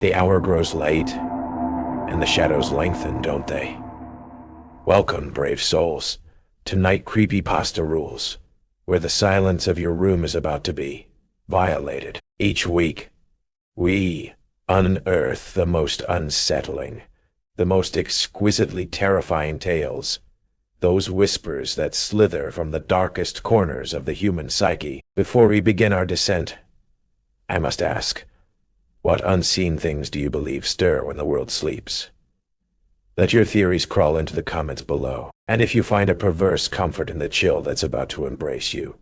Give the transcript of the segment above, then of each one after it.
The hour grows late, and the shadows lengthen, don't they? Welcome, brave souls, to Night Creepypasta Rules, where the silence of your room is about to be violated. Each week, we unearth the most unsettling, the most exquisitely terrifying tales, those whispers that slither from the darkest corners of the human psyche. Before we begin our descent, I must ask, what unseen things do you believe stir when the world sleeps? Let your theories crawl into the comments below, and if you find a perverse comfort in the chill that's about to embrace you,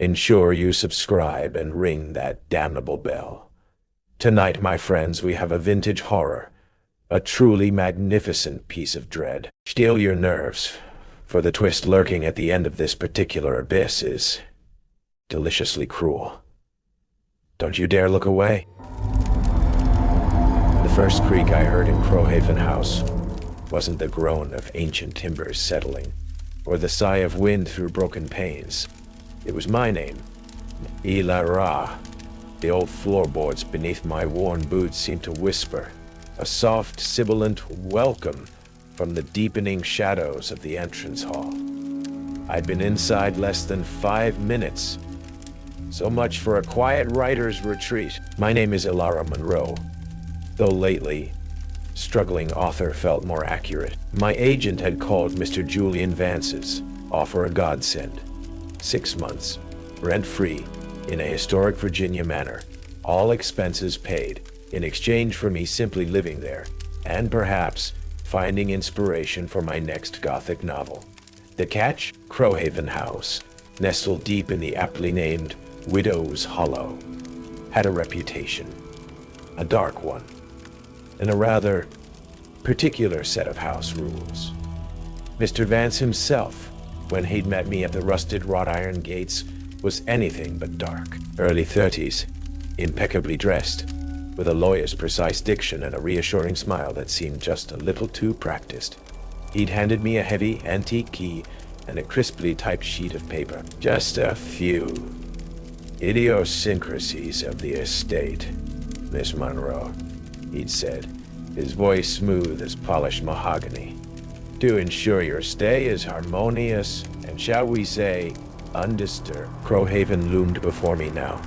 ensure you subscribe and ring that damnable bell. Tonight, my friends, we have a vintage horror, a truly magnificent piece of dread. Steel your nerves, for the twist lurking at the end of this particular abyss is deliciously cruel. Don't you dare look away. The first creak I heard in Crowhaven House wasn't the groan of ancient timbers settling, or the sigh of wind through broken panes. It was my name, Ilara. The old floorboards beneath my worn boots seemed to whisper, a soft, sibilant welcome from the deepening shadows of the entrance hall. I'd been inside less than 5 minutes. So much for a quiet writer's retreat. My name is Ilara Monroe, though lately, struggling author felt more accurate. My agent had called Mr. Julian Vance's offer a godsend. 6 months, rent-free, in a historic Virginia manor, all expenses paid, in exchange for me simply living there, and perhaps finding inspiration for my next Gothic novel. The catch? Crowhaven House, nestled deep in the aptly named Widow's Hollow, had a reputation, a dark one, and a rather particular set of house rules. Mr. Vance himself, when he'd met me at the rusted wrought iron gates, was anything but dark. Early 30s, impeccably dressed, with a lawyer's precise diction and a reassuring smile that seemed just a little too practiced. He'd handed me a heavy antique key and a crisply typed sheet of paper. Just a few idiosyncrasies of the estate, Miss Monroe, he'd said, his voice smooth as polished mahogany, to ensure your stay is harmonious and, shall we say, undisturbed. Crowhaven loomed before me now,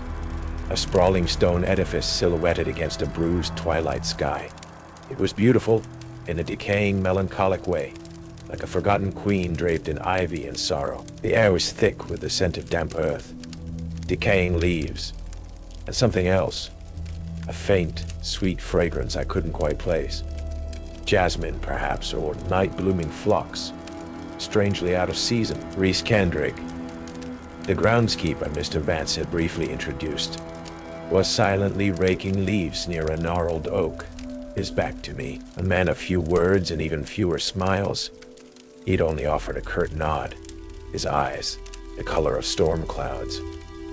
a sprawling stone edifice silhouetted against a bruised twilight sky. It was beautiful in a decaying, melancholic way, like a forgotten queen draped in ivy and sorrow. The air was thick with the scent of damp earth, decaying leaves, and something else, a faint, sweet fragrance I couldn't quite place. Jasmine, perhaps, or night-blooming phlox, strangely out of season. Reese Kendrick, the groundskeeper Mr. Vance had briefly introduced, was silently raking leaves near a gnarled oak, his back to me, a man of few words and even fewer smiles. He'd only offered a curt nod, his eyes the color of storm clouds,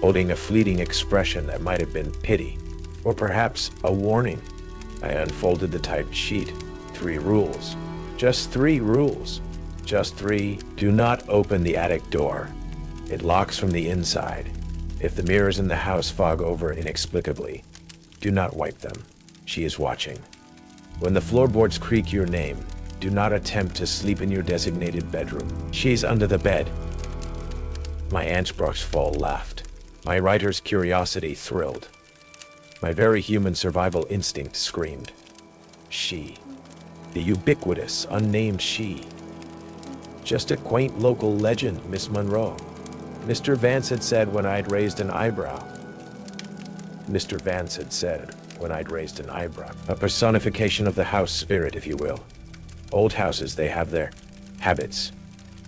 holding a fleeting expression that might have been pity, or perhaps a warning. I unfolded the typed sheet. 3 rules. Just 3 rules. Just 3. Do not open the attic door. It locks from the inside. If the mirrors in the house fog over inexplicably, do not wipe them. She is watching. When the floorboards creak your name, do not attempt to sleep in your designated bedroom. She's under the bed. My Aunt Bruxfall laughed. My writer's curiosity thrilled. My very human survival instinct screamed. She. The ubiquitous, unnamed she. Just a quaint local legend, Miss Monroe. Mr. Vance had said when I'd raised an eyebrow. Mr. Vance had said when I'd raised an eyebrow. A personification of the house spirit, if you will. Old houses, they have their habits.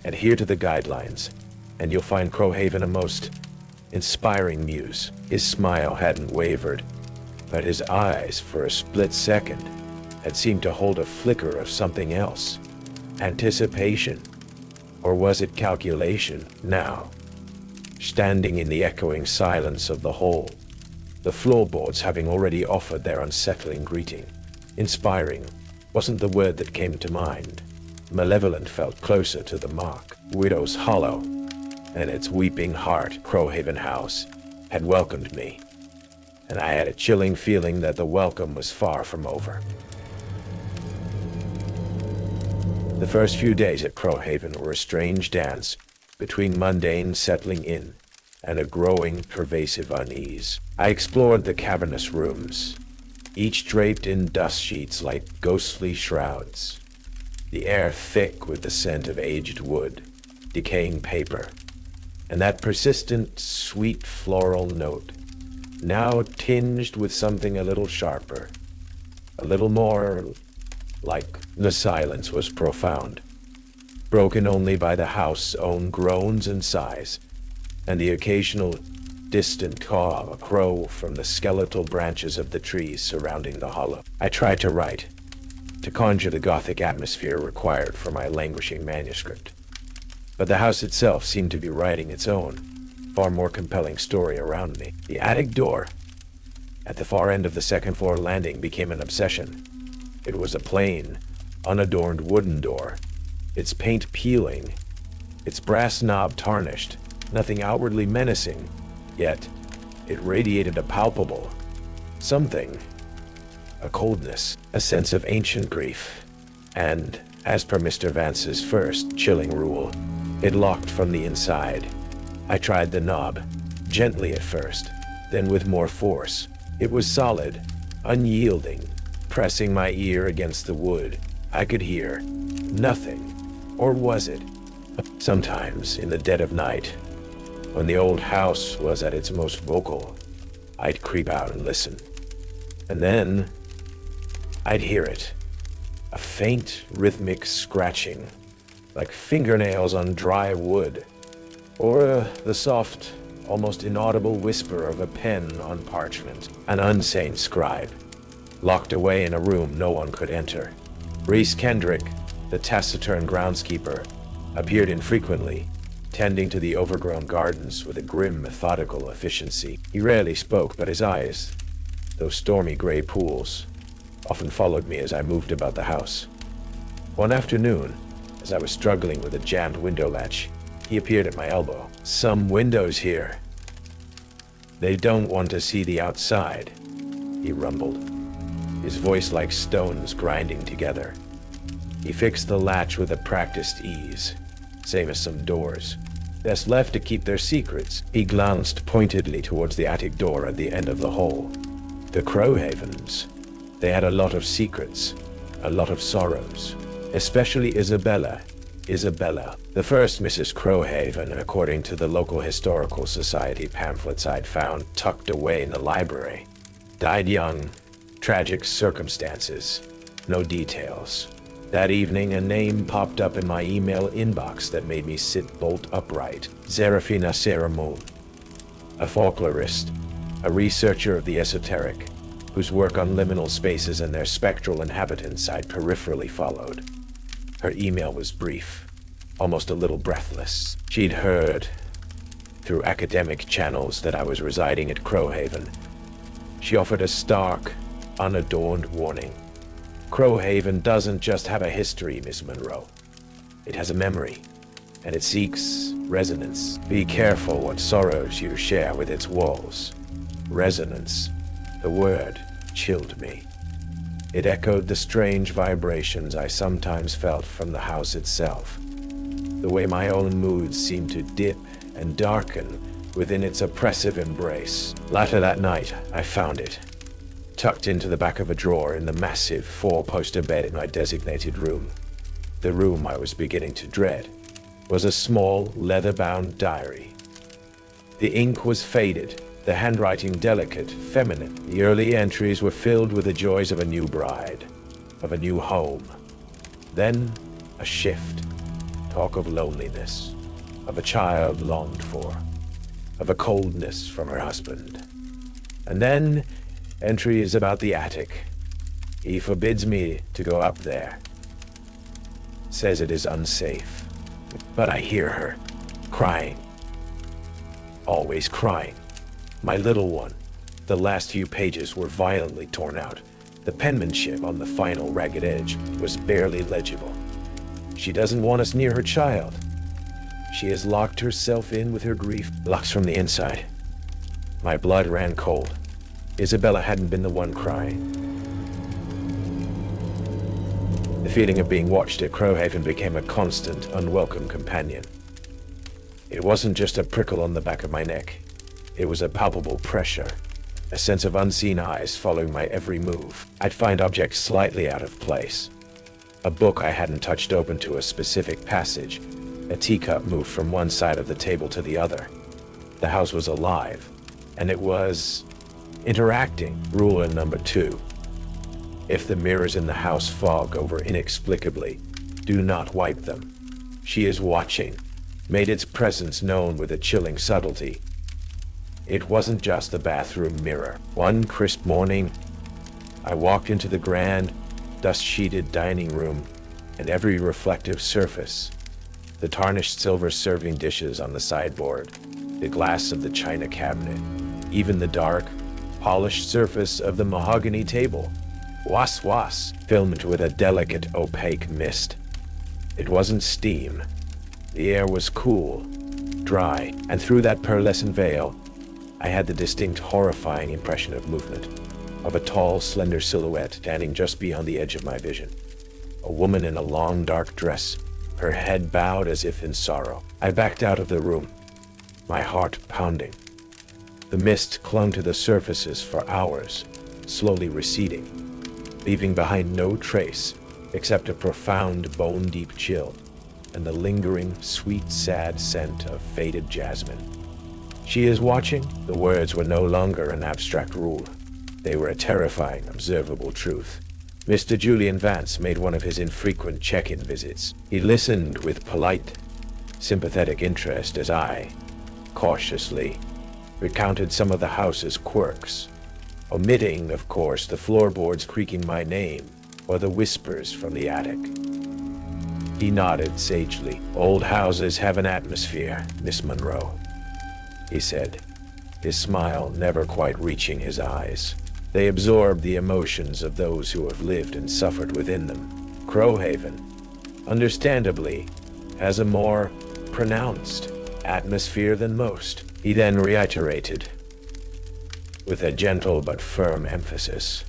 Adhere to the guidelines, and you'll find Crowhaven a most inspiring muse. His smile hadn't wavered, but his eyes, for a split second, had seemed to hold a flicker of something else. Anticipation. Or was it calculation? Now, standing in the echoing silence of the hall, the floorboards having already offered their unsettling greeting. Inspiring wasn't the word that came to mind. Malevolent felt closer to the mark. Widow's Hollow and its weeping heart, Crowhaven House, had welcomed me. and I had a chilling feeling that the welcome was far from over. The first few days at Crowhaven were a strange dance between mundane settling in and a growing, pervasive unease. I explored the cavernous rooms, each draped in dust sheets like ghostly shrouds, the air thick with the scent of aged wood, decaying paper, and that persistent, sweet floral note, now tinged with something a little sharper, a little more like the silence was profound, broken only by the house's own groans and sighs, and the occasional distant caw of a crow from the skeletal branches of the trees surrounding the hollow. I tried to write, to conjure the gothic atmosphere required for my languishing manuscript, but the house itself seemed to be writing its own, far more compelling story around me. The attic door at the far end of the second-floor landing became an obsession. It was a plain, unadorned wooden door, its paint peeling, its brass knob tarnished, nothing outwardly menacing, yet it radiated a palpable something, a coldness, a sense of ancient grief, and, as per Mr. Vance's first chilling rule, it locked from the inside. I tried the knob, gently at first, then with more force. It was solid, unyielding. Pressing my ear against the wood, I could hear nothing. Or was it? Sometimes, in the dead of night, when the old house was at its most vocal, I'd creep out and listen. And then, I'd hear it. A faint, rhythmic scratching, like fingernails on dry wood, or the soft, almost inaudible whisper of a pen on parchment. An unsane scribe, locked away in a room no one could enter. Reese Kendrick, the taciturn groundskeeper, appeared infrequently, tending to the overgrown gardens with a grim, methodical efficiency. He rarely spoke, but his eyes, those stormy gray pools, often followed me as I moved about the house. One afternoon, as I was struggling with a jammed window latch, he appeared at my elbow. "Some windows here. They don't want to see the outside," he rumbled, his voice like stones grinding together. He fixed the latch with a practiced ease, same as some doors. Best left to keep their secrets. He glanced pointedly towards the attic door at the end of the hall. The Crowhavens. They had a lot of secrets, a lot of sorrows, especially Isabella, the first Mrs. Crowhaven, according to the local historical society pamphlets I'd found tucked away in the library. Died young, tragic circumstances, no details. That evening, a name popped up in my email inbox that made me sit bolt upright. Zerafina Saramoon, a folklorist, a researcher of the esoteric, whose work on liminal spaces and their spectral inhabitants I'd peripherally followed. Her email was brief, almost a little breathless. She'd heard, through academic channels, that I was residing at Crowhaven. She offered a stark, unadorned warning. Crowhaven doesn't just have a history, Miss Monroe. It has a memory, and it seeks resonance. Be careful what sorrows you share with its walls. Resonance. The word chilled me. It echoed the strange vibrations I sometimes felt from the house itself. The way my own moods seemed to dip and darken within its oppressive embrace. Later that night, I found it, tucked into the back of a drawer in the massive four-poster bed in my designated room. The room I was beginning to dread was a small, leather-bound diary. The ink was faded, the handwriting delicate, feminine. The early entries were filled with the joys of a new bride, of a new home. Then, a shift. Talk of loneliness, of a child longed for, of a coldness from her husband. And then, entries about the attic. He forbids me to go up there. Says it is unsafe. But I hear her, crying. Always crying. My little one. The last few pages were violently torn out. The penmanship on the final ragged edge was barely legible. She doesn't want us near her child. She has locked herself in with her grief, locked from the inside. My blood ran cold. Isabella hadn't been the one crying. The feeling of being watched at Crowhaven became a constant, unwelcome companion. It wasn't just a prickle on the back of my neck. It was a palpable pressure, a sense of unseen eyes following my every move. I'd find objects slightly out of place. A book I hadn't touched open to a specific passage. A teacup moved from one side of the table to the other. The house was alive, and it was interacting. Rule number 2. If the mirrors in the house fog over inexplicably, do not wipe them. She is watching, made its presence known with a chilling subtlety. It wasn't just the bathroom mirror. One crisp morning, I walked into the grand, dust-sheeted dining room, and every reflective surface, the tarnished silver serving dishes on the sideboard, the glass of the china cabinet, even the dark, polished surface of the mahogany table, was filmed with a delicate, opaque mist. It wasn't steam. The air was cool, dry, and through that pearlescent veil, I had the distinct, horrifying impression of movement, of a tall, slender silhouette standing just beyond the edge of my vision. A woman in a long, dark dress, her head bowed as if in sorrow. I backed out of the room, my heart pounding. The mist clung to the surfaces for hours, slowly receding, leaving behind no trace except a profound, bone-deep chill and the lingering, sweet, sad scent of faded jasmine. She is watching. The words were no longer an abstract rule. They were a terrifying, observable truth. Mr. Julian Vance made one of his infrequent check-in visits. He listened with polite, sympathetic interest as I, cautiously, recounted some of the house's quirks, omitting, of course, the floorboards creaking my name or the whispers from the attic. He nodded sagely. "Old houses have an atmosphere, Miss Monroe," he said, his smile never quite reaching his eyes. "They absorb the emotions of those who have lived and suffered within them. Crowhaven, understandably, has a more pronounced atmosphere than most." He then reiterated, with a gentle but firm emphasis,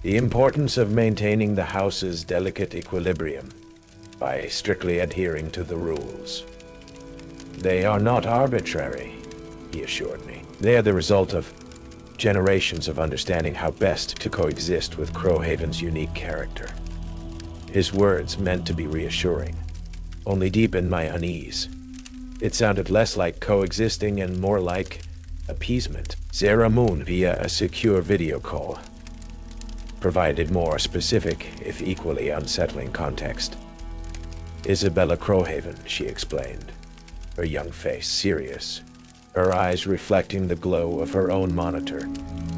the importance of maintaining the house's delicate equilibrium by strictly adhering to the rules. "They are not arbitrary," he assured me. "They are the result of generations of understanding how best to coexist with Crowhaven's unique character." His words meant to be reassuring, only deepened my unease. It sounded less like coexisting and more like appeasement. Zara Moon, via a secure video call, provided more specific, if equally unsettling context. "Isabella Crowhaven," she explained, her young face serious, her eyes reflecting the glow of her own monitor,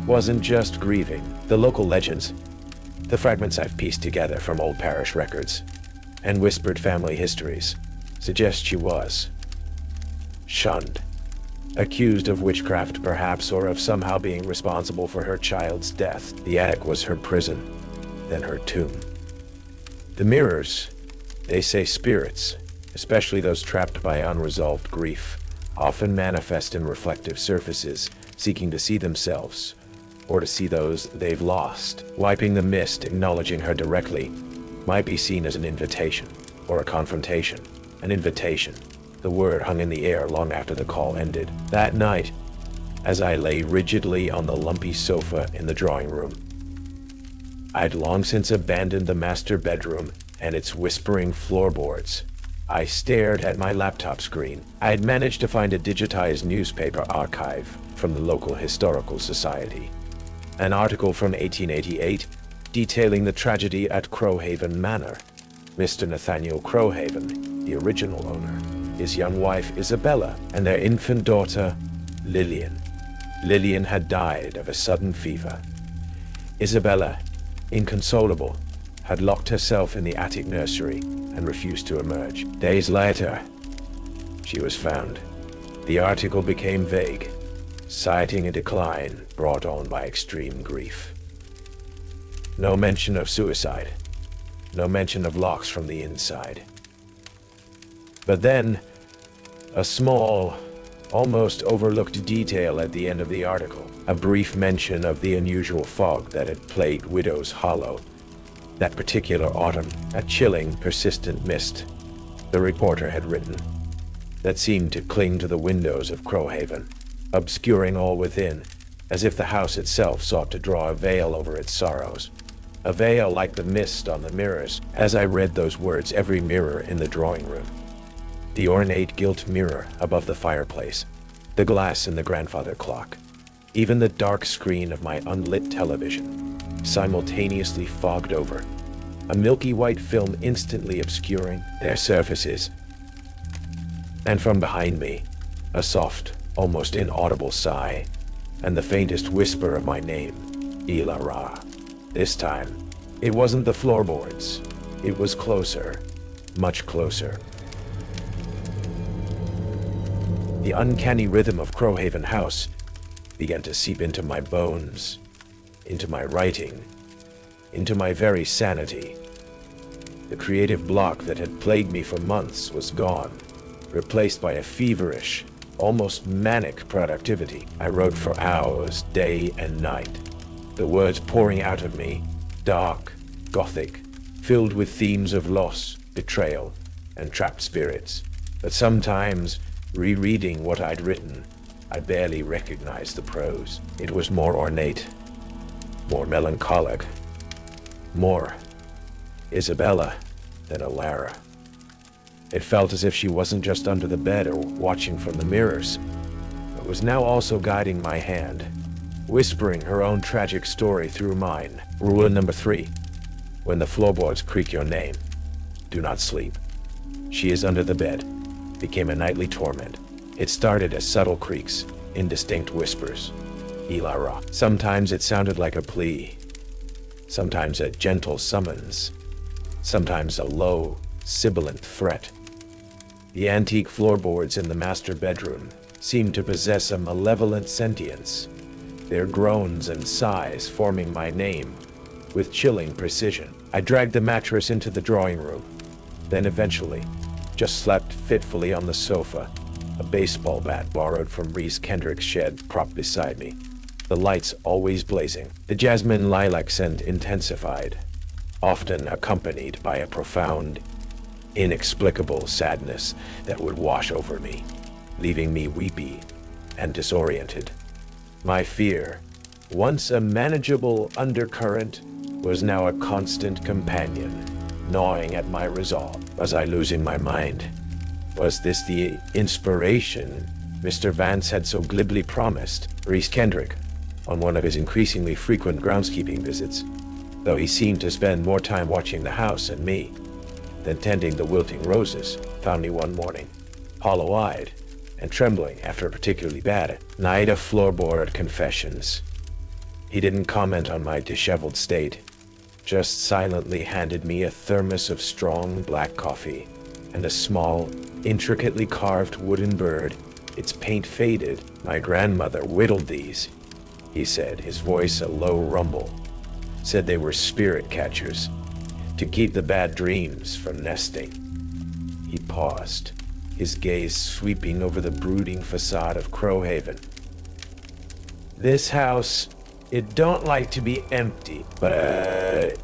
"wasn't just grieving. The local legends, the fragments I've pieced together from old parish records and whispered family histories, suggest she was shunned, accused of witchcraft perhaps, or of somehow being responsible for her child's death. The attic was her prison, then her tomb. The mirrors, they say spirits, especially those trapped by unresolved grief, often manifest in reflective surfaces, seeking to see themselves, or to see those they've lost. Wiping the mist, acknowledging her directly, might be seen as an invitation, or a confrontation. An invitation. The word hung in the air long after the call ended. That night, as I lay rigidly on the lumpy sofa in the drawing room, I'd long since abandoned the master bedroom and its whispering floorboards. I stared at my laptop screen. I had managed to find a digitized newspaper archive from the local historical society. An article from 1888 detailing the tragedy at Crowhaven Manor. Mr. Nathaniel Crowhaven, the original owner, his young wife Isabella, and their infant daughter, Lillian. Lillian had died of a sudden fever. Isabella, inconsolable, had locked herself in the attic nursery and refused to emerge. Days later, she was found. The article became vague, citing a decline brought on by extreme grief. No mention of suicide. No mention of locks from the inside. But then, a small, almost overlooked detail at the end of the article. A brief mention of the unusual fog that had plagued Widow's Hollow. That particular autumn, a chilling, persistent mist, the reporter had written, that seemed to cling to the windows of Crowhaven, obscuring all within, as if the house itself sought to draw a veil over its sorrows. A veil like the mist on the mirrors. As I read those words, every mirror in the drawing room, the ornate gilt mirror above the fireplace, the glass in the grandfather clock, even the dark screen of my unlit television, simultaneously fogged over, a milky white film instantly obscuring their surfaces. And from behind me, a soft, almost inaudible sigh, and the faintest whisper of my name, Ilara. This time, it wasn't the floorboards. It was closer, much closer. The uncanny rhythm of Crowhaven House began to seep into my bones, into my writing, into my very sanity. The creative block that had plagued me for months was gone, replaced by a feverish, almost manic productivity. I wrote for hours, day and night, the words pouring out of me, dark, gothic, filled with themes of loss, betrayal, and trapped spirits. But sometimes, rereading what I'd written, I barely recognized the prose. It was more ornate, more melancholic, more Isabella than Alara. It felt as if she wasn't just under the bed or watching from the mirrors, but was now also guiding my hand, whispering her own tragic story through mine. Rule number 3. When the floorboards creak your name, do not sleep. She is under the bed became a nightly torment. It started as subtle creaks, indistinct whispers. Ilara. Sometimes it sounded like a plea, sometimes a gentle summons, sometimes a low, sibilant threat. The antique floorboards in the master bedroom seemed to possess a malevolent sentience, their groans and sighs forming my name with chilling precision. I dragged the mattress into the drawing room, then eventually just slept fitfully on the sofa, a baseball bat borrowed from Reese Kendrick's shed propped beside me, the lights always blazing. The jasmine lilac scent intensified, often accompanied by a profound, inexplicable sadness that would wash over me, leaving me weepy and disoriented. My fear, once a manageable undercurrent, was now a constant companion, gnawing at my resolve. Was I losing my mind? Was this the inspiration Mr. Vance had so glibly promised? Reese Kendrick, on one of his increasingly frequent groundskeeping visits, though he seemed to spend more time watching the house and me than tending the wilting roses, found me one morning, hollow-eyed and trembling after a particularly bad night of floorboard confessions. He didn't comment on my disheveled state, just silently handed me a thermos of strong black coffee and a small, intricately carved wooden bird, its paint faded. My grandmother whittled these, he said, his voice a low rumble. Said they were spirit catchers, to keep the bad dreams from nesting. He paused, his gaze sweeping over the brooding facade of Crowhaven. This house, it don't like to be empty, but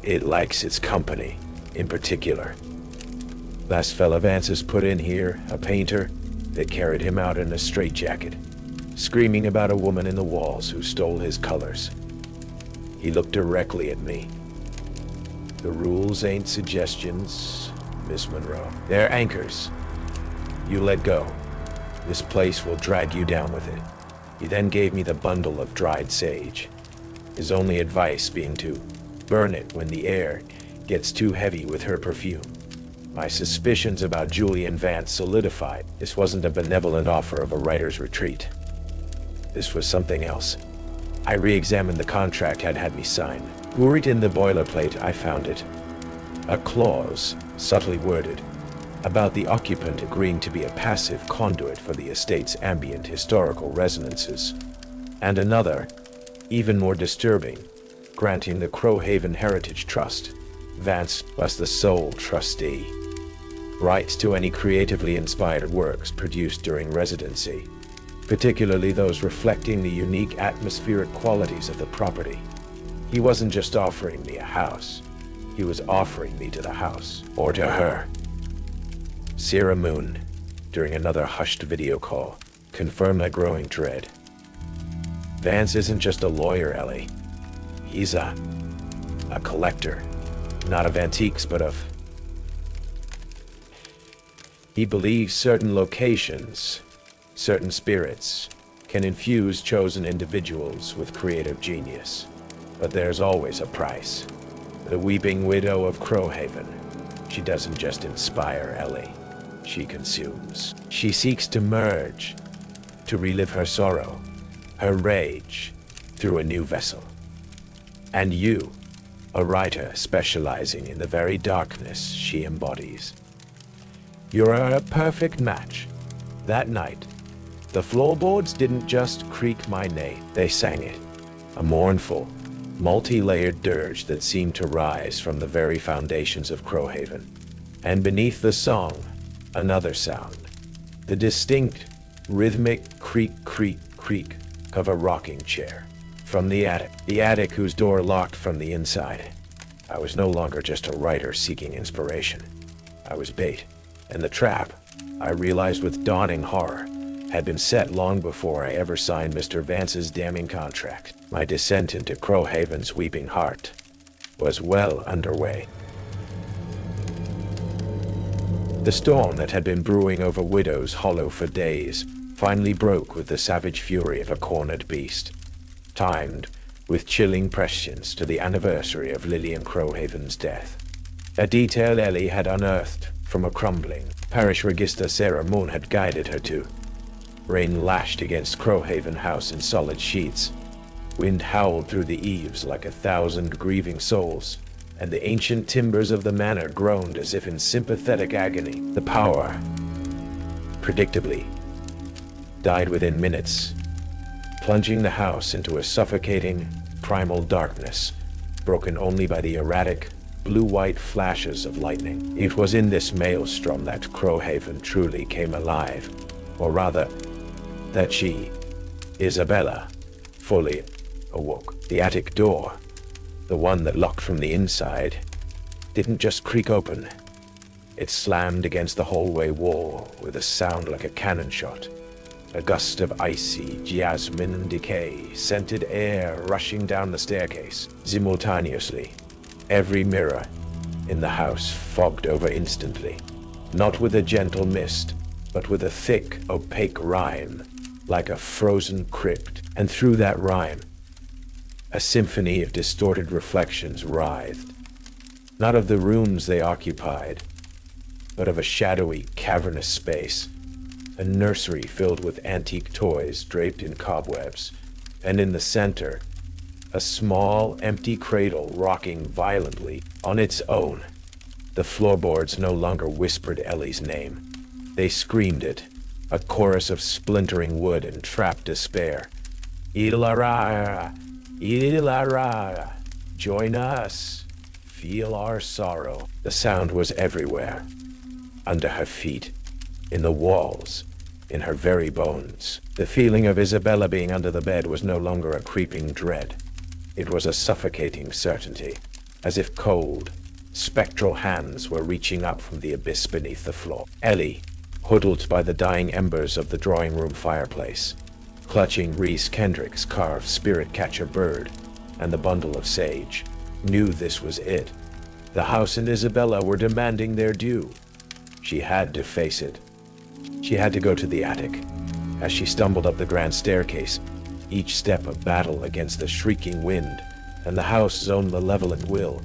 it likes its company, in particular. Last fella Vance's put in here, a painter, they carried him out in a straitjacket, screaming about a woman in the walls who stole his colors. He looked directly at me. The rules ain't suggestions, Miss Monroe. They're anchors. You let go. This place will drag you down with it. He then gave me the bundle of dried sage, his only advice being to burn it when the air gets too heavy with her perfume. My suspicions about Julian Vance solidified. This wasn't a benevolent offer of a writer's retreat. This was something else. I re-examined the contract had me sign. Buried in the boilerplate, I found it. A clause, subtly worded, about the occupant agreeing to be a passive conduit for the estate's ambient historical resonances. And another, even more disturbing, granting the Crowhaven Heritage Trust, Vance was the sole trustee, rights to any creatively inspired works produced during residency. particularly those reflecting the unique atmospheric qualities of the property. He wasn't just offering me a house. He was offering me to the house, or to her. Sierra Moon, during another hushed video call, confirmed my growing dread. Vance isn't just a lawyer, Ellie. He's a collector. Not of antiques, but of... He believes certain locations, certain spirits, can infuse chosen individuals with creative genius. But there's always a price. The weeping widow of Crowhaven. She doesn't just inspire Ellie. She consumes. She seeks to merge, to relive her sorrow, her rage, through a new vessel. And you, a writer specializing in the very darkness she embodies. You're a perfect match. That night, the floorboards didn't just creak my name, they sang it. A mournful, multi-layered dirge that seemed to rise from the very foundations of Crowhaven. And beneath the song, another sound. The distinct, rhythmic creak, creak, creak of a rocking chair. From the attic whose door locked from the inside. I was no longer just a writer seeking inspiration. I was bait, and the trap, I realized with dawning horror, had been set long before I ever signed Mr. Vance's damning contract. My descent into Crowhaven's weeping heart was well underway. The storm that had been brewing over Widow's Hollow for days finally broke with the savage fury of a cornered beast, timed with chilling prescience to the anniversary of Lillian Crowhaven's death. A detail Ellie had unearthed from a crumbling parish register Sarah Moon had guided her to. Rain lashed against Crowhaven House in solid sheets. Wind howled through the eaves like 1,000 grieving souls, and the ancient timbers of the manor groaned as if in sympathetic agony. The power, predictably, died within minutes, plunging the house into a suffocating, primal darkness, broken only by the erratic, blue-white flashes of lightning. It was in this maelstrom that Crowhaven truly came alive, or rather, that she, Isabella, fully awoke. The attic door, the one that locked from the inside, didn't just creak open. It slammed against the hallway wall with a sound like a cannon shot. A gust of icy jasmine decay, scented air rushing down the staircase. Simultaneously, every mirror in the house fogged over instantly, not with a gentle mist, but with a thick, opaque rime, like a frozen crypt. And through that rime, a symphony of distorted reflections writhed, not of the rooms they occupied, but of a shadowy, cavernous space, a nursery filled with antique toys draped in cobwebs, and in the center, a small, empty cradle rocking violently on its own. The floorboards no longer whispered Ellie's name. They screamed it, a chorus of splintering wood and trapped despair. Ilara, Ilara, join us, feel our sorrow. The sound was everywhere, under her feet, in the walls, in her very bones. The feeling of Isabella being under the bed was no longer a creeping dread. It was a suffocating certainty, as if cold, spectral hands were reaching up from the abyss beneath the floor. Ellie, huddled by the dying embers of the drawing-room fireplace, clutching Reese Kendrick's carved spirit-catcher bird and the bundle of sage, knew this was it. The house and Isabella were demanding their due. She had to face it. She had to go to the attic. As she stumbled up the grand staircase, each step a battle against the shrieking wind, and the house's own malevolent will,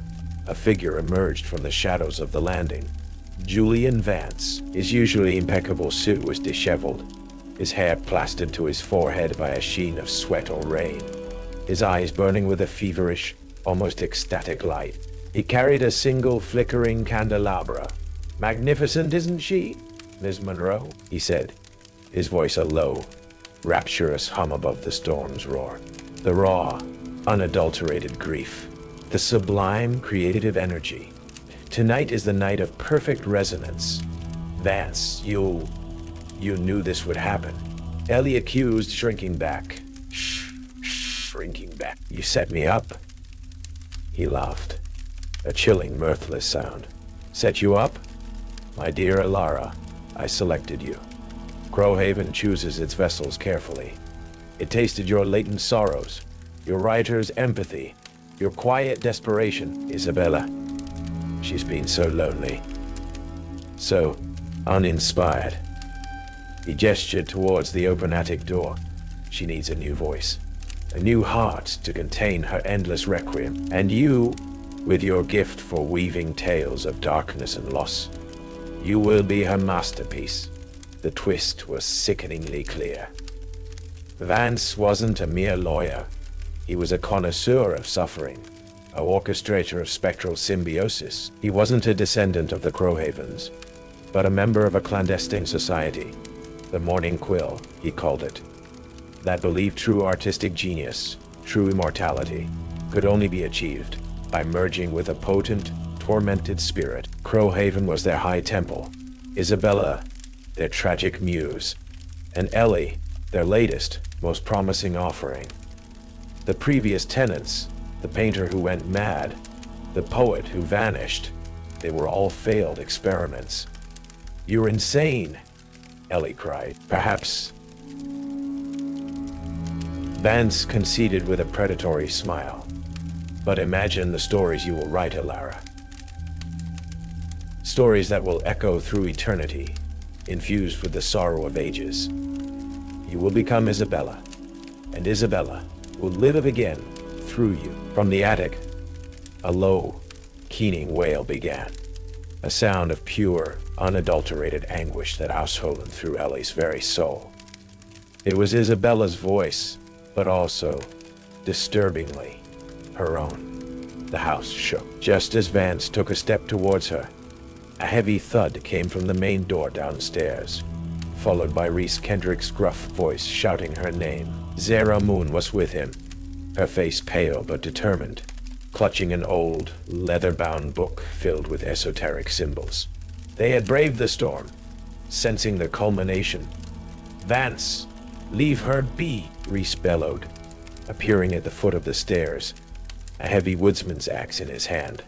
a figure emerged from the shadows of the landing. Julian Vance. His usually impeccable suit was disheveled, his hair plastered to his forehead by a sheen of sweat or rain, his eyes burning with a feverish, almost ecstatic light. He carried a single flickering candelabra. "Magnificent, isn't she, Miss Monroe?" he said, his voice a low, rapturous hum above the storm's roar. The raw, unadulterated grief, the sublime creative energy. Tonight is the night of perfect resonance. Vance, you knew this would happen. Ellie accused, shrinking back. Shrinking back. You set me up? He laughed. A chilling, mirthless sound. Set you up? My dear Alara, I selected you. Crowhaven chooses its vessels carefully. It tasted your latent sorrows, your writer's empathy, your quiet desperation, Isabella. She's been so lonely, so uninspired. He gestured towards the open attic door. She needs a new voice, a new heart to contain her endless requiem. And you, with your gift for weaving tales of darkness and loss, you will be her masterpiece. The twist was sickeningly clear. Vance wasn't a mere lawyer. He was a connoisseur of suffering, a orchestrator of spectral symbiosis. He wasn't a descendant of the Crowhavens, but a member of a clandestine society. The Morning Quill, he called it, that believed true artistic genius, true immortality, could only be achieved by merging with a potent, tormented spirit. Crowhaven was their high temple, Isabella, their tragic muse, and Ellie, their latest, most promising offering. The previous tenants, the painter who went mad, the poet who vanished, they were all failed experiments. You're insane, Ellie cried. Perhaps. Vance conceded with a predatory smile. But imagine the stories you will write, Alara. Stories that will echo through eternity, infused with the sorrow of ages. You will become Isabella, and Isabella will live again through you. From the attic, a low, keening wail began, a sound of pure, unadulterated anguish that householed through Ellie's very soul. It was Isabella's voice, but also, disturbingly, her own. The house shook. Just as Vance took a step towards her, a heavy thud came from the main door downstairs, followed by Reese Kendrick's gruff voice shouting her name. Zara Moon was with him, her face pale but determined, clutching an old, leather-bound book filled with esoteric symbols. They had braved the storm, sensing the culmination. Vance, leave her be, Reese bellowed, appearing at the foot of the stairs, a heavy woodsman's axe in his hand.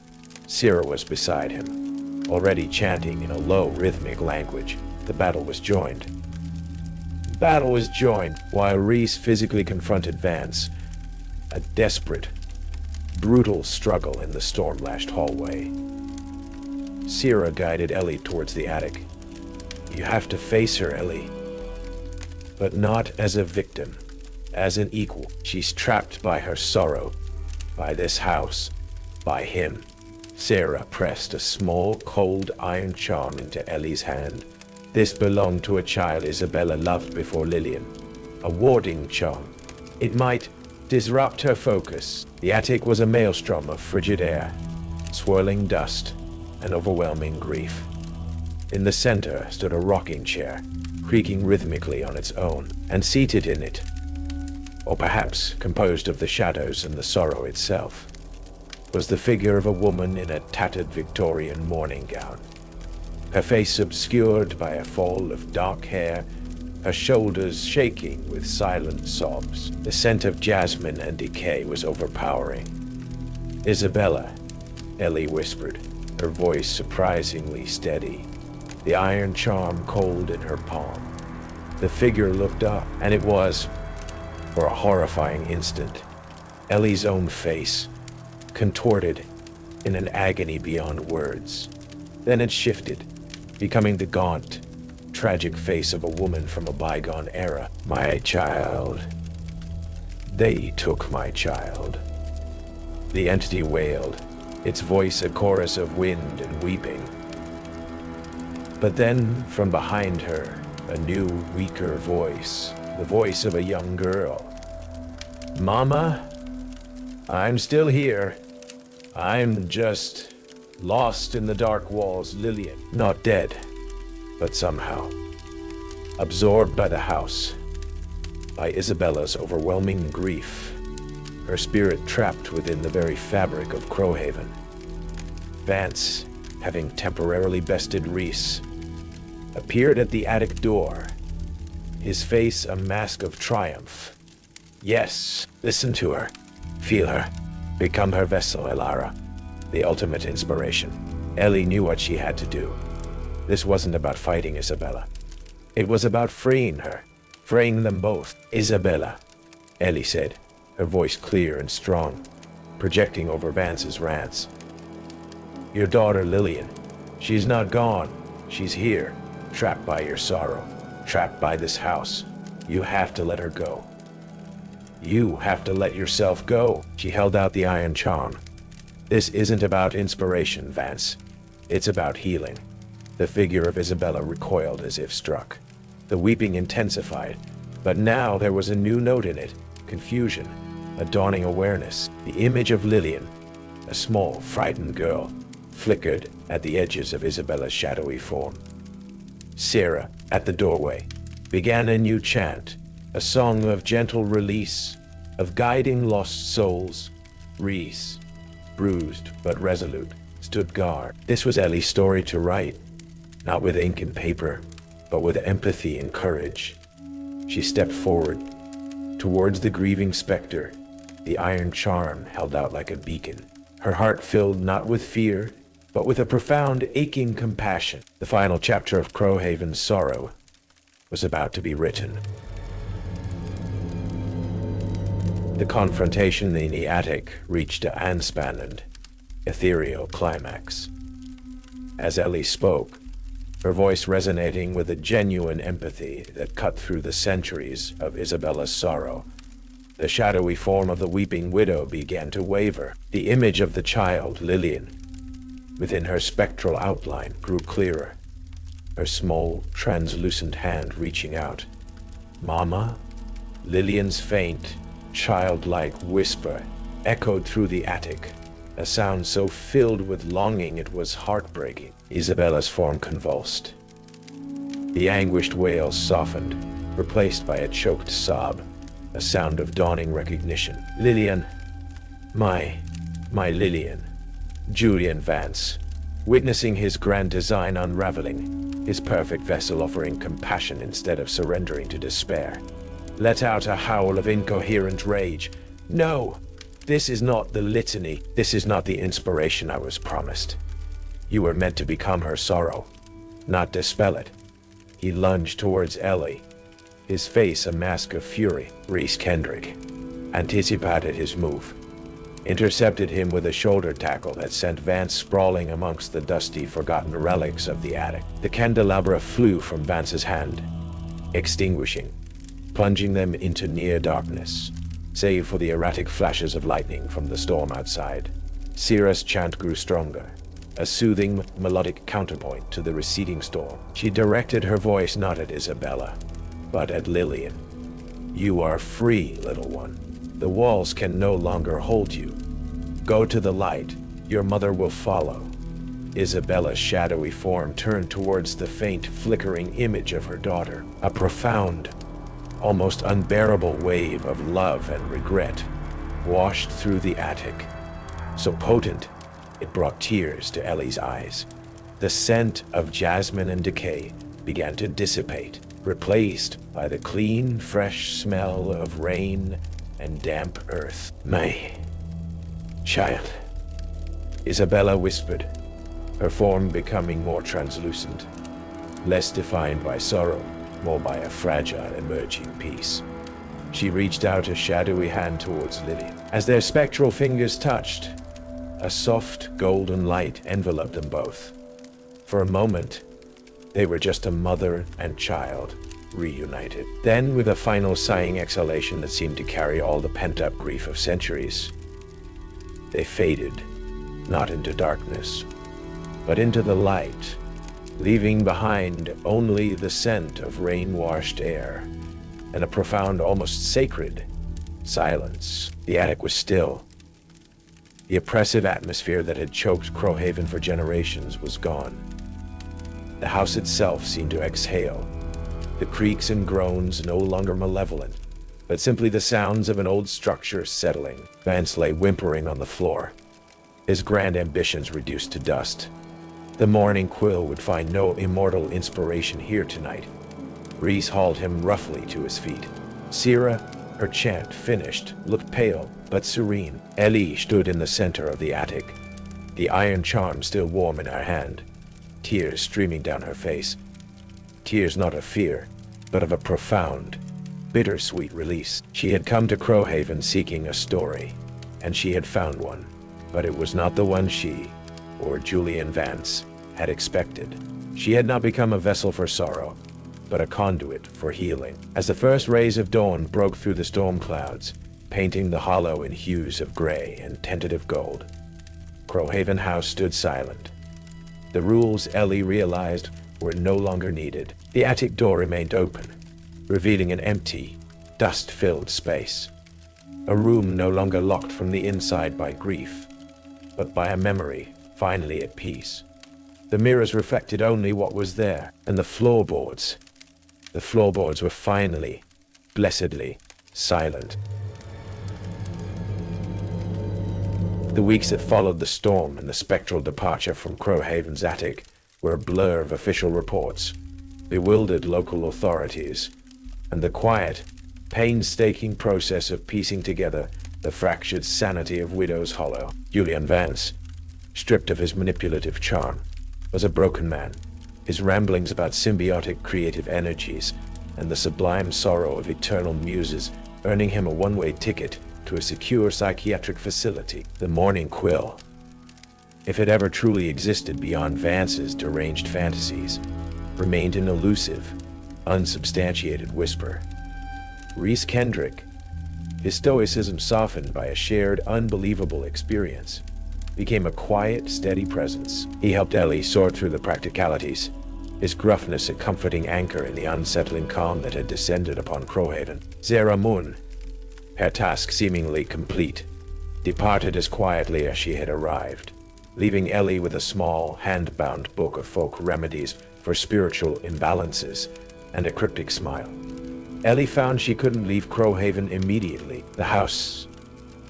Sierra was beside him, already chanting in a low, rhythmic language. The battle was joined. While Reese physically confronted Vance, a desperate, brutal struggle in the storm-lashed hallway. Sierra guided Ellie towards the attic. You have to face her, Ellie. But not as a victim, as an equal. She's trapped by her sorrow, by this house, by him. Sarah pressed a small, cold iron charm into Ellie's hand. This belonged to a child Isabella loved before Lillian, a warding charm. It might disrupt her focus. The attic was a maelstrom of frigid air, swirling dust, and overwhelming grief. In the center stood a rocking chair, creaking rhythmically on its own, and seated in it, or perhaps composed of the shadows and the sorrow itself, was the figure of a woman in a tattered Victorian morning gown. Her face obscured by a fall of dark hair, her shoulders shaking with silent sobs. The scent of jasmine and decay was overpowering. Isabella, Ellie whispered, her voice surprisingly steady, the iron charm cold in her palm. The figure looked up, and it was, for a horrifying instant, Ellie's own face, contorted in an agony beyond words. Then it shifted, becoming the gaunt, tragic face of a woman from a bygone era. My child. They took my child. The entity wailed, its voice a chorus of wind and weeping. But then, from behind her, a new, weaker voice, the voice of a young girl. Mama, I'm still here. I'm just lost in the dark walls, Lillian. Not dead, but somehow absorbed by the house, by Isabella's overwhelming grief, her spirit trapped within the very fabric of Crowhaven. Vance, having temporarily bested Reese, appeared at the attic door, his face a mask of triumph. Yes, listen to her. Feel her. Become her vessel, Elara. The ultimate inspiration. Ellie knew what she had to do. This wasn't about fighting Isabella. It was about freeing her. Freeing them both. Isabella, Ellie said, her voice clear and strong, projecting over Vance's rants. Your daughter Lillian. She's not gone. She's here. Trapped by your sorrow. Trapped by this house. You have to let her go. You have to let yourself go. She held out the iron charm. This isn't about inspiration, Vance. It's about healing. The figure of Isabella recoiled as if struck. The weeping intensified, but now there was a new note in it. Confusion. A dawning awareness. The image of Lillian, a small, frightened girl, flickered at the edges of Isabella's shadowy form. Sarah, at the doorway, began a new chant, a song of gentle release, of guiding lost souls. Reese, bruised but resolute, stood guard. This was Ellie's story to write, not with ink and paper, but with empathy and courage. She stepped forward, towards the grieving specter, the iron charm held out like a beacon. Her heart filled not with fear, but with a profound, aching compassion. The final chapter of Crowhaven's sorrow was about to be written. The confrontation in the attic reached an unspanned, ethereal climax. As Ellie spoke, her voice resonating with a genuine empathy that cut through the centuries of Isabella's sorrow, the shadowy form of the weeping widow began to waver. The image of the child, Lillian, within her spectral outline grew clearer, her small, translucent hand reaching out. Mama? Lillian's faint, childlike whisper echoed through the attic, a sound so filled with longing it was heartbreaking. Isabella's form convulsed. The anguished wail softened, replaced by a choked sob, a sound of dawning recognition. Lillian. My Lillian. Julian Vance, witnessing his grand design unraveling, his perfect vessel offering compassion instead of surrendering to despair, let out a howl of incoherent rage. No, this is not the litany. This is not the inspiration I was promised. You were meant to become her sorrow, not dispel it. He lunged towards Ellie, his face a mask of fury. Reese Kendrick anticipated his move, intercepted him with a shoulder tackle that sent Vance sprawling amongst the dusty, forgotten relics of the attic. The candelabra flew from Vance's hand, extinguishing, plunging them into near darkness, save for the erratic flashes of lightning from the storm outside. Sierra's chant grew stronger, a soothing, melodic counterpoint to the receding storm. She directed her voice not at Isabella, but at Lillian. You are free, little one. The walls can no longer hold you. Go to the light. Your mother will follow. Isabella's shadowy form turned towards the faint, flickering image of her daughter. A profound, almost unbearable wave of love and regret washed through the attic, so potent it brought tears to Ellie's eyes. The scent of jasmine and decay began to dissipate, replaced by the clean, fresh smell of rain and damp earth. My child, Isabella whispered, her form becoming more translucent, less defined by sorrow, more by a fragile, emerging peace. She reached out a shadowy hand towards Lillian. As their spectral fingers touched, a soft, golden light enveloped them both. For a moment, they were just a mother and child, reunited. Then, with a final sighing exhalation that seemed to carry all the pent-up grief of centuries, they faded, not into darkness, but into the light, leaving behind only the scent of rain-washed air and a profound, almost sacred silence. The attic was still. The oppressive atmosphere that had choked Crowhaven for generations was gone. The house itself seemed to exhale, the creaks and groans no longer malevolent, but simply the sounds of an old structure settling. Vance lay whimpering on the floor, his grand ambitions reduced to dust. The mourning quill would find no immortal inspiration here tonight. Reese hauled him roughly to his feet. Sierra, her chant finished, looked pale but serene. Ellie stood in the center of the attic, the iron charm still warm in her hand, tears streaming down her face. Tears not of fear, but of a profound, bittersweet release. She had come to Crowhaven seeking a story, and she had found one, but it was not the one she, or Julian Vance, had expected. She had not become a vessel for sorrow, but a conduit for healing. As the first rays of dawn broke through the storm clouds, painting the hollow in hues of gray and tentative gold, Crowhaven House stood silent. The rules, Ellie realized, were no longer needed. The attic door remained open, revealing an empty, dust-filled space. A room no longer locked from the inside by grief, but by a memory finally at peace. The mirrors reflected only what was there, and the floorboards were finally, blessedly, silent. The weeks that followed the storm and the spectral departure from Crowhaven's attic were a blur of official reports, bewildered local authorities, and the quiet, painstaking process of piecing together the fractured sanity of Widow's Hollow. Julian Vance, stripped of his manipulative charm, was a broken man, his ramblings about symbiotic creative energies and the sublime sorrow of eternal muses earning him a one-way ticket to a secure psychiatric facility. The Morning Quill, if it ever truly existed beyond Vance's deranged fantasies, remained an elusive, unsubstantiated whisper. Reese Kendrick, his stoicism softened by a shared, unbelievable experience, became a quiet, steady presence. He helped Ellie sort through the practicalities, his gruffness a comforting anchor in the unsettling calm that had descended upon Crowhaven. Zara Moon, her task seemingly complete, departed as quietly as she had arrived, leaving Ellie with a small, hand-bound book of folk remedies for spiritual imbalances and a cryptic smile. Ellie found she couldn't leave Crowhaven immediately. The house,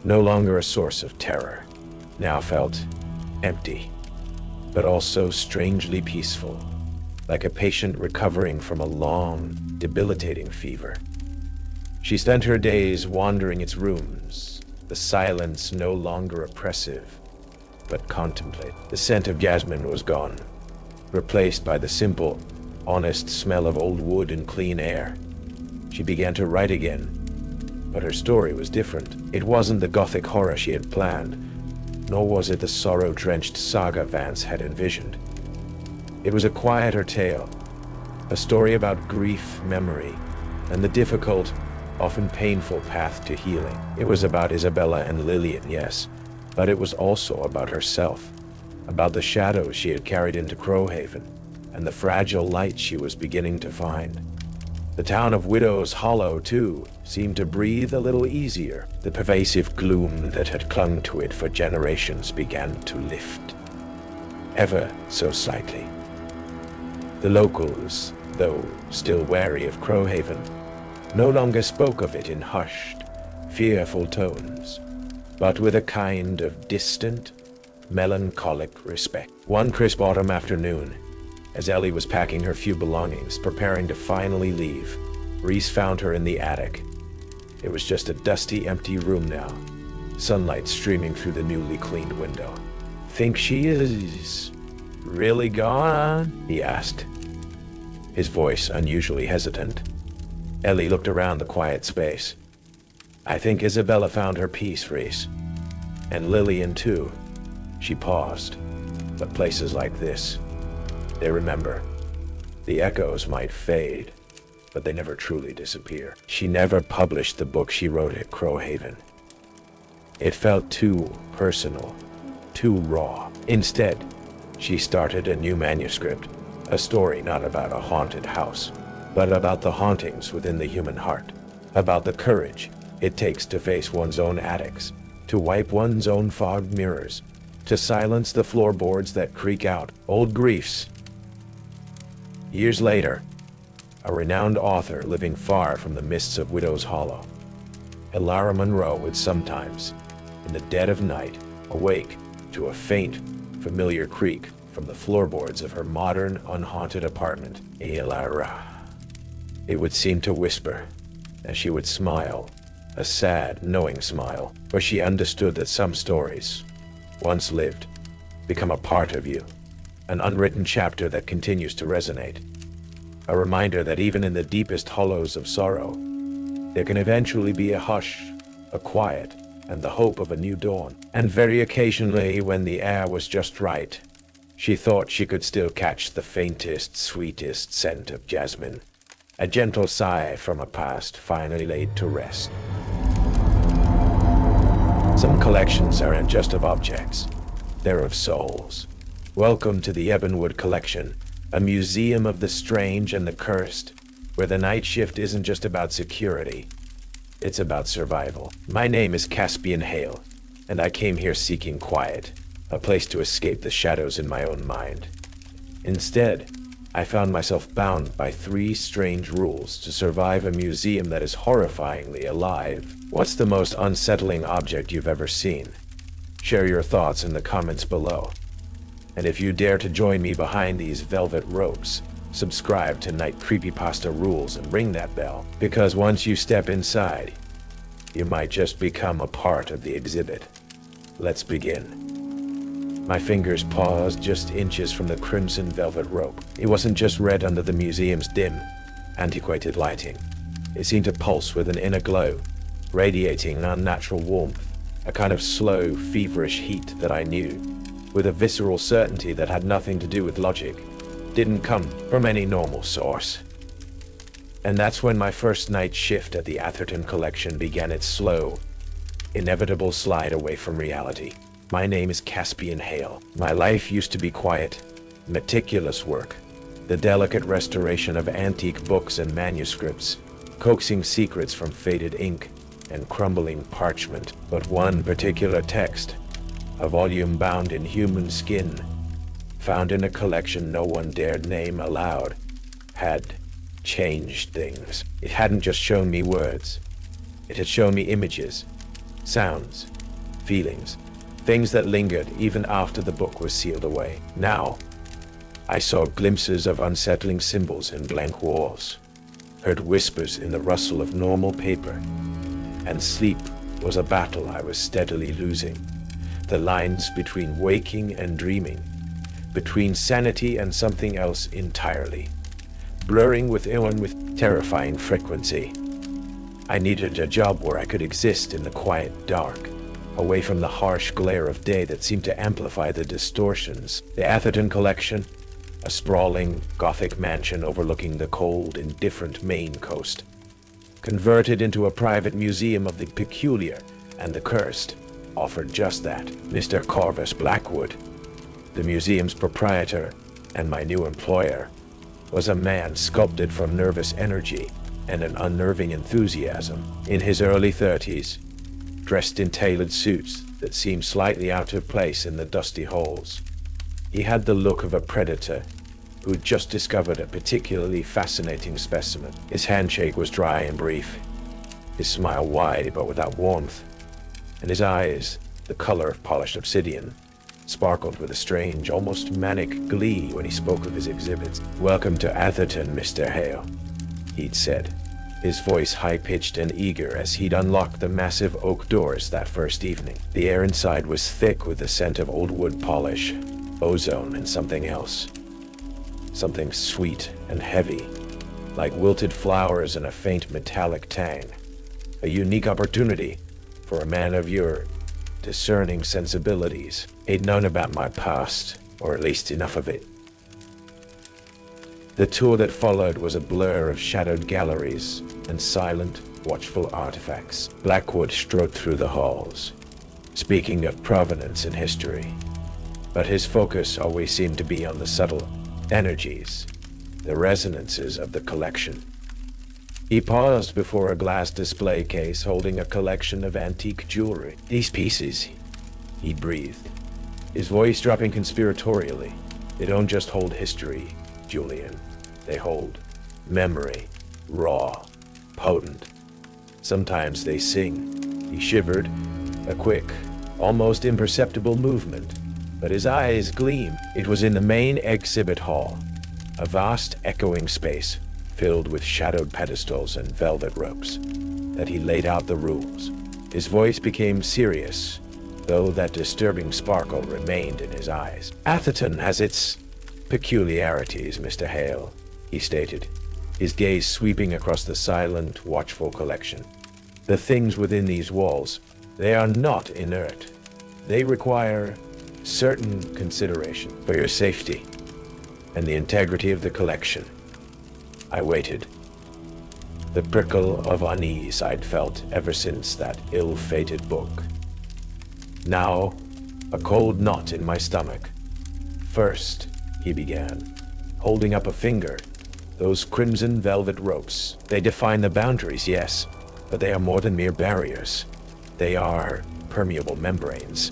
no longer a source of terror, now felt empty, but also strangely peaceful, like a patient recovering from a long, debilitating fever. She spent her days wandering its rooms, the silence no longer oppressive, but contemplative. The scent of jasmine was gone, replaced by the simple, honest smell of old wood and clean air. She began to write again, but her story was different. It wasn't the gothic horror she had planned, nor was it the sorrow-drenched saga Vance had envisioned. It was a quieter tale, a story about grief, memory, and the difficult, often painful path to healing. It was about Isabella and Lillian, yes, but it was also about herself, about the shadows she had carried into Crowhaven, and the fragile light she was beginning to find. The town of Widow's Hollow, too, seemed to breathe a little easier. The pervasive gloom that had clung to it for generations began to lift, ever so slightly. The locals, though still wary of Crowhaven, no longer spoke of it in hushed, fearful tones, but with a kind of distant, melancholic respect. One crisp autumn afternoon, as Ellie was packing her few belongings, preparing to finally leave, Reese found her in the attic. It was just a dusty, empty room now, sunlight streaming through the newly cleaned window. "Think she is really gone?" he asked, his voice unusually hesitant. Ellie looked around the quiet space. "I think Isabella found her peace, Reese. And Lillian, too." She paused. "But places like this, they remember. The echoes might fade, but they never truly disappear." She never published the book she wrote at Crowhaven. It felt too personal, too raw. Instead, she started a new manuscript, a story not about a haunted house, but about the hauntings within the human heart, about the courage it takes to face one's own attics, to wipe one's own fogged mirrors, to silence the floorboards that creak out old griefs. Years later, a renowned author living far from the mists of Widow's Hollow, Elara Monroe would sometimes, in the dead of night, awake to a faint, familiar creak from the floorboards of her modern, unhaunted apartment. Elara. It would seem to whisper, and she would smile, a sad, knowing smile, for she understood that some stories, once lived, become a part of you, an unwritten chapter that continues to resonate. A reminder that even in the deepest hollows of sorrow, there can eventually be a hush, a quiet, and the hope of a new dawn. And very occasionally, when the air was just right, she thought she could still catch the faintest, sweetest scent of jasmine, a gentle sigh from a past finally laid to rest. Some collections aren't just of objects, they're of souls. Welcome to the Ebonwood Collection, a museum of the strange and the cursed, where the Nightshift isn't just about security, it's about survival. My name is Caspian Hale, and I came here seeking quiet, a place to escape the shadows in my own mind. Instead, I found myself bound by 3 strange rules to survive a museum that is horrifyingly alive. What's the most unsettling object you've ever seen? Share your thoughts in the comments below. And if you dare to join me behind these velvet ropes, subscribe to Night Creepypasta Rules and ring that bell, because once you step inside, you might just become a part of the exhibit. Let's begin. My fingers paused just inches from the crimson velvet rope. It wasn't just red under the museum's dim, antiquated lighting. It seemed to pulse with an inner glow, radiating an unnatural warmth, a kind of slow, feverish heat that I knew, with a visceral certainty that had nothing to do with logic, didn't come from any normal source. And that's when my first night shift at the Atherton Collection began its slow, inevitable slide away from reality. My name is Caspian Hale. My life used to be quiet, meticulous work, the delicate restoration of antique books and manuscripts, coaxing secrets from faded ink and crumbling parchment. But one particular text, a volume bound in human skin, found in a collection no one dared name aloud, had changed things. It hadn't just shown me words. It had shown me images, sounds, feelings, things that lingered even after the book was sealed away. Now, I saw glimpses of unsettling symbols in blank walls, heard whispers in the rustle of normal paper, and sleep was a battle I was steadily losing. The lines between waking and dreaming, between sanity and something else entirely, blurring with terrifying frequency. I needed a job where I could exist in the quiet dark, away from the harsh glare of day that seemed to amplify the distortions. The Atherton Collection, a sprawling, Gothic mansion overlooking the cold, indifferent Maine coast, converted into a private museum of the peculiar and the cursed, offered just that. Mr. Corvus Blackwood, the museum's proprietor and my new employer, was a man sculpted from nervous energy and an unnerving enthusiasm. In his early 30s, dressed in tailored suits that seemed slightly out of place in the dusty halls, he had the look of a predator who'd just discovered a particularly fascinating specimen. His handshake was dry and brief, his smile wide but without warmth, and his eyes, the color of polished obsidian, sparkled with a strange, almost manic glee when he spoke of his exhibits. "Welcome to Atherton, Mr. Hale," he'd said, his voice high-pitched and eager as he'd unlocked the massive oak doors that first evening. The air inside was thick with the scent of old wood polish, ozone, and something else. Something sweet and heavy, like wilted flowers and a faint metallic tang. A unique opportunity for a man of your discerning sensibilities. He'd known about my past, or at least enough of it. The tour that followed was a blur of shadowed galleries and silent, watchful artifacts. Blackwood strode through the halls, speaking of provenance and history, but his focus always seemed to be on the subtle energies, the resonances of the collection. He paused before a glass display case holding a collection of antique jewelry. "These pieces," he breathed, his voice dropping conspiratorially, "they don't just hold history, Julian. They hold memory, raw, potent. Sometimes they sing." He shivered, a quick, almost imperceptible movement, but his eyes gleamed. It was in the main exhibit hall, a vast echoing space filled with shadowed pedestals and velvet ropes, that he laid out the rules. His voice became serious, though that disturbing sparkle remained in his eyes. Atherton has its peculiarities, Mr. Hale, he stated, his gaze sweeping across the silent, watchful collection. The things within these walls, they are not inert. They require certain consideration for your safety and the integrity of the collection. I waited. The prickle of unease I'd felt ever since that ill-fated book. Now, a cold knot in my stomach. First, he began, holding up a finger. Those crimson velvet ropes, they define the boundaries, yes, but they are more than mere barriers. They are permeable membranes.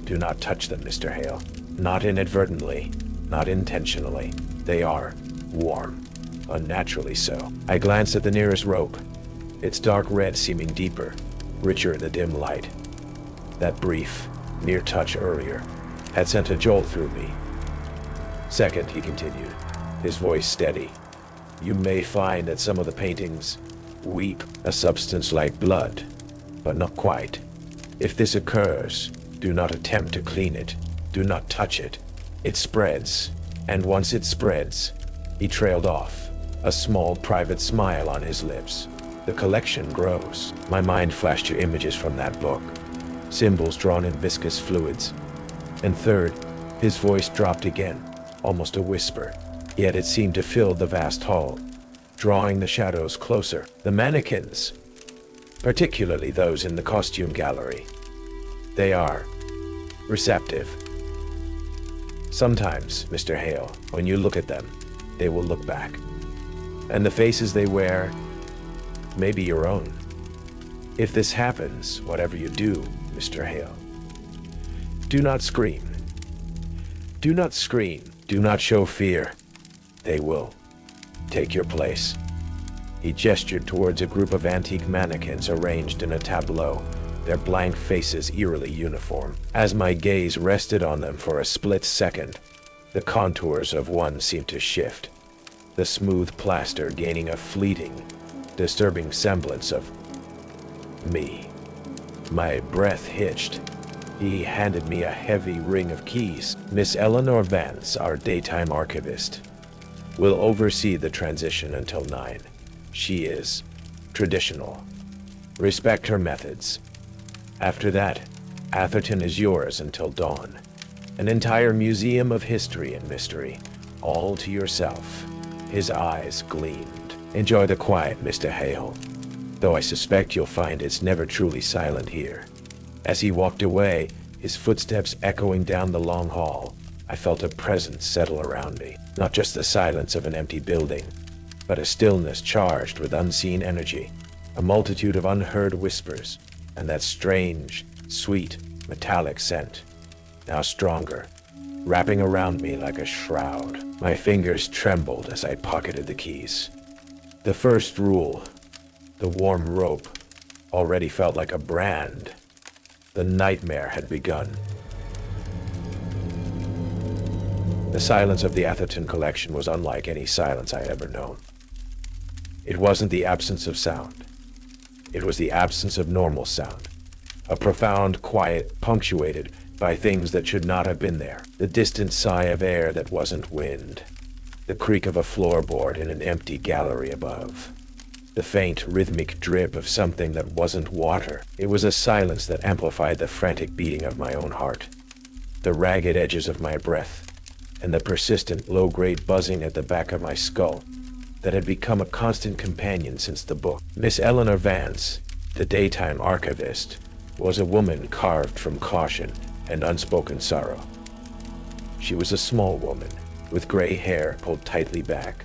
Do not touch them, Mr. Hale. Not inadvertently, not intentionally. They are warm, unnaturally so. I glanced at the nearest rope, its dark red seeming deeper, richer in the dim light. That brief, near touch earlier had sent a jolt through me. Second, he continued, his voice steady. You may find that some of the paintings weep a substance like blood, but not quite. If this occurs, do not attempt to clean it. Do not touch it. It spreads, and once it spreads, he trailed off, a small private smile on his lips. The collection grows. My mind flashed to images from that book, symbols drawn in viscous fluids. And third, his voice dropped again, almost a whisper, yet it seemed to fill the vast hall, drawing the shadows closer. The mannequins, particularly those in the costume gallery, they are receptive. Sometimes, Mr. Hale, when you look at them, they will look back. And the faces they wear may be your own. If this happens, whatever you do, Mr. Hale, do not scream. Do not scream. Do not show fear. They will take your place. He gestured towards a group of antique mannequins arranged in a tableau, their blank faces eerily uniform. As my gaze rested on them for a split second, the contours of one seemed to shift, the smooth plaster gaining a fleeting, disturbing semblance of me. My breath hitched. He handed me a heavy ring of keys. Miss Eleanor Vance, our daytime archivist, will oversee the transition until 9. She is traditional. Respect her methods. After that, Atherton is yours until dawn. An entire museum of history and mystery, all to yourself. His eyes gleamed. Enjoy the quiet, Mr. Hale, though I suspect you'll find it's never truly silent here. As he walked away, his footsteps echoing down the long hall, I felt a presence settle around me. Not just the silence of an empty building, but a stillness charged with unseen energy, a multitude of unheard whispers, and that strange, sweet, metallic scent, now stronger, wrapping around me like a shroud. My fingers trembled as I pocketed the keys. The first rule, the warm rope, already felt like a brand. The nightmare had begun. The silence of the Atherton collection was unlike any silence I had ever known. It wasn't the absence of sound. It was the absence of normal sound. A profound quiet punctuated by things that should not have been there. The distant sigh of air that wasn't wind. The creak of a floorboard in an empty gallery above. The faint rhythmic drip of something that wasn't water. It was a silence that amplified the frantic beating of my own heart, the ragged edges of my breath, and the persistent low-grade buzzing at the back of my skull that had become a constant companion since the book. Miss Eleanor Vance, the daytime archivist, was a woman carved from caution and unspoken sorrow. She was a small woman, with gray hair pulled tightly back,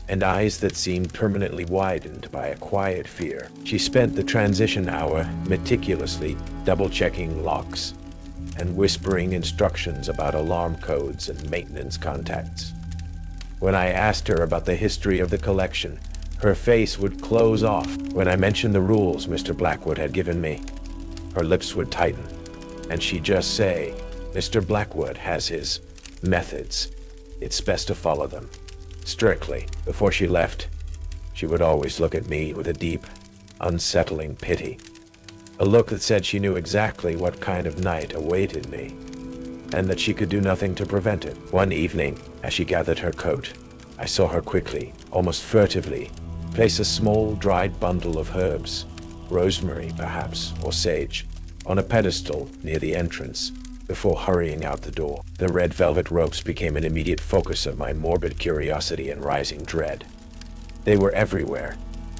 and eyes that seemed permanently widened by a quiet fear. She spent the transition hour meticulously double-checking locks and whispering instructions about alarm codes and maintenance contacts. When I asked her about the history of the collection, her face would close off. When I mentioned the rules Mr. Blackwood had given me, her lips would tighten, and she'd just say, "Mr. Blackwood has his methods. It's best to follow them strictly." Before she left, She would always look at me with a deep, unsettling pity. A look that said she knew exactly what kind of night awaited me, and that she could do nothing to prevent it. One evening, as she gathered her coat, I saw her quickly, almost furtively, place a small, dried bundle of herbs, rosemary perhaps, or sage, on a pedestal near the entrance, before hurrying out the door. The red velvet ropes became an immediate focus of my morbid curiosity and rising dread. They were everywhere,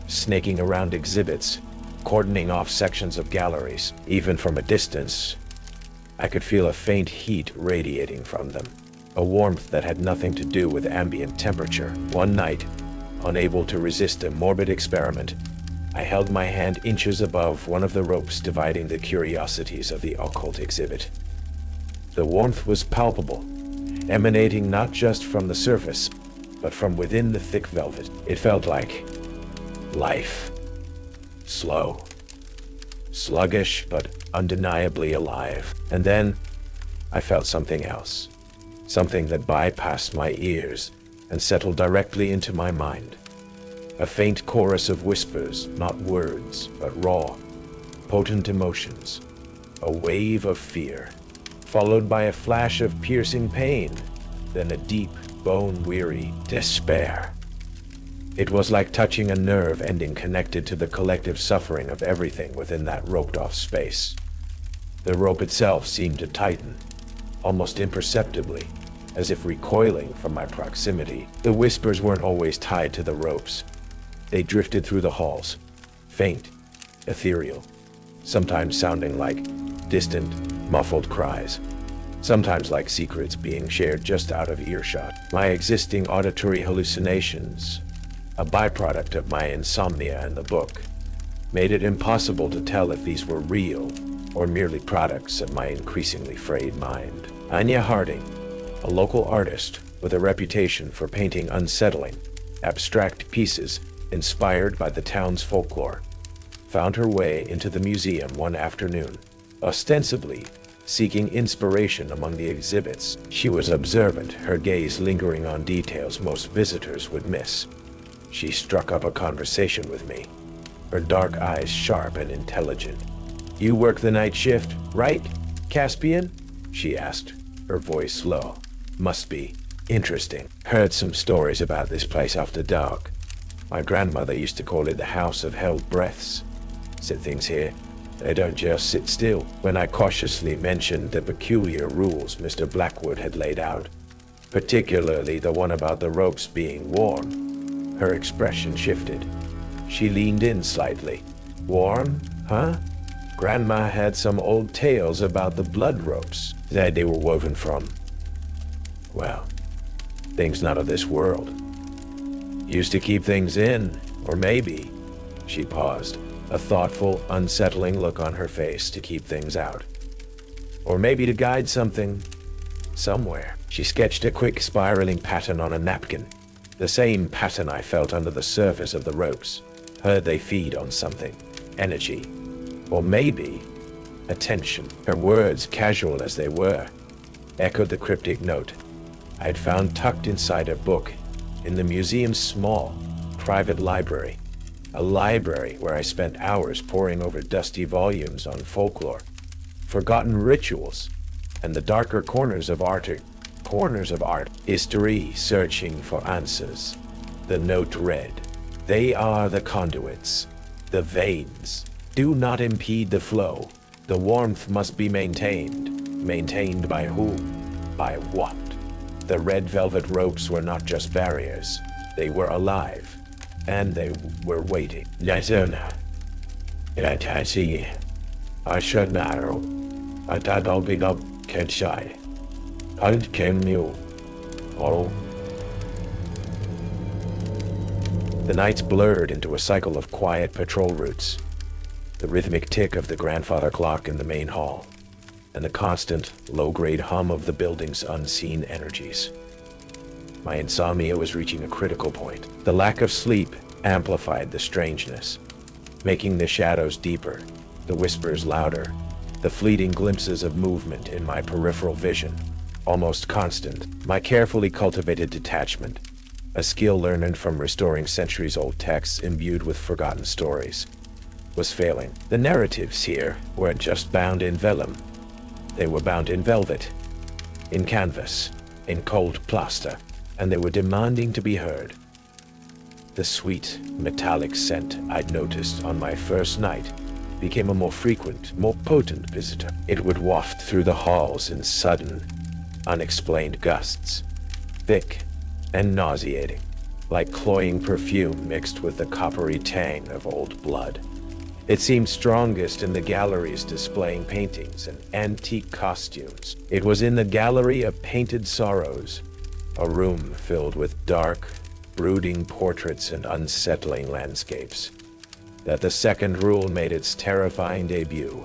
snaking around exhibits, cordoning off sections of galleries. Even from a distance, I could feel a faint heat radiating from them, a warmth that had nothing to do with ambient temperature. One night, unable to resist a morbid experiment, I held my hand inches above one of the ropes dividing the curiosities of the occult exhibit. The warmth was palpable, emanating not just from the surface, but from within the thick velvet. It felt like life. Slow, sluggish, but undeniably alive. And then I felt something else, something that bypassed my ears and settled directly into my mind. A faint chorus of whispers, not words, but raw, potent emotions. A wave of fear, followed by a flash of piercing pain, then a deep, bone-weary despair. It was like touching a nerve ending connected to the collective suffering of everything within that roped-off space. The rope itself seemed to tighten, almost imperceptibly, as if recoiling from my proximity. The whispers weren't always tied to the ropes. They drifted through the halls, faint, ethereal, sometimes sounding like distant, muffled cries, sometimes like secrets being shared just out of earshot. My existing auditory hallucinations, a byproduct of my insomnia and the book, made it impossible to tell if these were real or merely products of my increasingly frayed mind. Anya Harding, a local artist with a reputation for painting unsettling, abstract pieces inspired by the town's folklore, found her way into the museum one afternoon, ostensibly seeking inspiration among the exhibits. She was observant, her gaze lingering on details most visitors would miss. She struck up a conversation with me, her dark eyes sharp and intelligent. "You work the night shift, right, Caspian?" she asked, her voice low. "Must be interesting. Heard some stories about this place after dark. My grandmother used to call it the House of Held Breaths. Said things here, they don't just sit still." When I cautiously mentioned the peculiar rules Mr. Blackwood had laid out, particularly the one about the ropes being warm, her expression shifted. She leaned in slightly. "Warm, huh? Grandma had some old tales about the blood ropes that they were woven from, well, things not of this world. Used to keep things in, or maybe," she paused, a thoughtful, unsettling look on her face, "to keep things out. Or maybe to guide something, somewhere." She sketched a quick spiraling pattern on a napkin, the same pattern I felt under the surface of the ropes. Heard they feed on something, energy, or maybe attention. Her words, casual as they were, echoed the cryptic note I'd found tucked inside a book in the museum's small, private library, a library where I spent hours poring over dusty volumes on folklore, forgotten rituals, and the darker corners of art, history, searching for answers. The note read, "They are the conduits, the veins. Do not impede the flow. The warmth must be maintained. Maintained by whom? By what?" The red velvet ropes were not just barriers. They were alive, and they were waiting. I should narrow. I thought I'll be up, can't shy. I came you. Oh. The nights blurred into a cycle of quiet patrol routes, the rhythmic tick of the grandfather clock in the main hall, and the constant, low-grade hum of the building's unseen energies. My insomnia was reaching a critical point. The lack of sleep amplified the strangeness, making the shadows deeper, the whispers louder, the fleeting glimpses of movement in my peripheral vision almost constant. My carefully cultivated detachment, a skill learned from restoring centuries-old texts imbued with forgotten stories, was failing. The narratives here weren't just bound in vellum. They were bound in velvet, in canvas, in cold plaster, and they were demanding to be heard. The sweet, metallic scent I'd noticed on my first night became a more frequent, more potent visitor. It would waft through the halls in sudden, unexplained gusts, thick and nauseating, like cloying perfume mixed with the coppery tang of old blood. It seemed strongest in the galleries displaying paintings and antique costumes. It was in the gallery of painted sorrows, a room filled with dark, brooding portraits and unsettling landscapes, that the second rule made its terrifying debut.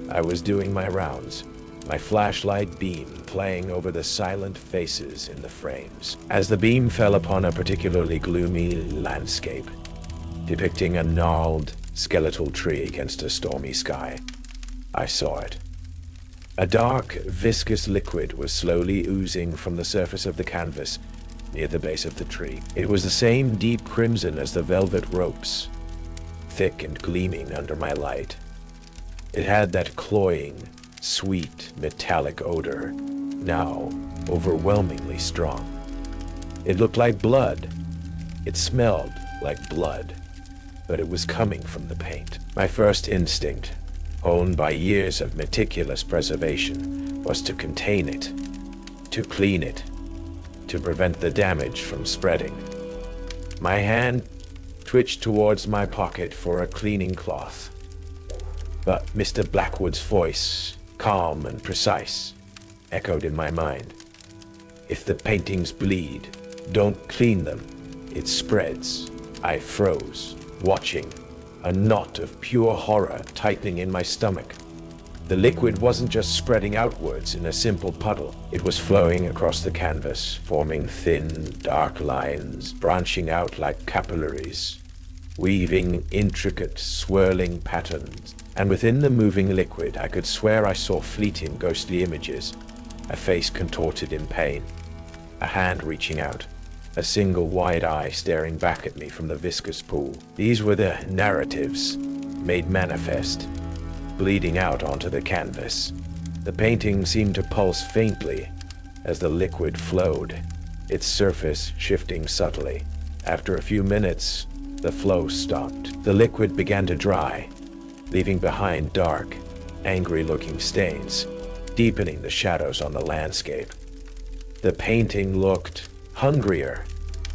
I was doing my rounds, my flashlight beam playing over the silent faces in the frames. As the beam fell upon a particularly gloomy landscape, depicting a gnarled, skeletal tree against a stormy sky, I saw it. A dark, viscous liquid was slowly oozing from the surface of the canvas near the base of the tree. It was the same deep crimson as the velvet ropes, thick and gleaming under my light. It had that cloying, sweet, metallic odor, now overwhelmingly strong. It looked like blood. It smelled like blood, but it was coming from the paint. My first instinct, honed by years of meticulous preservation, was to contain it, to clean it, to prevent the damage from spreading. My hand twitched towards my pocket for a cleaning cloth, but Mr. Blackwood's voice, calm and precise, echoed in my mind. If the paintings bleed, don't clean them. It spreads. I froze, watching, a knot of pure horror tightening in my stomach. The liquid wasn't just spreading outwards in a simple puddle. It was flowing across the canvas, forming thin, dark lines, branching out like capillaries, weaving intricate, swirling patterns. And within the moving liquid, I could swear I saw fleeting, ghostly images, a face contorted in pain, a hand reaching out, a single wide eye staring back at me from the viscous pool. These were the narratives, made manifest, bleeding out onto the canvas. The painting seemed to pulse faintly as the liquid flowed, its surface shifting subtly. After a few minutes, the flow stopped. The liquid began to dry, leaving behind dark, angry-looking stains, deepening the shadows on the landscape. The painting looked hungrier,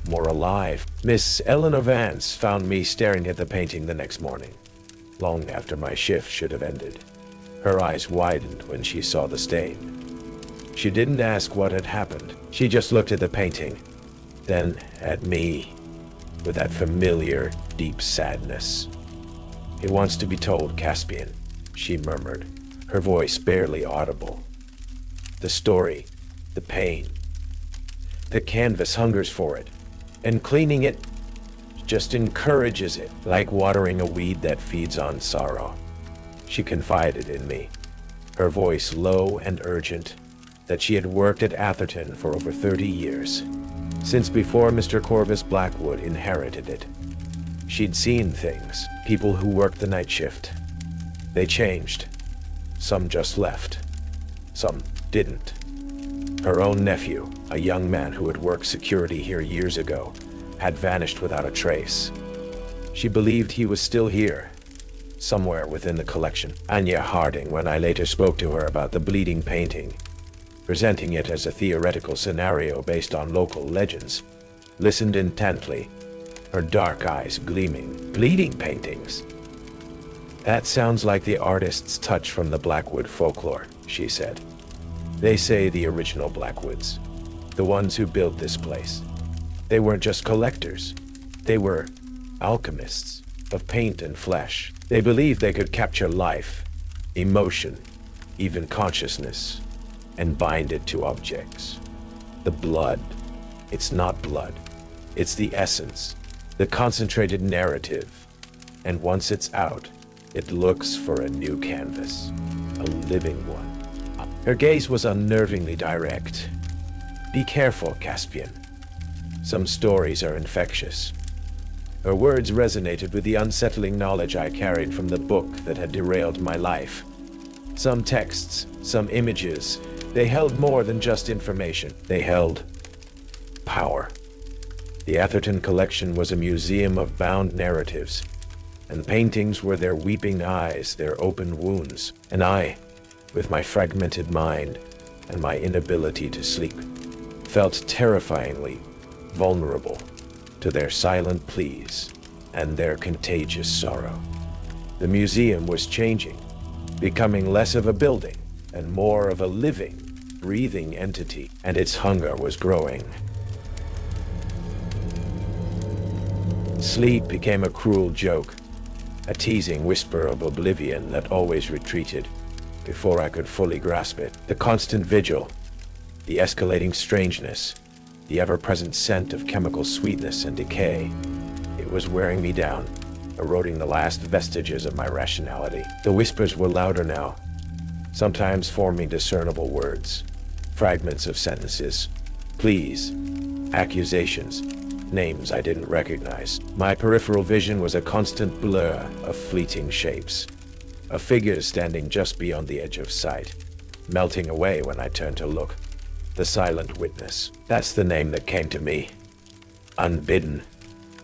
more alive. Miss Eleanor Vance found me staring at the painting the next morning, long after my shift should have ended. Her eyes widened when she saw the stain. She didn't ask what had happened. She just looked at the painting, then at me, with that familiar, deep sadness. "It wants to be told, Caspian," she murmured, her voice barely audible. "The story, the pain. The canvas hungers for it, and cleaning it just encourages it, like watering a weed that feeds on sorrow." She confided in me, her voice low and urgent, that she had worked at Atherton for over 30 years, since before Mr. Corvus Blackwood inherited it. She'd seen things, people who worked the night shift. They changed. Some just left. Some didn't. Her own nephew, a young man who had worked security here years ago, had vanished without a trace. She believed he was still here, somewhere within the collection. Anya Harding, when I later spoke to her about the bleeding painting, presenting it as a theoretical scenario based on local legends, listened intently, her dark eyes gleaming. "Bleeding paintings? That sounds like the artist's touch from the Blackwood folklore," she said. "They say the original Blackwoods, the ones who built this place, they weren't just collectors. They were alchemists of paint and flesh. They believed they could capture life, emotion, even consciousness, and bind it to objects. The blood, it's not blood. It's the essence, the concentrated narrative. And once it's out, it looks for a new canvas, a living one." Her gaze was unnervingly direct. "Be careful, Caspian. Some stories are infectious. Her words resonated with the unsettling knowledge I carried from the book that had derailed my life. Some texts, some images, they held more than just information. They held power. The Atherton collection was a museum of bound narratives, and paintings were their weeping eyes, their open wounds. And I, with my fragmented mind and my inability to sleep, felt terrifyingly vulnerable to their silent pleas and their contagious sorrow. The museum was changing, becoming less of a building and more of a living, breathing entity, and its hunger was growing. Sleep became a cruel joke, a teasing whisper of oblivion that always retreated before I could fully grasp it. The constant vigil, the escalating strangeness, the ever-present scent of chemical sweetness and decay. It was wearing me down, eroding the last vestiges of my rationality. The whispers were louder now, sometimes forming discernible words, fragments of sentences, pleas, accusations, names I didn't recognize. My peripheral vision was a constant blur of fleeting shapes, of figures standing just beyond the edge of sight, melting away when I turned to look. The silent witness. That's the name that came to me, unbidden,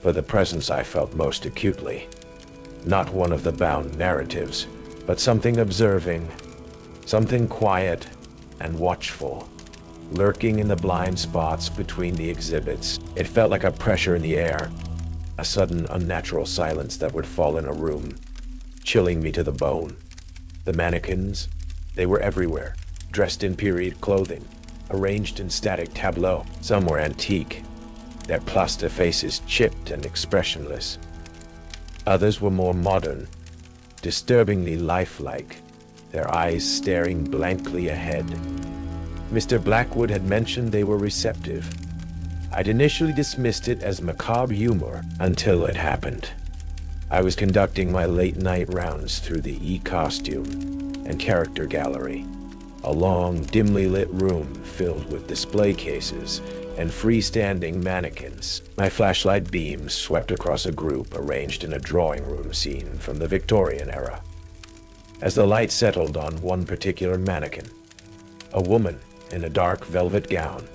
for the presence I felt most acutely. Not one of the bound narratives, but something observing, something quiet and watchful, lurking in the blind spots between the exhibits. It felt like a pressure in the air, a sudden unnatural silence that would fall in a room, chilling me to the bone. The mannequins, they were everywhere, dressed in period clothing, arranged in static tableaux. Some were antique, their plaster faces chipped and expressionless. Others were more modern, disturbingly lifelike, their eyes staring blankly ahead. Mr. Blackwood had mentioned they were receptive. I'd initially dismissed it as macabre humor until it happened. I was conducting my late-night rounds through the e-costume and character gallery, a long, dimly lit room filled with display cases and freestanding mannequins. My flashlight beams swept across a group arranged in a drawing room scene from the Victorian era. As the light settled on one particular mannequin, a woman in a dark velvet gown,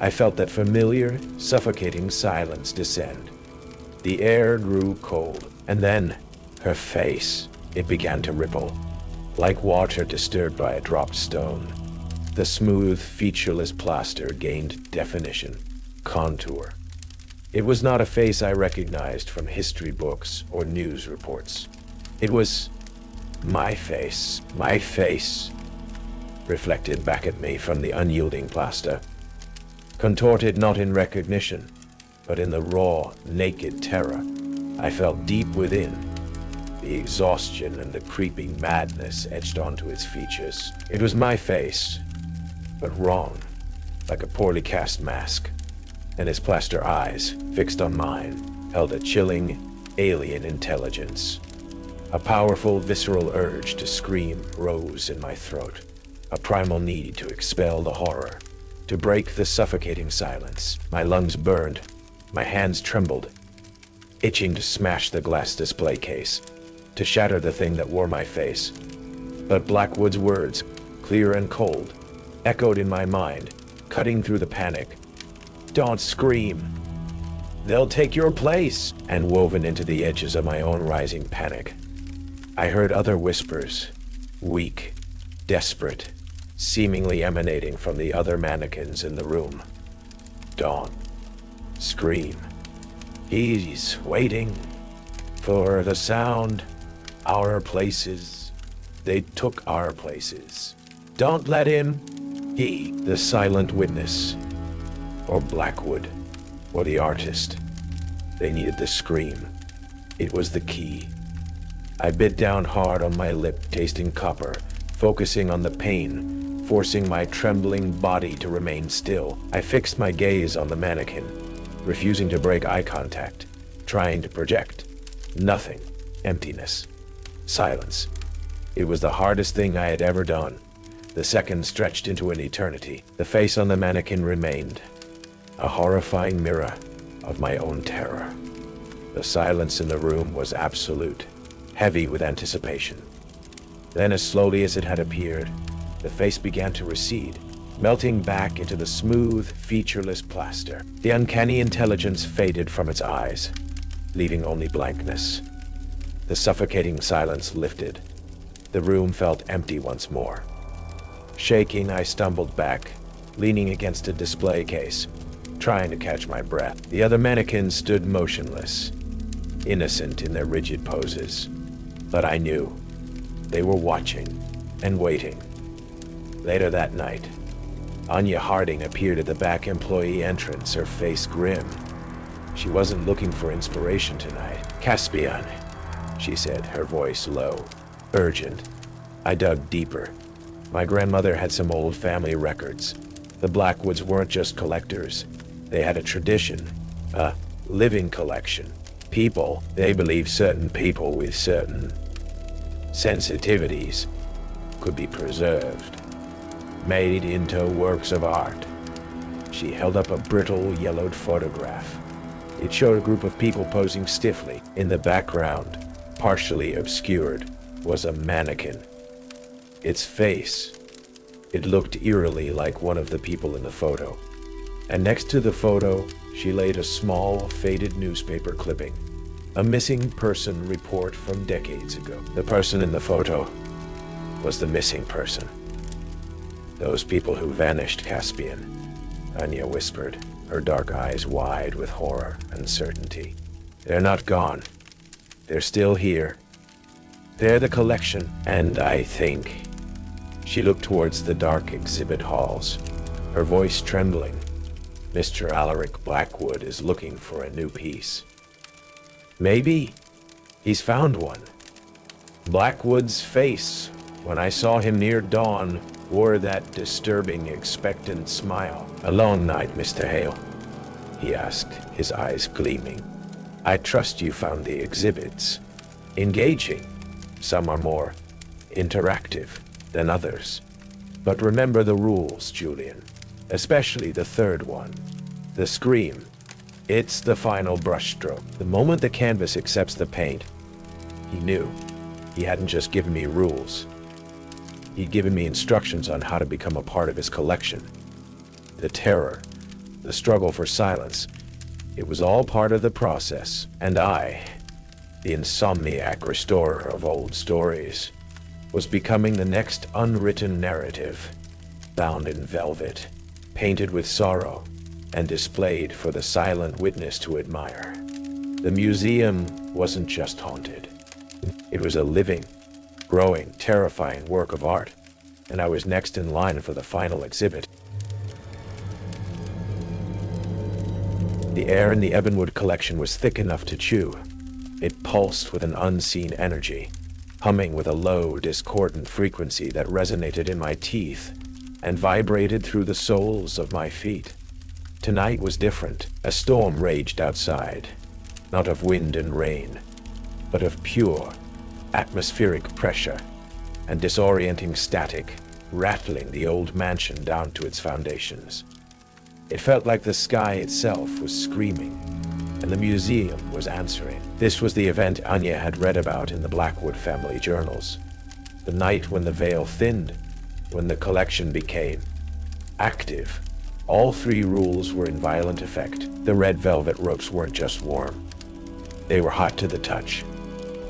I felt that familiar, suffocating silence descend. The air grew cold, and then her face, it began to ripple, like water disturbed by a dropped stone. The smooth, featureless plaster gained definition, contour. It was not a face I recognized from history books or news reports. It was my face, reflected back at me from the unyielding plaster. Contorted not in recognition, but in the raw, naked terror I felt deep within. The exhaustion and the creeping madness etched onto its features. It was my face, but wrong, like a poorly cast mask, and its plaster eyes, fixed on mine, held a chilling, alien intelligence. A powerful, visceral urge to scream rose in my throat, a primal need to expel the horror, to break the suffocating silence. My lungs burned, my hands trembled, itching to smash the glass display case, to shatter the thing that wore my face. But Blackwood's words, clear and cold, echoed in my mind, cutting through the panic. "Don't scream. They'll take your place," and woven into the edges of my own rising panic, I heard other whispers, weak, desperate, seemingly emanating from the other mannequins in the room. "Don't scream. He's waiting for the sound. Our places. They took our places. Don't let him." He, the silent witness, or Blackwood, or the artist. They needed the scream. It was the key. I bit down hard on my lip, tasting copper, focusing on the pain, forcing my trembling body to remain still. I fixed my gaze on the mannequin, refusing to break eye contact, trying to project. Nothing. Emptiness. Silence. It was the hardest thing I had ever done. The seconds stretched into an eternity. The face on the mannequin remained. a horrifying mirror of my own terror. The silence in the room was absolute, heavy with anticipation. Then, as slowly as it had appeared, the face began to recede, melting back into the smooth, featureless plaster. The uncanny intelligence faded from its eyes, leaving only blankness. The suffocating silence lifted. The room felt empty once more. Shaking, I stumbled back, leaning against a display case, trying to catch my breath. The other mannequins stood motionless, innocent in their rigid poses. But I knew they were watching and waiting. Later that night, Anya Harding appeared at the back employee entrance, her face grim. She wasn't looking for inspiration tonight. "Caspian," she said, her voice low, urgent. I dug deeper. My grandmother had some old family records. The Blackwoods weren't just collectors. They had a tradition, a living collection. People, they believed certain people with certain sensitivities could be preserved, made into works of art. She held up a brittle, yellowed photograph. It showed a group of people posing stiffly. In the background, partially obscured, was a mannequin. Its face, it looked eerily like one of the people in the photo. And next to the photo, she laid a small, faded newspaper clipping. A missing person report from decades ago. The person in the photo was the missing person. "Those people who vanished, Caspian," Anya whispered, her dark eyes wide with horror and certainty. "They're not gone. They're still here. They're the collection, and I think..." She looked towards the dark exhibit halls, her voice trembling. "Mr. Alaric Blackwood is looking for a new piece. Maybe he's found one." Blackwood's face, when I saw him near dawn, wore that disturbing, expectant smile. "A long night, Mr. Hale?" he asked, his eyes gleaming. "I trust you found the exhibits engaging. Some are more interactive than others. But remember the rules, Julian, especially the third one, the scream. It's the final brushstroke. The moment the canvas accepts the paint." He knew. He hadn't just given me rules. He'd given me instructions on how to become a part of his collection. The terror, the struggle for silence, it was all part of the process. And I, the insomniac restorer of old stories, was becoming the next unwritten narrative, bound in velvet, painted with sorrow, and displayed for the silent witness to admire. The museum wasn't just haunted. It was a living, growing, terrifying work of art, and I was next in line for the final exhibit. The air in the Ebonwood collection was thick enough to chew. It pulsed with an unseen energy, humming with a low, discordant frequency that resonated in my teeth and vibrated through the soles of my feet. Tonight was different. A storm raged outside, not of wind and rain, but of pure, atmospheric pressure and disorienting static, rattling the old mansion down to its foundations. It felt like the sky itself was screaming, and the museum was answering. This was the event Anya had read about in the Blackwood family journals. The night when the veil thinned, when the collection became active. All three rules were in violent effect. The red velvet ropes weren't just warm. They were hot to the touch,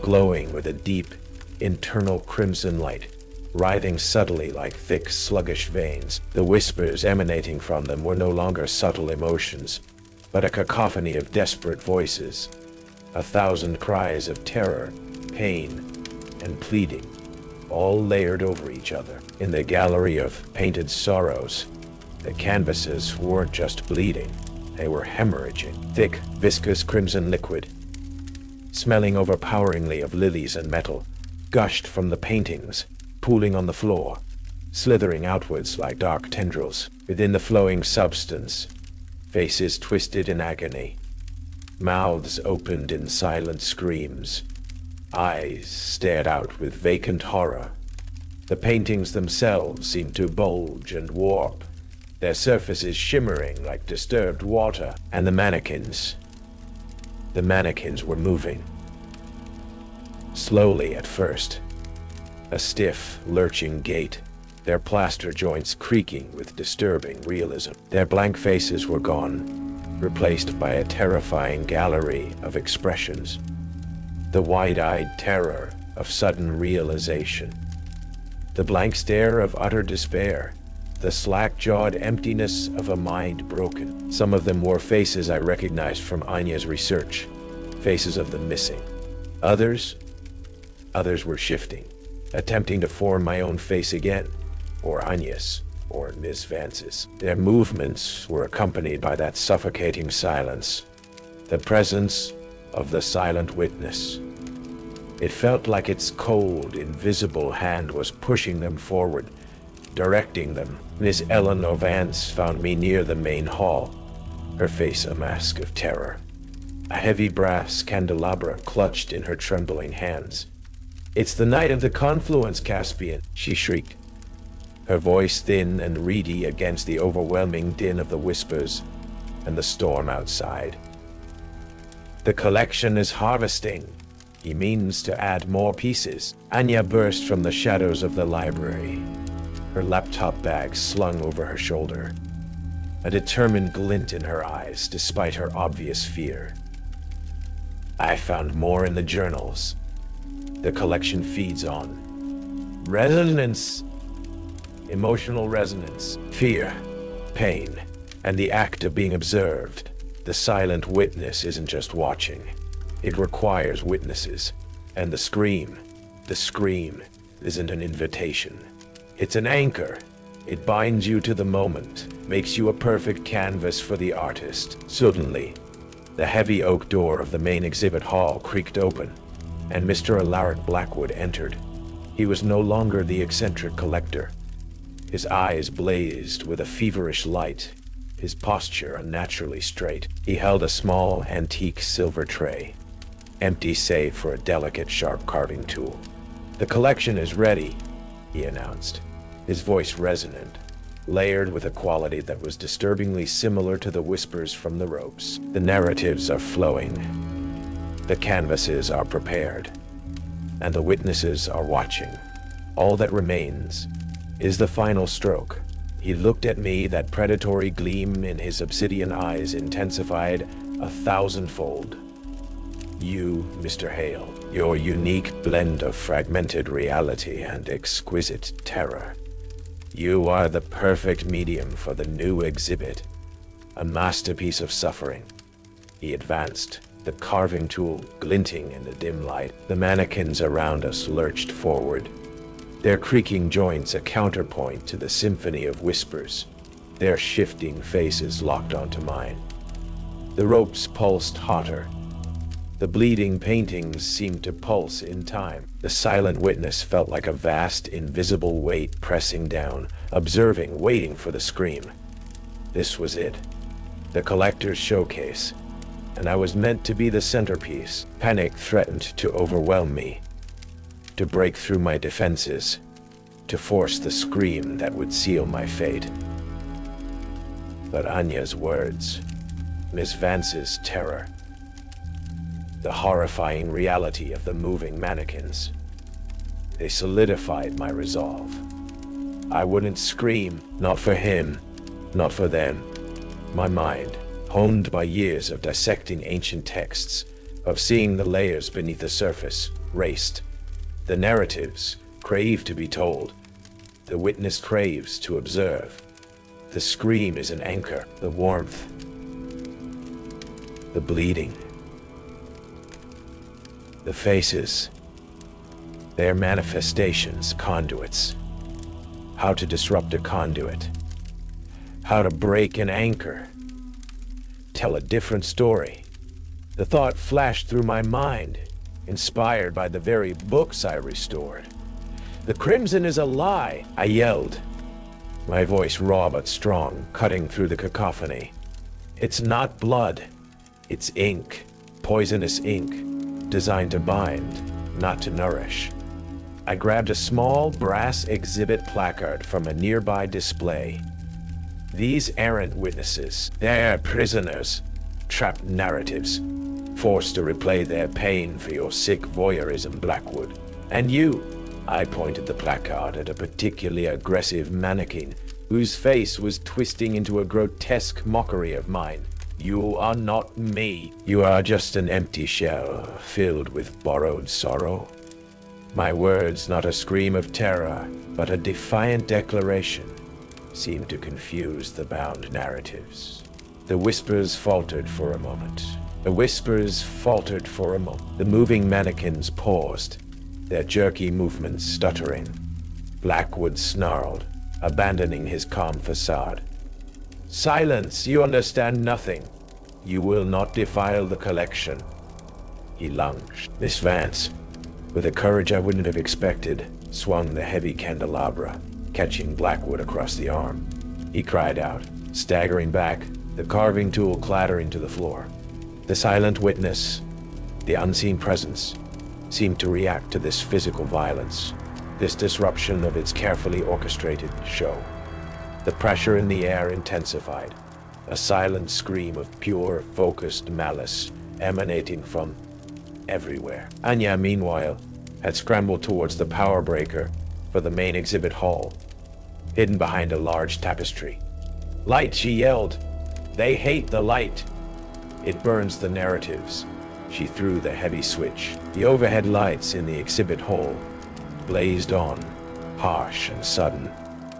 glowing with a deep, internal crimson light, writhing subtly like thick, sluggish veins. The whispers emanating from them were no longer subtle emotions, but a cacophony of desperate voices, 1,000 cries of terror, pain, and pleading, all layered over each other. In the gallery of painted sorrows, the canvases weren't just bleeding, they were hemorrhaging. Thick, viscous crimson liquid, smelling overpoweringly of lilies and metal, gushed from the paintings, pooling on the floor, slithering outwards like dark tendrils. Within the flowing substance, faces twisted in agony, mouths opened in silent screams, eyes stared out with vacant horror. The paintings themselves seemed to bulge and warp, their surfaces shimmering like disturbed water, and the mannequins were moving. Slowly at first, a stiff, lurching gait, their plaster joints creaking with disturbing realism. Their blank faces were gone, replaced by a terrifying gallery of expressions. The wide-eyed terror of sudden realization, the blank stare of utter despair, the slack-jawed emptiness of a mind broken. Some of them wore faces I recognized from Anya's research, faces of the missing. Others were shifting, attempting to form my own face again, or Anya's, or Miss Vance's. Their movements were accompanied by that suffocating silence, the presence of the silent witness. It felt like its cold, invisible hand was pushing them forward, directing them. Miss Eleanor Vance found me near the main hall, her face a mask of terror, a heavy brass candelabra clutched in her trembling hands. "It's the night of the confluence, Caspian," she shrieked, her voice thin and reedy against the overwhelming din of the whispers and the storm outside. "The collection is harvesting. He means to add more pieces." Anya burst from the shadows of the library, her laptop bag slung over her shoulder, a determined glint in her eyes despite her obvious fear. "I found more in the journals. The collection feeds on resonance, emotional resonance, fear, pain, and the act of being observed. The silent witness isn't just watching. It requires witnesses. And the scream isn't an invitation. It's an anchor. It binds you to the moment, makes you a perfect canvas for the artist." Suddenly, the heavy oak door of the main exhibit hall creaked open, and Mr. Alaric Blackwood entered. He was no longer the eccentric collector. His eyes blazed with a feverish light, his posture unnaturally straight. He held a small, antique silver tray, empty save for a delicate, sharp carving tool. "The collection is ready," he announced, his voice resonant, layered with a quality that was disturbingly similar to the whispers from the ropes. "The narratives are flowing. The canvases are prepared, and the witnesses are watching. All that remains is the final stroke." He looked at me, that predatory gleam in his obsidian eyes intensified 1,000-fold. "You, Mr. Hale, your unique blend of fragmented reality and exquisite terror. You are the perfect medium for the new exhibit, a masterpiece of suffering." He advanced, the carving tool glinting in the dim light. The mannequins around us lurched forward, their creaking joints a counterpoint to the symphony of whispers, their shifting faces locked onto mine. The ropes pulsed hotter. The bleeding paintings seemed to pulse in time. The silent witness felt like a vast, invisible weight pressing down, observing, waiting for the scream. This was it, the collector's showcase, and I was meant to be the centerpiece. Panic threatened to overwhelm me, to break through my defenses, to force the scream that would seal my fate. But Anya's words, Miss Vance's terror, the horrifying reality of the moving mannequins, they solidified my resolve. I wouldn't scream, not for him, not for them. My mind, honed by years of dissecting ancient texts, of seeing the layers beneath the surface, raced. The narratives crave to be told. The witness craves to observe. The scream is an anchor, the warmth, the bleeding. The faces, their manifestations, conduits. How to disrupt a conduit. How to break an anchor. Tell a different story. The thought flashed through my mind, inspired by the very books I restored. "The crimson is a lie," I yelled, my voice raw but strong, cutting through the cacophony. "It's not blood. It's ink, poisonous ink, designed to bind, not to nourish." I grabbed a small brass exhibit placard from a nearby display. These errant witnesses, they're prisoners, trapped narratives, forced to replay their pain for your sick voyeurism, Blackwood. And you, I pointed the placard at a particularly aggressive mannequin whose face was twisting into a grotesque mockery of mine. You are not me. You are just an empty shell filled with borrowed sorrow. My words, not a scream of terror, but a defiant declaration, seemed to confuse the bound narratives. The whispers faltered for a moment. The moving mannequins paused, their jerky movements stuttering. Blackwood snarled, abandoning his calm facade. Silence, you understand nothing. You will not defile the collection. He lunged. Miss Vance, with a courage I wouldn't have expected, swung the heavy candelabra, catching Blackwood across the arm. He cried out, staggering back, the carving tool clattering to the floor. The silent witness, the unseen presence, seemed to react to this physical violence, this disruption of its carefully orchestrated show. The pressure in the air intensified, a silent scream of pure, focused malice emanating from everywhere. Anya, meanwhile, had scrambled towards the power breaker for the main exhibit hall, hidden behind a large tapestry. Light, she yelled. They hate the light. It burns the narratives. She threw the heavy switch. The overhead lights in the exhibit hall blazed on, harsh and sudden,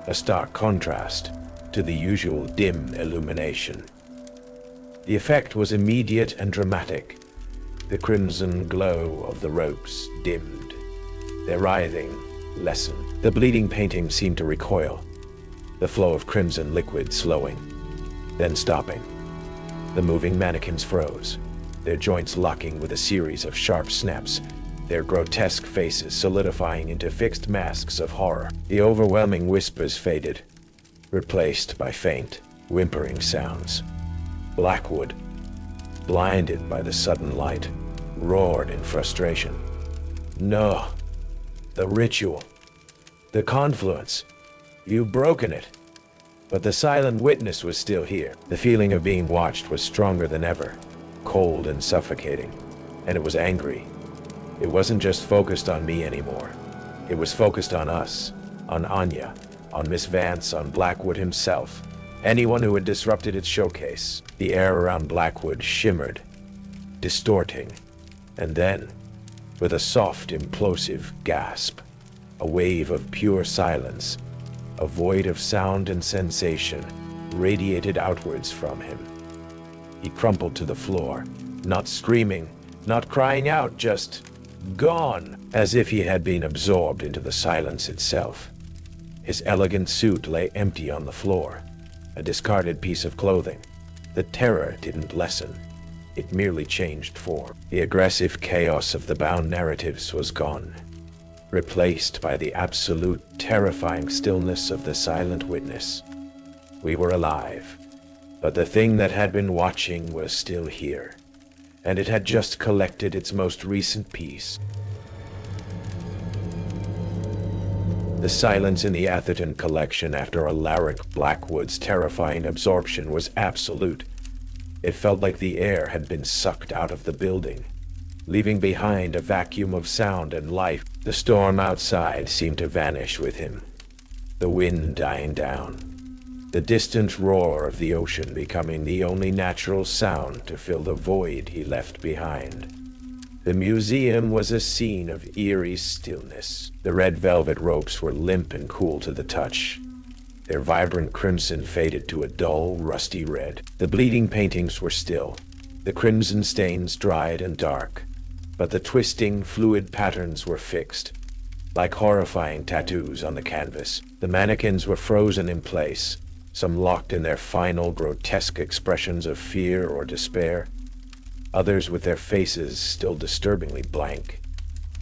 a stark contrast to the usual dim illumination. The effect was immediate and dramatic. The crimson glow of the ropes dimmed. Their writhing lessened. The bleeding painting seemed to recoil, the flow of crimson liquid slowing, then stopping. The moving mannequins froze, their joints locking with a series of sharp snaps, their grotesque faces solidifying into fixed masks of horror. The overwhelming whispers faded, replaced by faint, whimpering sounds. Blackwood, blinded by the sudden light, roared in frustration. No, the ritual, the confluence, you've broken it. But the silent witness was still here. The feeling of being watched was stronger than ever, cold and suffocating, and it was angry. It wasn't just focused on me anymore. It was focused on us, on Anya, on Miss Vance, on Blackwood himself, anyone who had disrupted its showcase. The air around Blackwood shimmered, distorting, and then, with a soft, implosive gasp, a wave of pure silence, a void of sound and sensation, radiated outwards from him. He crumpled to the floor, not screaming, not crying out, just gone, as if he had been absorbed into the silence itself. His elegant suit lay empty on the floor, a discarded piece of clothing. The terror didn't lessen. It merely changed form. The aggressive chaos of the bound narratives was gone, replaced by the absolute, terrifying stillness of the silent witness. We were alive, but the thing that had been watching was still here, and it had just collected its most recent piece. The silence in the Atherton collection after Alaric Blackwood's terrifying absorption was absolute. It felt like the air had been sucked out of the building, leaving behind a vacuum of sound and life. The storm outside seemed to vanish with him, the wind dying down, the distant roar of the ocean becoming the only natural sound to fill the void he left behind. The museum was a scene of eerie stillness. The red velvet ropes were limp and cool to the touch. Their vibrant crimson faded to a dull, rusty red. The bleeding paintings were still, the crimson stains dried and dark, but the twisting, fluid patterns were fixed, like horrifying tattoos on the canvas. The mannequins were frozen in place, some locked in their final, grotesque expressions of fear or despair, others with their faces still disturbingly blank.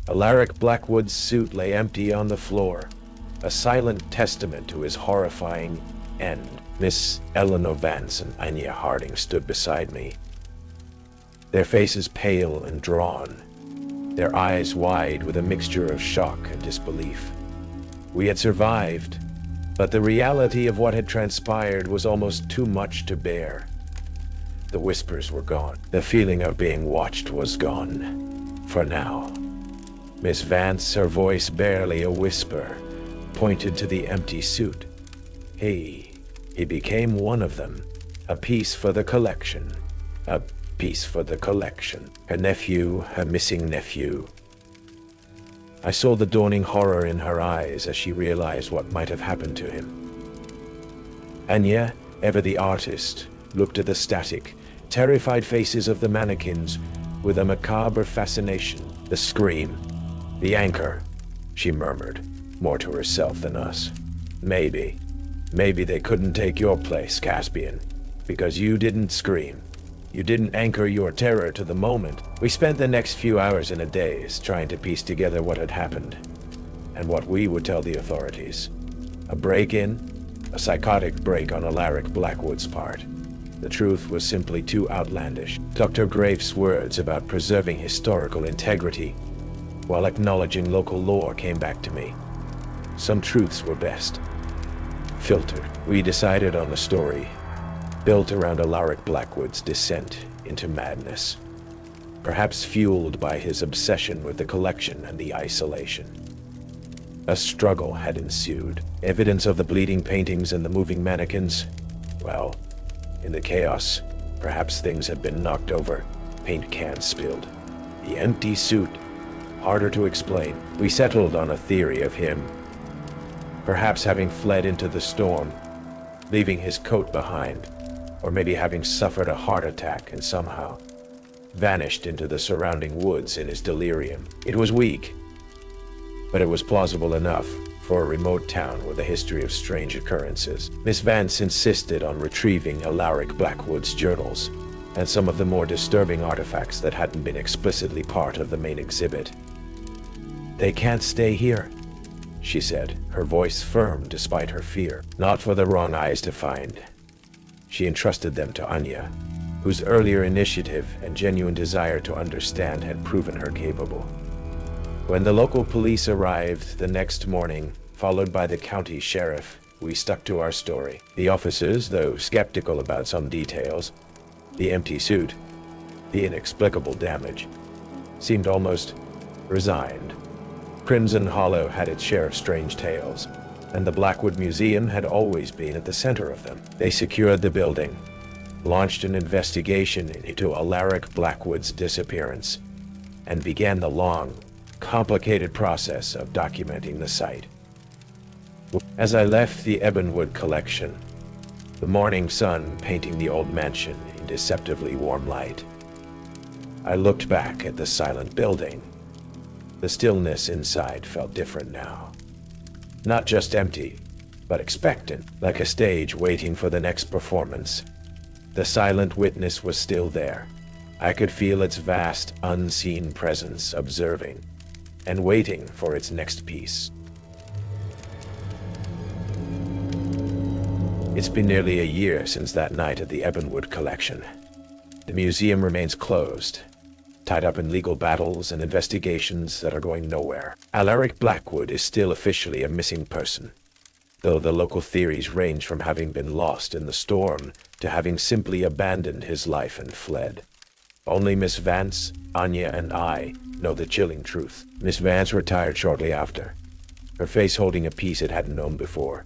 Alaric Blackwood's suit lay empty on the floor, a silent testament to his horrifying end. Miss Eleanor Vance and Anya Harding stood beside me, their faces pale and drawn, their eyes wide with a mixture of shock and disbelief. We had survived, But the reality of what had transpired was almost too much to bear. The whispers were gone. The feeling of being watched was gone. For now. Miss Vance, her voice barely a whisper, pointed to the empty suit. He became one of them. A piece for the collection. A piece for the collection. Her nephew, her missing nephew. I saw the dawning horror in her eyes as she realized what might have happened to him. Anya, ever the artist, looked at the static, terrified faces of the mannequins with a macabre fascination. The scream. The anchor, she murmured, more to herself than us. Maybe they couldn't take your place, Caspian, because you didn't scream. You didn't anchor your terror to the moment. We spent the next few hours in a daze trying to piece together what had happened and what we would tell the authorities. A break-in, a psychotic break on Alaric Blackwood's part. The truth was simply too outlandish. Dr. Graves' words about preserving historical integrity while acknowledging local lore came back to me. Some truths were best filtered. We decided on a story built around Alaric Blackwood's descent into madness, perhaps fueled by his obsession with the collection and the isolation. A struggle had ensued. Evidence of the bleeding paintings and the moving mannequins. Well, in the chaos, perhaps things had been knocked over, paint cans spilled. The empty suit, harder to explain. We settled on a theory of him, perhaps having fled into the storm, leaving his coat behind, or maybe having suffered a heart attack and somehow vanished into the surrounding woods in his delirium. It was weak, but it was plausible enough for a remote town with a history of strange occurrences. Miss Vance insisted on retrieving Alaric Blackwood's journals and some of the more disturbing artifacts that hadn't been explicitly part of the main exhibit. "They can't stay here," she said, her voice firm despite her fear. Not for the wrong eyes to find. She entrusted them to Anya, whose earlier initiative and genuine desire to understand had proven her capable. When the local police arrived the next morning, followed by the county sheriff, we stuck to our story. The officers, though skeptical about some details, the empty suit, the inexplicable damage, seemed almost resigned. Crimson Hollow had its share of strange tales, and the Blackwood Museum had always been at the center of them. They secured the building, launched an investigation into Alaric Blackwood's disappearance, and began the long, complicated process of documenting the site. As I left the Ebonwood collection, the morning sun painting the old mansion in deceptively warm light, I looked back at the silent building. The stillness inside felt different now. Not just empty, but expectant, like a stage waiting for the next performance. The silent witness was still there. I could feel its vast, unseen presence observing and waiting for its next piece. It's been nearly a year since that night at the Ebonwood collection. The museum remains closed, tied up in legal battles and investigations that are going nowhere. Alaric Blackwood is still officially a missing person, though the local theories range from having been lost in the storm to having simply abandoned his life and fled. Only Miss Vance, Anya, and I know the chilling truth. Miss Vance retired shortly after, her face holding a piece it hadn't known before,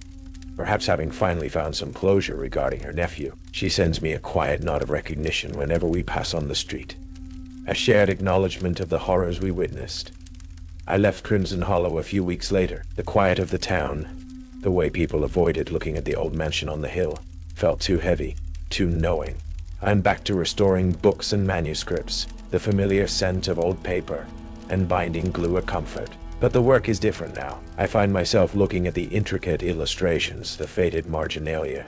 perhaps having finally found some closure regarding her nephew. She sends me a quiet nod of recognition whenever we pass on the street, a shared acknowledgement of the horrors we witnessed. I left Crimson Hollow a few weeks later. The quiet of the town, the way people avoided looking at the old mansion on the hill, felt too heavy, too knowing. I'm back to restoring books and manuscripts, the familiar scent of old paper, and binding glue a comfort. But the work is different now. I find myself looking at the intricate illustrations, the faded marginalia,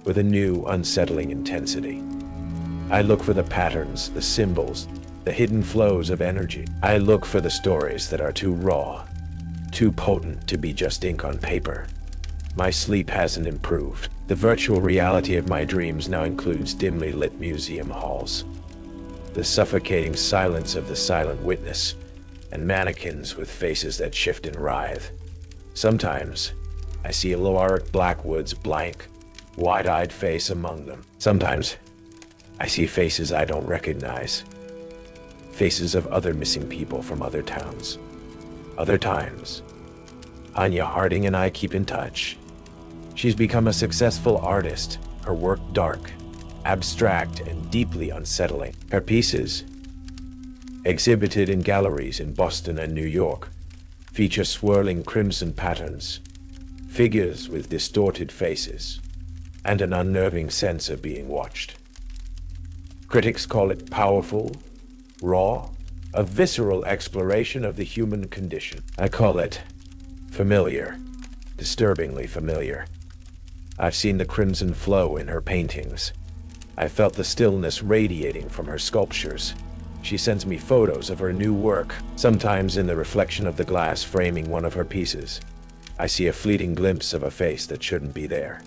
with a new, unsettling intensity. I look for the patterns, the symbols, the hidden flows of energy. I look for the stories that are too raw, too potent to be just ink on paper. My sleep hasn't improved. The virtual reality of my dreams now includes dimly lit museum halls, the suffocating silence of the silent witness, and mannequins with faces that shift and writhe. Sometimes, I see Alaric Blackwood's blank, wide-eyed face among them. Sometimes, I see faces I don't recognize. Faces of other missing people from other towns. Other times, Anya Harding and I keep in touch. She's become a successful artist, her work dark, abstract, and deeply unsettling. Her pieces, exhibited in galleries in Boston and New York, feature swirling crimson patterns, figures with distorted faces, and an unnerving sense of being watched. Critics call it powerful, raw, a visceral exploration of the human condition. I call it familiar, disturbingly familiar. I've seen the crimson flow in her paintings. I felt the stillness radiating from her sculptures. She sends me photos of her new work, sometimes in the reflection of the glass framing one of her pieces. I see a fleeting glimpse of a face that shouldn't be there.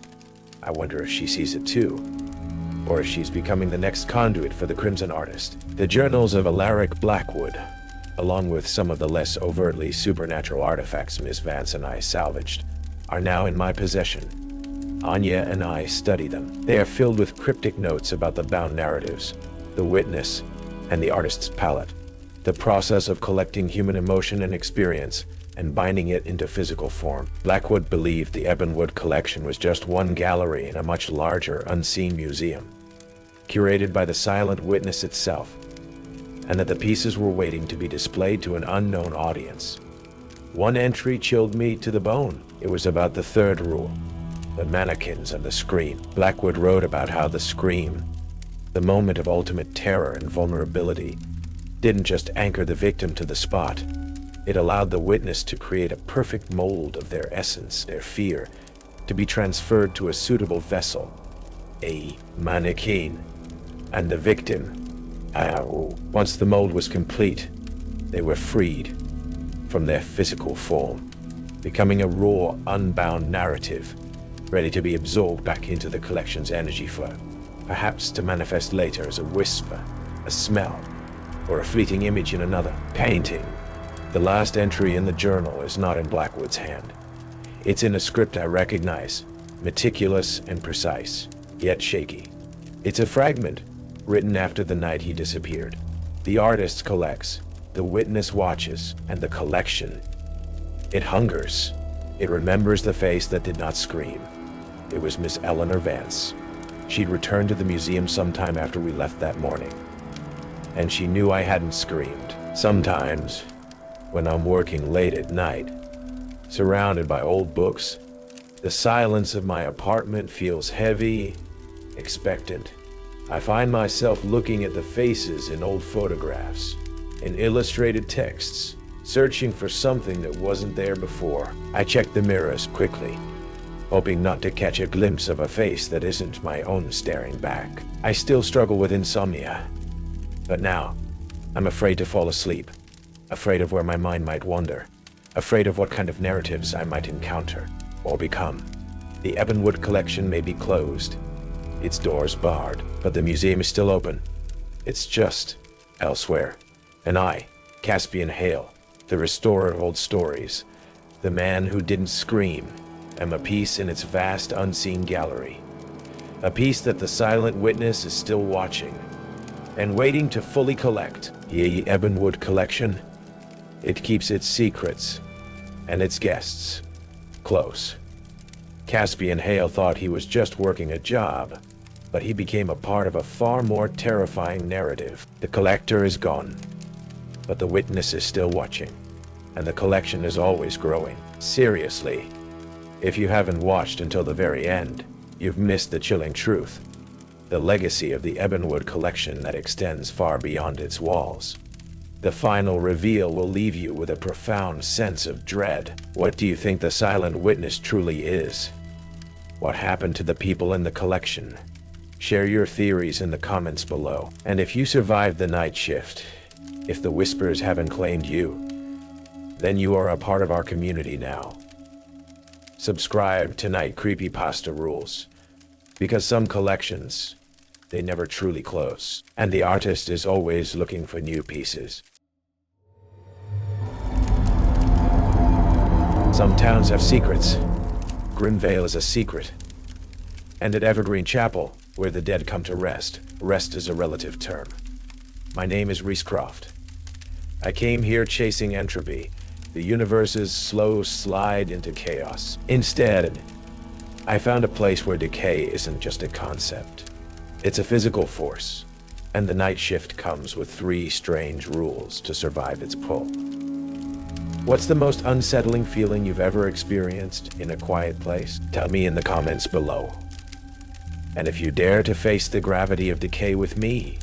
I wonder if she sees it too, or if she's becoming the next conduit for the crimson artist. The journals of Alaric Blackwood, along with some of the less overtly supernatural artifacts Miss Vance and I salvaged, are now in my possession. Anya and I study them. They are filled with cryptic notes about the bound narratives, the witness, and the artist's palette. The process of collecting human emotion and experience and binding it into physical form. Blackwood believed the Ebonwood collection was just one gallery in a much larger, unseen museum, curated by the silent witness itself, and that the pieces were waiting to be displayed to an unknown audience. One entry chilled me to the bone. It was about the third rule, the mannequins and the scream. Blackwood wrote about how the scream, the moment of ultimate terror and vulnerability, didn't just anchor the victim to the spot. It allowed the witness to create a perfect mold of their essence, their fear, to be transferred to a suitable vessel, a mannequin, and the victim. Once the mold was complete, they were freed from their physical form, becoming a raw, unbound narrative, ready to be absorbed back into the collection's energy flow, perhaps to manifest later as a whisper, a smell, or a fleeting image in another painting. The last entry in the journal is not in Blackwood's hand. It's in a script I recognize, meticulous and precise, yet shaky. It's a fragment, written after the night he disappeared. The artist collects, the witness watches, and the collection, it hungers. It remembers the face that did not scream. It was Miss Eleanor Vance. She'd returned to the museum sometime after we left that morning, and she knew I hadn't screamed. Sometimes, when I'm working late at night, surrounded by old books, the silence of my apartment feels heavy, expectant. I find myself looking at the faces in old photographs, in illustrated texts, searching for something that wasn't there before. I check the mirrors quickly, hoping not to catch a glimpse of a face that isn't my own staring back. I still struggle with insomnia, but now I'm afraid to fall asleep. Afraid of where my mind might wander, afraid of what kind of narratives I might encounter or become. The Ebonwood collection may be closed, its doors barred, but the museum is still open. It's just elsewhere. And I, Caspian Hale, the restorer of old stories, the man who didn't scream, am a piece in its vast unseen gallery. A piece that the silent witness is still watching and waiting to fully collect. The Ebonwood collection, it keeps its secrets and its guests close. Caspian Hale thought he was just working a job, but he became a part of a far more terrifying narrative. The collector is gone, but the witness is still watching, and the collection is always growing. Seriously, if you haven't watched until the very end, you've missed the chilling truth. The legacy of the Ebonwood collection that extends far beyond its walls. The final reveal will leave you with a profound sense of dread. What do you think the silent witness truly is? What happened to the people in the collection? Share your theories in the comments below. And if you survived the night shift, if the whispers haven't claimed you, then you are a part of our community now. Subscribe to Night Creepypasta Rules, because some collections, they never truly close, and the artist is always looking for new pieces. Some towns have secrets, Grimveil is a secret. And at Evergreen Chapel, where the dead come to rest is a relative term. My name is Reese Croft. I came here chasing entropy, the universe's slow slide into chaos. Instead, I found a place where decay isn't just a concept. It's a physical force, and the Nightshift comes with 3 strange rules to survive its pull. What's the most unsettling feeling you've ever experienced in a quiet place? Tell me in the comments below. And if you dare to face the gravity of decay with me,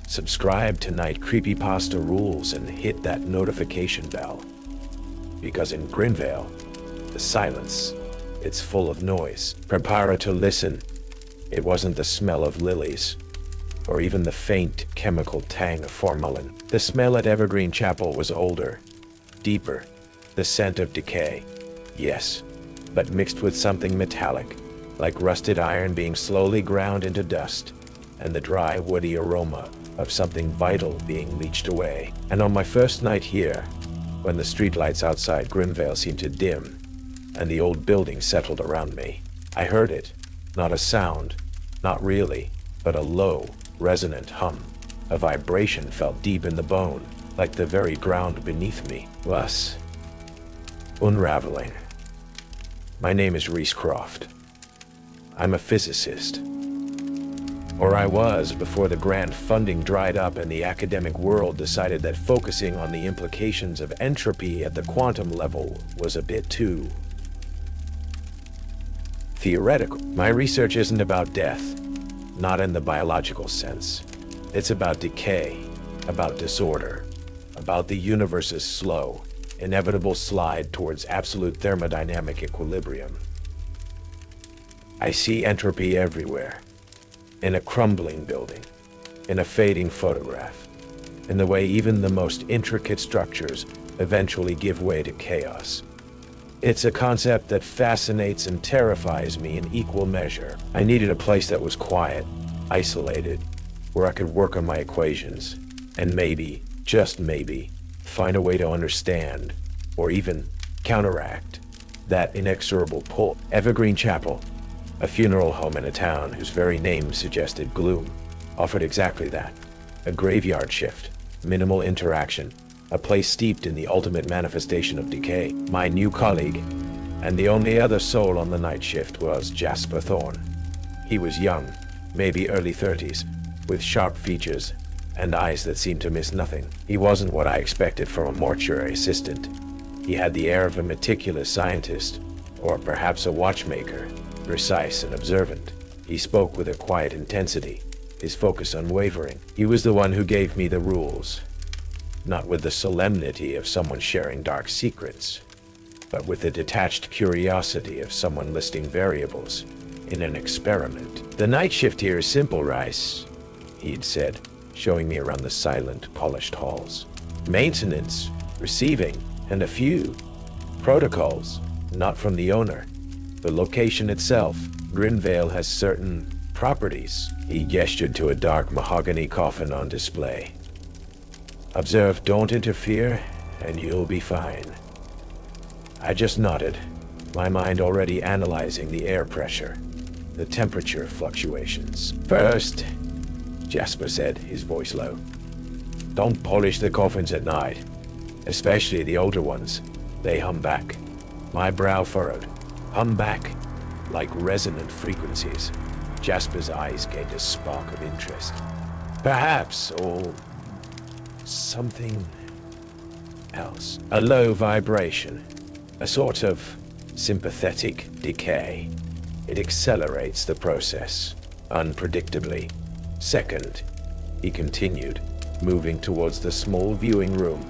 subscribe to Night Creepypasta Rules and hit that notification bell. Because in Grimveil, the silence, it's full of noise. Prepare to listen. It wasn't the smell of lilies, or even the faint chemical tang of formalin. The smell at Evergreen Chapel was older, deeper, the scent of decay. Yes, but mixed with something metallic, like rusted iron being slowly ground into dust, and the dry, woody aroma of something vital being leached away. And on my first night here, when the streetlights outside Grimveil seemed to dim, and the old building settled around me, I heard it. Not a sound, not really, but a low, resonant hum. A vibration felt deep in the bone, like the very ground beneath me was unraveling. My name is Reese Croft. I'm a physicist. Or I was before the grant funding dried up and the academic world decided that focusing on the implications of entropy at the quantum level was a bit too theoretical. My research isn't about death, not in the biological sense. It's about decay, about disorder, about the universe's slow, inevitable slide towards absolute thermodynamic equilibrium. I see entropy everywhere. In a crumbling building, in a fading photograph, in the way even the most intricate structures eventually give way to chaos. It's a concept that fascinates and terrifies me in equal measure. I needed a place that was quiet, isolated, where I could work on my equations, and maybe, just maybe, find a way to understand, or even counteract, that inexorable pull. Evergreen Chapel, a funeral home in a town whose very name suggested gloom, offered exactly that. A graveyard shift, minimal interaction, a place steeped in the ultimate manifestation of decay. My new colleague, and the only other soul on the night shift, was Jasper Thorne. He was young, maybe early 30s, with sharp features and eyes that seemed to miss nothing. He wasn't what I expected from a mortuary assistant. He had the air of a meticulous scientist, or perhaps a watchmaker, precise and observant. He spoke with a quiet intensity, his focus unwavering. He was the one who gave me the rules, not with the solemnity of someone sharing dark secrets, but with the detached curiosity of someone listing variables in an experiment. The night shift here is simple, Rice, he'd said, showing me around the silent, polished halls. Maintenance, receiving, and a few protocols, not from the owner. The location itself, Grimveil, has certain properties. He gestured to a dark mahogany coffin on display. Observe, don't interfere, and you'll be fine. I just nodded, my mind already analyzing the air pressure, the temperature fluctuations. First, Jasper said, his voice low, don't polish the coffins at night, especially the older ones. They hum back. My brow furrowed. Hum back, like resonant frequencies. Jasper's eyes gained a spark of interest. Perhaps, or something else. A low vibration, a sort of sympathetic decay. It accelerates the process, unpredictably. Second, he continued, moving towards the small viewing room,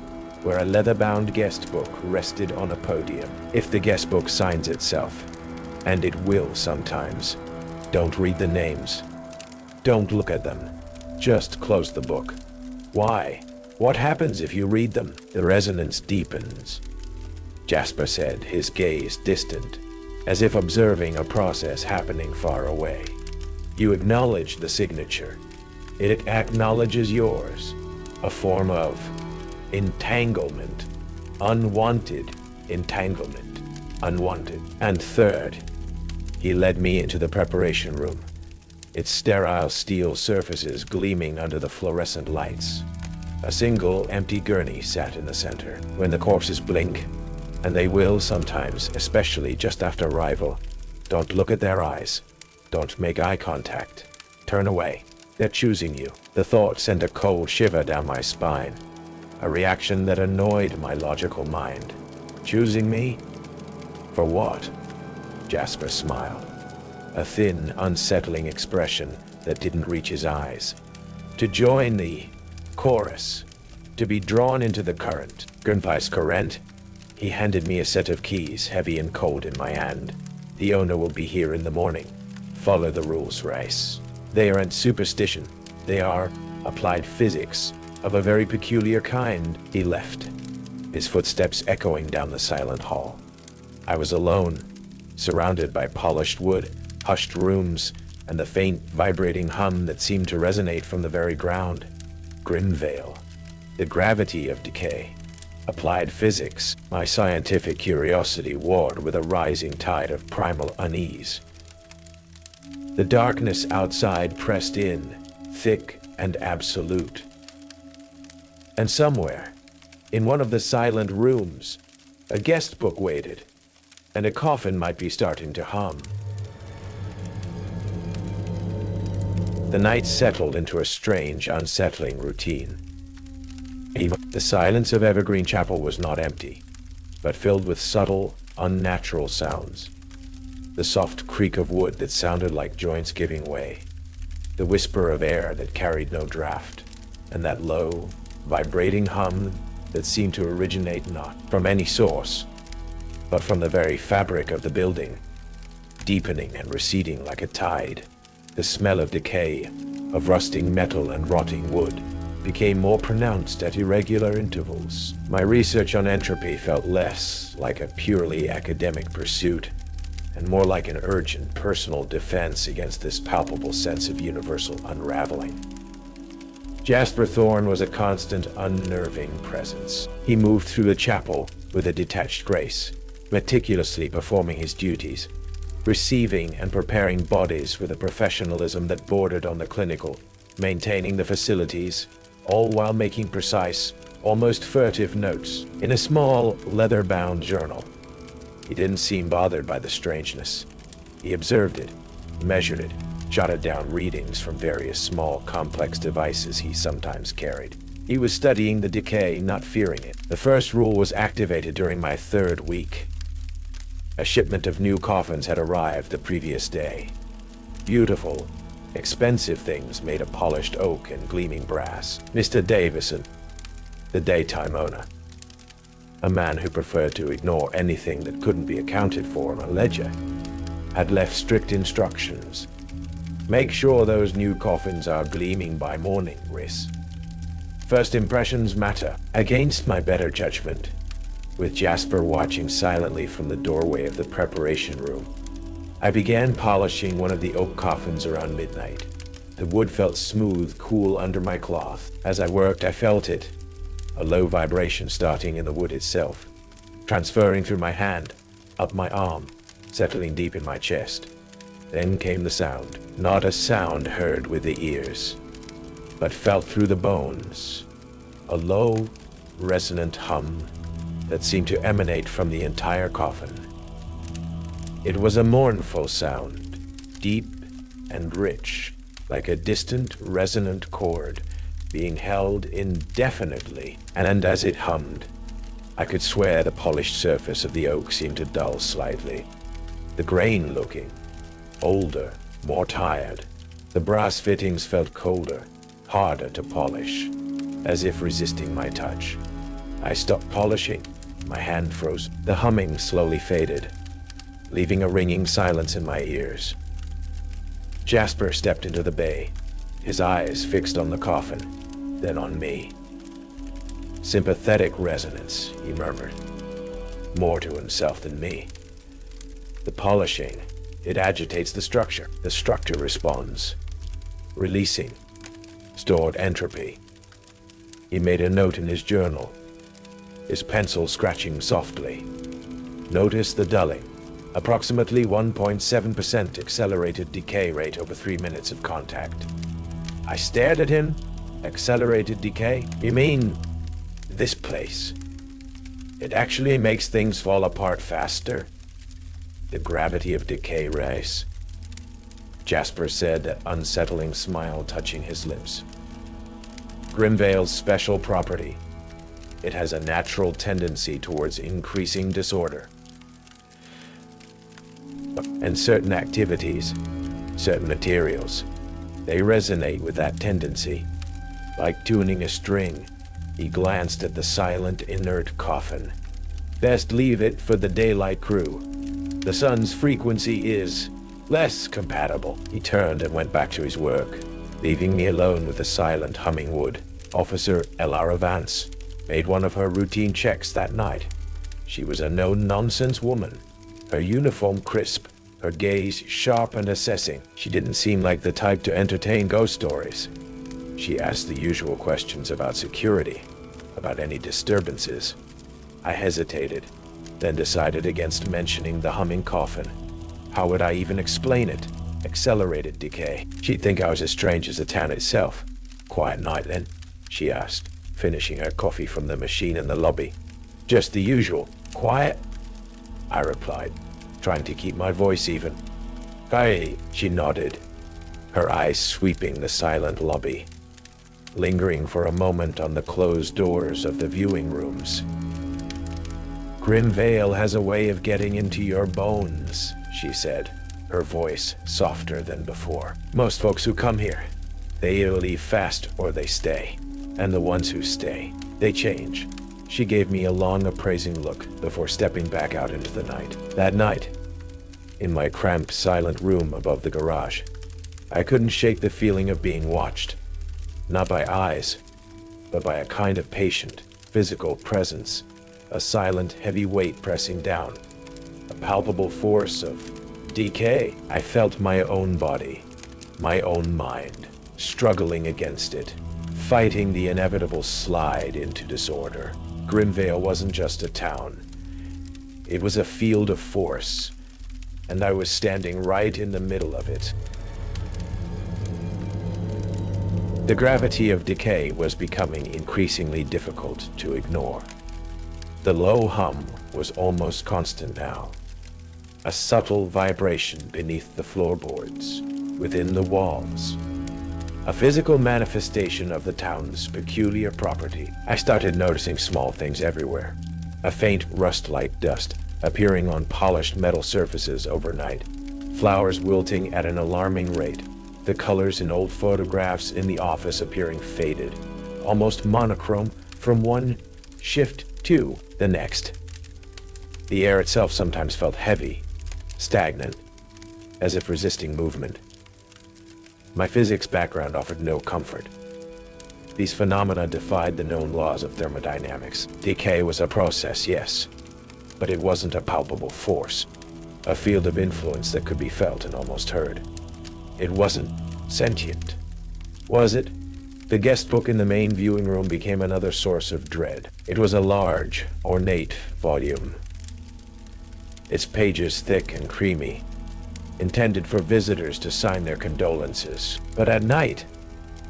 where a leather-bound guest book rested on a podium. If the guest book signs itself, and it will sometimes, don't read the names. Don't look at them. Just close the book. Why? What happens if you read them? The resonance deepens, Jasper said, his gaze distant, as if observing a process happening far away. You acknowledge the signature. It acknowledges yours. A form of entanglement, unwanted entanglement. unwanted. And third, he led me into the preparation room, its sterile steel surfaces gleaming under the fluorescent lights. A single empty gurney sat in the center. When the corpses blink, and they will sometimes, especially just after arrival, don't look at their eyes. Don't make eye contact. Turn away. They're choosing you. The thought sent a cold shiver down my spine, a reaction that annoyed my logical mind. Choosing me? For what? Jasper smiled, a thin, unsettling expression that didn't reach his eyes. To join the chorus, to be drawn into the current. Grimveil's current? He handed me a set of keys, heavy and cold in my hand. The owner will be here in the morning. Follow the rules, Rice. They aren't superstition. They are applied physics of a very peculiar kind. He left, his footsteps echoing down the silent hall. I was alone, surrounded by polished wood, hushed rooms, and the faint, vibrating hum that seemed to resonate from the very ground. Grimveil, the gravity of decay. Applied physics. My scientific curiosity warred with a rising tide of primal unease. The darkness outside pressed in, thick and absolute. And somewhere, in one of the silent rooms, a guest book waited, and a coffin might be starting to hum. The night settled into a strange, unsettling routine. The silence of Evergreen Chapel was not empty, but filled with subtle, unnatural sounds. The soft creak of wood that sounded like joints giving way, the whisper of air that carried no draft, and that low, vibrating hum that seemed to originate not from any source, but from the very fabric of the building, deepening and receding like a tide. The smell of decay, of rusting metal and rotting wood, became more pronounced at irregular intervals. My research on entropy felt less like a purely academic pursuit, and more like an urgent personal defense against this palpable sense of universal unraveling. Jasper Thorne was a constant, unnerving presence. He moved through the chapel with a detached grace, meticulously performing his duties, receiving and preparing bodies with a professionalism that bordered on the clinical, maintaining the facilities, all while making precise, almost furtive notes in a small, leather-bound journal. He didn't seem bothered by the strangeness. He observed it, measured it, jotted down readings from various small, complex devices he sometimes carried. He was studying the decay, not fearing it. The first rule was activated during my third week. A shipment of new coffins had arrived the previous day. Beautiful, expensive things made of polished oak and gleaming brass. Mr. Davison, the daytime owner, a man who preferred to ignore anything that couldn't be accounted for on a ledger, had left strict instructions. Make sure those new coffins are gleaming by morning, Riss. First impressions matter. Against my better judgment, with Jasper watching silently from the doorway of the preparation room, I began polishing one of the oak coffins around midnight. The wood felt smooth, cool under my cloth. As I worked, I felt it, a low vibration starting in the wood itself, transferring through my hand, up my arm, settling deep in my chest. Then came the sound. Not a sound heard with the ears, but felt through the bones. A low, resonant hum that seemed to emanate from the entire coffin. It was a mournful sound, deep and rich, like a distant, resonant chord being held indefinitely, and as it hummed, I could swear the polished surface of the oak seemed to dull slightly, the grain looking older, more tired. The brass fittings felt colder, harder to polish, as if resisting my touch. I stopped polishing, my hand froze. The humming slowly faded, leaving a ringing silence in my ears. Jasper stepped into the bay, his eyes fixed on the coffin, then on me. Sympathetic resonance, he murmured, more to himself than me. The polishing, it agitates the structure. The structure responds, releasing stored entropy. He made a note in his journal, his pencil scratching softly. Notice the dulling. Approximately 1.7% accelerated decay rate over 3 minutes of contact. I stared at him. Accelerated decay? You mean this place? It actually makes things fall apart faster? The gravity of decay race. Jasper said, that unsettling smile touching his lips. Grimveil's special property. It has a natural tendency towards increasing disorder. And certain activities, certain materials, they resonate with that tendency. Like tuning a string, he glanced at the silent, inert coffin. Best leave it for the daylight crew. The sun's frequency is less compatible. He turned and went back to his work, leaving me alone with the silent humming wood. Officer Elara Vance made one of her routine checks that night. She was a no-nonsense woman. Her uniform crisp, her gaze sharp and assessing. She didn't seem like the type to entertain ghost stories. She asked the usual questions about security, about any disturbances. I hesitated, then decided against mentioning the humming coffin. How would I even explain it? Accelerated decay. She'd think I was as strange as the town itself. Quiet night then? She asked, finishing her coffee from the machine in the lobby. Just the usual. Quiet? I replied, trying to keep my voice even. Aye, she nodded, her eyes sweeping the silent lobby, lingering for a moment on the closed doors of the viewing rooms. Grimveil has a way of getting into your bones, she said, her voice softer than before. Most folks who come here, they either leave fast or they stay. And the ones who stay, they change. She gave me a long, appraising look before stepping back out into the night. That night, in my cramped, silent room above the garage, I couldn't shake the feeling of being watched. Not by eyes, but by a kind of patient, physical presence. A silent, heavy weight pressing down. A palpable force of decay. I felt my own body, my own mind, struggling against it, fighting the inevitable slide into disorder. Grimveil wasn't just a town. It was a field of force, and I was standing right in the middle of it. The gravity of decay was becoming increasingly difficult to ignore. The low hum was almost constant now, a subtle vibration beneath the floorboards, within the walls. A physical manifestation of the town's peculiar property. I started noticing small things everywhere. A faint rust-like dust appearing on polished metal surfaces overnight. Flowers wilting at an alarming rate. The colors in old photographs in the office appearing faded, almost monochrome from one shift to the next. The air itself sometimes felt heavy, stagnant, as if resisting movement. My physics background offered no comfort. These phenomena defied the known laws of thermodynamics. Decay was a process, yes, but it wasn't a palpable force, a field of influence that could be felt and almost heard. It wasn't sentient, was it? The guest book in the main viewing room became another source of dread. It was a large, ornate volume, its pages thick and creamy, intended for visitors to sign their condolences. But at night,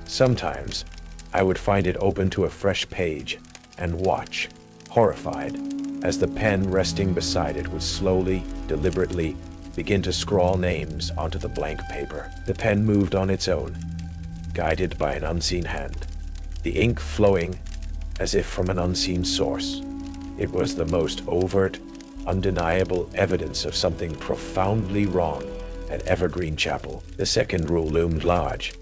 sometimes, I would find it open to a fresh page and watch, horrified, as the pen resting beside it would slowly, deliberately begin to scrawl names onto the blank paper. The pen moved on its own, guided by an unseen hand, the ink flowing as if from an unseen source. It was the most overt, undeniable evidence of something profoundly wrong at Evergreen Chapel. The second rule loomed large.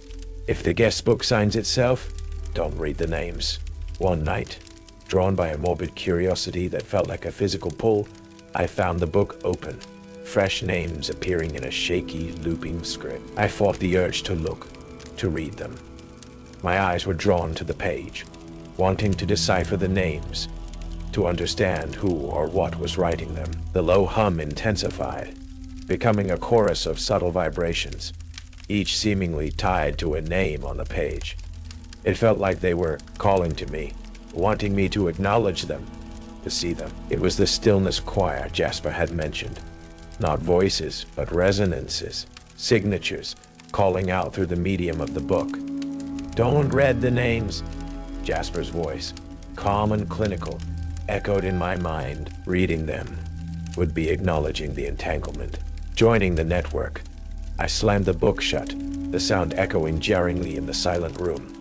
If the guest book signs itself, don't read the names. One night, drawn by a morbid curiosity that felt like a physical pull, I found the book open, fresh names appearing in a shaky, looping script. I fought the urge to look, to read them. My eyes were drawn to the page, wanting to decipher the names, to understand who or what was writing them. The low hum intensified, becoming a chorus of subtle vibrations, each seemingly tied to a name on the page. It felt like they were calling to me, wanting me to acknowledge them, to see them. It was the stillness choir Jasper had mentioned. Not voices, but resonances, signatures, calling out through the medium of the book. "Don't read the names," Jasper's voice, calm and clinical, echoed in my mind. Reading them would be acknowledging the entanglement, joining the network. I slammed the book shut, the sound echoing jarringly in the silent room.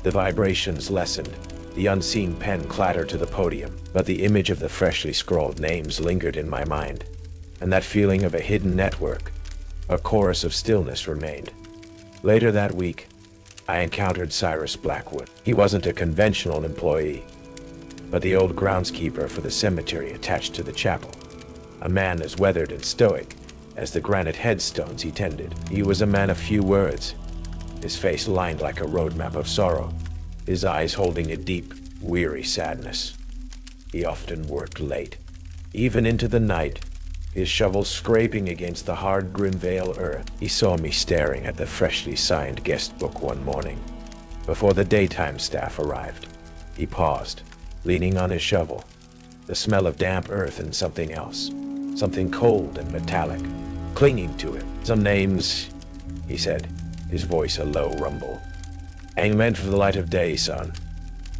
The vibrations lessened, the unseen pen clattered to the podium, but the image of the freshly scrawled names lingered in my mind, and that feeling of a hidden network, a chorus of stillness remained. Later that week, I encountered Cyrus Blackwood. He wasn't a conventional employee, but the old groundskeeper for the cemetery attached to the chapel. A man as weathered and stoic as the granite headstones he tended. He was a man of few words, his face lined like a roadmap of sorrow, his eyes holding a deep, weary sadness. He often worked late, even into the night, his shovel scraping against the hard Grimveil earth. He saw me staring at the freshly signed guest book one morning, before the daytime staff arrived. He paused, leaning on his shovel, the smell of damp earth and something else, something cold and metallic, clinging to him. "Some names," he said, his voice a low rumble. "Ain't meant for the light of day, son.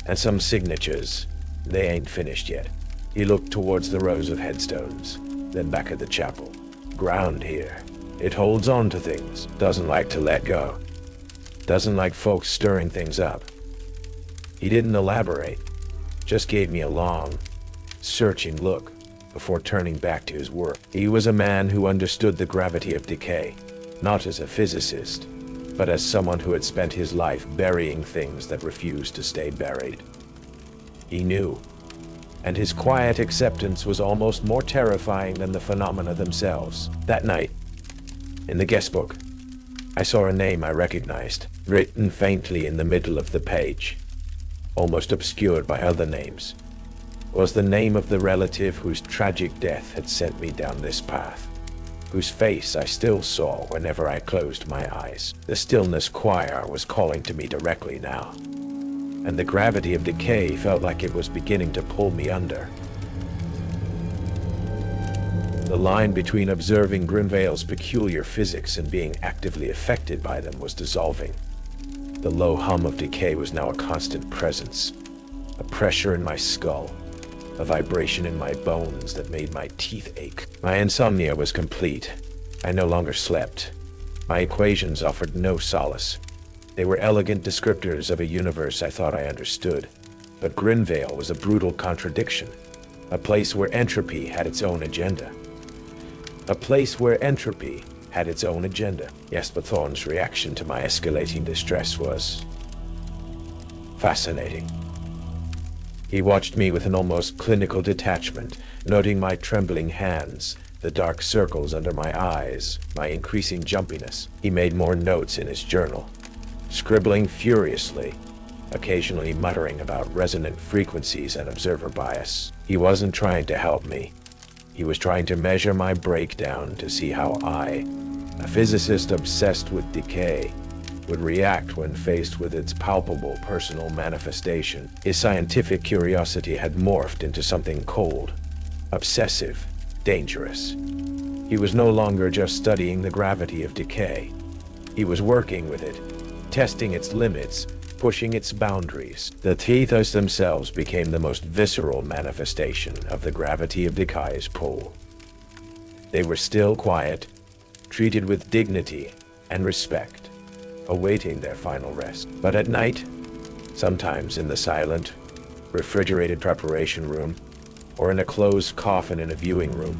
And some signatures, they ain't finished yet." He looked towards the rows of headstones, then back at the chapel. "Ground here, it holds on to things, doesn't like to let go. Doesn't like folks stirring things up." He didn't elaborate, just gave me a long, searching look before turning back to his work. He was a man who understood the gravity of decay, not as a physicist, but as someone who had spent his life burying things that refused to stay buried. He knew, and his quiet acceptance was almost more terrifying than the phenomena themselves. That night, in the guest book, I saw a name I recognized, written faintly in the middle of the page, almost obscured by other names. Was the name of the relative whose tragic death had sent me down this path, whose face I still saw whenever I closed my eyes. The stillness choir was calling to me directly now, and the gravity of decay felt like it was beginning to pull me under. The line between observing Grimveil's peculiar physics and being actively affected by them was dissolving. The low hum of decay was now a constant presence, a pressure in my skull, a vibration in my bones that made my teeth ache. My insomnia was complete. I no longer slept. My equations offered no solace. They were elegant descriptors of a universe I thought I understood. But Grimveil was a brutal contradiction, a place where entropy had its own agenda. A place where entropy had its own agenda. Jasper Thorne's reaction to my escalating distress was fascinating. He watched me with an almost clinical detachment, noting my trembling hands, the dark circles under my eyes, my increasing jumpiness. He made more notes in his journal, scribbling furiously, occasionally muttering about resonant frequencies and observer bias. He wasn't trying to help me. He was trying to measure my breakdown to see how I, a physicist obsessed with decay, would react when faced with its palpable personal manifestation. His scientific curiosity had morphed into something cold, obsessive, dangerous. He was no longer just studying the gravity of decay. He was working with it, testing its limits, pushing its boundaries. The ethos themselves became the most visceral manifestation of the gravity of decay's pull. They were still quiet, treated with dignity and respect, awaiting their final rest. But at night, sometimes in the silent, refrigerated preparation room, or in a closed coffin in a viewing room,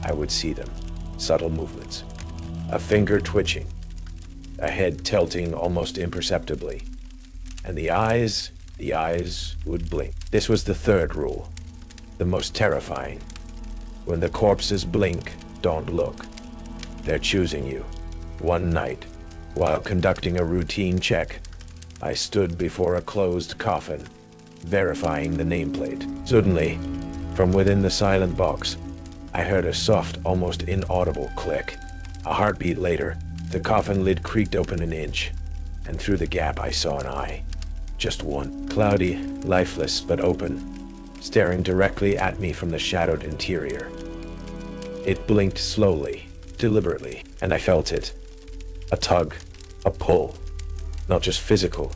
I would see them. Subtle movements, a finger twitching, a head tilting almost imperceptibly, and the eyes would blink. This was the third rule, the most terrifying. When the corpses blink, don't look. They're choosing you. One night, while conducting a routine check, I stood before a closed coffin, verifying the nameplate. Suddenly, from within the silent box, I heard a soft, almost inaudible click. A heartbeat later, the coffin lid creaked open an inch, and through the gap I saw an eye. Just one. Cloudy, lifeless, but open. staring directly at me from the shadowed interior. It blinked slowly, deliberately, and I felt it. A tug, a pull, not just physical,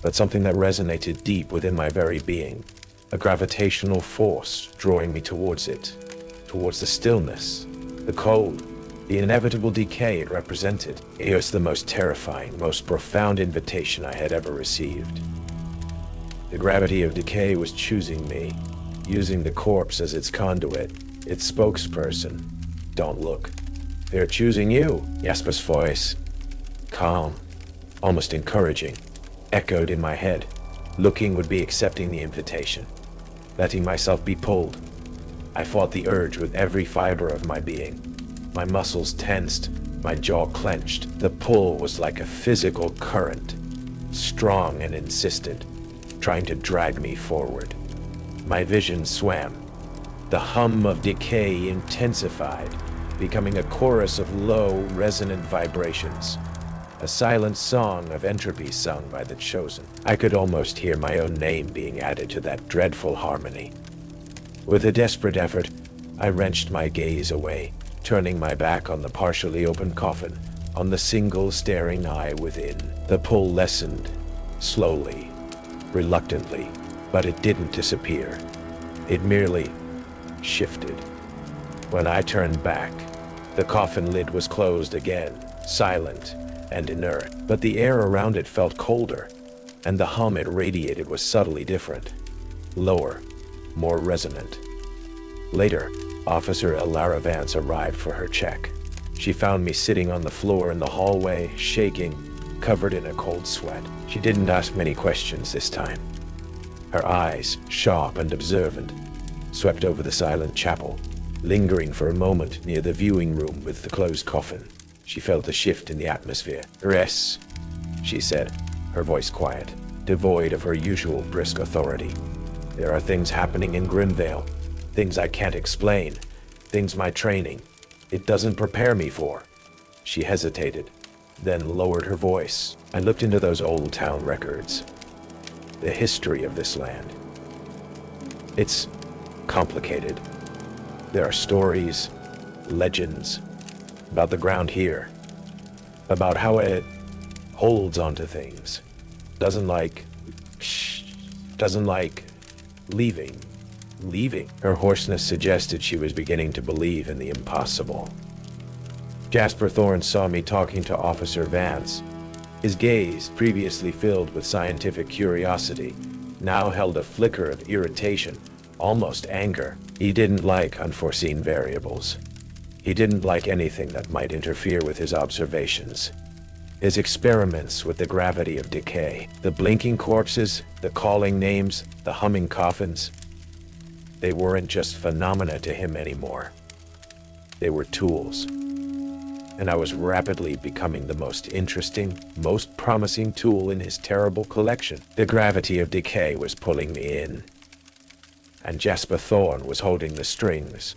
but something that resonated deep within my very being. A gravitational force drawing me towards it, towards the stillness, the cold, the inevitable decay it represented. It was the most terrifying, most profound invitation I had ever received. The gravity of decay was choosing me, using the corpse as its conduit, its spokesperson. Don't look. They're choosing you. Jasper's voice, calm, almost encouraging, echoed in my head. Looking would be accepting the invitation, letting myself be pulled. I fought the urge with every fiber of my being. My muscles tensed, my jaw clenched. The pull was like a physical current, strong and insistent, trying to drag me forward. My vision swam. The hum of decay intensified, becoming a chorus of low, resonant vibrations. A silent song of entropy sung by the chosen. I could almost hear my own name being added to that dreadful harmony. With a desperate effort, I wrenched my gaze away, turning my back on the partially open coffin, on the single staring eye within. The pull lessened, slowly, reluctantly, but it didn't disappear. It merely shifted. When I turned back, the coffin lid was closed again, silent and inert, but the air around it felt colder, and the hum it radiated was subtly different, lower, more resonant. Later, Officer Elara Vance arrived for her check. She found me sitting on the floor in the hallway, shaking, covered in a cold sweat. She didn't ask many questions this time. Her eyes, sharp and observant, swept over the silent chapel, lingering for a moment near the viewing room with the closed coffin. She felt a shift in the atmosphere. "Yes," she said, her voice quiet, devoid of her usual brisk authority. "There are things happening in Grimveil, things I can't explain, things my training, it doesn't prepare me for." She hesitated, then lowered her voice. I looked into those old town records. The history of this land. It's complicated. There are stories, legends, about the ground here, about how it holds onto things, doesn't like leaving. Her hoarseness suggested she was beginning to believe in the impossible. Jasper Thorne saw me talking to Officer Vance. His gaze, previously filled with scientific curiosity, now held a flicker of irritation, almost anger. He didn't like unforeseen variables. He didn't like anything that might interfere with his observations. His experiments with the gravity of decay, the blinking corpses, the calling names, the humming coffins, they weren't just phenomena to him anymore. They were tools. And I was rapidly becoming the most interesting, most promising tool in his terrible collection. The gravity of decay was pulling me in. And Jasper Thorne was holding the strings.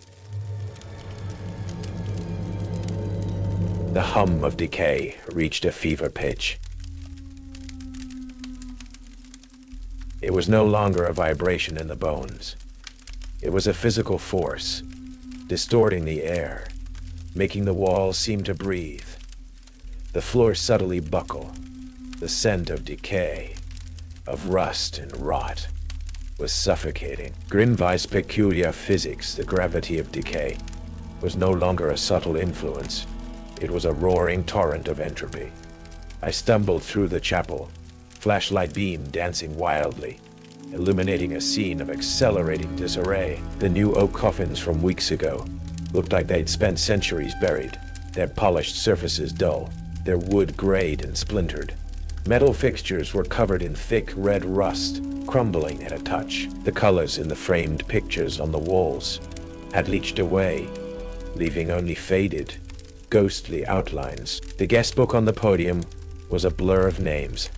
The hum of decay reached a fever pitch. It was no longer a vibration in the bones. It was a physical force, distorting the air, making the walls seem to breathe, the floor subtly buckle. The scent of decay, of rust and rot, was suffocating. Grimveil's peculiar physics, the gravity of decay, was no longer a subtle influence. It was a roaring torrent of entropy. I stumbled through the chapel, flashlight beam dancing wildly, illuminating a scene of accelerating disarray. The new oak coffins from weeks ago looked like they'd spent centuries buried, their polished surfaces dull, their wood grayed and splintered. Metal fixtures were covered in thick red rust, crumbling at a touch. The colors in the framed pictures on the walls had leached away, leaving only faded, ghostly outlines. The guest book on the podium was a blur of names,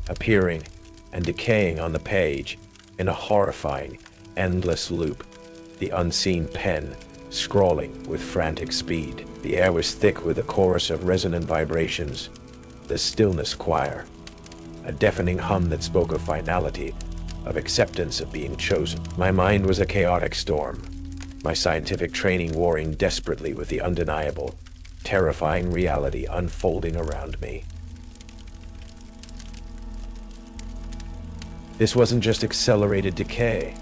appearing and decaying on the page in a horrifying, endless loop. The unseen pen scrawling with frantic speed. The air was thick with a chorus of resonant vibrations, the stillness choir, a deafening hum that spoke of finality, of acceptance of being chosen. My mind was a chaotic storm, my scientific training warring desperately with the undeniable, terrifying reality unfolding around me. This wasn't just accelerated decay.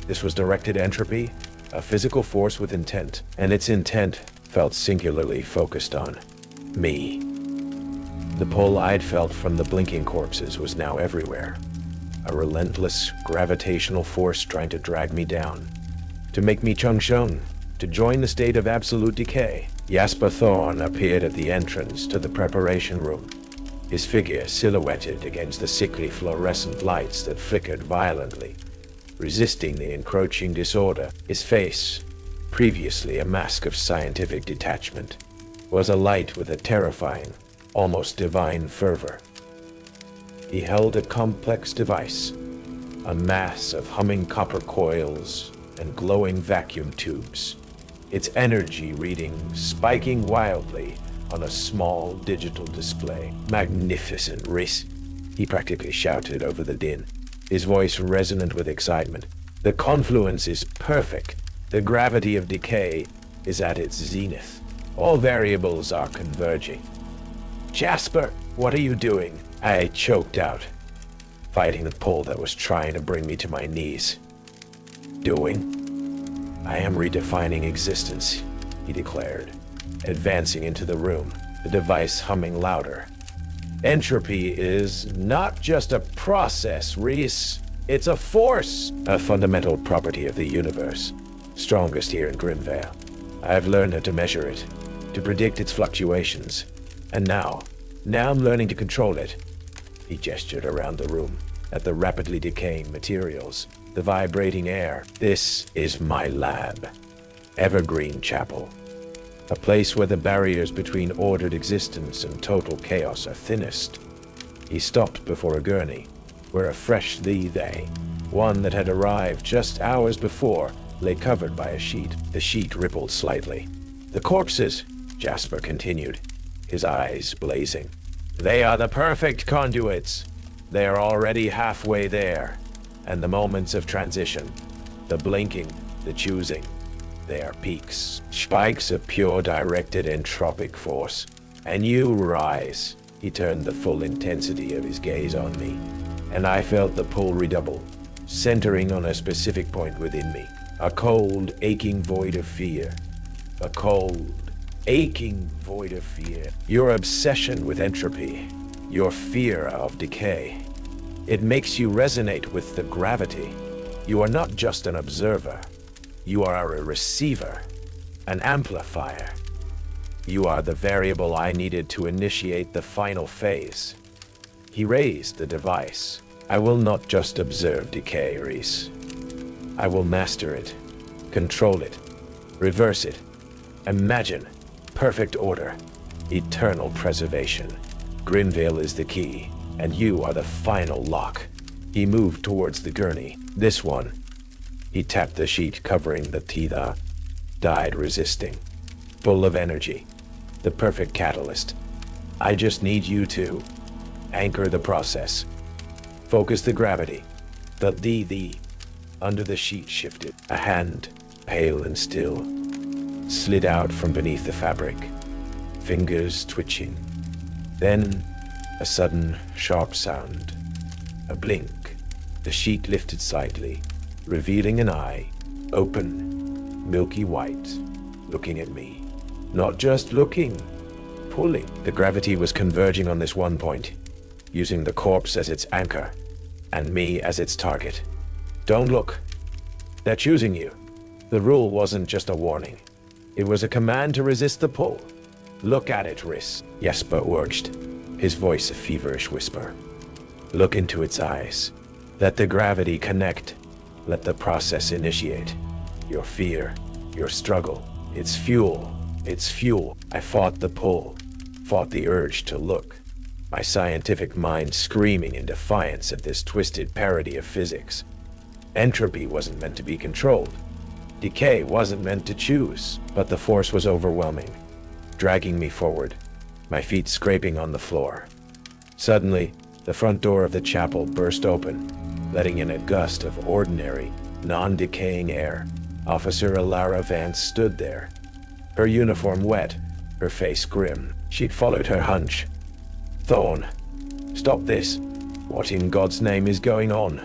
This was directed entropy, a physical force with intent, and its intent felt singularly focused on me. The pull I'd felt from the blinking corpses was now everywhere, a relentless gravitational force trying to drag me down, to make me Chung-Shung, to join the state of absolute decay. Jasper Thorne appeared at the entrance to the preparation room, his figure silhouetted against the sickly fluorescent lights that flickered violently, resisting the encroaching disorder. His face, previously a mask of scientific detachment, was alight with a terrifying, almost divine fervor. He held a complex device, a mass of humming copper coils and glowing vacuum tubes, its energy reading spiking wildly on a small digital display. "Magnificent, Rhys," he practically shouted over the din, his voice resonant with excitement. "The confluence is perfect. The gravity of decay is at its zenith. All variables are converging." "Jasper, what are you doing?" I choked out, fighting the pull that was trying to bring me to my knees. "Doing? I am redefining existence," he declared, advancing into the room, the device humming louder. "Entropy is not just a process, Rhys. It's a force, a fundamental property of the universe, strongest here in Grimveil. I've learned how to measure it, to predict its fluctuations, and now I'm learning to control it." He gestured around the room, at the rapidly decaying materials, the vibrating air. "This is my lab, Evergreen Chapel, a place where the barriers between ordered existence and total chaos are thinnest." He stopped before a gurney, where a fresh they, one that had arrived just hours before, lay covered by a sheet. The sheet rippled slightly. "The corpses," Jasper continued, his eyes blazing. "They are the perfect conduits. They are already halfway there. And the moments of transition, the blinking, the choosing, they are peaks, spikes of pure directed entropic force. And you rise." He turned the full intensity of his gaze on me, and I felt the pull redouble, centering on a specific point within me. A cold, aching void of fear. A cold, aching void of fear. Your obsession with entropy, your fear of decay, it makes you resonate with the gravity. You are not just an observer. You are a receiver, an amplifier. You are the variable I needed to initiate the final phase. He raised the device. "I will not just observe decay, Rhys. I will master it, control it, reverse it. Imagine perfect order, eternal preservation. Grimveil is the key, and you are the final lock." He moved towards the gurney. "This one." He tapped the sheet covering the Titha, died resisting, full of energy, the perfect catalyst. "I just need you to anchor the process. Focus the gravity." The under the sheet shifted. A hand, pale and still, slid out from beneath the fabric, fingers twitching. Then, a sudden, sharp sound. A blink. The sheet lifted slightly, revealing an eye, open, milky white, looking at me. Not just looking, pulling. The gravity was converging on this one point, using the corpse as its anchor, and me as its target. "Don't look. They're choosing you." The rule wasn't just a warning. It was a command to resist the pull. "Look at it, Rhys," Jasper urged, his voice a feverish whisper. "Look into its eyes. Let the gravity connect. Let the process initiate. Your fear, your struggle, it's fuel. It's fuel." I fought the pull, fought the urge to look, my scientific mind screaming in defiance at this twisted parody of physics. Entropy wasn't meant to be controlled. Decay wasn't meant to choose, but the force was overwhelming, dragging me forward, my feet scraping on the floor. Suddenly, the front door of the chapel burst open, letting in a gust of ordinary, non-decaying air. Officer Alara Vance stood there, her uniform wet, her face grim. She'd followed her hunch. "Thorn, stop this. What in God's name is going on?"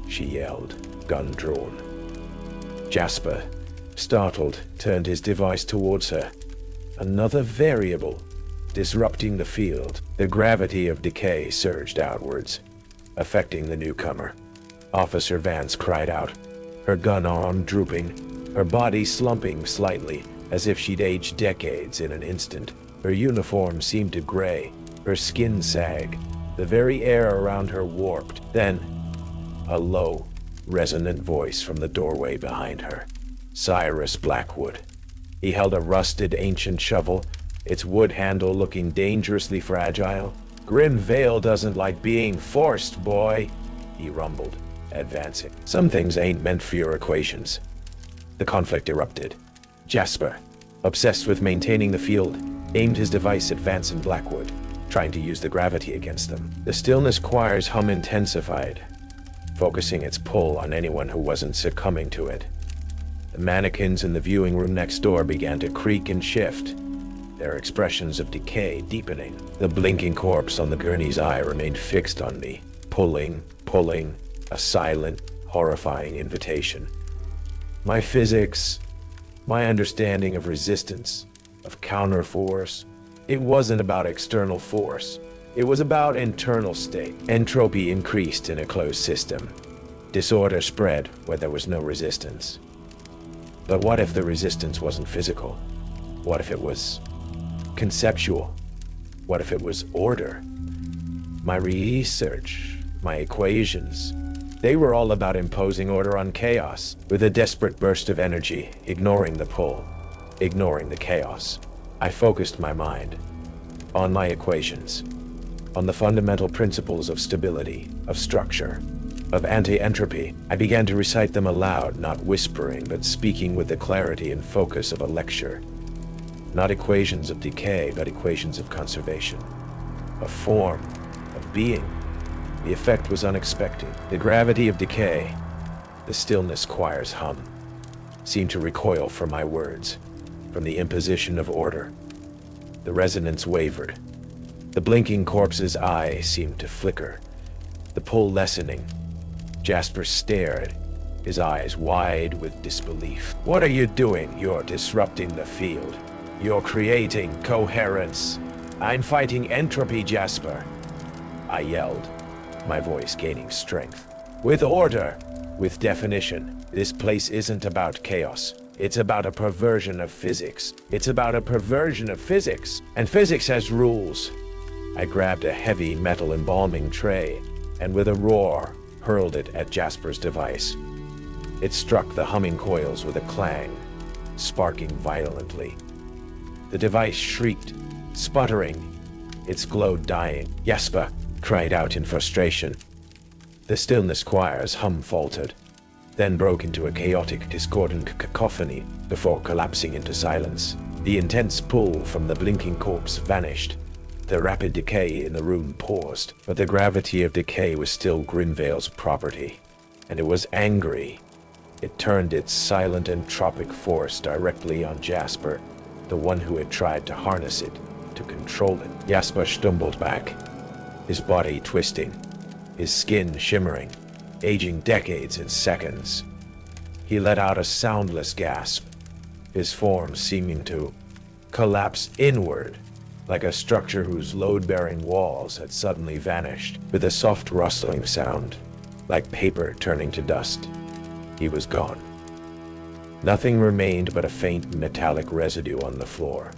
she yelled, gun drawn. Jasper, startled, turned his device towards her. Another variable, disrupting the field. The gravity of decay surged outwards, affecting the newcomer. Officer Vance cried out, her gun arm drooping, her body slumping slightly, as if she'd aged decades in an instant. Her uniform seemed to gray, her skin sag, the very air around her warped. Then, a low, resonant voice from the doorway behind her. Cyrus Blackwood. He held a rusted ancient shovel, its wood handle looking dangerously fragile. "Grimveil doesn't like being forced, boy," he rumbled, advancing. "Some things ain't meant for your equations." The conflict erupted. Jasper, obsessed with maintaining the field, aimed his device at Vance and Blackwood, trying to use the gravity against them. The stillness choir's hum intensified, focusing its pull on anyone who wasn't succumbing to it. The mannequins in the viewing room next door began to creak and shift, their expressions of decay deepening. The blinking corpse on the gurney's eye remained fixed on me, pulling, a silent, horrifying invitation. My physics, my understanding of resistance, of counterforce, it wasn't about external force. It was about internal state. Entropy increased in a closed system. Disorder spread where there was no resistance. But what if the resistance wasn't physical? What if it was conceptual? What if it was order? My research, my equations, they were all about imposing order on chaos, with a desperate burst of energy, ignoring the pull, ignoring the chaos. I focused my mind on my equations, on the fundamental principles of stability, of structure, of anti-entropy. I began to recite them aloud, not whispering, but speaking with the clarity and focus of a lecture. Not equations of decay, but equations of conservation, of form, of being. The effect was unexpected. The gravity of decay, the stillness choir's hum, seemed to recoil from my words, from the imposition of order. The resonance wavered. The blinking corpse's eye seemed to flicker, the pull lessening. Jasper stared, his eyes wide with disbelief. "What are you doing? You're disrupting the field. You're creating coherence. I'm fighting entropy, Jasper," I yelled, my voice gaining strength. "With order, with definition. This place isn't about chaos. It's about a perversion of physics. It's about a perversion of physics. And physics has rules." I grabbed a heavy metal embalming tray and with a roar hurled it at Jasper's device. It struck the humming coils with a clang, sparking violently. The device shrieked, sputtering, its glow dying. Jasper cried out in frustration. The stillness choir's hum faltered, then broke into a chaotic, discordant cacophony before collapsing into silence. The intense pull from the blinking corpse vanished. The rapid decay in the room paused, but the gravity of decay was still Grimveil's property, and it was angry. It turned its silent entropic force directly on Jasper, the one who had tried to harness it, to control it. Jasper stumbled back, his body twisting, his skin shimmering, aging decades in seconds. He let out a soundless gasp, his form seeming to collapse inward, like a structure whose load-bearing walls had suddenly vanished, with a soft rustling sound, like paper turning to dust. He was gone. Nothing remained but a faint metallic residue on the floor,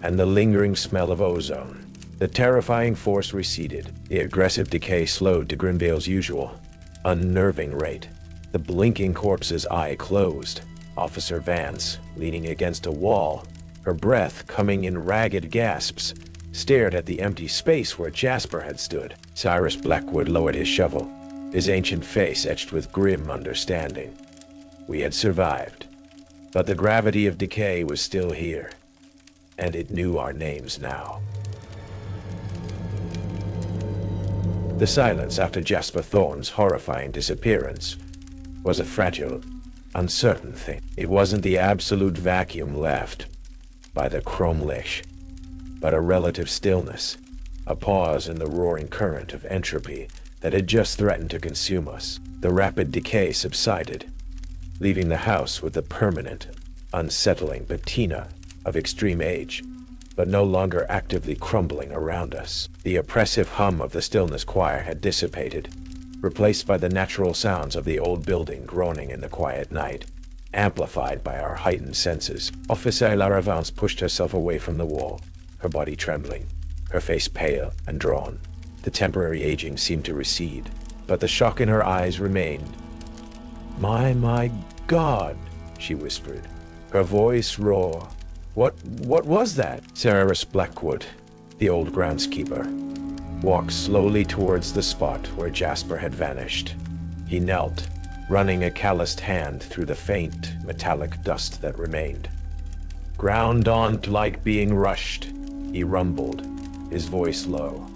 and the lingering smell of ozone. The terrifying force receded. The aggressive decay slowed to Grimveil's usual, unnerving rate. The blinking corpse's eye closed. Officer Vance, leaning against a wall, her breath coming in ragged gasps, stared at the empty space where Jasper had stood. Cyrus Blackwood lowered his shovel, his ancient face etched with grim understanding. We had survived, but the gravity of decay was still here, and it knew our names now. The silence after Jasper Thorne's horrifying disappearance was a fragile, uncertain thing. It wasn't the absolute vacuum left by the chrome leash, but a relative stillness, a pause in the roaring current of entropy that had just threatened to consume us. The rapid decay subsided, leaving the house with the permanent, unsettling patina of extreme age, but no longer actively crumbling around us. The oppressive hum of the stillness choir had dissipated, replaced by the natural sounds of the old building groaning in the quiet night, amplified by our heightened senses. Officer Laravance pushed herself away from the wall, her body trembling, her face pale and drawn. The temporary aging seemed to recede, but the shock in her eyes remained. My God," she whispered, her voice raw. What was that?" Cyrus Blackwood, the old groundskeeper, walked slowly towards the spot where Jasper had vanished. He knelt, running a calloused hand through the faint, metallic dust that remained. "Ground on like being rushed," he rumbled, his voice low.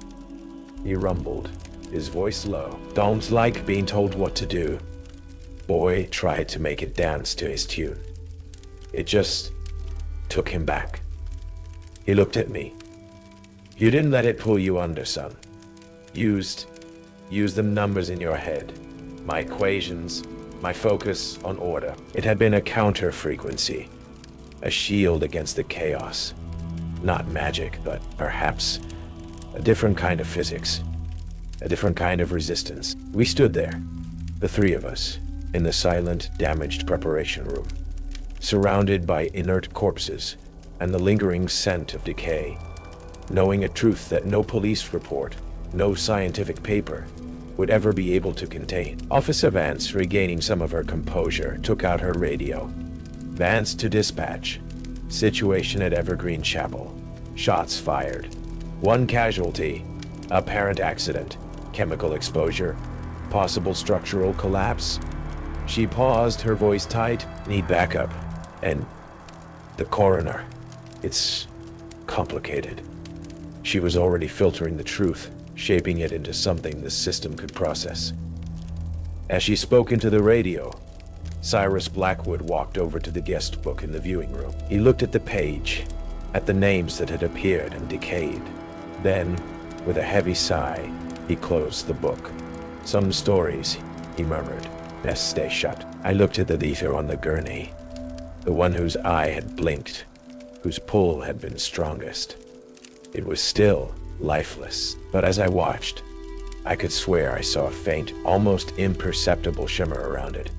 "Don't like being told what to do." Boy tried to make it dance to his tune. It just took him back. He looked at me. "You didn't let it pull you under, son. Use them numbers in your head. My equations, my focus on order. It had been a counter-frequency, a shield against the chaos. Not magic, but perhaps a different kind of physics, a different kind of resistance." We stood there, the three of us, in the silent, damaged preparation room, surrounded by inert corpses and the lingering scent of decay, knowing a truth that no police report, no scientific paper, would ever be able to contain. Officer Vance, regaining some of her composure, took out her radio. "Vance to dispatch. Situation at Evergreen Chapel. Shots fired. 1 casualty. Apparent accident. Chemical exposure. Possible structural collapse." She paused, her voice tight. "Need backup. And the coroner. It's complicated." She was already filtering the truth, shaping it into something the system could process. As she spoke into the radio, Cyrus Blackwood walked over to the guest book in the viewing room. He looked at the page, at the names that had appeared and decayed. Then, with a heavy sigh, he closed the book. "Some stories," he murmured, "best stay shut." I looked at the ether on the gurney, the one whose eye had blinked, whose pull had been strongest. It was still lifeless, but as I watched, I could swear I saw a faint, almost imperceptible shimmer around it.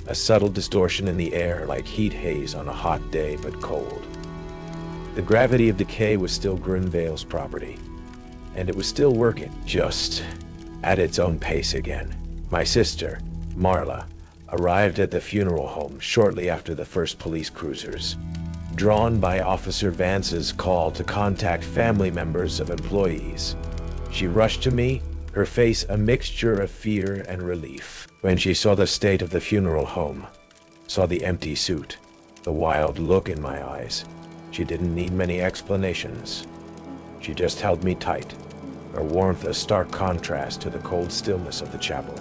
A subtle distortion in the air, like heat haze on a hot day, but cold. The gravity of decay was still Grimveil's property, and it was still working, just at its own pace again. My sister, Marla, arrived at the funeral home shortly after the first police cruisers, drawn by Officer Vance's call to contact family members of employees. She rushed to me, her face a mixture of fear and relief. When she saw the state of the funeral home, saw the empty suit, the wild look in my eyes, she didn't need many explanations. She just held me tight, her warmth a stark contrast to the cold stillness of the chapel.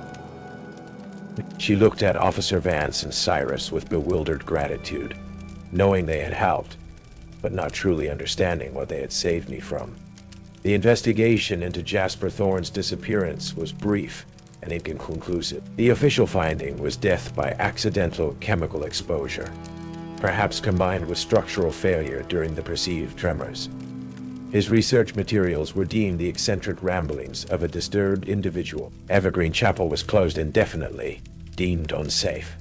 She looked at Officer Vance and Cyrus with bewildered gratitude, knowing they had helped, but not truly understanding what they had saved me from. The investigation into Jasper Thorne's disappearance was brief and inconclusive. The official finding was death by accidental chemical exposure, perhaps combined with structural failure during the perceived tremors. His research materials were deemed the eccentric ramblings of a disturbed individual. Evergreen Chapel was closed indefinitely, deemed unsafe.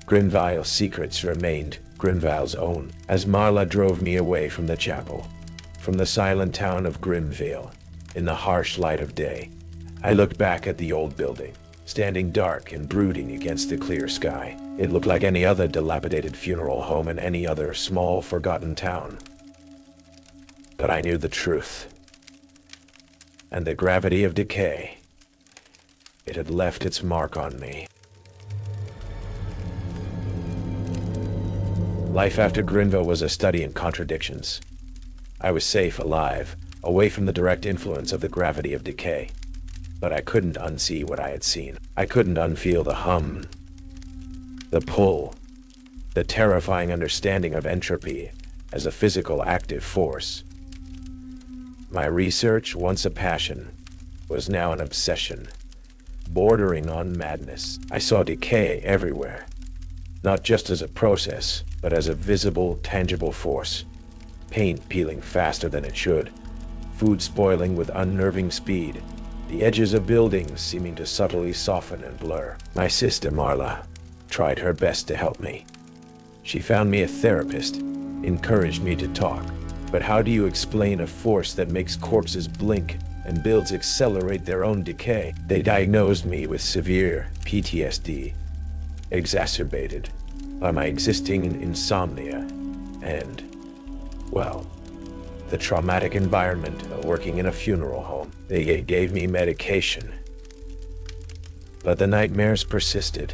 Grimveil's secrets remained Grimveil's own. As Marla drove me away from the chapel, from the silent town of Grimveil, in the harsh light of day, I looked back at the old building, standing dark and brooding against the clear sky. It looked like any other dilapidated funeral home in any other small, forgotten town. But I knew the truth, and the gravity of decay. It had left its mark on me. Life after Grimveil was a study in contradictions. I was safe, alive, away from the direct influence of the gravity of decay. but I couldn't unsee what I had seen. I couldn't unfeel the hum, the pull, the terrifying understanding of entropy as a physical active force. My research, once a passion, was now an obsession, bordering on madness. I saw decay everywhere, not just as a process, but as a visible, tangible force. Paint peeling faster than it should, food spoiling with unnerving speed, the edges of buildings seeming to subtly soften and blur. My sister Marla tried her best to help me. She found me a therapist, encouraged me to talk. But how do you explain a force that makes corpses blink and builds accelerate their own decay? They diagnosed me with severe PTSD, exacerbated by my existing insomnia and, well, the traumatic environment of working in a funeral home. They gave me medication, but the nightmares persisted,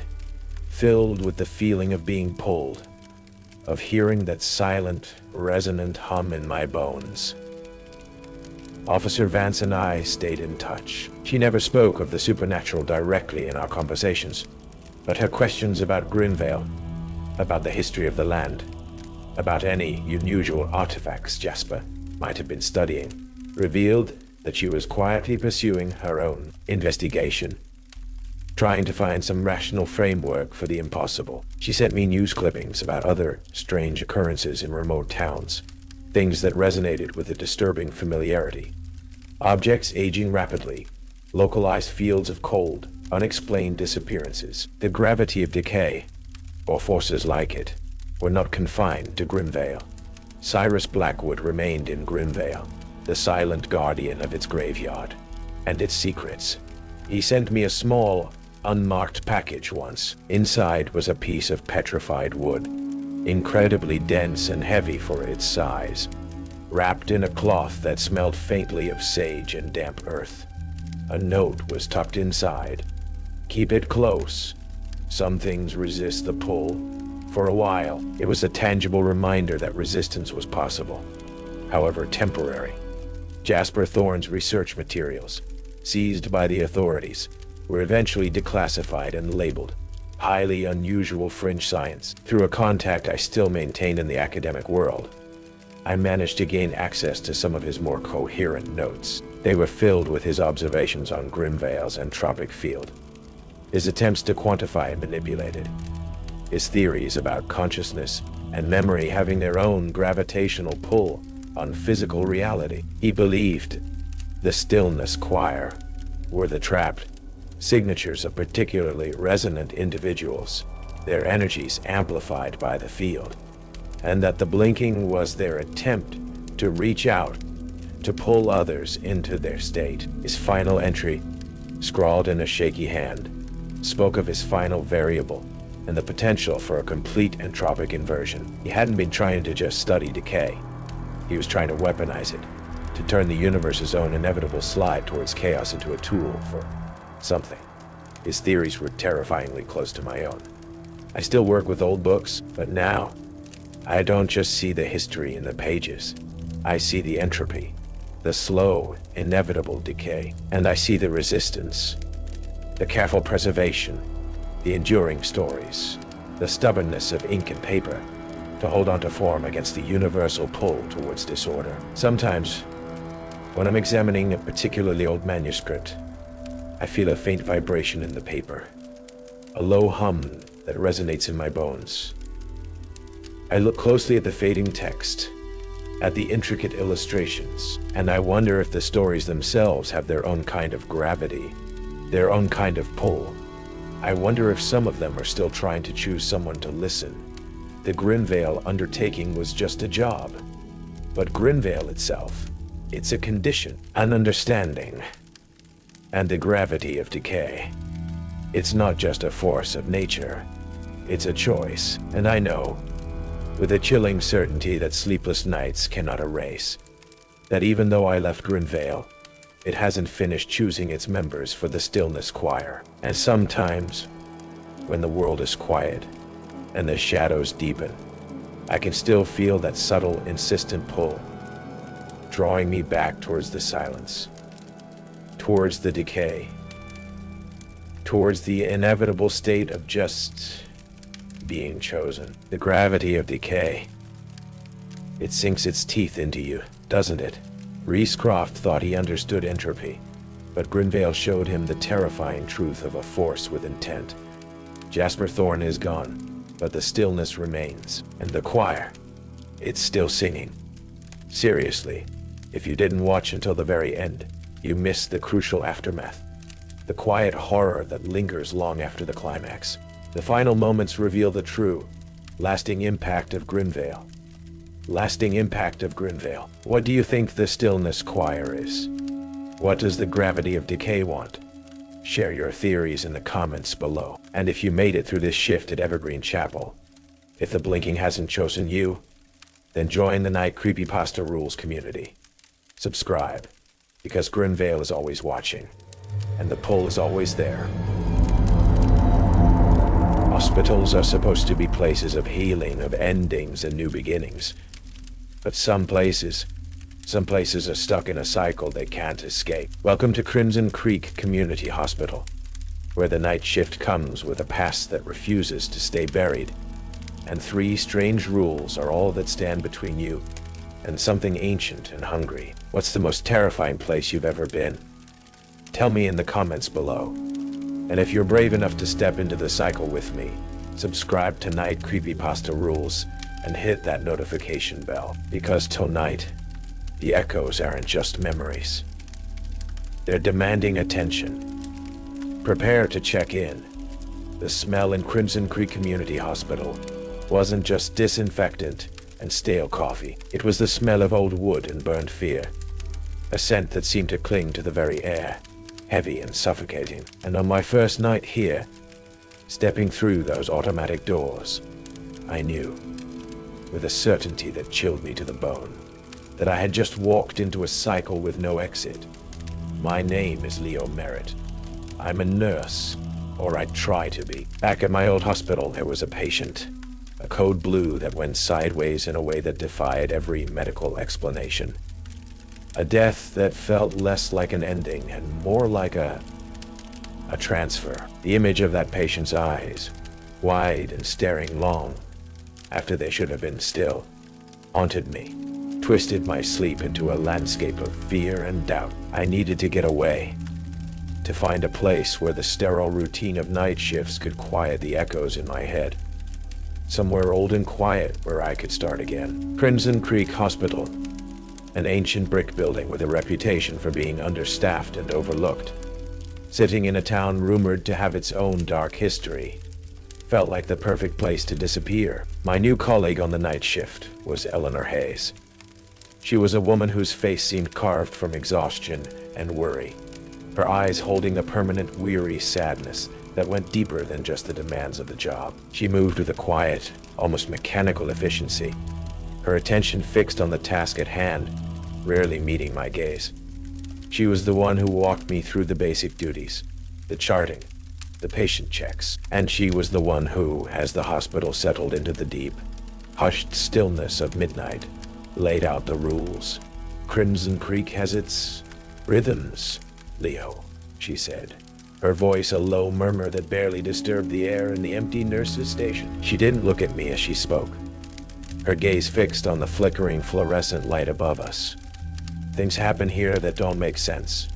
filled with the feeling of being pulled, of hearing that silent, resonant hum in my bones. Officer Vance and I stayed in touch. She never spoke of the supernatural directly in our conversations, but her questions about Grimveil, about the history of the land, about any unusual artifacts Jasper might have been studying, revealed that she was quietly pursuing her own investigation, trying to find some rational framework for the impossible. She sent me news clippings about other strange occurrences in remote towns, things that resonated with a disturbing familiarity. Objects aging rapidly, localized fields of cold, unexplained disappearances. The gravity of decay, or forces like it, were not confined to Grimveil. Cyrus Blackwood remained in Grimveil, the silent guardian of its graveyard and its secrets. He sent me a small, unmarked package once. Inside was a piece of petrified wood, incredibly dense and heavy for its size, wrapped in a cloth that smelled faintly of sage and damp earth. A note was tucked inside. Keep it close. Some things resist the pull. For a while, it was a tangible reminder that resistance was possible, however temporary. Jasper Thorne's research materials, seized by the authorities, were eventually declassified and labeled highly unusual fringe science. Through a contact I still maintained in the academic world, I managed to gain access to some of his more coherent notes. They were filled with his observations on Grimveil's entropic field, his attempts to quantify and manipulate it, his theories about consciousness and memory having their own gravitational pull on physical reality. He believed the Stillness Choir were the trapped signatures of particularly resonant individuals, their energies amplified by the field, and that the blinking was their attempt to reach out, to pull others into their state. His final entry, scrawled in a shaky hand, spoke of his final variable and the potential for a complete entropic inversion. He hadn't been trying to just study decay. He was trying to weaponize it, to turn the universe's own inevitable slide towards chaos into a tool for something. His theories were terrifyingly close to my own. I still work with old books, but now, I don't just see the history in the pages. I see the entropy, the slow, inevitable decay, and I see the resistance, the careful preservation, the enduring stories, the stubbornness of ink and paper to hold on to form against the universal pull towards disorder. Sometimes, when I'm examining a particularly old manuscript, I feel a faint vibration in the paper, a low hum that resonates in my bones. I look closely at the fading text, at the intricate illustrations, and I wonder if the stories themselves have their own kind of gravity, their own kind of pull. I wonder if some of them are still trying to choose someone to listen. The Grimveil undertaking was just a job, but Grimveil itself, it's a condition, an understanding, and the gravity of decay. It's not just a force of nature, it's a choice, and I know, with a chilling certainty that sleepless nights cannot erase, that even though I left Grimveil, it hasn't finished choosing its members for the Stillness Choir. And sometimes, when the world is quiet and the shadows deepen, I can still feel that subtle, insistent pull, drawing me back towards the silence, towards the decay, towards the inevitable state of just being chosen. The gravity of decay. It sinks its teeth into you, doesn't it? Rhys Croft thought he understood entropy, but Grimveil showed him the terrifying truth of a force with intent. Jasper Thorne is gone, but the stillness remains, and the choir, it's still singing. Seriously, if you didn't watch until the very end, you missed the crucial aftermath. The quiet horror that lingers long after the climax. The final moments reveal the true, lasting impact of Grimveil. Lasting impact of Grimveil. What do you think the stillness choir is? What does the gravity of decay want? Share your theories in the comments below. And if you made it through this shift at Evergreen Chapel, if the blinking hasn't chosen you, then join the Night Creepypasta Rules community. Subscribe, because Grimveil is always watching, and the pull is always there. Hospitals are supposed to be places of healing, of endings and new beginnings. But some places are stuck in a cycle they can't escape. Welcome to Crimson Creek Community Hospital, where the night shift comes with a past that refuses to stay buried, and 3 strange rules are all that stand between you and something ancient and hungry. What's the most terrifying place you've ever been? Tell me in the comments below. And if you're brave enough to step into the cycle with me, subscribe to Night Creepypasta Rules and hit that notification bell, because tonight, the echoes aren't just memories. They're demanding attention. Prepare to check in. The smell in Crimson Creek Community Hospital wasn't just disinfectant and stale coffee. It was the smell of old wood and burned fear. A scent that seemed to cling to the very air, heavy and suffocating. And on my first night here, stepping through those automatic doors, I knew, with a certainty that chilled me to the bone, that I had just walked into a cycle with no exit. My name is Leo Merritt. I'm a nurse, or I try to be. Back at my old hospital, there was a patient, a code blue that went sideways in a way that defied every medical explanation. A death that felt less like an ending and more like a transfer. The image of that patient's eyes, wide and staring long, after they should have been still, haunted me, twisted my sleep into a landscape of fear and doubt. I needed to get away, to find a place where the sterile routine of night shifts could quiet the echoes in my head. Somewhere old and quiet where I could start again. Crimson Creek Hospital, an ancient brick building with a reputation for being understaffed and overlooked, sitting in a town rumored to have its own dark history, felt like the perfect place to disappear. My new colleague on the night shift was Eleanor Hayes. She was a woman whose face seemed carved from exhaustion and worry, her eyes holding a permanent, weary sadness that went deeper than just the demands of the job. She moved with a quiet, almost mechanical efficiency, her attention fixed on the task at hand, rarely meeting my gaze. She was the one who walked me through the basic duties, the charting, the patient checks, and she was the one who, as the hospital settled into the deep, hushed stillness of midnight, laid out the rules. Crimson Creek has its rhythms, Leo, she said, her voice a low murmur that barely disturbed the air in the empty nurse's station. She didn't look at me as she spoke, her gaze fixed on the flickering fluorescent light above us. Things happen here that don't make sense.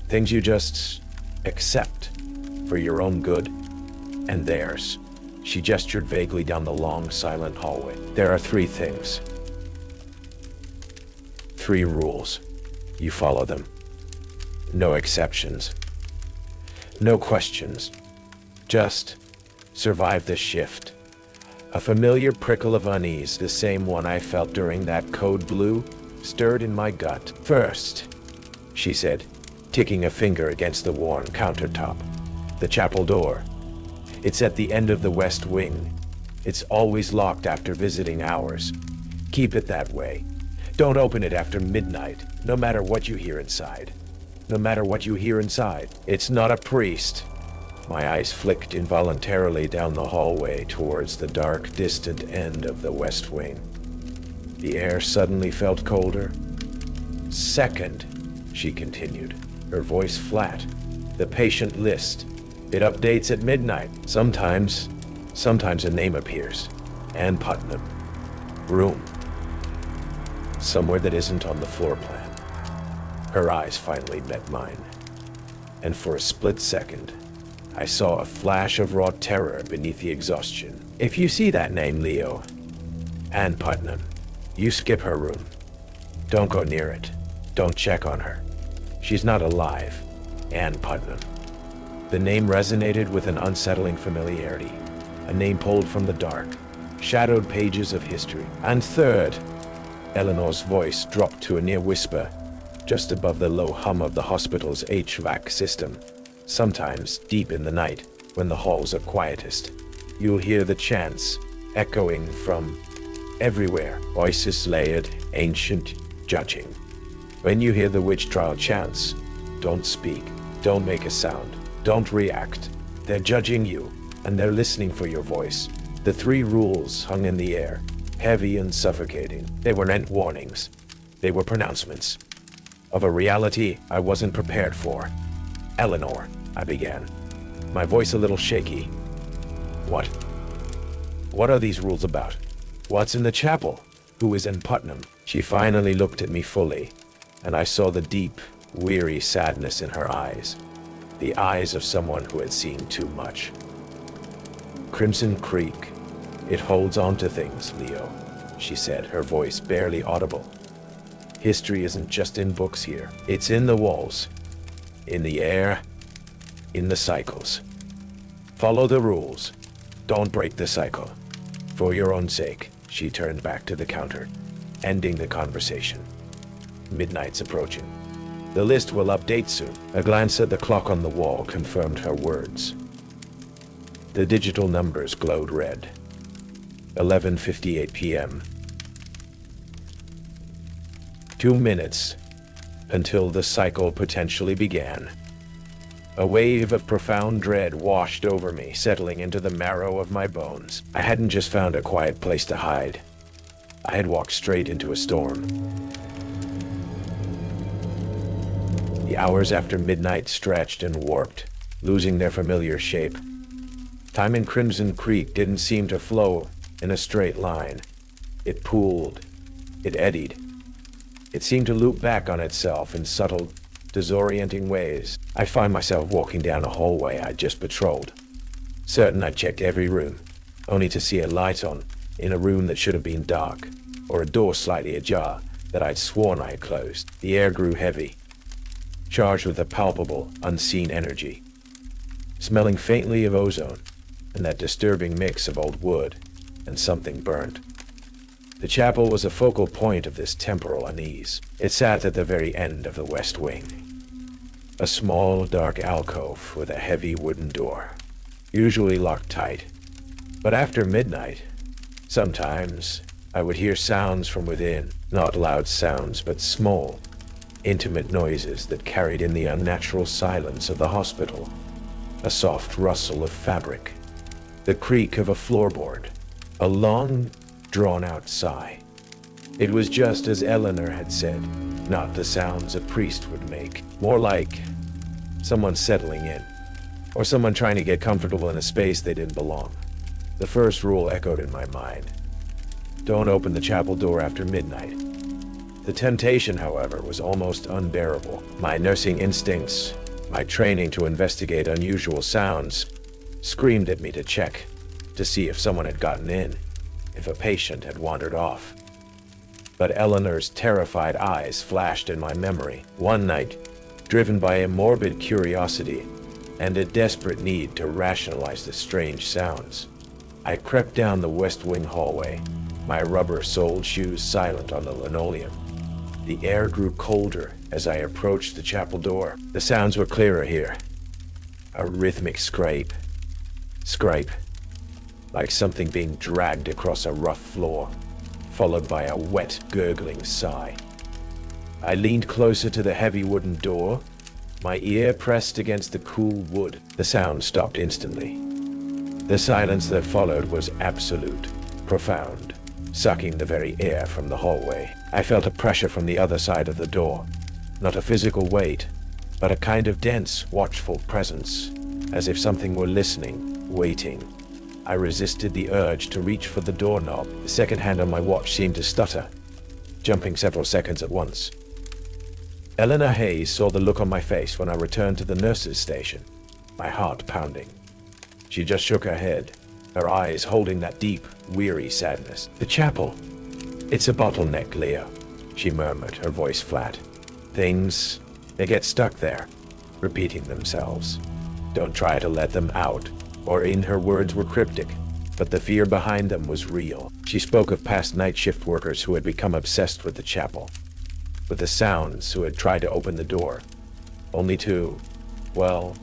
Things you just accept for your own good and theirs. She gestured vaguely down the long, silent hallway. There are 3 things. 3 rules. You follow them. No exceptions. No questions. Just survive the shift. A familiar prickle of unease, the same one I felt during that code blue, stirred in my gut. First, she said, ticking a finger against the worn countertop. The chapel door. It's at the end of the west wing. It's always locked after visiting hours. Keep it that way. Don't open it after midnight, no matter what you hear inside. No matter what you hear inside. It's not a priest. My eyes flicked involuntarily down the hallway towards the dark, distant end of the west wing. The air suddenly felt colder. Second, she continued, her voice flat. "The patient list. It updates at midnight. Sometimes a name appears. Ann Putnam. Room. Somewhere that isn't on the floor plan." Her eyes finally met mine, and for a split second, I saw a flash of raw terror beneath the exhaustion. "If you see that name, Leo, Ann Putnam, you skip her room. Don't go near it. Don't check on her. She's not alive. Ann Putnam." The name resonated with an unsettling familiarity, a name pulled from the dark, shadowed pages of history. "And third," Eleanor's voice dropped to a near whisper, just above the low hum of the hospital's HVAC system. "Sometimes, deep in the night, when the halls are quietest, you'll hear the chants echoing from everywhere, voices layered, ancient, judging. When you hear the witch trial chants, don't speak, don't make a sound, don't react. They're judging you, and they're listening for your voice." The 3 rules hung in the air, heavy and suffocating. They weren't warnings. They were pronouncements of a reality I wasn't prepared for. "Eleanor," I began, my voice a little shaky. What are these rules about? What's in the chapel? Who is in Putnam?" She finally looked at me fully, and I saw the deep, weary sadness in her eyes. The eyes of someone who had seen too much. "Crimson Creek. It holds on to things, Leo," she said, her voice barely audible. "History isn't just in books here. It's in the walls, in the air, in the cycles. Follow the rules. Don't break the cycle. For your own sake." She turned back to the counter, ending the conversation. "Midnight's approaching. The list will update soon." A glance at the clock on the wall confirmed her words. The digital numbers glowed red. 11:58 p.m. 2 minutes until the cycle potentially began. A wave of profound dread washed over me, settling into the marrow of my bones. I hadn't just found a quiet place to hide. I had walked straight into a storm. The hours after midnight stretched and warped, losing their familiar shape. Time in Crimson Creek didn't seem to flow in a straight line. It pooled. It eddied. It seemed to loop back on itself in subtle, disorienting ways. I find myself walking down a hallway I'd just patrolled, certain I'd checked every room, only to see a light on in a room that should have been dark, or a door slightly ajar that I'd sworn I had closed. The air grew heavy, charged with a palpable, unseen energy, smelling faintly of ozone and that disturbing mix of old wood and something burnt. The chapel was a focal point of this temporal unease. It sat at the very end of the west wing, a small, dark alcove with a heavy wooden door, usually locked tight. But after midnight, sometimes I would hear sounds from within, not loud sounds, but small, intimate noises that carried in the unnatural silence of the hospital. A soft rustle of fabric, the creak of a floorboard, a long, drawn-out sigh. It was just as Eleanor had said, not the sounds a priest would make, more like someone settling in, or someone trying to get comfortable in a space they didn't belong. The first rule echoed in my mind: don't open the chapel door after midnight. The temptation, however, was almost unbearable. My nursing instincts, my training to investigate unusual sounds, screamed at me to check, to see if someone had gotten in, if a patient had wandered off. But Eleanor's terrified eyes flashed in my memory. One night, driven by a morbid curiosity and a desperate need to rationalize the strange sounds, I crept down the west wing hallway, my rubber-soled shoes silent on the linoleum. The air grew colder as I approached the chapel door. The sounds were clearer here. A rhythmic scrape, like something being dragged across a rough floor, followed by a wet, gurgling sigh. I leaned closer to the heavy wooden door, my ear pressed against the cool wood. The sound stopped instantly. The silence that followed was absolute, profound, sucking the very air from the hallway. I felt a pressure from the other side of the door, not a physical weight, but a kind of dense, watchful presence, as if something were listening, waiting. I resisted the urge to reach for the doorknob. The second hand on my watch seemed to stutter, jumping several seconds at once. Eleanor Hayes saw the look on my face when I returned to the nurse's station, my heart pounding. She just shook her head, her eyes holding that deep, weary sadness. "The chapel. It's a bottleneck, Leo," she murmured, her voice flat. "Things, they get stuck there, repeating themselves. Don't try to let them out." Or in her words were cryptic, but the fear behind them was real. She spoke of past night shift workers who had become obsessed with the chapel, with the sounds, who had tried to open the door, only to, well,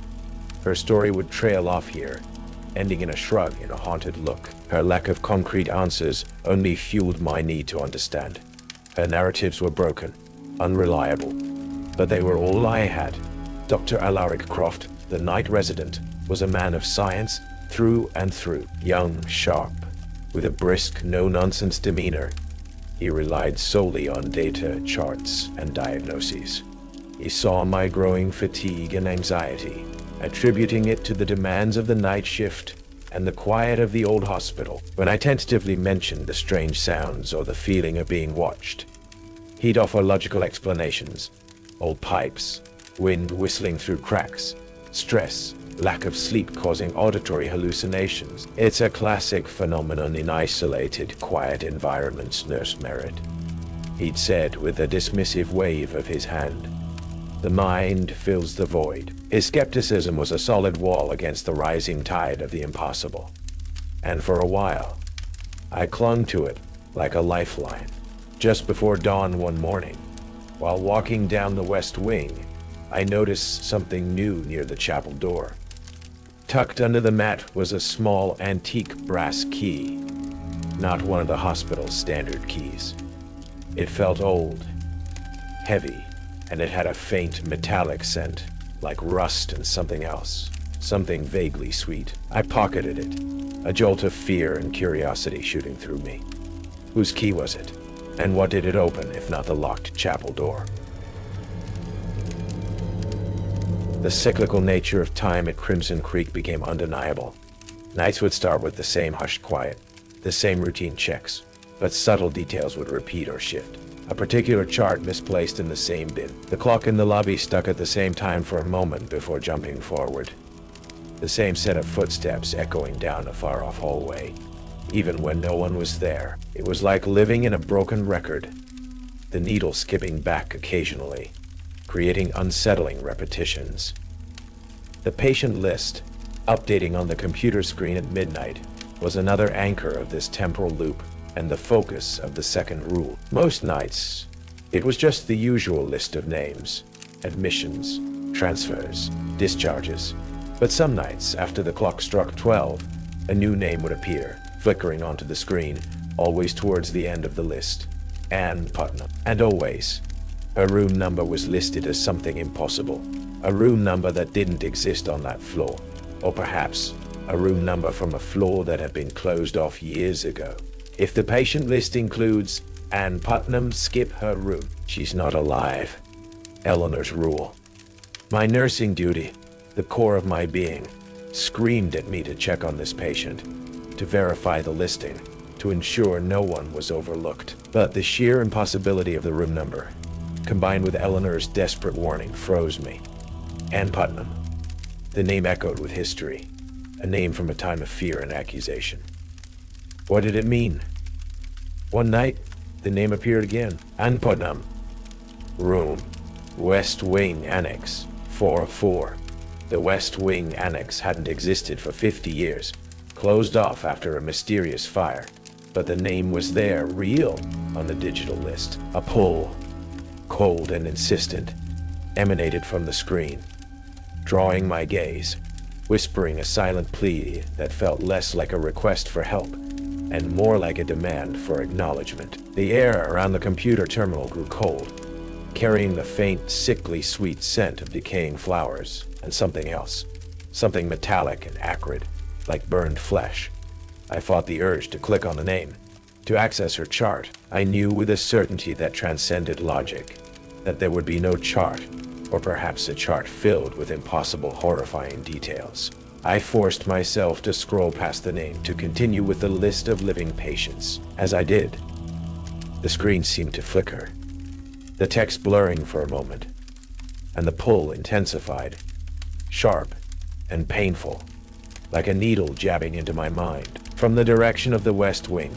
her story would trail off here, ending in a shrug and a haunted look. Her lack of concrete answers only fueled my need to understand. Her narratives were broken, unreliable, but they were all I had. Dr. Alaric Croft, the night resident, was a man of science through and through. Young, sharp, with a brisk, no-nonsense demeanor, he relied solely on data, charts, and diagnoses. He saw my growing fatigue and anxiety, attributing it to the demands of the night shift and the quiet of the old hospital. When I tentatively mentioned the strange sounds or the feeling of being watched, he'd offer logical explanations. Old pipes, wind whistling through cracks, stress, lack of sleep causing auditory hallucinations. "It's a classic phenomenon in isolated, quiet environments," Nurse Merritt, he'd said with a dismissive wave of his hand. "The mind fills the void." His skepticism was a solid wall against the rising tide of the impossible. And for a while, I clung to it like a lifeline. Just before dawn one morning, while walking down the west wing, I noticed something new near the chapel door. Tucked under the mat was a small antique brass key, not one of the hospital's standard keys. It felt old, heavy, and it had a faint metallic scent, like rust and something else, something vaguely sweet. I pocketed it, a jolt of fear and curiosity shooting through me. Whose key was it? And what did it open, if not the locked chapel door? The cyclical nature of time at Crimson Creek became undeniable. Nights would start with the same hushed quiet, the same routine checks, but subtle details would repeat or shift. A particular chart misplaced in the same bin. The clock in the lobby stuck at the same time for a moment before jumping forward. The same set of footsteps echoing down a far-off hallway, even when no one was there. It was like living in a broken record, the needle skipping back occasionally, creating unsettling repetitions. The patient list, updating on the computer screen at midnight, was another anchor of this temporal loop and the focus of the second rule. Most nights, it was just the usual list of names, admissions, transfers, discharges. But some nights, after the clock struck 12, a new name would appear, flickering onto the screen, always towards the end of the list. Ann Putnam. And always, her room number was listed as something impossible. A room number that didn't exist on that floor. Or perhaps, a room number from a floor that had been closed off years ago. If the patient list includes Ann Putnam, skip her room. She's not alive. Eleanor's rule. My nursing duty, the core of my being, screamed at me to check on this patient, to verify the listing, to ensure no one was overlooked. But the sheer impossibility of the room number, combined with Eleanor's desperate warning, froze me. Ann Putnam. The name echoed with history, a name from a time of fear and accusation. What did it mean? One night, the name appeared again. Ann Putnam. Room. West Wing Annex 404. The West Wing Annex hadn't existed for 50 years, closed off after a mysterious fire. But the name was there, real, on the digital list. A pull, cold and insistent, emanated from the screen, drawing my gaze, whispering a silent plea that felt less like a request for help and more like a demand for acknowledgement. The air around the computer terminal grew cold, carrying the faint, sickly sweet scent of decaying flowers and something else, something metallic and acrid, like burned flesh. I fought the urge to click on the name, to access her chart. I knew with a certainty that transcended logic that there would be no chart, or perhaps a chart filled with impossible, horrifying details. I forced myself to scroll past the name to continue with the list of living patients. As I did, the screen seemed to flicker, the text blurring for a moment, and the pull intensified, sharp and painful, like a needle jabbing into my mind. From the direction of the West Wing,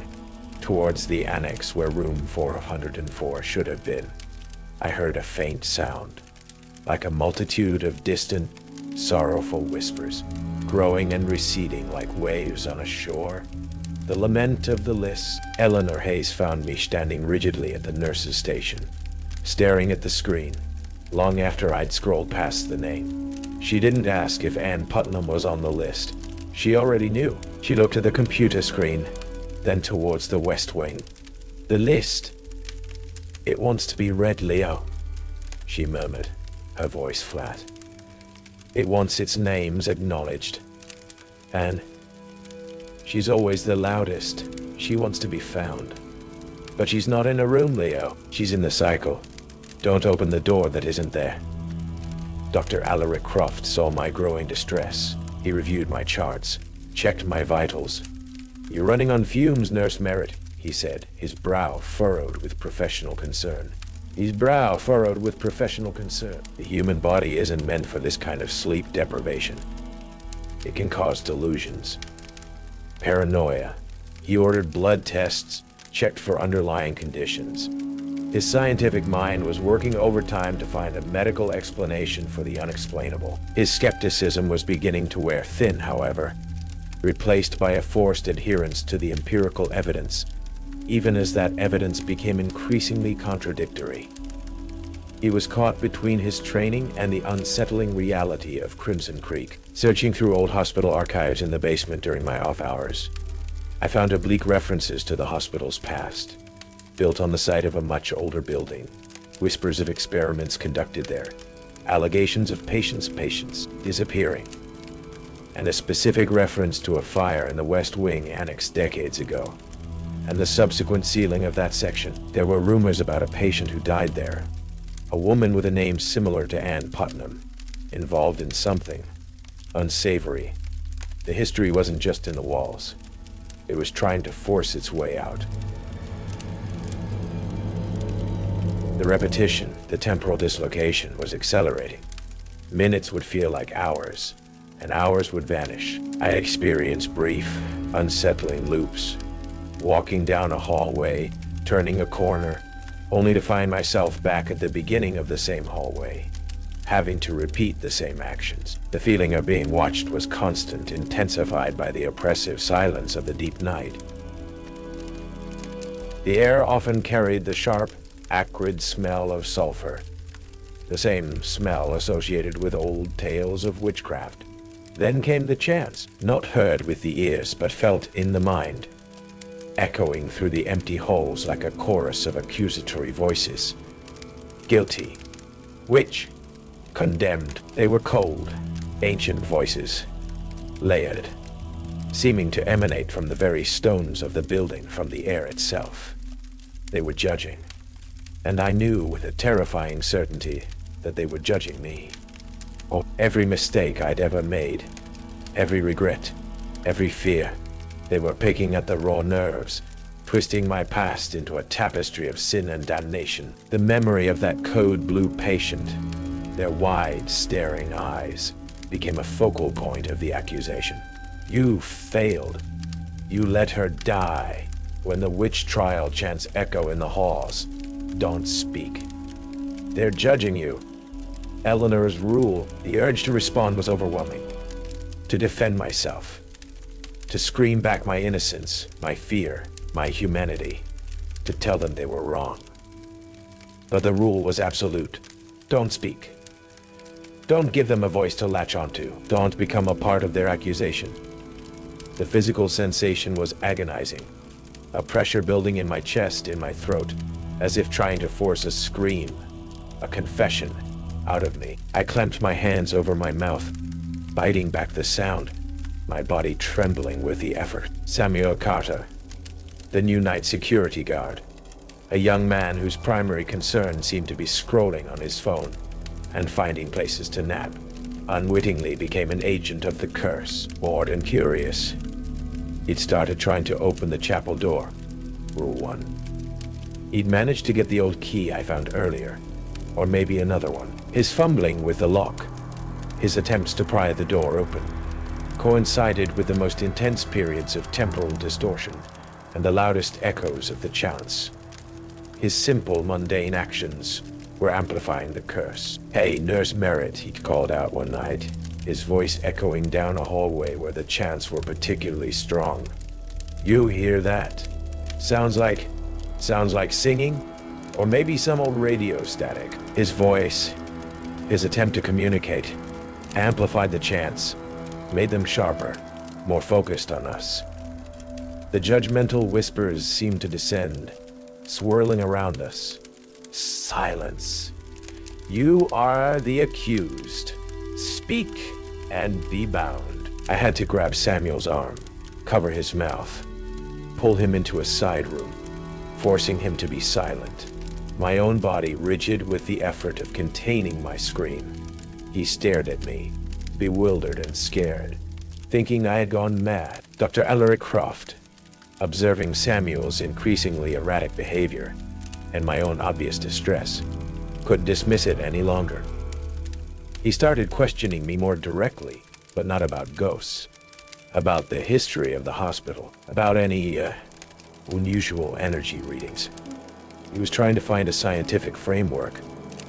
towards the annex where room 404 should have been, I heard a faint sound, like a multitude of distant, sorrowful whispers, growing and receding like waves on a shore. The lament of the list. Eleanor Hayes found me standing rigidly at the nurse's station, staring at the screen, long after I'd scrolled past the name. She didn't ask if Ann Putnam was on the list. She already knew. She looked at the computer screen, then towards the West Wing. The list. It wants to be read, Leo, she murmured, her voice flat. It wants its names acknowledged. And she's always the loudest. She wants to be found. But she's not in a room, Leo. She's in the cycle. Don't open the door that isn't there. Dr. Alaric Croft saw my growing distress. He reviewed my charts, checked my vitals. You're running on fumes, Nurse Merritt, he said, his brow furrowed with professional concern. The human body isn't meant for this kind of sleep deprivation. It can cause delusions, paranoia. He ordered blood tests, checked for underlying conditions. His scientific mind was working overtime to find a medical explanation for the unexplainable. His skepticism was beginning to wear thin, however, replaced by a forced adherence to the empirical evidence, even as that evidence became increasingly contradictory. He was caught between his training and the unsettling reality of Crimson Creek. Searching through old hospital archives in the basement during my off hours, I found oblique references to the hospital's past, built on the site of a much older building, whispers of experiments conducted there, allegations of patients disappearing, and a specific reference to a fire in the West Wing annex decades ago, and the subsequent sealing of that section. There were rumors about a patient who died there, a woman with a name similar to Ann Putnam, involved in something unsavory. The history wasn't just in the walls. It was trying to force its way out. The repetition, the temporal dislocation, was accelerating. Minutes would feel like hours, and hours would vanish. I experienced brief, unsettling loops, walking down a hallway, turning a corner, only to find myself back at the beginning of the same hallway, having to repeat the same actions. The feeling of being watched was constant, intensified by the oppressive silence of the deep night. The air often carried the sharp, acrid smell of sulfur, the same smell associated with old tales of witchcraft. Then came the chants, not heard with the ears but felt in the mind, echoing through the empty halls like a chorus of accusatory voices. Guilty, witch, condemned. They were cold, ancient voices, layered, seeming to emanate from the very stones of the building, from the air itself. They were judging, and I knew with a terrifying certainty that they were judging me. Oh, every mistake I'd ever made, every regret, every fear. They were picking at the raw nerves, twisting my past into a tapestry of sin and damnation. The memory of that code blue patient, their wide, staring eyes, became a focal point of the accusation. You failed. You let her die. When the witch trial chants echo in the halls, don't speak. They're judging you. Eleanor's rule. The urge to respond was overwhelming. To defend myself. To scream back my innocence, my fear, my humanity. To tell them they were wrong. But the rule was absolute. Don't speak. Don't give them a voice to latch onto. Don't become a part of their accusation. The physical sensation was agonizing. A pressure building in my chest, in my throat, as if trying to force a scream, a confession, out of me. I clamped my hands over my mouth, biting back the sound, my body trembling with the effort. Samuel Carter, the new night security guard, a young man whose primary concern seemed to be scrolling on his phone, and finding places to nap. Unwittingly became an agent of the curse, bored and curious. He'd started trying to open the chapel door. Rule 1. He'd managed to get the old key I found earlier, or maybe another one. His fumbling with the lock, his attempts to pry the door open, coincided with the most intense periods of temporal distortion and the loudest echoes of the chants. His simple, mundane actions were amplifying the curse. "Hey, Nurse Merritt," he called out one night, his voice echoing down a hallway where the chants were particularly strong. "You hear that? Sounds like singing? Or maybe some old radio static." His voice, his attempt to communicate, amplified the chants, made them sharper, more focused on us. The judgmental whispers seemed to descend, swirling around us. "Silence. You are the accused. Speak and be bound." I had to grab Samuel's arm, cover his mouth, pull him into a side room, forcing him to be silent, my own body rigid with the effort of containing my scream. He stared at me, bewildered and scared, thinking I had gone mad. Dr. Ellery Croft, observing Samuel's increasingly erratic behavior and my own obvious distress, couldn't dismiss it any longer. He started questioning me more directly, but not about ghosts, about the history of the hospital, about any unusual energy readings. He was trying to find a scientific framework,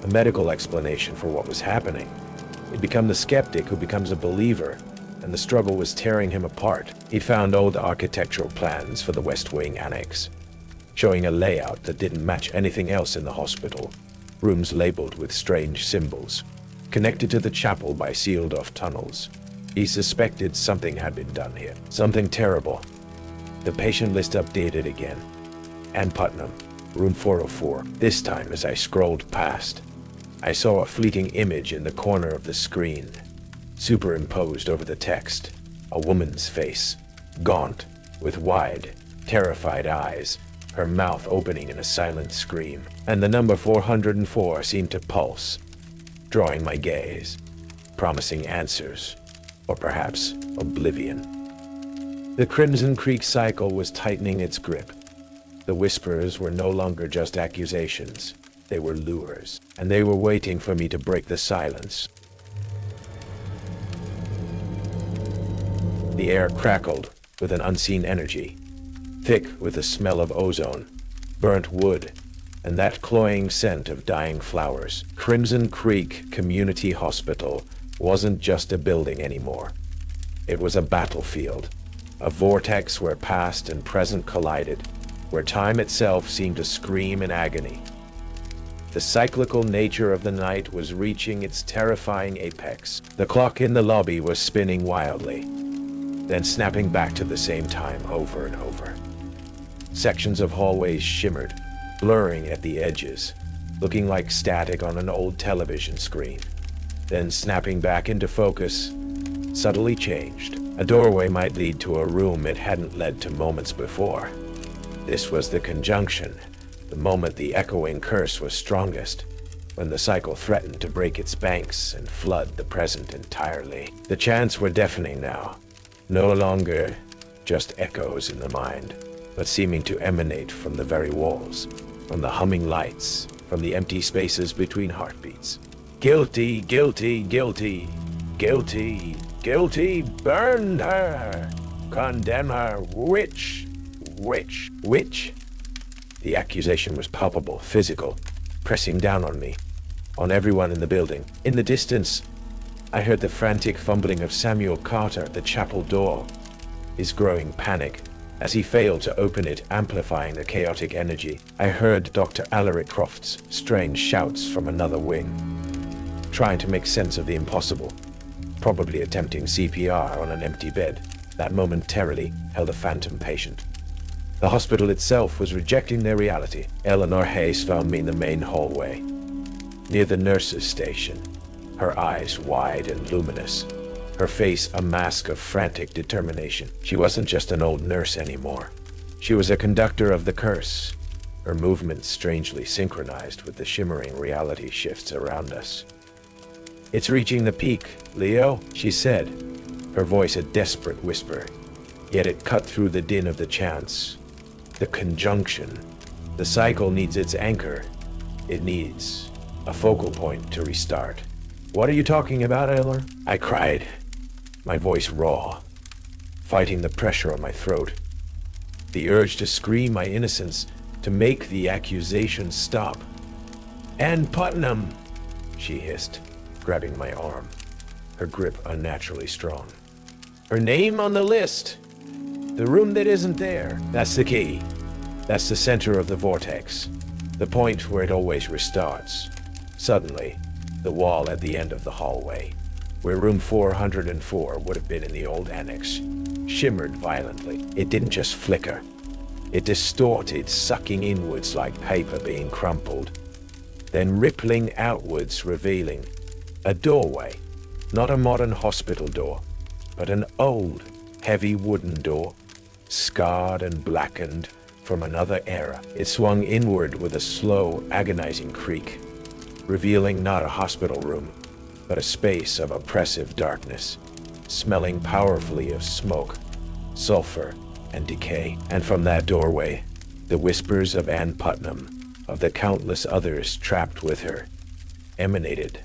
a medical explanation for what was happening. He'd become the skeptic who becomes a believer, and the struggle was tearing him apart. He found old architectural plans for the West Wing Annex, showing a layout that didn't match anything else in the hospital. Rooms labeled with strange symbols, connected to the chapel by sealed-off tunnels. He suspected something had been done here, something terrible. The patient list updated again. Ann Putnam, room 404. This time, as I scrolled past, I saw a fleeting image in the corner of the screen, superimposed over the text. A woman's face, gaunt, with wide, terrified eyes, her mouth opening in a silent scream, and the number 404 seemed to pulse, drawing my gaze, promising answers, or perhaps oblivion. The Crimson Creek cycle was tightening its grip. The whispers were no longer just accusations, they were lures, and they were waiting for me to break the silence. The air crackled with an unseen energy, thick with the smell of ozone, burnt wood, and that cloying scent of dying flowers. Crimson Creek Community Hospital wasn't just a building anymore. It was a battlefield, a vortex where past and present collided, where time itself seemed to scream in agony. The cyclical nature of the night was reaching its terrifying apex. The clock in the lobby was spinning wildly, then snapping back to the same time over and over. Sections of hallways shimmered, blurring at the edges, looking like static on an old television screen, then snapping back into focus, subtly changed. A doorway might lead to a room it hadn't led to moments before. This was the conjunction, the moment the echoing curse was strongest, when the cycle threatened to break its banks and flood the present entirely. The chants were deafening now, no longer just echoes in the mind, but seeming to emanate from the very walls, from the humming lights, from the empty spaces between heartbeats. Guilty, guilty, guilty, guilty, guilty, burn her, condemn her, witch, witch, witch. The accusation was palpable, physical, pressing down on me, on everyone in the building. In the distance, I heard the frantic fumbling of Samuel Carter at the chapel door, his growing panic as he failed to open it, amplifying the chaotic energy. I heard Dr. Alaric Croft's strange shouts from another wing, trying to make sense of the impossible, probably attempting CPR on an empty bed that momentarily held a phantom patient. The hospital itself was rejecting their reality. Eleanor Hayes found me in the main hallway, near the nurse's station, her eyes wide and luminous, her face a mask of frantic determination. She wasn't just an old nurse anymore. She was a conductor of the curse, her movements strangely synchronized with the shimmering reality shifts around us. It's reaching the peak, Leo, she said, her voice a desperate whisper. Yet it cut through the din of the chants. The conjunction. The cycle needs its anchor. It needs a focal point to restart. What are you talking about, Eller? I cried, my voice raw, fighting the pressure on my throat. The urge to scream my innocence, to make the accusation stop. Ann Putnam, she hissed, grabbing my arm, her grip unnaturally strong. Her name on the list. The room that isn't there. That's the key. That's the center of the vortex. The point where it always restarts. Suddenly, the wall at the end of the hallway, where room 404 would have been in the old annex, shimmered violently. It didn't just flicker. It distorted, sucking inwards like paper being crumpled, then rippling outwards, revealing a doorway. Not a modern hospital door, but an old, heavy wooden door, scarred and blackened from another era. It swung inward with a slow, agonizing creak, revealing not a hospital room, but a space of oppressive darkness, smelling powerfully of smoke, sulfur, and decay. And from that doorway, the whispers of Ann Putnam, of the countless others trapped with her, emanated,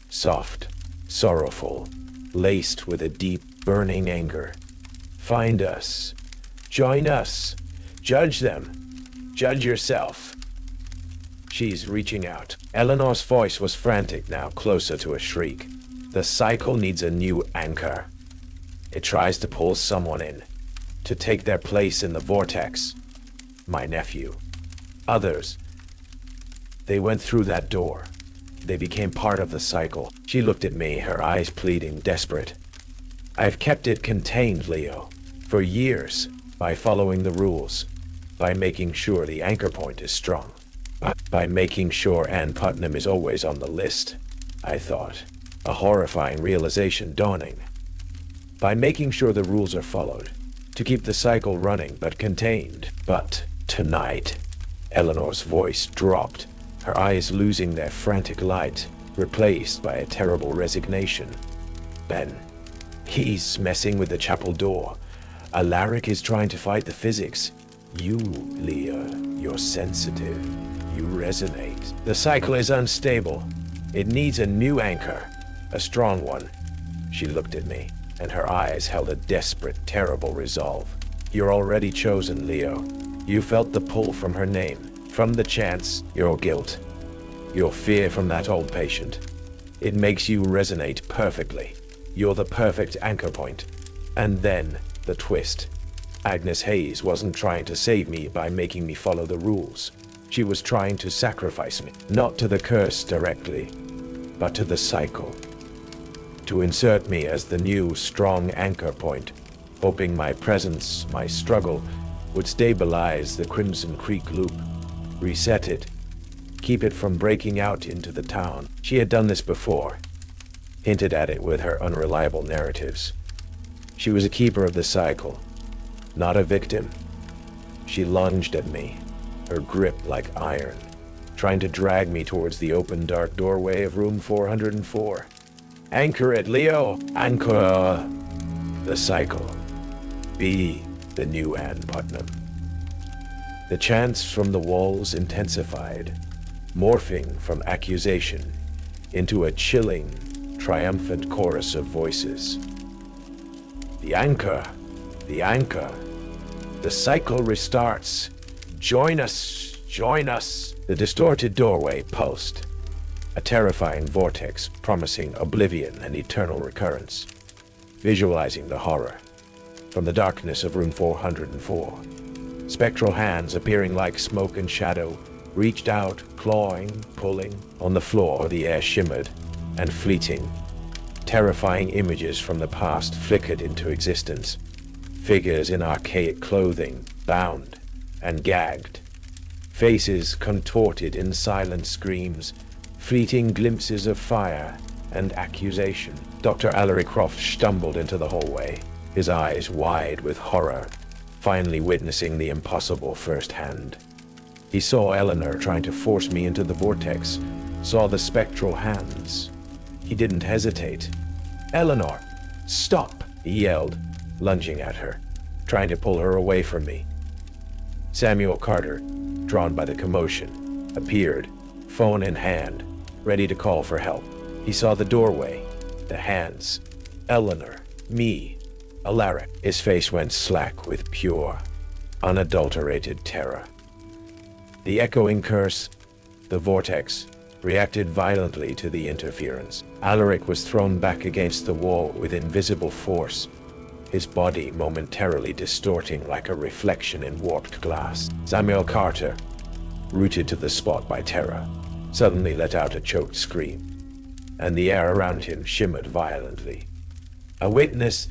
soft, sorrowful, laced with a deep, burning anger. Find us. Join us. Judge them. Judge yourself. She's reaching out. Eleanor's voice was frantic now, closer to a shriek. The cycle needs a new anchor. It tries to pull someone in, to take their place in the vortex. My nephew. Others. They went through that door. They became part of the cycle. She looked at me, her eyes pleading, desperate. I've kept it contained, Leo, for years, by following the rules, by making sure the anchor point is strong, by making sure Ann Putnam is always on the list, I thought, a horrifying realization dawning. By making sure the rules are followed, to keep the cycle running but contained. But tonight, Eleanor's voice dropped, her eyes losing their frantic light, replaced by a terrible resignation. Ben, he's messing with the chapel door. Alaric is trying to fight the physics. You, Leah, you're sensitive. You resonate. The cycle is unstable. It needs a new anchor, a strong one. She looked at me, and her eyes held a desperate, terrible resolve. You're already chosen, Leo. You felt the pull from her name, from the chance, your guilt, your fear from that old patient. It makes you resonate perfectly. You're the perfect anchor point. And then, the twist. Agnes Hayes wasn't trying to save me by making me follow the rules. She was trying to sacrifice me, not to the curse directly, but to the cycle. To insert me as the new, strong anchor point, hoping my presence, my struggle, would stabilize the Crimson Creek loop, reset it, keep it from breaking out into the town. She had done this before, hinted at it with her unreliable narratives. She was a keeper of the cycle, not a victim. She lunged at me, her grip like iron, trying to drag me towards the open dark doorway of room 404. Anchor it, Leo! Anchor the cycle. Be the new Ann Putnam. The chants from the walls intensified, morphing from accusation into a chilling, triumphant chorus of voices. The anchor, the anchor. The cycle restarts. Join us, join us. The distorted doorway pulsed, a terrifying vortex promising oblivion and eternal recurrence. Visualizing the horror, from the darkness of room 404, spectral hands appearing like smoke and shadow reached out, clawing, pulling. On the floor, the air shimmered, and fleeting, terrifying images from the past flickered into existence. Figures in archaic clothing, bound and gagged. Faces contorted in silent screams, fleeting glimpses of fire and accusation. Dr. Alaric Croft stumbled into the hallway, his eyes wide with horror, finally witnessing the impossible firsthand. He saw Eleanor trying to force me into the vortex, saw the spectral hands. He didn't hesitate. "Eleanor, stop!" he yelled, lunging at her, trying to pull her away from me. Samuel Carter, drawn by the commotion, appeared, phone in hand, ready to call for help. He saw the doorway, the hands, Eleanor, me, Alaric. His face went slack with pure, unadulterated terror. The echoing curse, the vortex, reacted violently to the interference. Alaric was thrown back against the wall with invisible force, his body momentarily distorting like a reflection in warped glass. Samuel Carter, rooted to the spot by terror, suddenly let out a choked scream, and the air around him shimmered violently. A witness,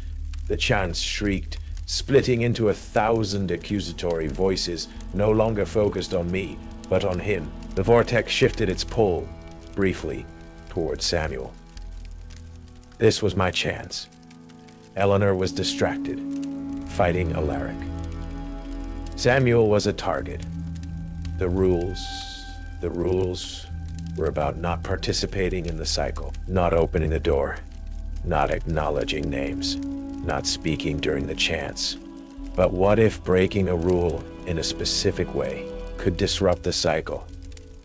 the chants shrieked, splitting into 1,000 accusatory voices, no longer focused on me, but on him. The vortex shifted its pull, briefly, toward Samuel. This was my chance. Eleanor was distracted, fighting Alaric. Samuel was a target. The rules were about not participating in the cycle, not opening the door, not acknowledging names, not speaking during the chants. But what if breaking a rule in a specific way could disrupt the cycle?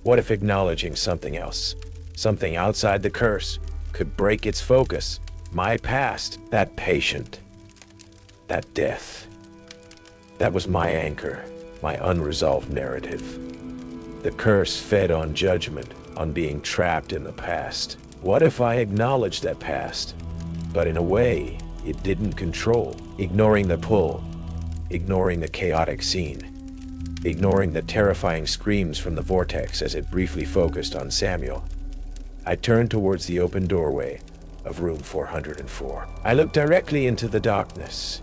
What if acknowledging something else, something outside the curse, could break its focus? My past, that patient, that death. That was my anchor, my unresolved narrative. The curse fed on judgment, on being trapped in the past. What if I acknowledged that past, but in a way it didn't control, ignoring the pull, ignoring the chaotic scene, ignoring the terrifying screams from the vortex as it briefly focused on Samuel? I turned towards the open doorway of room 404. I looked directly into the darkness,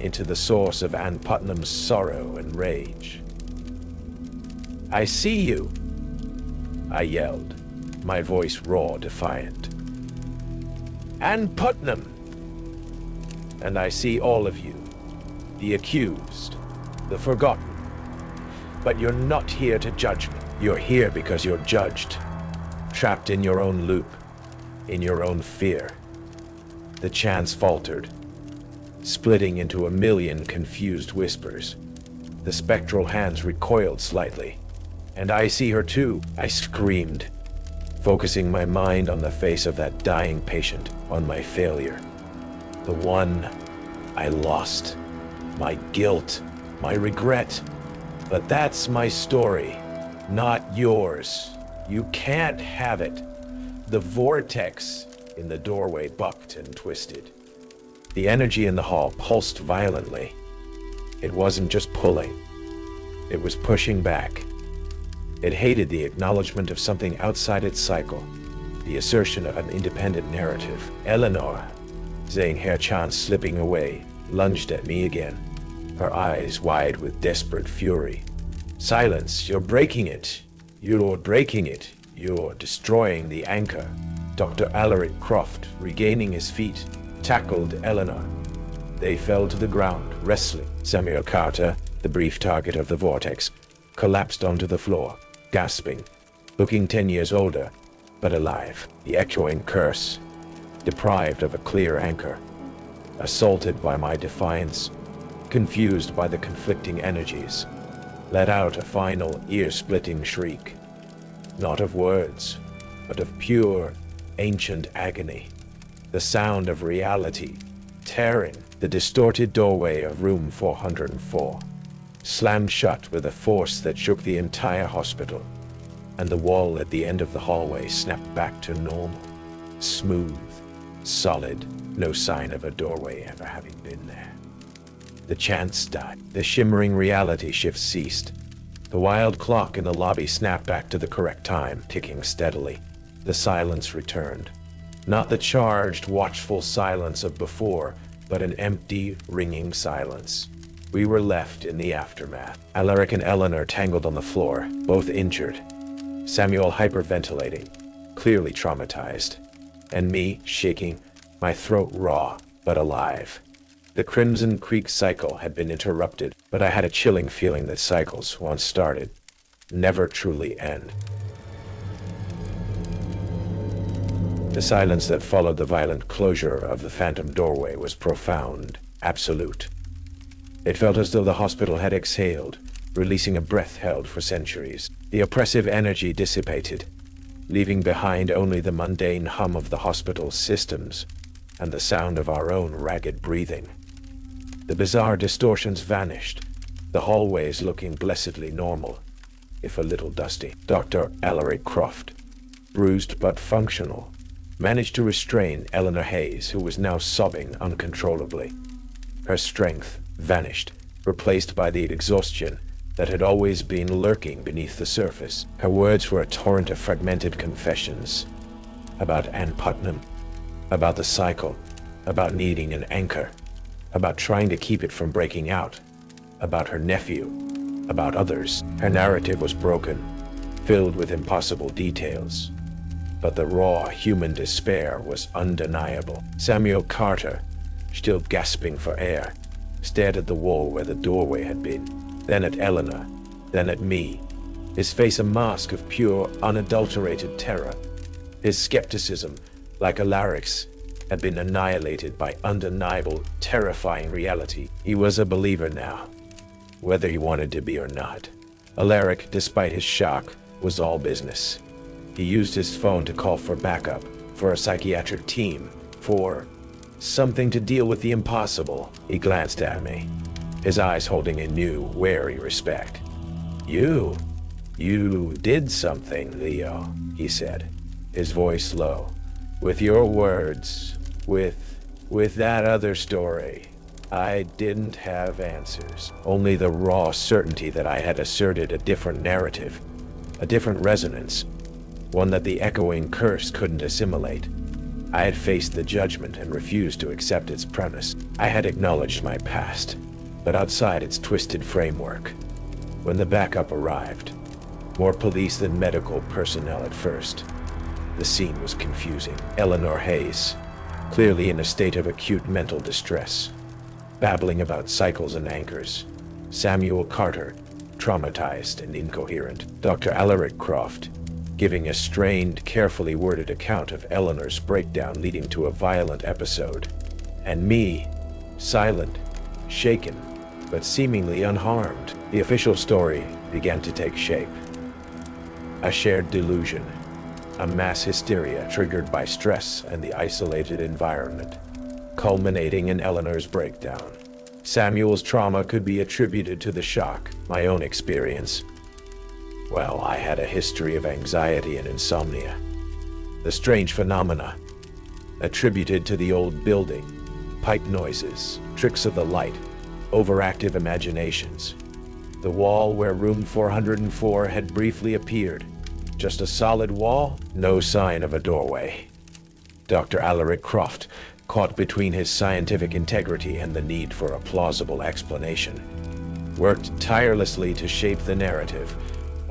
into the source of Ann Putnam's sorrow and rage. "I see you," I yelled, my voice raw, defiant. "Ann Putnam! And I see all of you, the accused, the forgotten. But you're not here to judge me. You're here because you're judged, trapped in your own loop, in your own fear." The chants faltered, splitting into a million confused whispers. The spectral hands recoiled slightly. "And I see her too," I screamed, focusing my mind on the face of that dying patient, on my failure. The one I lost, my guilt, my regret. But that's my story, not yours. You can't have it. The vortex in the doorway bucked and twisted. The energy in the hall pulsed violently. It wasn't just pulling. It was pushing back. It hated the acknowledgement of something outside its cycle, the assertion of an independent narrative. Eleanor, saying her chance slipping away, lunged at me again, her eyes wide with desperate fury. "Silence, you're breaking it. You're breaking it. You're destroying the anchor." Dr. Alaric Croft, regaining his feet, tackled Eleanor. They fell to the ground, wrestling. Samuel Carter, the brief target of the vortex, collapsed onto the floor, gasping, looking 10 years older, but alive. The echoing curse, deprived of a clear anchor, assaulted by my defiance, confused by the conflicting energies, let out a final ear-splitting shriek, not of words, but of pure, ancient agony. The sound of reality, tearing. The distorted doorway of room 404 slammed shut with a force that shook the entire hospital, and the wall at the end of the hallway snapped back to normal. Smooth, solid, no sign of a doorway ever having been there. The chants died. The shimmering reality shift ceased. The wild clock in the lobby snapped back to the correct time, ticking steadily. The silence returned. Not the charged, watchful silence of before, but an empty, ringing silence. We were left in the aftermath. Alaric and Eleanor tangled on the floor, both injured. Samuel hyperventilating, clearly traumatized. And me, shaking, my throat raw, but alive. The Crimson Creek cycle had been interrupted, but I had a chilling feeling that cycles, once started, never truly end. The silence that followed the violent closure of the phantom doorway was profound, absolute. It felt as though the hospital had exhaled, releasing a breath held for centuries. The oppressive energy dissipated, leaving behind only the mundane hum of the hospital's systems and the sound of our own ragged breathing. The bizarre distortions vanished, the hallways looking blessedly normal, if a little dusty. Dr. Alaric Croft, bruised but functional, managed to restrain Eleanor Hayes, who was now sobbing uncontrollably. Her strength vanished, replaced by the exhaustion that had always been lurking beneath the surface. Her words were a torrent of fragmented confessions about Ann Putnam, about the cycle, about needing an anchor, about trying to keep it from breaking out, about her nephew, about others. Her narrative was broken, filled with impossible details, but the raw human despair was undeniable. Samuel Carter, still gasping for air, stared at the wall where the doorway had been, then at Eleanor, then at me, his face a mask of pure, unadulterated terror. His skepticism, like Alaric's, had been annihilated by undeniable, terrifying reality. He was a believer now, whether he wanted to be or not. Alaric, despite his shock, was all business. He used his phone to call for backup, for a psychiatric team, for something to deal with the impossible. He glanced at me, his eyes holding a new, wary respect. You did something, Leo, he said, his voice low. With your words, with that other story, I didn't have answers. Only the raw certainty that I had asserted a different narrative, a different resonance, one that the echoing curse couldn't assimilate. I had faced the judgment and refused to accept its premise. I had acknowledged my past, but outside its twisted framework. When the backup arrived, more police than medical personnel at first, the scene was confusing. Eleanor Hayes, clearly in a state of acute mental distress, babbling about cycles and anchors. Samuel Carter, traumatized and incoherent. Dr. Alaric Croft, giving a strained, carefully worded account of Eleanor's breakdown leading to a violent episode. And me, silent, shaken, but seemingly unharmed. The official story began to take shape. A shared delusion, a mass hysteria triggered by stress and the isolated environment, culminating in Eleanor's breakdown. Samuel's trauma could be attributed to the shock, my own experience. Well, I had a history of anxiety and insomnia. The strange phenomena, attributed to the old building, pipe noises, tricks of the light, overactive imaginations. The wall where room 404 had briefly appeared. Just a solid wall, no sign of a doorway. Dr. Alaric Croft, caught between his scientific integrity and the need for a plausible explanation, worked tirelessly to shape the narrative,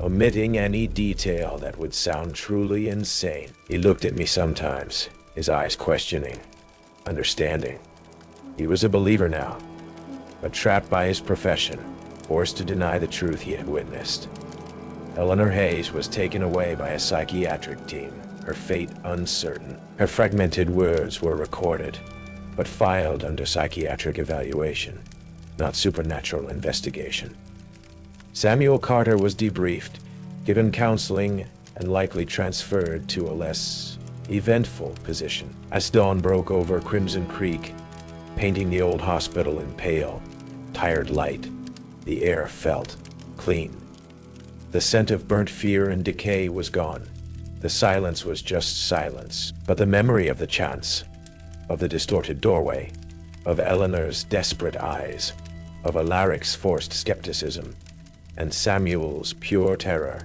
omitting any detail that would sound truly insane. He looked at me sometimes, his eyes questioning, understanding. He was a believer now, but trapped by his profession, forced to deny the truth he had witnessed. Eleanor Hayes was taken away by a psychiatric team, her fate uncertain. Her fragmented words were recorded, but filed under psychiatric evaluation, not supernatural investigation. Samuel Carter was debriefed, given counseling, and likely transferred to a less eventful position. As dawn broke over Crimson Creek, painting the old hospital in pale, tired light, the air felt clean. The scent of burnt fear and decay was gone. The silence was just silence, but the memory of the chance, of the distorted doorway, of Eleanor's desperate eyes, of Alaric's forced skepticism, and Samuel's pure terror,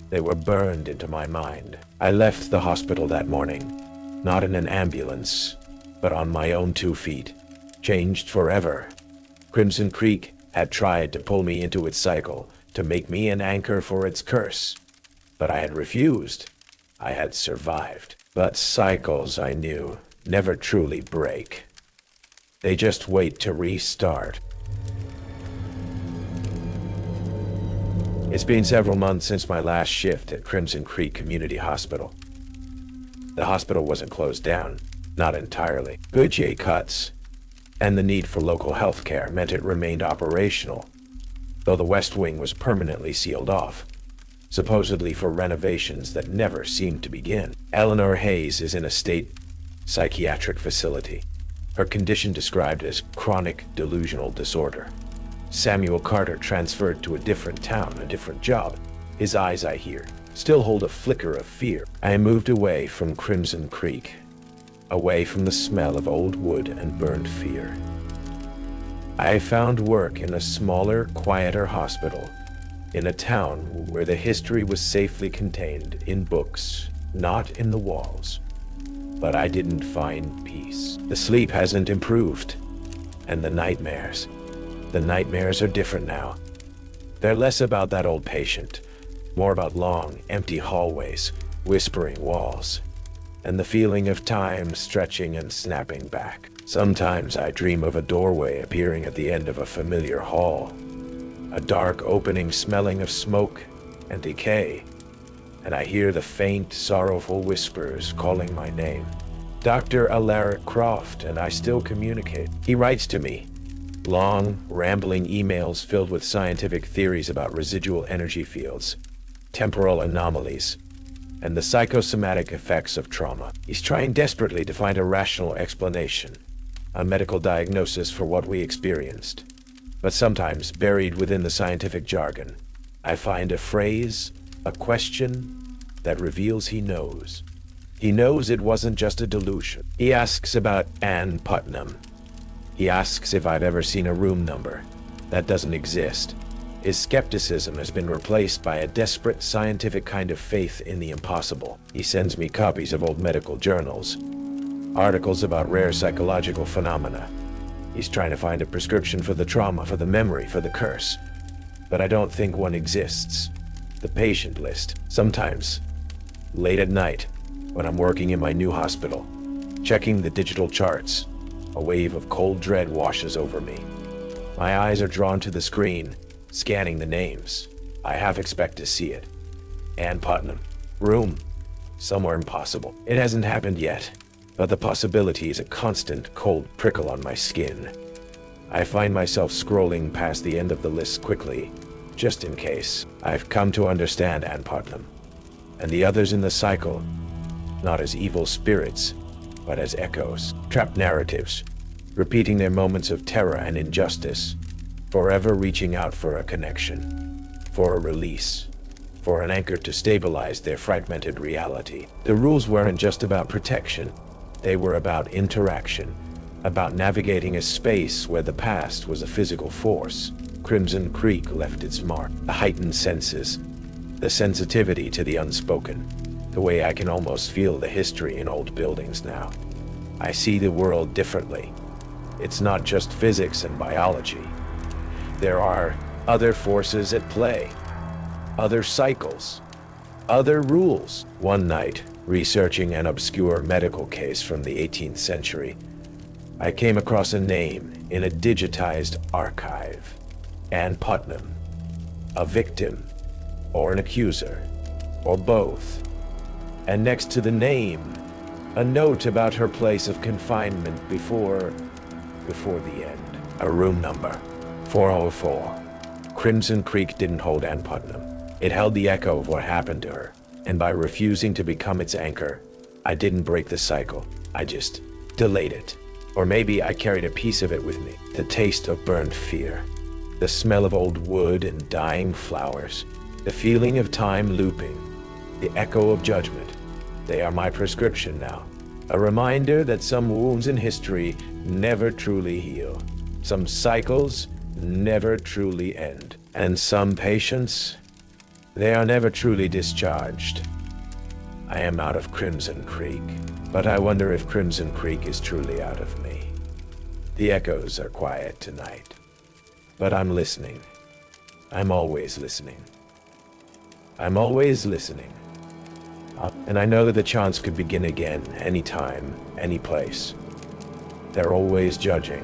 they were burned into my mind. I left the hospital that morning, not in an ambulance, but on my own 2 feet, changed forever. Crimson Creek had tried to pull me into its cycle, to make me an anchor for its curse, but I had refused. I had survived. But cycles, I knew, never truly break. They just wait to restart. It's been several months since my last shift at Crimson Creek Community Hospital. The hospital wasn't closed down, not entirely. Budget cuts and the need for local health care meant it remained operational, though the West Wing was permanently sealed off, supposedly for renovations that never seemed to begin. Eleanor Hayes is in a state psychiatric facility, her condition described as chronic delusional disorder. Samuel Carter transferred to a different town, a different job. His eyes, I hear, still hold a flicker of fear. I moved away from Crimson Creek, away from the smell of old wood and burned fear. I found work in a smaller, quieter hospital, in a town where the history was safely contained in books, not in the walls. But I didn't find peace. The sleep hasn't improved, and the nightmares are different now. They're less about that old patient, more about long, empty hallways, whispering walls, and the feeling of time stretching and snapping back. Sometimes I dream of a doorway appearing at the end of a familiar hall, a dark opening smelling of smoke and decay, and I hear the faint, sorrowful whispers calling my name. Dr. Alaric Croft and I still communicate. He writes to me, long, rambling emails filled with scientific theories about residual energy fields, temporal anomalies, and the psychosomatic effects of trauma. He's trying desperately to find a rational explanation, a medical diagnosis for what we experienced. But sometimes, buried within the scientific jargon, I find a phrase, a question, that reveals he knows. He knows it wasn't just a delusion. He asks about Ann Putnam. He asks if I've ever seen a room number. That doesn't exist. His skepticism has been replaced by a desperate scientific kind of faith in the impossible. He sends me copies of old medical journals, articles about rare psychological phenomena. He's trying to find a prescription for the trauma, for the memory, for the curse. But I don't think one exists. The patient list. Sometimes, late at night, when I'm working in my new hospital, checking the digital charts, a wave of cold dread washes over me. My eyes are drawn to the screen, scanning the names. I half expect to see it. Ann Putnam. Room. Somewhere impossible. It hasn't happened yet, but the possibility is a constant cold prickle on my skin. I find myself scrolling past the end of the list quickly, just in case. I've come to understand Ann Putnam, and the others in the cycle, not as evil spirits, but as echoes, trapped narratives, repeating their moments of terror and injustice, forever reaching out for a connection, for a release, for an anchor to stabilize their fragmented reality. The rules weren't just about protection. They were about interaction, about navigating a space where the past was a physical force. Crimson Creek left its mark. The heightened senses, the sensitivity to the unspoken, the way I can almost feel the history in old buildings now. I see the world differently. It's not just physics and biology. There are other forces at play, other cycles, other rules. One night, researching an obscure medical case from the 18th century, I came across a name in a digitized archive. Ann Putnam. A victim, or an accuser, or both. And next to the name, a note about her place of confinement before the end. A room number, 404. Crimson Creek didn't hold Ann Putnam. It held the echo of what happened to her, and by refusing to become its anchor, I didn't break the cycle. I just delayed it. Or maybe I carried a piece of it with me. The taste of burned fear, the smell of old wood and dying flowers, the feeling of time looping, the echo of judgment. They are my prescription now. A reminder that some wounds in history never truly heal. Some cycles never truly end. And some patients, they are never truly discharged. I am out of Crimson Creek, but I wonder if Crimson Creek is truly out of me. The echoes are quiet tonight, but I'm listening. I'm always listening. I'm always listening. And I know that the chance could begin again, anytime, any place. They're always judging,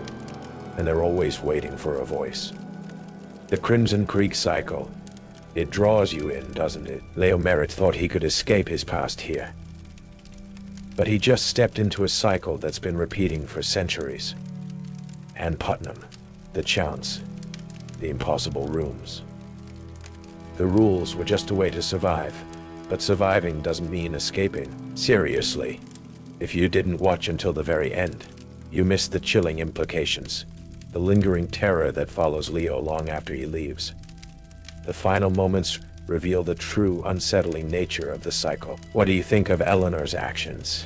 and they're always waiting for a voice. The Crimson Creek cycle, it draws you in, doesn't it? Leo Merritt thought he could escape his past here. But he just stepped into a cycle that's been repeating for centuries. And Putnam, the chance, the impossible rooms. The rules were just a way to survive, but surviving doesn't mean escaping. Seriously, if you didn't watch until the very end, you missed the chilling implications, the lingering terror that follows Leo long after he leaves. The final moments reveal the true unsettling nature of the cycle. What do you think of Eleanor's actions?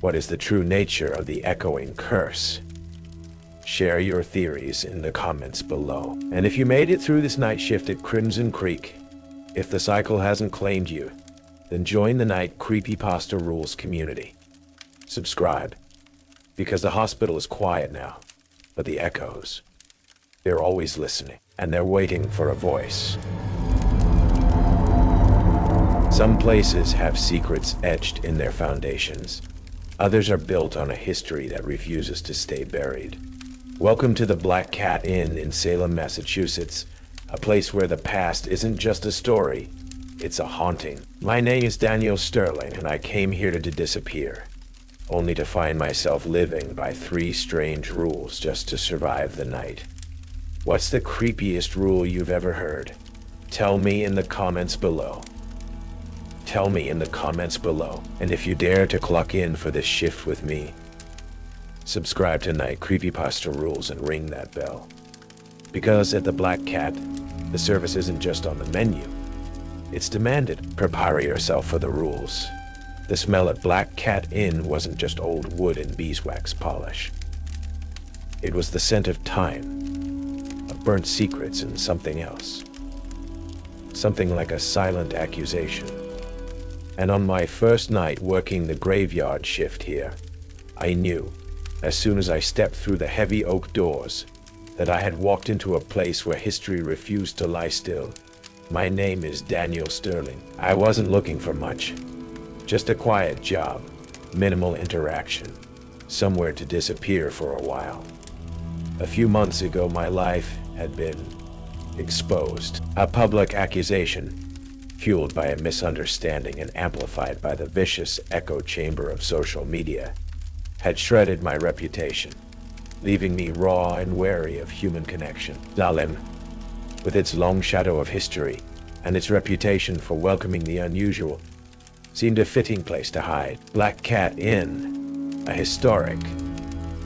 What is the true nature of the echoing curse? Share your theories in the comments below. And if you made it through this night shift at Crimson Creek, if the cycle hasn't claimed you, then join the Night Creepypasta Rules community. Subscribe, because the hospital is quiet now, but the echoes, they're always listening, and they're waiting for a voice. Some places have secrets etched in their foundations. Others are built on a history that refuses to stay buried. Welcome to the Black Cat Inn in Salem, Massachusetts, a place where the past isn't just a story, it's a haunting. My name is Daniel Sterling, and I came here to disappear, only to find myself living by 3 strange rules just to survive the night. What's the creepiest rule you've ever heard? Tell me in the comments below. Tell me in the comments below, and if you dare to clock in for this shift with me, subscribe to Night Creepypasta Rules and ring that bell. Because at the Black Cat, the service isn't just on the menu, it's demanded. Prepare yourself for the rules. The smell at Black Cat Inn wasn't just old wood and beeswax polish. It was the scent of time, of burnt secrets and something else. Something like a silent accusation. And on my first night working the graveyard shift here, I knew, as soon as I stepped through the heavy oak doors, that I had walked into a place where history refused to lie still. My name is Daniel Sterling. I wasn't looking for much. Just a quiet job, minimal interaction, somewhere to disappear for a while. A few months ago, my life had been exposed. A public accusation, fueled by a misunderstanding and amplified by the vicious echo chamber of social media, had shredded my reputation, leaving me raw and wary of human connection. Salem, with its long shadow of history and its reputation for welcoming the unusual, seemed a fitting place to hide. Black Cat Inn, a historic,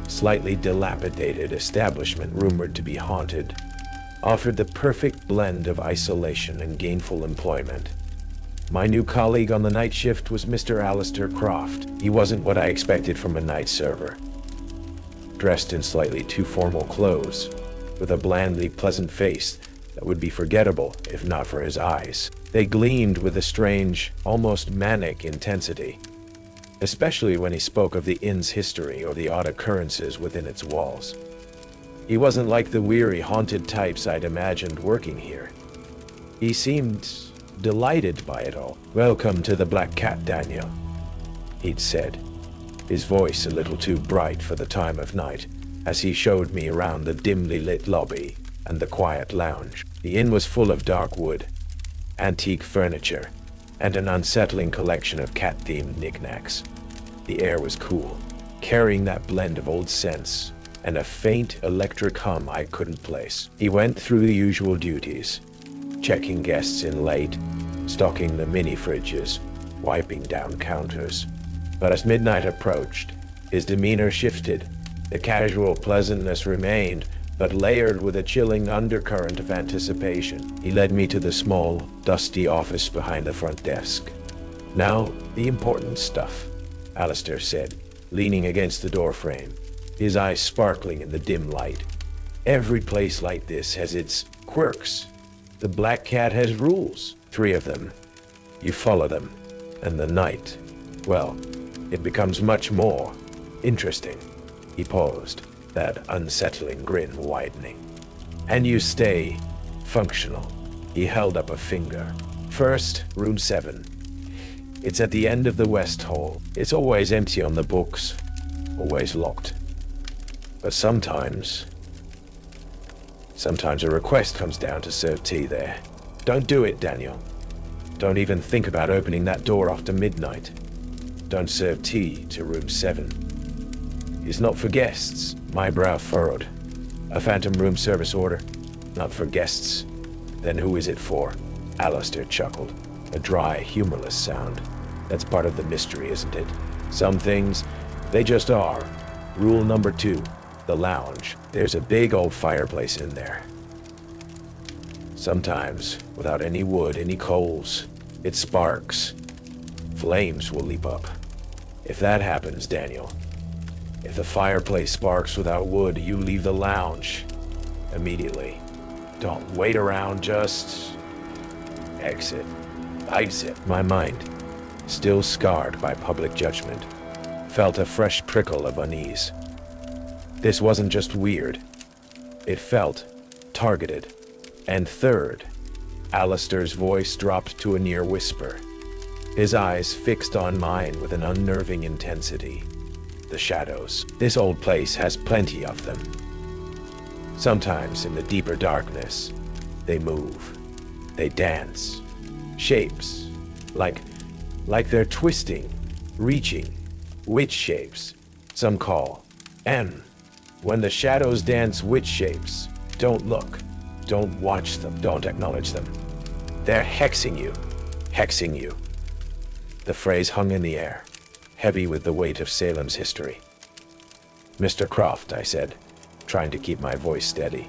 slightly dilapidated establishment rumored to be haunted, offered the perfect blend of isolation and gainful employment. My new colleague on the night shift was Mr. Alistair Croft. He wasn't what I expected from a night server. Dressed in slightly too formal clothes, with a blandly pleasant face that would be forgettable if not for his eyes. They gleamed with a strange, almost manic intensity, especially when he spoke of the inn's history or the odd occurrences within its walls. He wasn't like the weary, haunted types I'd imagined working here. He seemed delighted by it all. "Welcome to the Black Cat, Daniel," he'd said, his voice a little too bright for the time of night, as he showed me around the dimly lit lobby and the quiet lounge. The inn was full of dark wood, antique furniture, and an unsettling collection of cat-themed knickknacks. The air was cool, carrying that blend of old scents and a faint electric hum I couldn't place. He went through the usual duties, checking guests in late, stocking the mini fridges, wiping down counters. But as midnight approached, his demeanor shifted. The casual pleasantness remained, but layered with a chilling undercurrent of anticipation. He led me to the small, dusty office behind the front desk. "Now, the important stuff," Alistair said, leaning against the doorframe, his eyes sparkling in the dim light. "Every place like this has its quirks. The Black Cat has rules, 3 of them. You follow them, and the night, well, it becomes much more interesting." He paused, that unsettling grin widening. "And you stay functional." He held up a finger. "First, room 7. It's at the end of the west hall. It's always empty on the books, always locked. But sometimes a request comes down to serve tea there. Don't do it, Daniel. Don't even think about opening that door after midnight. Don't serve tea to room 7. It's not for guests. My brow furrowed. A phantom room service order? Not for guests. Then who is it for? Alistair chuckled. A dry, humorless sound. That's part of the mystery, isn't it? Some things, they just are. Rule number 2, the lounge. There's a big old fireplace in there. Sometimes, without any wood, any coals, it sparks. Flames will leap up. If that happens, Daniel, if the fireplace sparks without wood, you leave the lounge immediately. Don't wait around, just exit. My mind, still scarred by public judgment, felt a fresh prickle of unease. This wasn't just weird. It felt targeted. And third, Alistair's voice dropped to a near whisper. His eyes fixed on mine with an unnerving intensity. The shadows. This old place has plenty of them. Sometimes in the deeper darkness, they move. They dance. Shapes. Like they're twisting, reaching. Witch shapes, some call. And when the shadows dance witch shapes, don't look. Don't watch them. Don't acknowledge them. They're hexing you. Hexing you. The phrase hung in the air, heavy with the weight of Salem's history. Mr. Croft, I said, trying to keep my voice steady.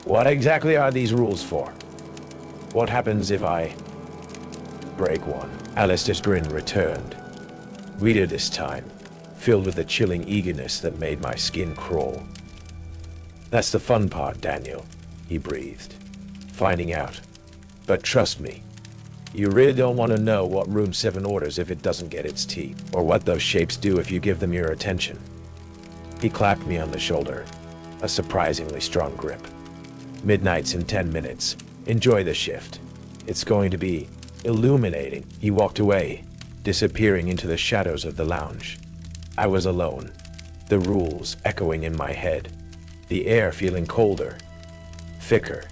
What exactly are these rules for? What happens if I break one? Alistair's grin returned. Weirder this time, filled with a chilling eagerness that made my skin crawl. That's the fun part, Daniel, he breathed. Finding out. But trust me, you really don't want to know what room 7 orders if it doesn't get its tea, or what those shapes do if you give them your attention. He clapped me on the shoulder, a surprisingly strong grip. Midnight's in 10 minutes. Enjoy the shift. It's going to be illuminating. He walked away, disappearing into the shadows of the lounge. I was alone, the rules echoing in my head, the air feeling colder, thicker.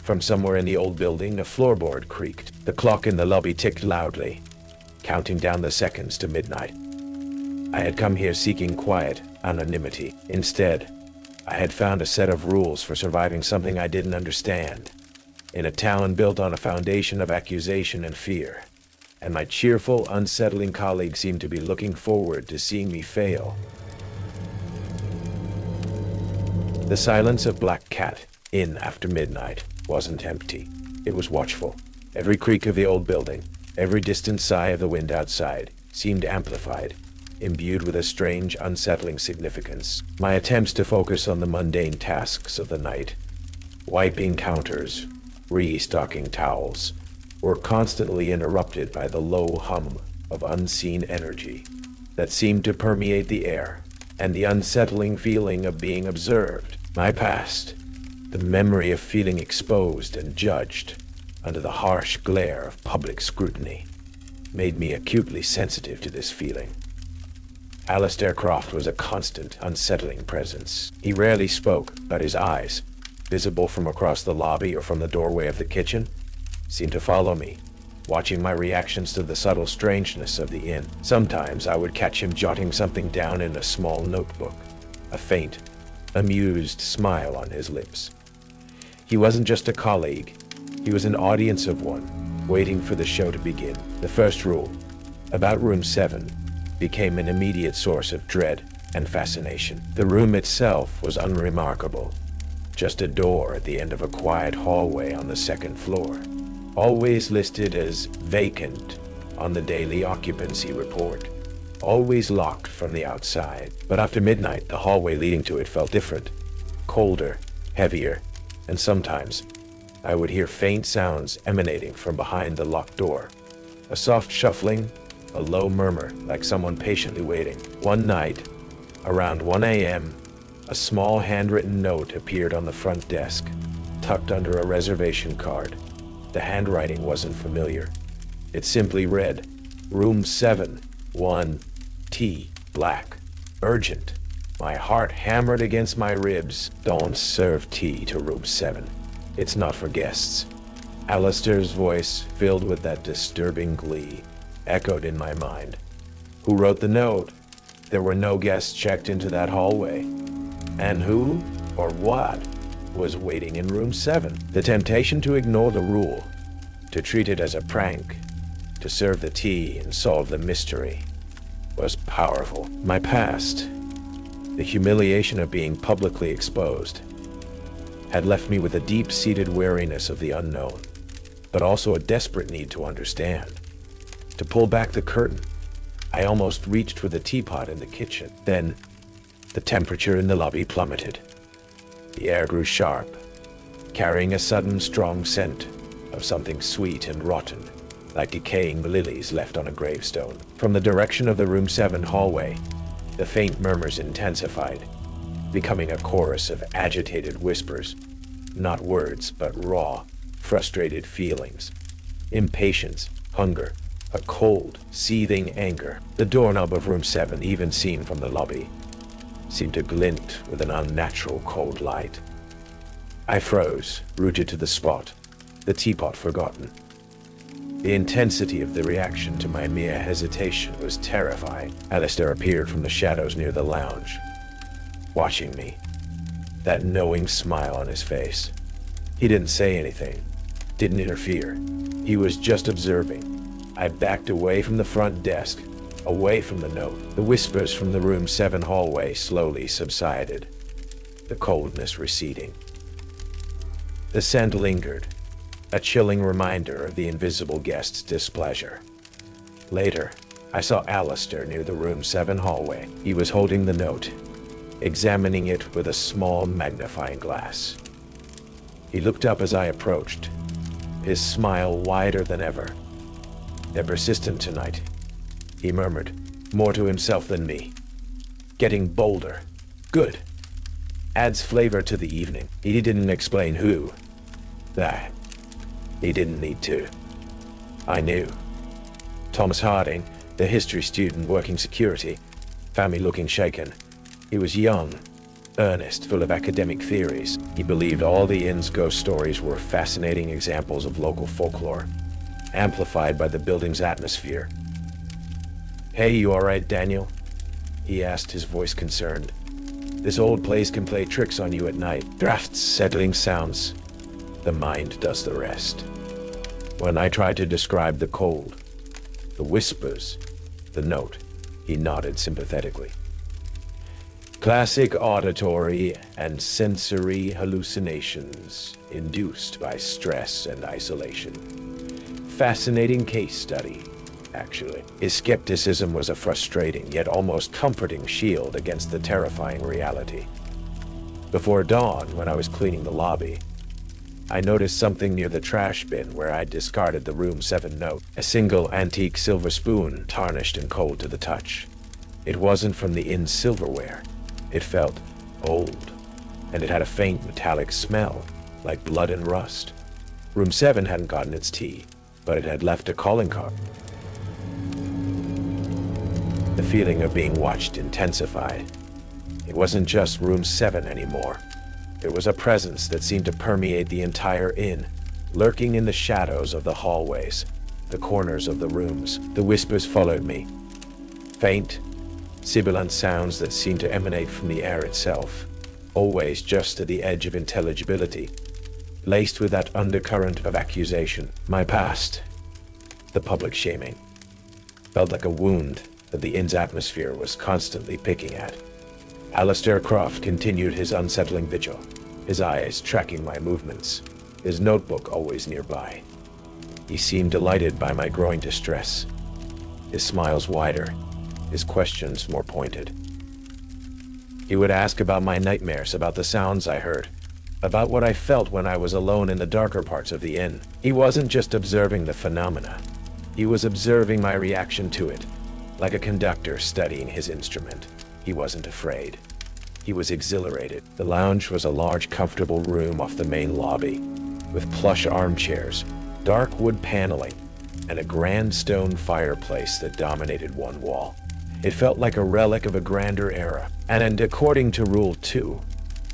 From somewhere in the old building, a floorboard creaked. The clock in the lobby ticked loudly, counting down the seconds to midnight. I had come here seeking quiet, anonymity. Instead, I had found a set of rules for surviving something I didn't understand, in a town built on a foundation of accusation and fear. And my cheerful, unsettling colleagues seemed to be looking forward to seeing me fail. The silence of Black Cat Inn after midnight wasn't empty. It was watchful. Every creak of the old building, every distant sigh of the wind outside, seemed amplified, imbued with a strange, unsettling significance. My attempts to focus on the mundane tasks of the night, wiping counters, restocking towels, were constantly interrupted by the low hum of unseen energy that seemed to permeate the air, and the unsettling feeling of being observed. My past, the memory of feeling exposed and judged under the harsh glare of public scrutiny, made me acutely sensitive to this feeling. Alistair Croft was a constant, unsettling presence. He rarely spoke, but his eyes, visible from across the lobby or from the doorway of the kitchen, seemed to follow me, watching my reactions to the subtle strangeness of the inn. Sometimes I would catch him jotting something down in a small notebook, a faint, amused smile on his lips. He wasn't just a colleague, he was an audience of one, waiting for the show to begin. The first rule, about room 7, became an immediate source of dread and fascination. The room itself was unremarkable, just a door at the end of a quiet hallway on the 2nd floor, always listed as vacant on the daily occupancy report, always locked from the outside. But after midnight, the hallway leading to it felt different, colder, heavier, and sometimes I would hear faint sounds emanating from behind the locked door, a soft shuffling, a low murmur like someone patiently waiting. One night, around 1 a.m., a small handwritten note appeared on the front desk, tucked under a reservation card. The handwriting wasn't familiar. It simply read, Room 7, 1, T, black, urgent. My heart hammered against my ribs. Don't serve tea to room 7. It's not for guests. Alistair's voice, filled with that disturbing glee, echoed in my mind. Who wrote the note? There were no guests checked into that hallway. And who, or what, was waiting in room 7? The temptation to ignore the rule, to treat it as a prank, to serve the tea and solve the mystery, was powerful. My past, the humiliation of being publicly exposed, had left me with a deep-seated wariness of the unknown, but also a desperate need to understand. To pull back the curtain, I almost reached for the teapot in the kitchen. Then, the temperature in the lobby plummeted. The air grew sharp, carrying a sudden strong scent of something sweet and rotten, like decaying lilies left on a gravestone. From the direction of the room 7 hallway, the faint murmurs intensified, becoming a chorus of agitated whispers, not words, but raw, frustrated feelings, impatience, hunger, a cold, seething anger. The doorknob of room 7, even seen from the lobby, seemed to glint with an unnatural cold light. I froze, rooted to the spot, the teapot forgotten. The intensity of the reaction to my mere hesitation was terrifying. Alistair appeared from the shadows near the lounge, watching me, that knowing smile on his face. He didn't say anything, didn't interfere. He was just observing. I backed away from the front desk, away from the note. The whispers from the room 7 hallway slowly subsided, the coldness receding. The scent lingered, a chilling reminder of the invisible guest's displeasure. Later, I saw Alistair near the room 7 hallway. He was holding the note, examining it with a small magnifying glass. He looked up as I approached, his smile wider than ever. "They're persistent tonight," he murmured, more to himself than me. "Getting bolder. Good. Adds flavor to the evening." He didn't explain who. That. He didn't need to. I knew. Thomas Harding, the history student working security, found me looking shaken. He was young, earnest, full of academic theories. He believed all the inn's ghost stories were fascinating examples of local folklore, amplified by the building's atmosphere. "Hey, you all right, Daniel?" he asked, his voice concerned. "This old place can play tricks on you at night. Drafts, settling sounds. The mind does the rest." When I tried to describe the cold, the whispers, the note, he nodded sympathetically. "Classic auditory and sensory hallucinations induced by stress and isolation. Fascinating case study, actually." His skepticism was a frustrating yet almost comforting shield against the terrifying reality. Before dawn, when I was cleaning the lobby, I noticed something near the trash bin where I'd discarded the room 7 note. A single antique silver spoon, tarnished and cold to the touch. It wasn't from the inn's silverware. It felt old, and it had a faint metallic smell, like blood and rust. Room 7 hadn't gotten its tea, but it had left a calling card. The feeling of being watched intensified. It wasn't just room 7 anymore. There was a presence that seemed to permeate the entire inn, lurking in the shadows of the hallways, the corners of the rooms. The whispers followed me. Faint, sibilant sounds that seemed to emanate from the air itself, always just at the edge of intelligibility, laced with that undercurrent of accusation. My past, the public shaming, felt like a wound that the inn's atmosphere was constantly picking at. Alistair Croft continued his unsettling vigil, his eyes tracking my movements, his notebook always nearby. He seemed delighted by my growing distress, his smiles wider, his questions more pointed. He would ask about my nightmares, about the sounds I heard, about what I felt when I was alone in the darker parts of the inn. He wasn't just observing the phenomena. He was observing my reaction to it, like a conductor studying his instrument. He wasn't afraid. He was exhilarated. The lounge was a large, comfortable room off the main lobby, with plush armchairs, dark wood paneling, and a grand stone fireplace that dominated one wall. It felt like a relic of a grander era, and according to Rule 2,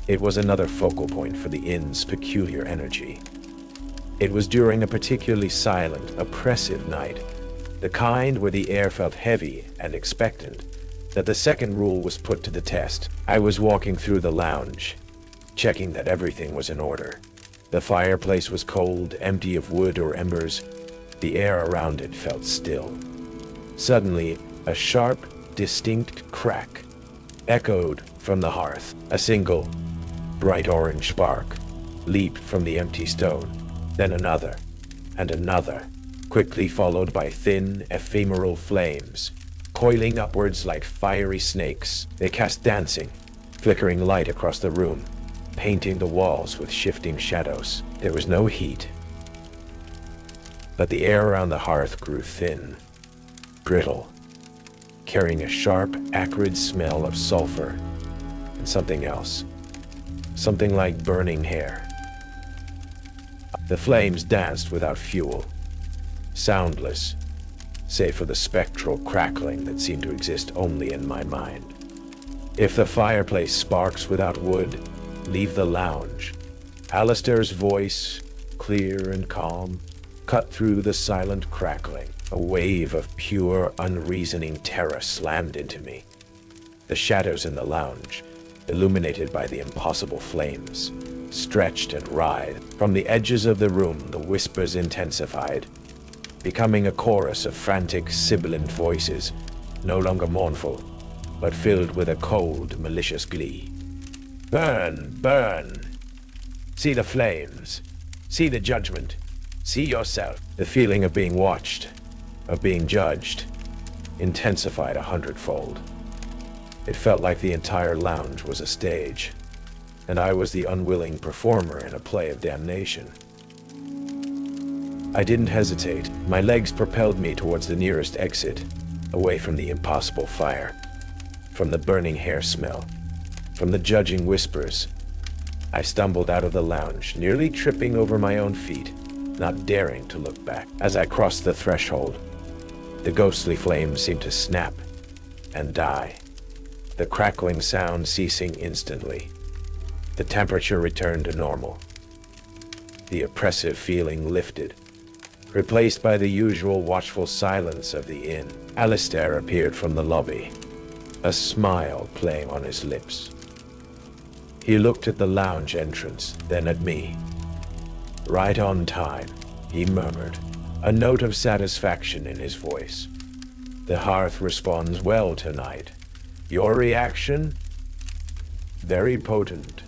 it was another focal point for the inn's peculiar energy. It was during a particularly silent, oppressive night The kind where the air felt heavy and expectant, that the second rule was put to the test. I was walking through the lounge, checking that everything was in order. The fireplace was cold, empty of wood or embers. The air around it felt still. Suddenly, a sharp, distinct crack echoed from the hearth. A single, bright orange spark leaped from the empty stone, then another, and another, quickly followed by thin, ephemeral flames, coiling upwards like fiery snakes. They cast dancing, flickering light across the room, painting the walls with shifting shadows. There was no heat, but the air around the hearth grew thin, brittle, carrying a sharp, acrid smell of sulfur and something else, something like burning hair. The flames danced without fuel, soundless, save for the spectral crackling that seemed to exist only in my mind. If the fireplace sparks without wood, leave the lounge. Alistair's voice, clear and calm, cut through the silent crackling. A wave of pure, unreasoning terror slammed into me. The shadows in the lounge, illuminated by the impossible flames, stretched and writhed. From the edges of the room, the whispers intensified, becoming a chorus of frantic, sibilant voices, no longer mournful, but filled with a cold, malicious glee. Burn, burn! See the flames. See the judgment. See yourself. The feeling of being watched, of being judged, intensified 100-fold. It felt like the entire lounge was a stage, and I was the unwilling performer in a play of damnation. I didn't hesitate. My legs propelled me towards the nearest exit, away from the impossible fire, from the burning hair smell, from the judging whispers. I stumbled out of the lounge, nearly tripping over my own feet, not daring to look back. As I crossed the threshold, the ghostly flames seemed to snap and die, the crackling sound ceasing instantly. The temperature returned to normal. The oppressive feeling lifted, replaced by the usual watchful silence of the inn. Alistair appeared from the lobby, a smile playing on his lips. He looked at the lounge entrance, then at me. Right on time, he murmured, a note of satisfaction in his voice. The hearth responds well tonight. Your reaction? Very potent.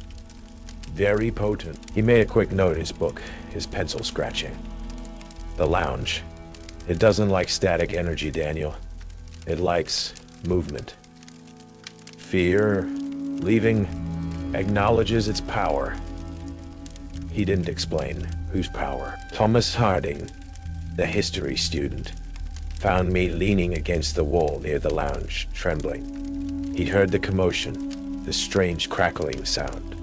Very potent. He made a quick note in his book, his pencil scratching. The lounge. It doesn't like static energy, Daniel. It likes movement. Fear, leaving, acknowledges its power. He didn't explain whose power. Thomas Harding, the history student, found me leaning against the wall near the lounge, trembling. He'd heard the commotion, the strange crackling sound.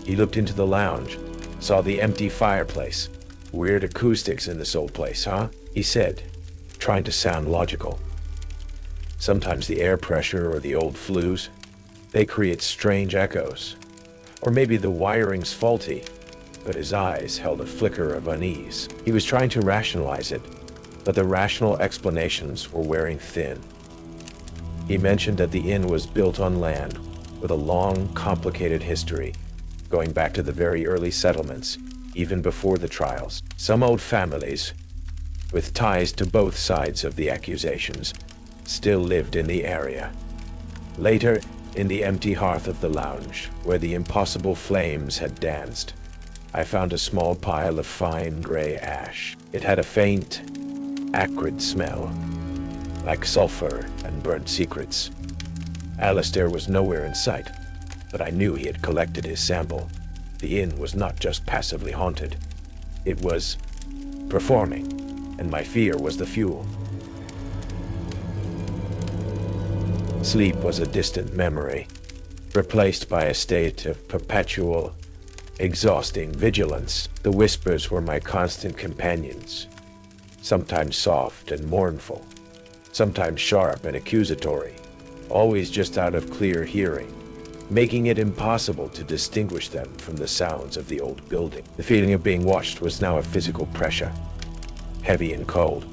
He looked into the lounge, saw the empty fireplace. Weird acoustics in this old place, huh? He said, trying to sound logical. Sometimes the air pressure or the old flues, they create strange echoes. Or maybe the wiring's faulty, but his eyes held a flicker of unease. He was trying to rationalize it, but the rational explanations were wearing thin. He mentioned that the inn was built on land with a long, complicated history, going back to the very early settlements, even before the trials. Some old families, with ties to both sides of the accusations, still lived in the area. Later, in the empty hearth of the lounge, where the impossible flames had danced, I found a small pile of fine gray ash. It had a faint, acrid smell, like sulfur and burnt secrets. Alistair was nowhere in sight, but I knew he had collected his sample. The inn was not just passively haunted. It was performing, and my fear was the fuel. Sleep was a distant memory, replaced by a state of perpetual, exhausting vigilance. The whispers were my constant companions, sometimes soft and mournful, sometimes sharp and accusatory, always just out of clear hearing, making it impossible to distinguish them from the sounds of the old building. The feeling of being watched was now a physical pressure, heavy and cold,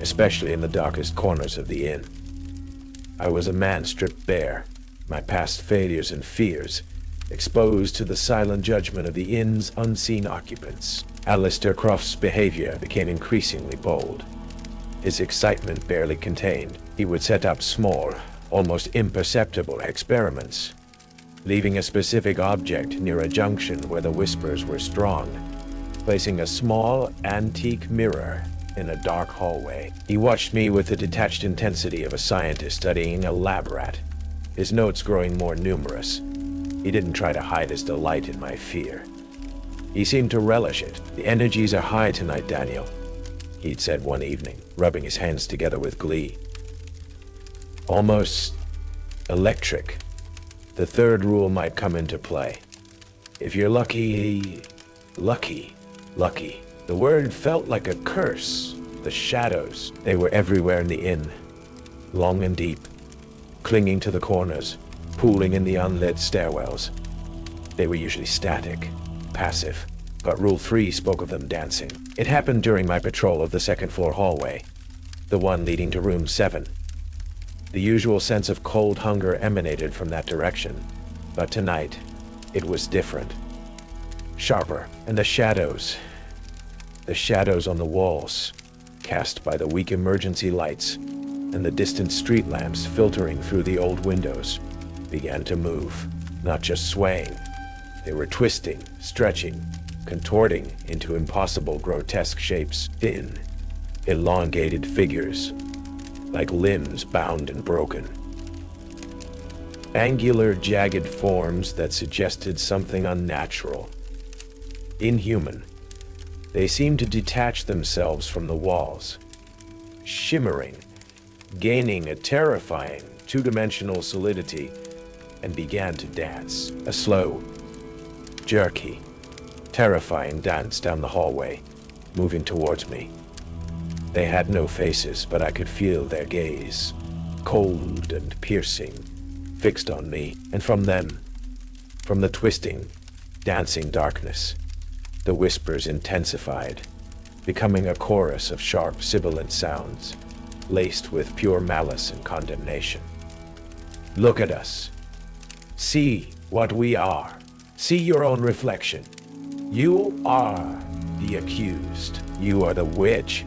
especially in the darkest corners of the inn. I was a man stripped bare, my past failures and fears exposed to the silent judgment of the inn's unseen occupants. Alistair Croft's behavior became increasingly bold. His excitement barely contained. He would set up small, almost imperceptible experiments, leaving a specific object near a junction where the whispers were strong, placing a small, antique mirror in a dark hallway. He watched me with the detached intensity of a scientist studying a lab rat, his notes growing more numerous. He didn't try to hide his delight in my fear. He seemed to relish it. "The energies are high tonight, Daniel," he'd said one evening, rubbing his hands together with glee. "Almost electric. The third rule might come into play. If you're lucky. The word felt like a curse. The shadows, they were everywhere in the inn, long and deep, clinging to the corners, pooling in the unlit stairwells. They were usually static, passive, but Rule 3 spoke of them dancing. It happened during my patrol of the second-floor hallway, the one leading to Room 7. The usual sense of cold hunger emanated from that direction, but tonight, it was different. Sharper, and the shadows on the walls, cast by the weak emergency lights, and the distant street lamps filtering through the old windows, began to move, not just swaying. They were twisting, stretching, contorting into impossible grotesque shapes, thin, elongated figures, like limbs bound and broken. Angular, jagged forms that suggested something unnatural, inhuman. They seemed to detach themselves from the walls, shimmering, gaining a terrifying, two-dimensional solidity, and began to dance. A slow, jerky, terrifying dance down the hallway, moving towards me. They had no faces, but I could feel their gaze, cold and piercing, fixed on me. And from them, from the twisting, dancing darkness, the whispers intensified, becoming a chorus of sharp, sibilant sounds, laced with pure malice and condemnation. "Look at us. See what we are. See your own reflection. You are the accused. You are the witch.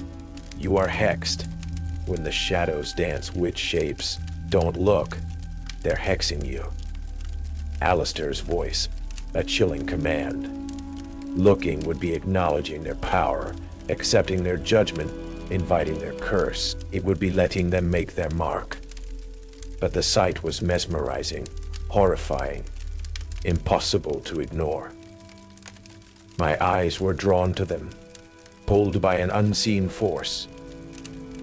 You are hexed. When the shadows dance witch shapes, don't look. They're hexing you." Alistair's voice, a chilling command. Looking would be acknowledging their power, accepting their judgment, inviting their curse. It would be letting them make their mark. But the sight was mesmerizing, horrifying, impossible to ignore. My eyes were drawn to them, pulled by an unseen force.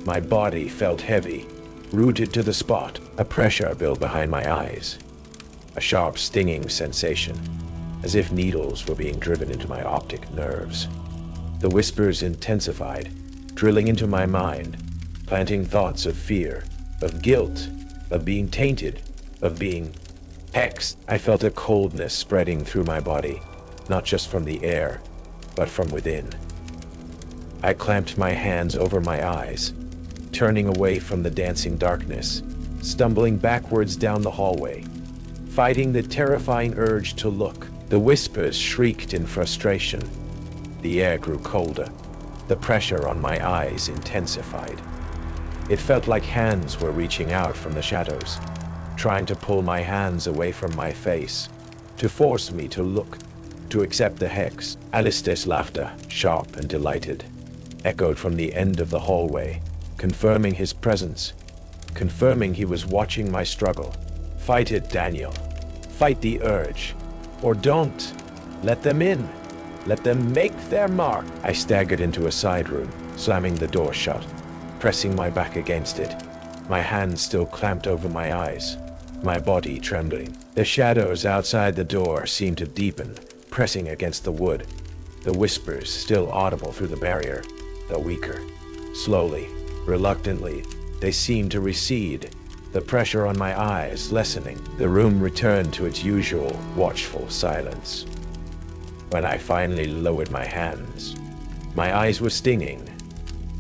My body felt heavy, rooted to the spot. A pressure built behind my eyes, a sharp stinging sensation, as if needles were being driven into my optic nerves. The whispers intensified, drilling into my mind, planting thoughts of fear, of guilt, of being tainted, of being hexed. I felt a coldness spreading through my body, not just from the air, but from within. I clamped my hands over my eyes, turning away from the dancing darkness, stumbling backwards down the hallway, fighting the terrifying urge to look. The whispers shrieked in frustration. The air grew colder. The pressure on my eyes intensified. It felt like hands were reaching out from the shadows, trying to pull my hands away from my face, to force me to look, to accept the hex. Alistair's laughter, sharp and delighted, echoed from the end of the hallway, confirming his presence, confirming he was watching my struggle. "Fight it, Daniel. Fight the urge. Or don't. Let them in. Let them make their mark." I staggered into a side room, slamming the door shut, pressing my back against it, my hands still clamped over my eyes, my body trembling. The shadows outside the door seemed to deepen, pressing against the wood, the whispers still audible through the barrier, though weaker. Slowly, reluctantly, they seemed to recede, the pressure on my eyes lessening. The room returned to its usual watchful silence. When I finally lowered my hands, my eyes were stinging,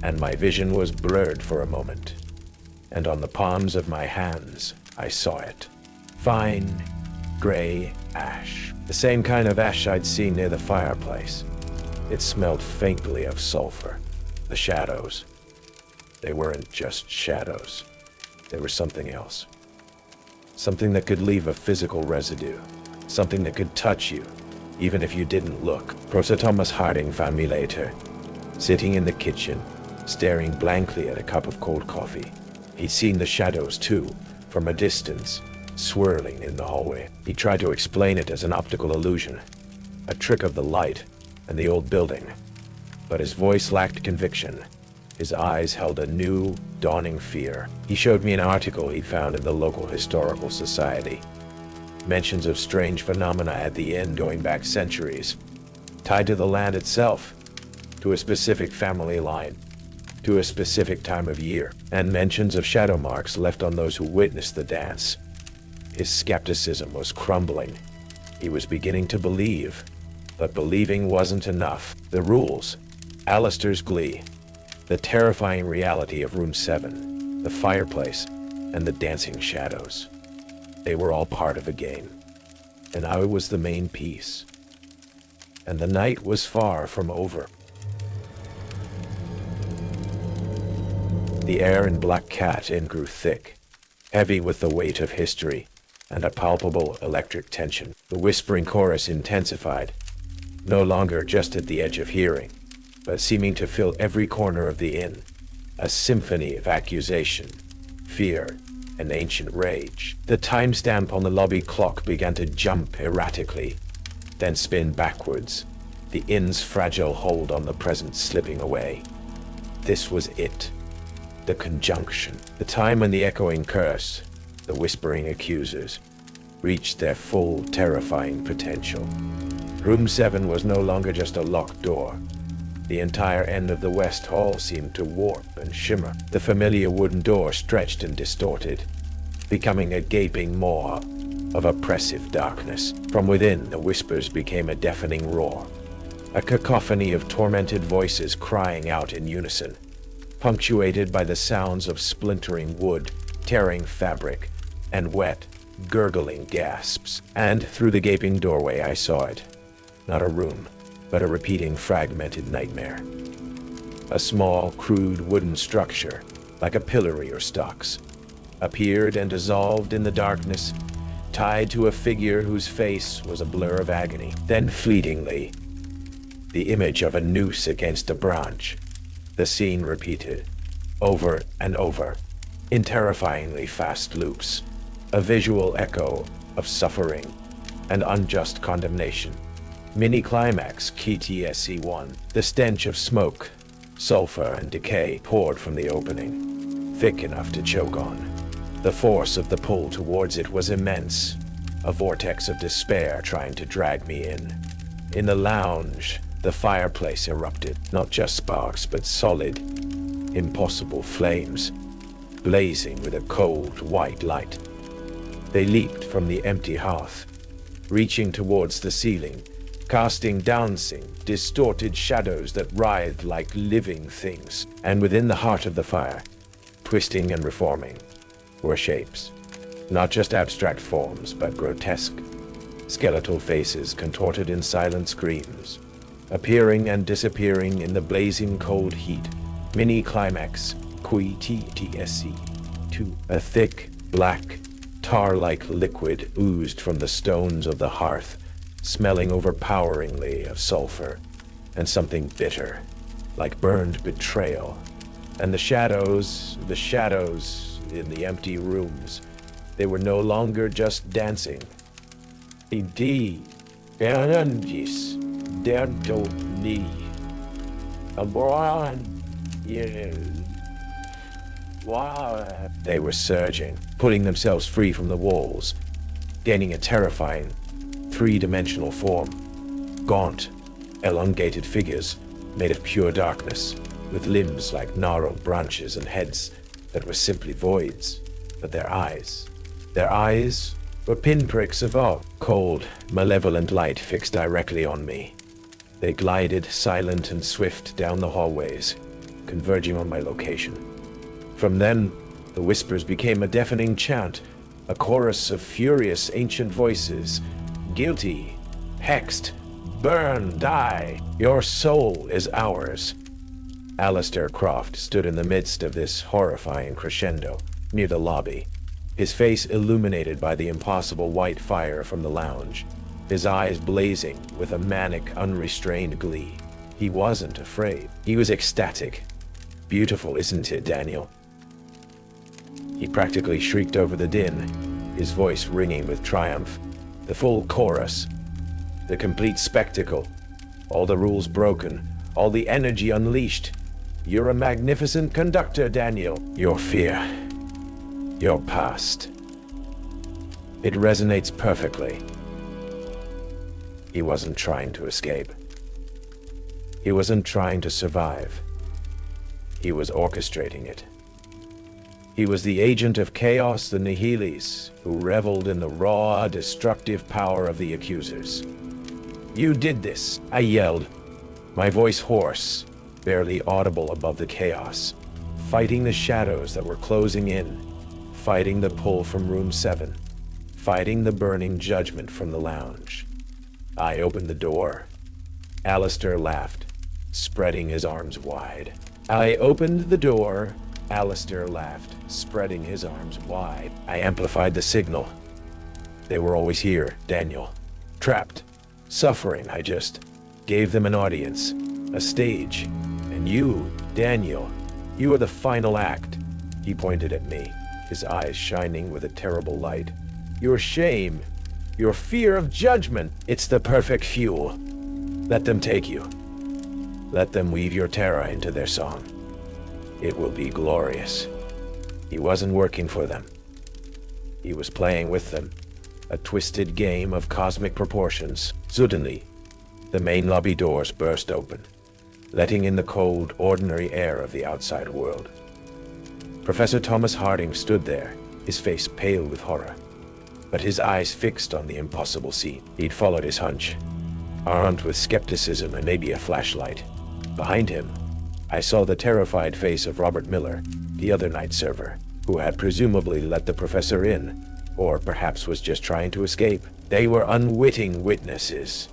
and my vision was blurred for a moment. And on the palms of my hands, I saw it. Fine, gray ash. The same kind of ash I'd seen near the fireplace. It smelled faintly of sulfur. The shadows. They weren't just shadows. They were something else. Something that could leave a physical residue. Something that could touch you, even if you didn't look. Professor Thomas Harding found me later, sitting in the kitchen, staring blankly at a cup of cold coffee. He'd seen the shadows too, from a distance, swirling in the hallway. He tried to explain it as an optical illusion, a trick of the light and the old building. But his voice lacked conviction. His eyes held a new, dawning fear. He showed me an article he'd found in the local historical society. Mentions of strange phenomena at the inn going back centuries, tied to the land itself, to a specific family line, to a specific time of year, and mentions of shadow marks left on those who witnessed the dance. His skepticism was crumbling. He was beginning to believe, but believing wasn't enough. The rules, Alistair's glee, the terrifying reality of Room 7, the fireplace, and the dancing shadows. They were all part of a game, and I was the main piece. And the night was far from over. The air in Black Cat Inn grew thick, heavy with the weight of history and a palpable electric tension. The whispering chorus intensified, no longer just at the edge of hearing, but seeming to fill every corner of the inn, a symphony of accusation, fear, and ancient rage. The timestamp on the lobby clock began to jump erratically, then spin backwards, the inn's fragile hold on the present slipping away. This was it. The conjunction. The time when the echoing curse, the whispering accusers, reached their full, terrifying potential. Room 7 was no longer just a locked door. The entire end of the West Hall seemed to warp and shimmer. The familiar wooden door stretched and distorted, becoming a gaping maw of oppressive darkness. From within, the whispers became a deafening roar, a cacophony of tormented voices crying out in unison, punctuated by the sounds of splintering wood, tearing fabric, and wet, gurgling gasps. And through the gaping doorway I saw it. Not a room, but a repeating fragmented nightmare. A small, crude wooden structure, like a pillory or stocks, appeared and dissolved in the darkness, tied to a figure whose face was a blur of agony. Then fleetingly, the image of a noose against a branch. The scene repeated, over and over, in terrifyingly fast loops, a visual echo of suffering and unjust condemnation. Mini-climax KTSC1. The stench of smoke, sulfur, and decay poured from the opening, thick enough to choke on. The force of the pull towards it was immense, a vortex of despair trying to drag me in. In the lounge, the fireplace erupted, not just sparks, but solid, impossible flames, blazing with a cold, white light. They leaped from the empty hearth, reaching towards the ceiling, casting dancing, distorted shadows that writhed like living things. And within the heart of the fire, twisting and reforming, were shapes. Not just abstract forms, but grotesque, skeletal faces contorted in silent screams, appearing and disappearing in the blazing cold heat. Mini-climax KTSC2. A thick, black, tar-like liquid oozed from the stones of the hearth, smelling overpoweringly of sulfur and something bitter, like burned betrayal. And the shadows in the empty rooms, they were no longer just dancing. Indeed, Fernandez, Dantoni, they were surging, pulling themselves free from the walls, gaining a terrifying, three-dimensional form. Gaunt, elongated figures made of pure darkness, with limbs like gnarled branches and heads that were simply voids. But their eyes were pinpricks of awe. Cold, malevolent light fixed directly on me. They glided silent and swift down the hallways, converging on my location. From then, the whispers became a deafening chant, a chorus of furious ancient voices. Guilty, hexed, burn, die, your soul is ours. Alistair Croft stood in the midst of this horrifying crescendo, near the lobby, his face illuminated by the impossible white fire from the lounge, his eyes blazing with a manic, unrestrained glee. He wasn't afraid. He was ecstatic. Beautiful, isn't it, Daniel? He practically shrieked over the din, his voice ringing with triumph. The full chorus, the complete spectacle, all the rules broken, all the energy unleashed. You're a magnificent conductor, Daniel. Your fear, your past. It resonates perfectly. He wasn't trying to escape. He wasn't trying to survive. He was orchestrating it. He was the agent of chaos, the Nihilis, who reveled in the raw, destructive power of the accusers. You did this, I yelled, my voice hoarse, barely audible above the chaos, fighting the shadows that were closing in, fighting the pull from room 7, fighting the burning judgment from the lounge. I opened the door. Alistair laughed, spreading his arms wide. I opened the door. Alistair laughed, spreading his arms wide. I amplified the signal. They were always here, Daniel. Trapped, suffering. I just gave them an audience, a stage. And you, Daniel, you are the final act. He pointed at me, his eyes shining with a terrible light. Your shame, your fear of judgment, it's the perfect fuel. Let them take you. Let them weave your terror into their song. It will be glorious. He wasn't working for them. He was playing with them, a twisted game of cosmic proportions. Suddenly, the main lobby doors burst open, letting in the cold, ordinary air of the outside world. Professor Thomas Harding stood there, his face pale with horror, but his eyes fixed on the impossible scene. He'd followed his hunch, armed with skepticism and maybe a flashlight. Behind him, I saw the terrified face of Robert Miller, the other night server, who had presumably let the professor in, or perhaps was just trying to escape. They were unwitting witnesses,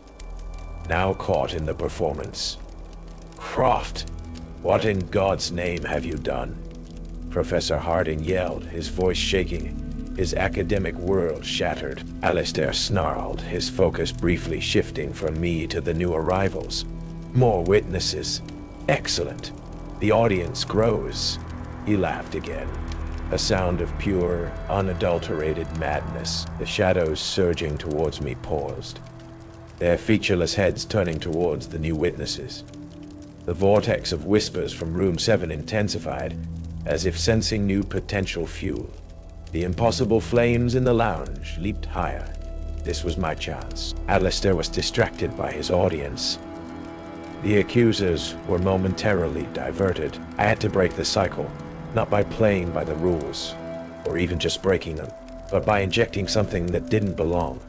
now caught in the performance. Croft, what in God's name have you done? Professor Harding yelled, his voice shaking, his academic world shattered. Alistair snarled, his focus briefly shifting from me to the new arrivals. More witnesses. Excellent. The audience grows. He laughed again, a sound of pure, unadulterated madness. The shadows surging towards me paused, their featureless heads turning towards the new witnesses. The vortex of whispers from room 7 intensified, as if sensing new potential fuel. The impossible flames in the lounge leaped higher. This was my chance. Alistair was distracted by his audience. The accusers were momentarily diverted. I had to break the cycle, not by playing by the rules, or even just breaking them, but by injecting something that didn't belong,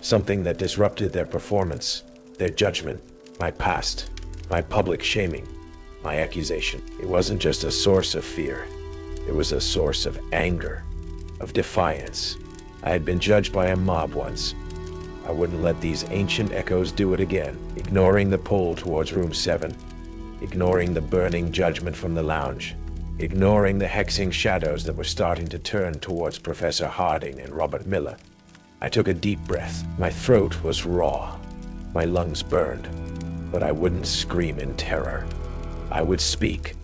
something that disrupted their performance, their judgment, my past, my public shaming, my accusation. It wasn't just a source of fear. It was a source of anger, of defiance. I had been judged by a mob once. I wouldn't let these ancient echoes do it again, ignoring the pull towards room 7, ignoring the burning judgment from the lounge, ignoring the hexing shadows that were starting to turn towards Professor Harding and Robert Miller. I took a deep breath. My throat was raw, my lungs burned, but I wouldn't scream in terror. I would speak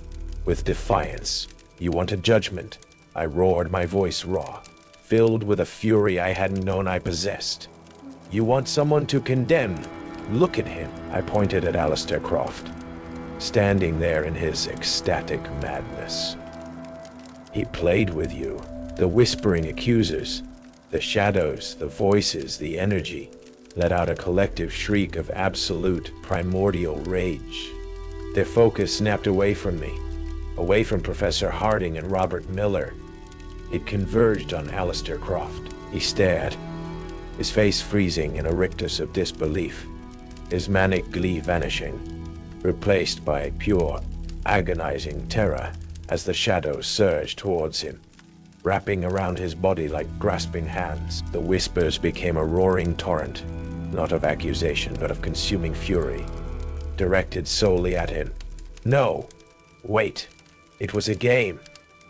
with defiance. You wanted judgment? I roared, my voice raw, filled with a fury I hadn't known I possessed. You want someone to condemn? Look at him. I pointed at Alistair Croft, standing there in his ecstatic madness. He played with you, the whispering accusers, the shadows, the voices, the energy, let out a collective shriek of absolute, primordial rage. Their focus snapped away from me, away from Professor Harding and Robert Miller. It converged on Alistair Croft. He stared, his face freezing in a rictus of disbelief, his manic glee vanishing, replaced by pure, agonizing terror as the shadows surged towards him, wrapping around his body like grasping hands. The whispers became a roaring torrent, not of accusation but of consuming fury, directed solely at him. "No! Wait! It was a game!"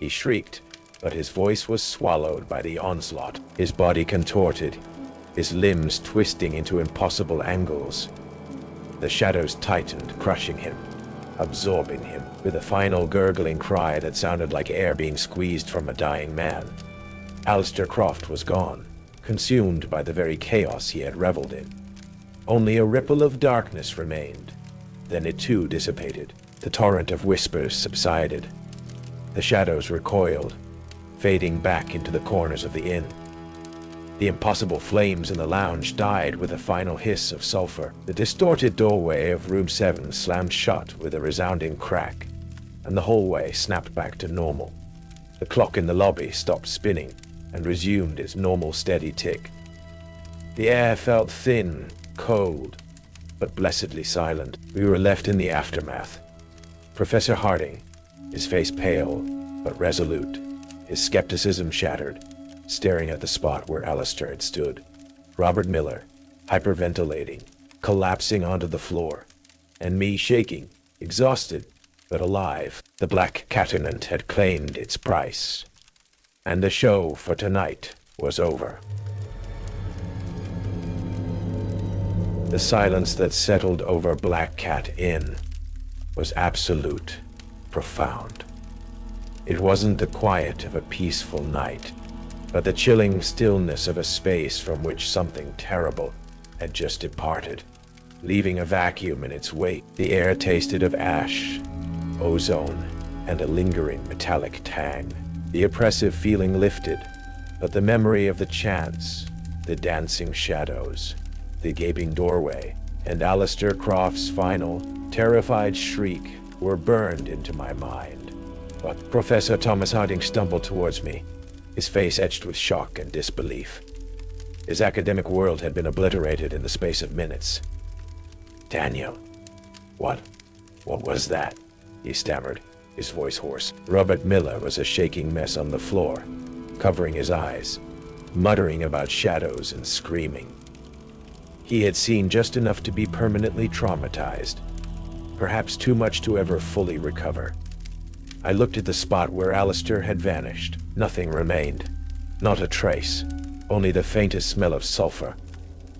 he shrieked, but his voice was swallowed by the onslaught. His body contorted, his limbs twisting into impossible angles. The shadows tightened, crushing him, absorbing him, with a final gurgling cry that sounded like air being squeezed from a dying man. Alistair Croft was gone, consumed by the very chaos he had reveled in. Only a ripple of darkness remained. Then it too dissipated. The torrent of whispers subsided. The shadows recoiled, fading back into the corners of the inn. The impossible flames in the lounge died with a final hiss of sulfur. The distorted doorway of room 7 slammed shut with a resounding crack, and the hallway snapped back to normal. The clock in the lobby stopped spinning and resumed its normal steady tick. The air felt thin, cold, but blessedly silent. We were left in the aftermath. Professor Harding, his face pale but resolute, his skepticism shattered, staring at the spot where Alistair had stood. Robert Miller, hyperventilating, collapsing onto the floor, and me shaking, exhausted but alive. The Black Catenant had claimed its price, and the show for tonight was over. The silence that settled over Black Cat Inn was absolute, profound. It wasn't the quiet of a peaceful night, but the chilling stillness of a space from which something terrible had just departed, leaving a vacuum in its wake. The air tasted of ash, ozone, and a lingering metallic tang. The oppressive feeling lifted, but the memory of the chants, the dancing shadows, the gaping doorway, and Alistair Croft's final, terrified shriek were burned into my mind. But Professor Thomas Harding stumbled towards me, his face etched with shock and disbelief. His academic world had been obliterated in the space of minutes. "Daniel, what was that?" he stammered, his voice hoarse. Robert Miller was a shaking mess on the floor, covering his eyes, muttering about shadows and screaming. He had seen just enough to be permanently traumatized, perhaps too much to ever fully recover. I looked at the spot where Alistair had vanished. Nothing remained. Not a trace. Only the faintest smell of sulfur.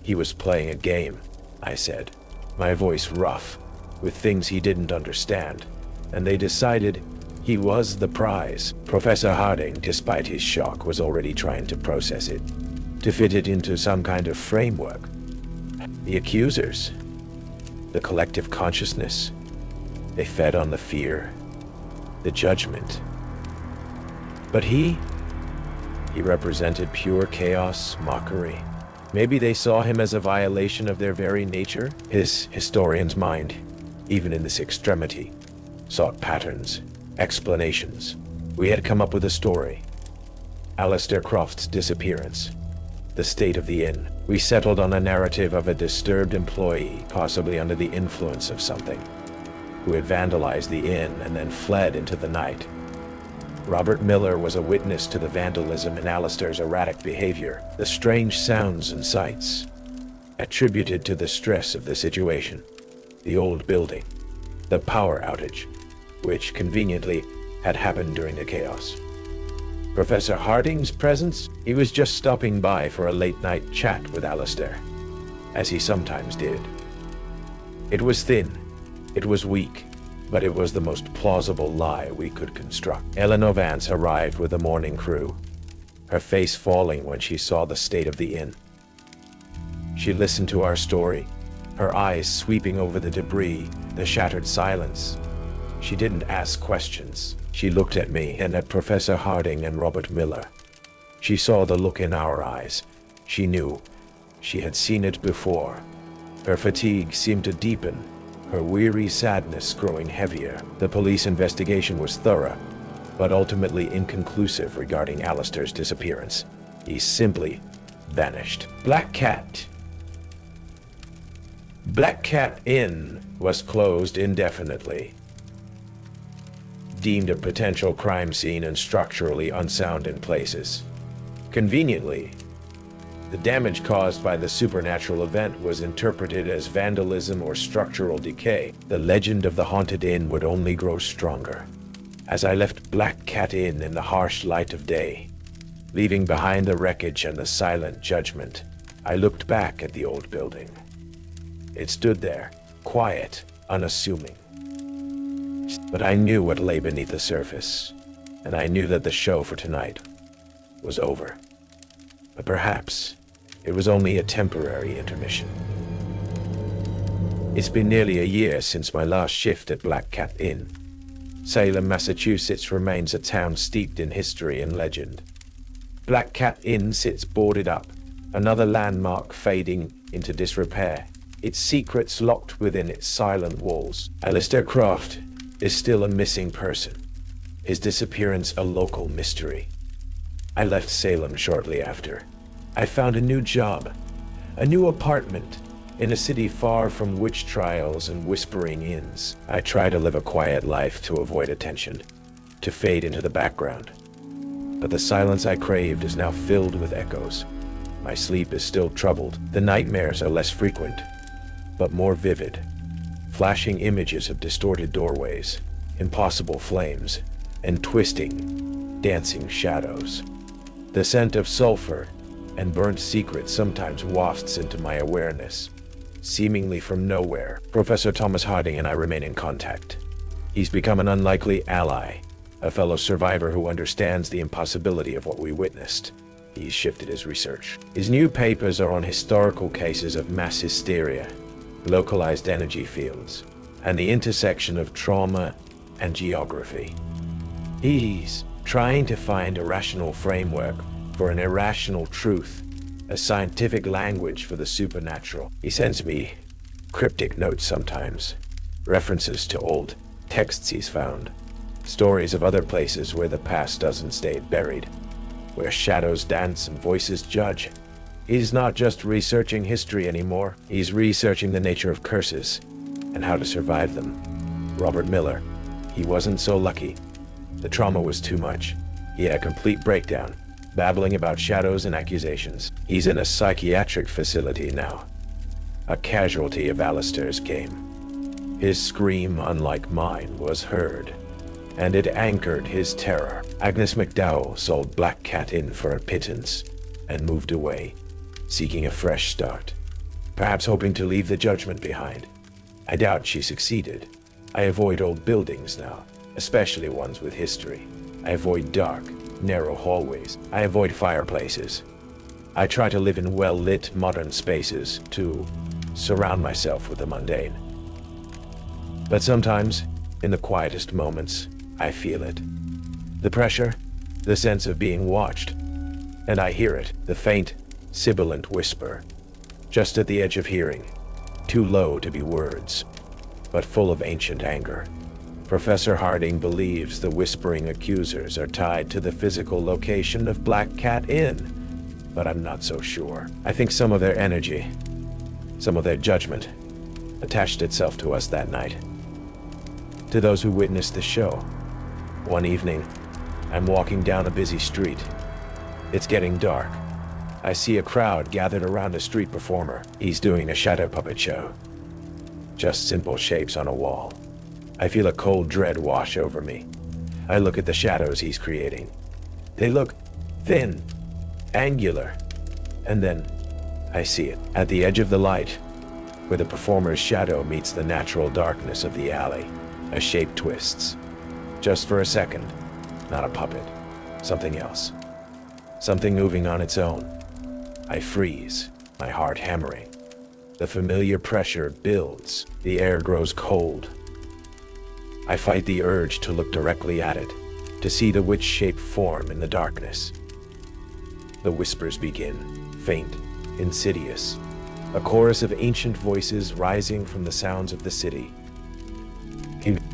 "He was playing a game," I said, my voice rough, with things he didn't understand, and they decided he was the prize. Professor Harding, despite his shock, was already trying to process it, to fit it into some kind of framework. The accusers, the collective consciousness, they fed on the fear, the judgment. But he represented pure chaos, mockery. Maybe they saw him as a violation of their very nature. His historian's mind, even in this extremity, sought patterns, explanations. We had come up with a story. Alistair Croft's disappearance, the state of the inn. We settled on a narrative of a disturbed employee, possibly under the influence of something, who had vandalized the inn and then fled into the night. Robert Miller was a witness to the vandalism and Alistair's erratic behavior, the strange sounds and sights, attributed to the stress of the situation, the old building, the power outage, which conveniently had happened during the chaos. Professor Harding's presence? He was just stopping by for a late-night chat with Alistair, as he sometimes did. It was thin, it was weak, but it was the most plausible lie we could construct. Eleanor Vance arrived with the morning crew, her face falling when she saw the state of the inn. She listened to our story, her eyes sweeping over the debris, the shattered silence. She didn't ask questions. She looked at me and at Professor Harding and Robert Miller. She saw the look in our eyes. She knew. She had seen it before. Her fatigue seemed to deepen, her weary sadness growing heavier. The police investigation was thorough, but ultimately inconclusive regarding Alistair's disappearance. He simply vanished. Black Cat Inn was closed indefinitely. deemed a potential crime scene and structurally unsound in places. Conveniently, the damage caused by the supernatural event was interpreted as vandalism or structural decay. The legend of the haunted inn would only grow stronger. As I left Black Cat Inn in the harsh light of day, leaving behind the wreckage and the silent judgment, I looked back at the old building. It stood there, quiet, unassuming. But I knew what lay beneath the surface, and I knew that the show for tonight was over. But perhaps it was only a temporary intermission. It's been nearly a year since my last shift at Black Cat Inn. Salem, Massachusetts remains a town steeped in history and legend. Black Cat Inn sits boarded up, another landmark fading into disrepair, its secrets locked within its silent walls. Alistair Croft is still a missing person, his disappearance a local mystery. I left Salem shortly after. I found a new job, a new apartment, in a city far from witch trials and whispering inns. I try to live a quiet life to avoid attention, to fade into the background. But the silence I craved is now filled with echoes. My sleep is still troubled. The nightmares are less frequent, but more vivid. Flashing images of distorted doorways, impossible flames, and twisting, dancing shadows. The scent of sulfur and burnt secrets sometimes wafts into my awareness, seemingly from nowhere. Professor Thomas Harding and I remain in contact. He's become an unlikely ally, a fellow survivor who understands the impossibility of what we witnessed. He's shifted his research. His new papers are on historical cases of mass hysteria, localized energy fields, and the intersection of trauma and geography. He's trying to find a rational framework for an irrational truth, a scientific language for the supernatural. He sends me cryptic notes sometimes, references to old texts he's found, stories of other places where the past doesn't stay buried, where shadows dance and voices judge. He's not just researching history anymore, he's researching the nature of curses and how to survive them. Robert Miller, he wasn't so lucky. The trauma was too much. He had a complete breakdown, babbling about shadows and accusations. He's in a psychiatric facility now, a casualty of Alistair's game. His scream, unlike mine, was heard, and it anchored his terror. Agnes McDowell sold Black Cat Inn for a pittance and moved away, seeking a fresh start, perhaps hoping to leave the judgment behind. I doubt she succeeded. I avoid old buildings now, especially ones with history. I avoid dark, narrow hallways. I avoid fireplaces. I try to live in well-lit modern spaces to surround myself with the mundane. But sometimes, in the quietest moments, I feel it. The pressure, the sense of being watched. And I hear it, the faint, sibilant whisper, just at the edge of hearing, too low to be words, but full of ancient anger. Professor Harding believes the whispering accusers are tied to the physical location of Black Cat Inn, but I'm not so sure. I think some of their energy, some of their judgment, attached itself to us that night. To those who witnessed the show. One evening, I'm walking down a busy street. It's getting dark. I see a crowd gathered around a street performer. He's doing a shadow puppet show. Just simple shapes on a wall. I feel a cold dread wash over me. I look at the shadows he's creating. They look thin, angular, and then I see it. At the edge of the light, where the performer's shadow meets the natural darkness of the alley, a shape twists. Just for a second, not a puppet, something else. Something moving on its own. I freeze, my heart hammering. The familiar pressure builds, the air grows cold. I fight the urge to look directly at it, to see the witch shape form in the darkness. The whispers begin, faint, insidious, a chorus of ancient voices rising from the sounds of the city.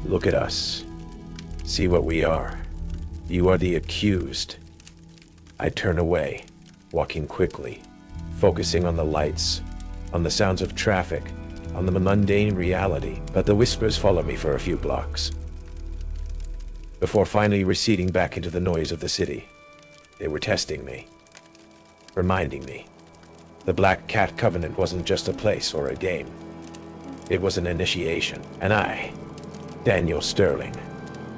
Look at us. See what we are. You are the accused. I turn away, walking quickly, focusing on the lights, on the sounds of traffic, on the mundane reality, but the whispers follow me for a few blocks. before finally receding back into the noise of the city. They were testing me, reminding me. The Black Cat Covenant wasn't just a place or a game. It was an initiation, and I, Daniel Sterling,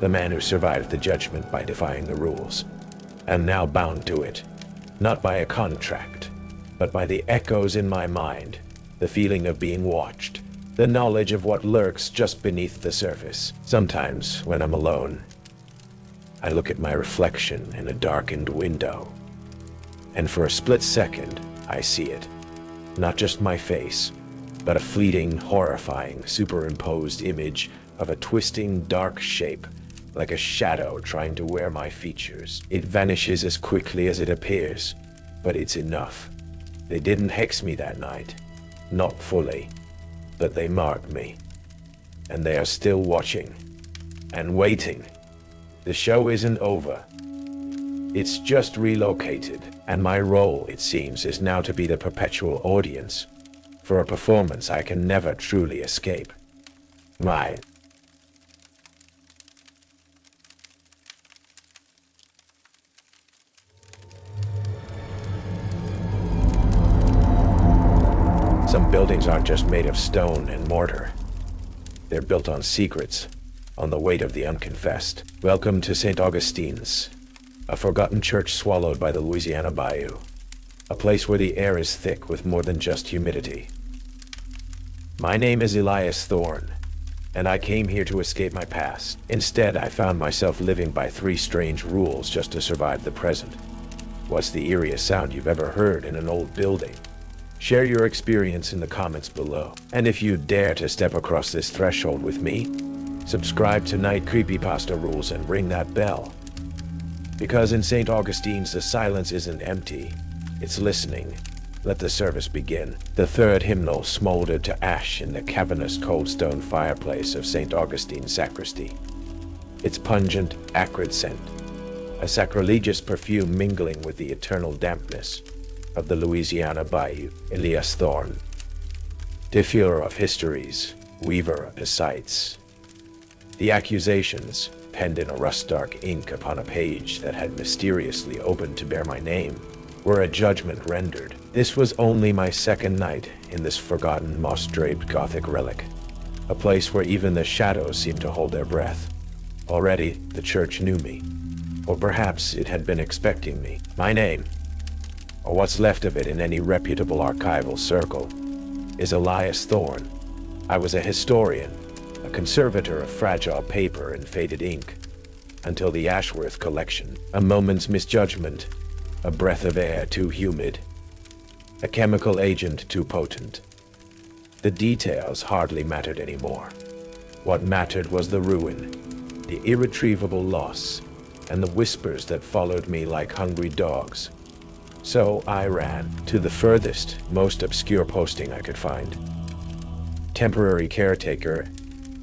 the man who survived the judgment by defying the rules, am now bound to it, not by a contract, but by the echoes in my mind, the feeling of being watched, the knowledge of what lurks just beneath the surface. Sometimes, when I'm alone, I look at my reflection in a darkened window, and for a split second, I see it. Not just my face, but a fleeting, horrifying, superimposed image of a twisting, dark shape, like a shadow trying to wear my features. It vanishes as quickly as it appears, but it's enough. They didn't hex me that night. Not fully, but they marked me. And they are still watching. And waiting. The show isn't over. It's just relocated, and my role, it seems, is now to be the perpetual audience for a performance I can never truly escape. Mine. Some buildings aren't just made of stone and mortar. They're built on secrets, on the weight of the unconfessed. Welcome to St. Augustine's, a forgotten church swallowed by the Louisiana bayou. A place where the air is thick with more than just humidity. My name is Elias Thorne, and I came here to escape my past. Instead, I found myself living by 3 strange rules just to survive the present. What's the eeriest sound you've ever heard in an old building? Share your experience in the comments below. And if you dare to step across this threshold with me, subscribe to Night Creepypasta Rules and ring that bell. Because in St. Augustine's, the silence isn't empty, it's listening. Let the service begin. The third hymnal smoldered to ash in the cavernous cold stone fireplace of St. Augustine's sacristy. Its pungent, acrid scent, a sacrilegious perfume mingling with the eternal dampness of the Louisiana bayou. Elias Thorne, diffuser of histories, weaver of sights. The accusations, penned in a rust-dark ink upon a page that had mysteriously opened to bear my name, were a judgment rendered. This was only my second night in this forgotten moss-draped Gothic relic, a place where even the shadows seemed to hold their breath. Already, the church knew me, or perhaps it had been expecting me. My name, or what's left of it in any reputable archival circle, is Elias Thorne. I was a historian, a conservator of fragile paper and faded ink, until the Ashworth collection, a moment's misjudgment, a breath of air too humid, a chemical agent too potent. The details hardly mattered anymore. What mattered was the ruin, the irretrievable loss, and the whispers that followed me like hungry dogs. So I ran to the furthest, most obscure posting I could find. Temporary caretaker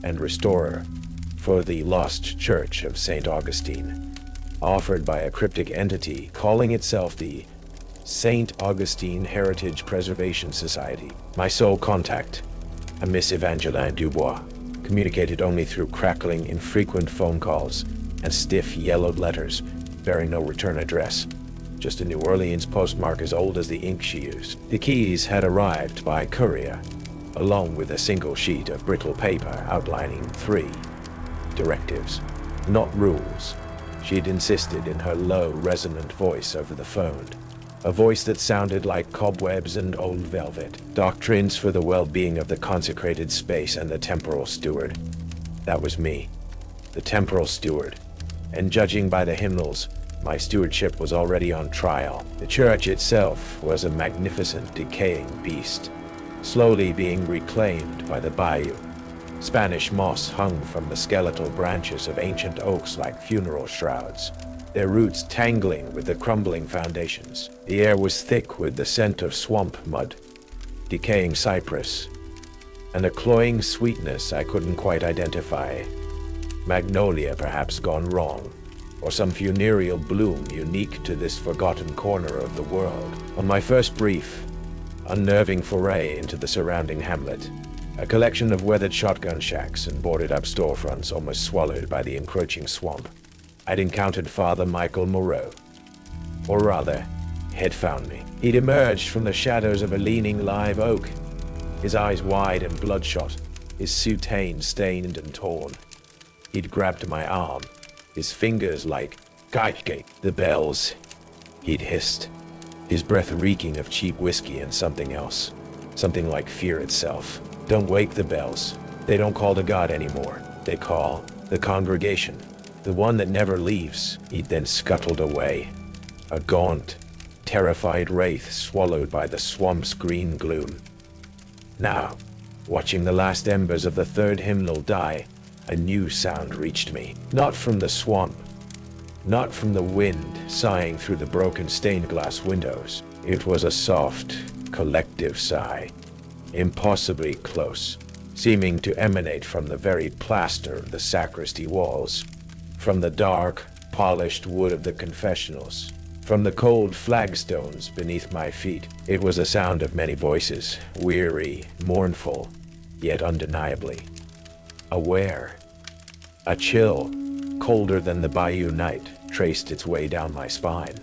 and restorer for the lost church of St. Augustine, offered by a cryptic entity calling itself the St. Augustine Heritage Preservation Society. My sole contact, a Miss Evangeline Dubois, communicated only through crackling, infrequent phone calls and stiff, yellowed letters bearing no return address. Just a New Orleans postmark as old as the ink she used. The keys had arrived by courier, along with a single sheet of brittle paper outlining 3 directives, not rules. She'd insisted in her low, resonant voice over the phone, a voice that sounded like cobwebs and old velvet. Doctrines for the well-being of the consecrated space and the temporal steward. That was me, the temporal steward, and judging by the hymnals, my stewardship was already on trial. The church itself was a magnificent, decaying beast, slowly being reclaimed by the bayou. Spanish moss hung from the skeletal branches of ancient oaks like funeral shrouds, their roots tangling with the crumbling foundations. The air was thick with the scent of swamp mud, decaying cypress, and a cloying sweetness I couldn't quite identify. Magnolia perhaps gone wrong, or some funereal bloom unique to this forgotten corner of the world. On my first brief, unnerving foray into the surrounding hamlet, a collection of weathered shotgun shacks and boarded-up storefronts almost swallowed by the encroaching swamp, I'd encountered Father Michael Moreau. Or rather, had found me. He'd emerged from the shadows of a leaning live oak, his eyes wide and bloodshot, his soutane stained and torn. He'd grabbed my arm, his fingers like the bells. He'd hissed, his breath reeking of cheap whiskey and something else, something like fear itself. Don't wake the bells. They don't call to God anymore. They call the congregation, the one that never leaves. He'd then scuttled away, a gaunt, terrified wraith swallowed by the swamp's green gloom. Now, watching the last embers of the third hymnal die, a new sound reached me. Not from the swamp, not from the wind sighing through the broken stained glass windows. It was a soft, collective sigh, impossibly close, seeming to emanate from the very plaster of the sacristy walls, from the dark, polished wood of the confessionals, from the cold flagstones beneath my feet. It was a sound of many voices, weary, mournful, yet undeniably aware. A chill, colder than the bayou night, traced its way down my spine.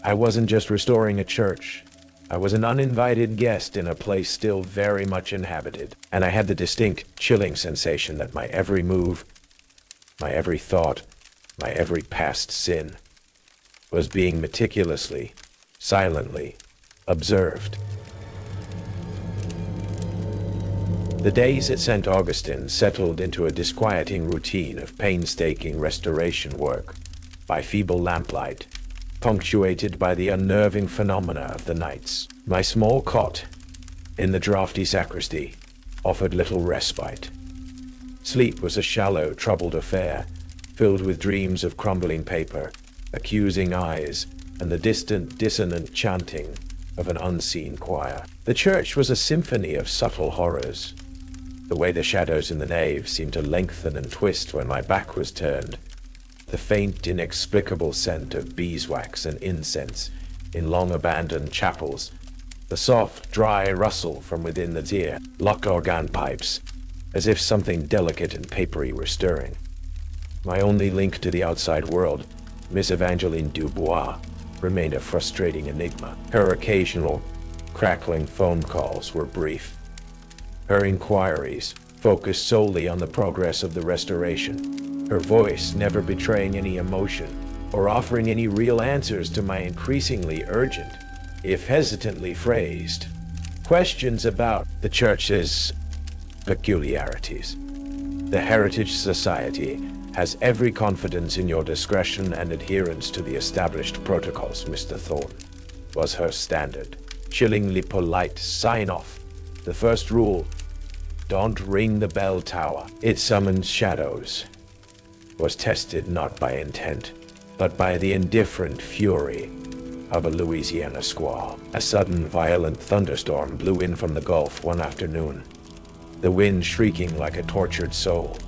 I wasn't just restoring a church. I was an uninvited guest in a place still very much inhabited, and I had the distinct, chilling sensation that my every move, my every thought, my every past sin was being meticulously, silently observed. The days at St. Augustine settled into a disquieting routine of painstaking restoration work by feeble lamplight, punctuated by the unnerving phenomena of the nights. My small cot in the draughty sacristy offered little respite. Sleep was a shallow, troubled affair, filled with dreams of crumbling paper, accusing eyes, and the distant, dissonant chanting of an unseen choir. The church was a symphony of subtle horrors. The way the shadows in the nave seemed to lengthen and twist when my back was turned, the faint, inexplicable scent of beeswax and incense in long-abandoned chapels, the soft, dry rustle from within the dear, locked organ pipes, as if something delicate and papery were stirring. My only link to the outside world, Miss Evangeline Dubois, remained a frustrating enigma. Her occasional, crackling phone calls were brief. Her inquiries focused solely on the progress of the restoration, her voice never betraying any emotion or offering any real answers to my increasingly urgent, if hesitantly phrased, questions about the church's peculiarities. The Heritage Society has every confidence in your discretion and adherence to the established protocols, Mr. Thorne, was her standard, chillingly polite sign-off. The first rule, don't ring the bell tower. It summons shadows. Was tested not by intent, but by the indifferent fury of a Louisiana squall. A sudden violent thunderstorm blew in from the Gulf one afternoon, the wind shrieking like a tortured soul,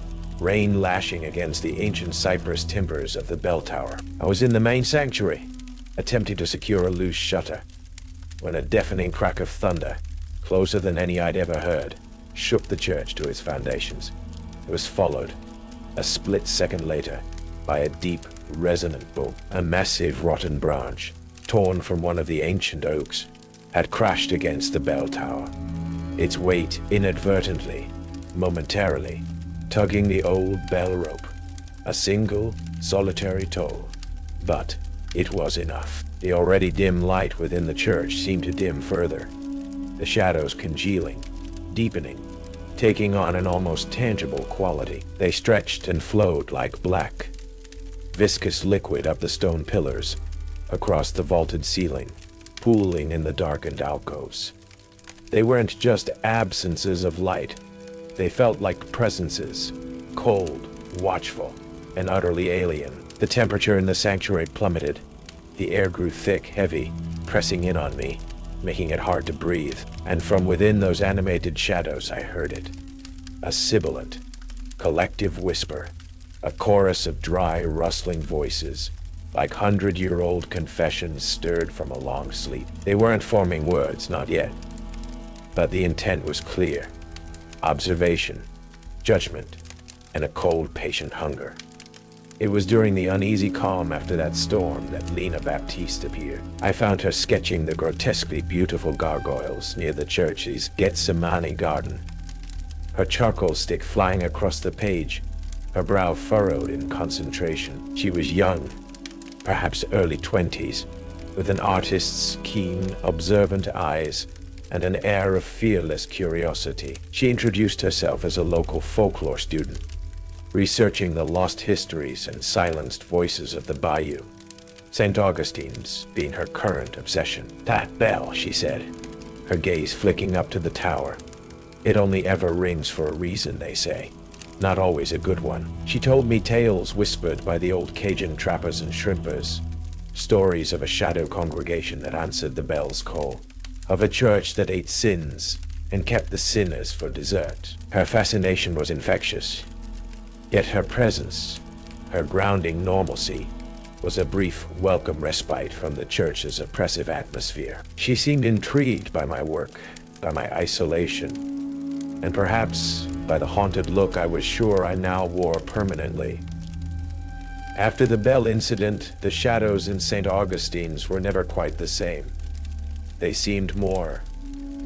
rain lashing against the ancient cypress timbers of the bell tower. I was in the main sanctuary, attempting to secure a loose shutter, when a deafening crack of thunder, closer than any I'd ever heard, shook the church to its foundations. It was followed, a split second later, by a deep, resonant boom. A massive rotten branch, torn from one of the ancient oaks, had crashed against the bell tower, its weight inadvertently, momentarily, tugging the old bell rope, a single, solitary toll. But it was enough. The already dim light within the church seemed to dim further, the shadows congealing, deepening, taking on an almost tangible quality. They stretched and flowed like black, viscous liquid up the stone pillars, across the vaulted ceiling, pooling in the darkened alcoves. They weren't just absences of light. They felt like presences, cold, watchful, and utterly alien. The temperature in the sanctuary plummeted. The air grew thick, heavy, pressing in on me, making it hard to breathe. And from within those animated shadows I heard it. A sibilant, collective whisper, a chorus of dry, rustling voices, like 100-year-old confessions stirred from a long sleep. They weren't forming words, not yet. But the intent was clear. Observation, judgment, and a cold, patient hunger. It was during the uneasy calm after that storm that Lena Baptiste appeared. I found her sketching the grotesquely beautiful gargoyles near the church's Gethsemane garden. Her charcoal stick flying across the page, her brow furrowed in concentration. She was young, perhaps early 20s, with an artist's keen, observant eyes and an air of fearless curiosity. She introduced herself as a local folklore student, researching the lost histories and silenced voices of the bayou, St. Augustine's being her current obsession. "That bell," she said, her gaze flicking up to the tower. "It only ever rings for a reason, they say. Not always a good one." She told me tales whispered by the old Cajun trappers and shrimpers, stories of a shadow congregation that answered the bell's call, of a church that ate sins and kept the sinners for dessert. Her fascination was infectious, yet her presence, her grounding normalcy, was a brief, welcome respite from the church's oppressive atmosphere. She seemed intrigued by my work, by my isolation, and perhaps by the haunted look I was sure I now wore permanently. After the bell incident, the shadows in St. Augustine's were never quite the same. They seemed more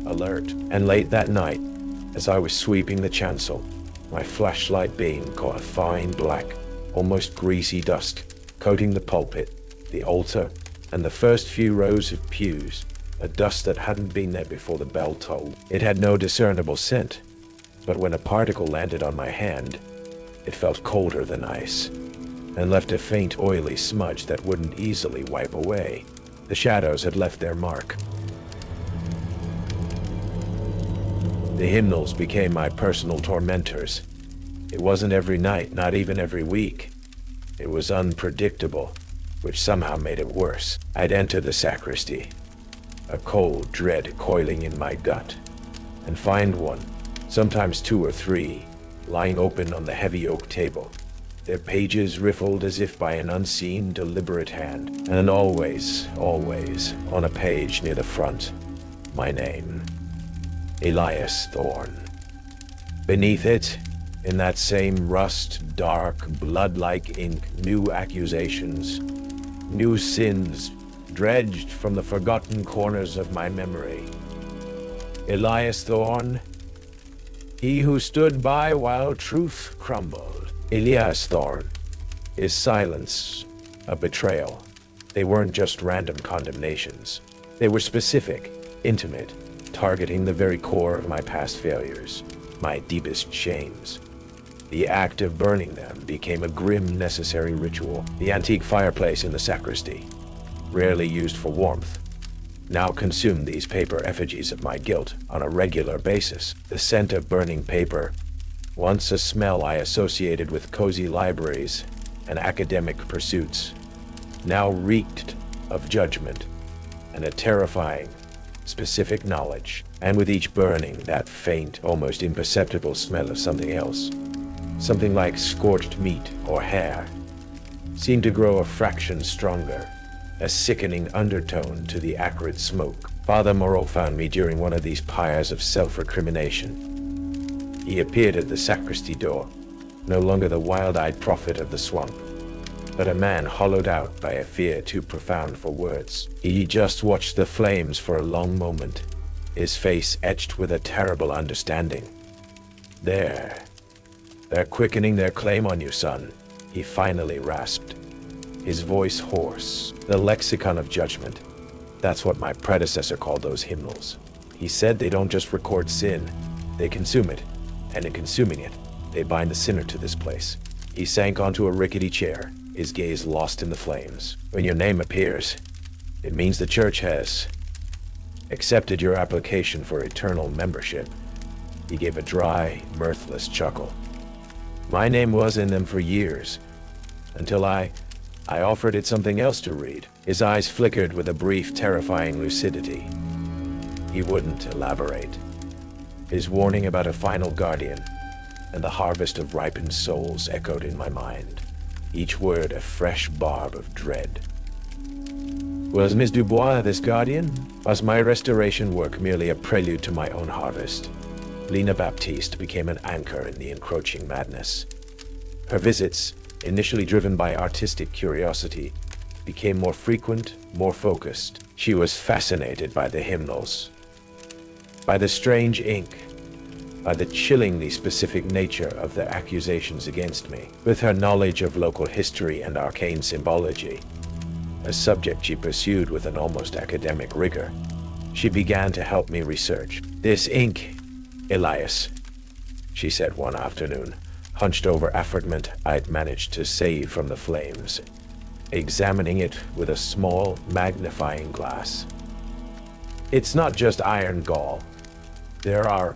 alert. And late that night, as I was sweeping the chancel, my flashlight beam caught a fine black, almost greasy dust coating the pulpit, the altar, and the first few rows of pews, a dust that hadn't been there before the bell tolled. It had no discernible scent, but when a particle landed on my hand, it felt colder than ice, and left a faint oily smudge that wouldn't easily wipe away. The shadows had left their mark. The hymnals became my personal tormentors. It wasn't every night, not even every week. It was unpredictable, which somehow made it worse. I'd enter the sacristy, a cold dread coiling in my gut, and find one, sometimes two or three, lying open on the heavy oak table, their pages riffled as if by an unseen, deliberate hand, and always, always, on a page near the front, my name, Elias Thorne. Beneath it, in that same rust, dark, blood-like ink, new accusations, new sins, dredged from the forgotten corners of my memory. Elias Thorne, he who stood by while truth crumbled. Elias Thorne, is silence a betrayal? They weren't just random condemnations. They were specific, intimate, targeting the very core of my past failures, my deepest shames. The act of burning them became a grim, necessary ritual. The antique fireplace in the sacristy, rarely used for warmth, now consumed these paper effigies of my guilt on a regular basis. The scent of burning paper, once a smell I associated with cozy libraries and academic pursuits, now reeked of judgment and a terrifying, specific knowledge. And with each burning, that faint, almost imperceptible smell of something else, something like scorched meat or hair, seemed to grow a fraction stronger, a sickening undertone to the acrid smoke. Father Moreau found me during one of these pyres of self-recrimination. He appeared at the sacristy door, no longer the wild-eyed prophet of the swamp, but a man hollowed out by a fear too profound for words. He just watched the flames for a long moment, his face etched with a terrible understanding. They're quickening their claim on you, son, he finally rasped, his voice hoarse. The lexicon of judgment. That's what my predecessor called those hymnals. He said they don't just record sin, they consume it, and in consuming it, they bind the sinner to this place. He sank onto a rickety chair, his gaze lost in the flames. When your name appears, it means the church has accepted your application for eternal membership. He gave a dry, mirthless chuckle. My name was in them for years, until I offered it something else to read. His eyes flickered with a brief, terrifying lucidity. He wouldn't elaborate. His warning about a final guardian and the harvest of ripened souls echoed in my mind, each word a fresh barb of dread. Was Miss Dubois this guardian? Was my restoration work merely a prelude to my own harvest? Lena Baptiste became an anchor in the encroaching madness. Her visits, initially driven by artistic curiosity, became more frequent, more focused. She was fascinated by the hymnals, by the strange ink, by the chillingly specific nature of the accusations against me. With her knowledge of local history and arcane symbology, a subject she pursued with an almost academic rigor, she began to help me research. "This ink, Elias," she said one afternoon, hunched over a fragment I'd managed to save from the flames, examining it with a small magnifying glass. "It's not just iron gall. There are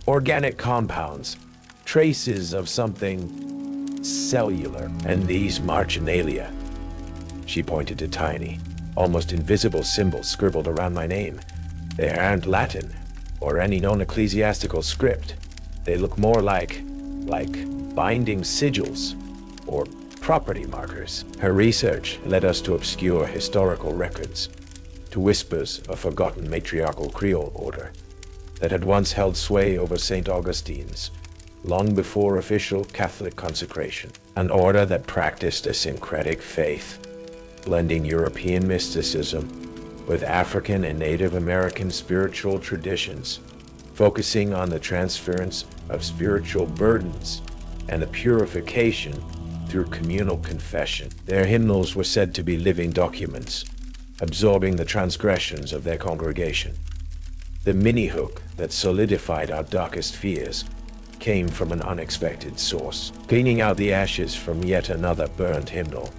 organic compounds, traces of something cellular, and these marginalia." She pointed to tiny, almost invisible symbols scribbled around my name. "They aren't Latin or any known ecclesiastical script. They look more like binding sigils or property markers." Her research led us to obscure historical records, to whispers of forgotten matriarchal Creole order that had once held sway over St. Augustine's, long before official Catholic consecration. An order that practiced a syncretic faith, blending European mysticism with African and Native American spiritual traditions, focusing on the transference of spiritual burdens and the purification through communal confession. Their hymnals were said to be living documents, absorbing the transgressions of their congregation. The mini-hook that solidified our darkest fears came from an unexpected source. Cleaning out the ashes from yet another burned hymnal,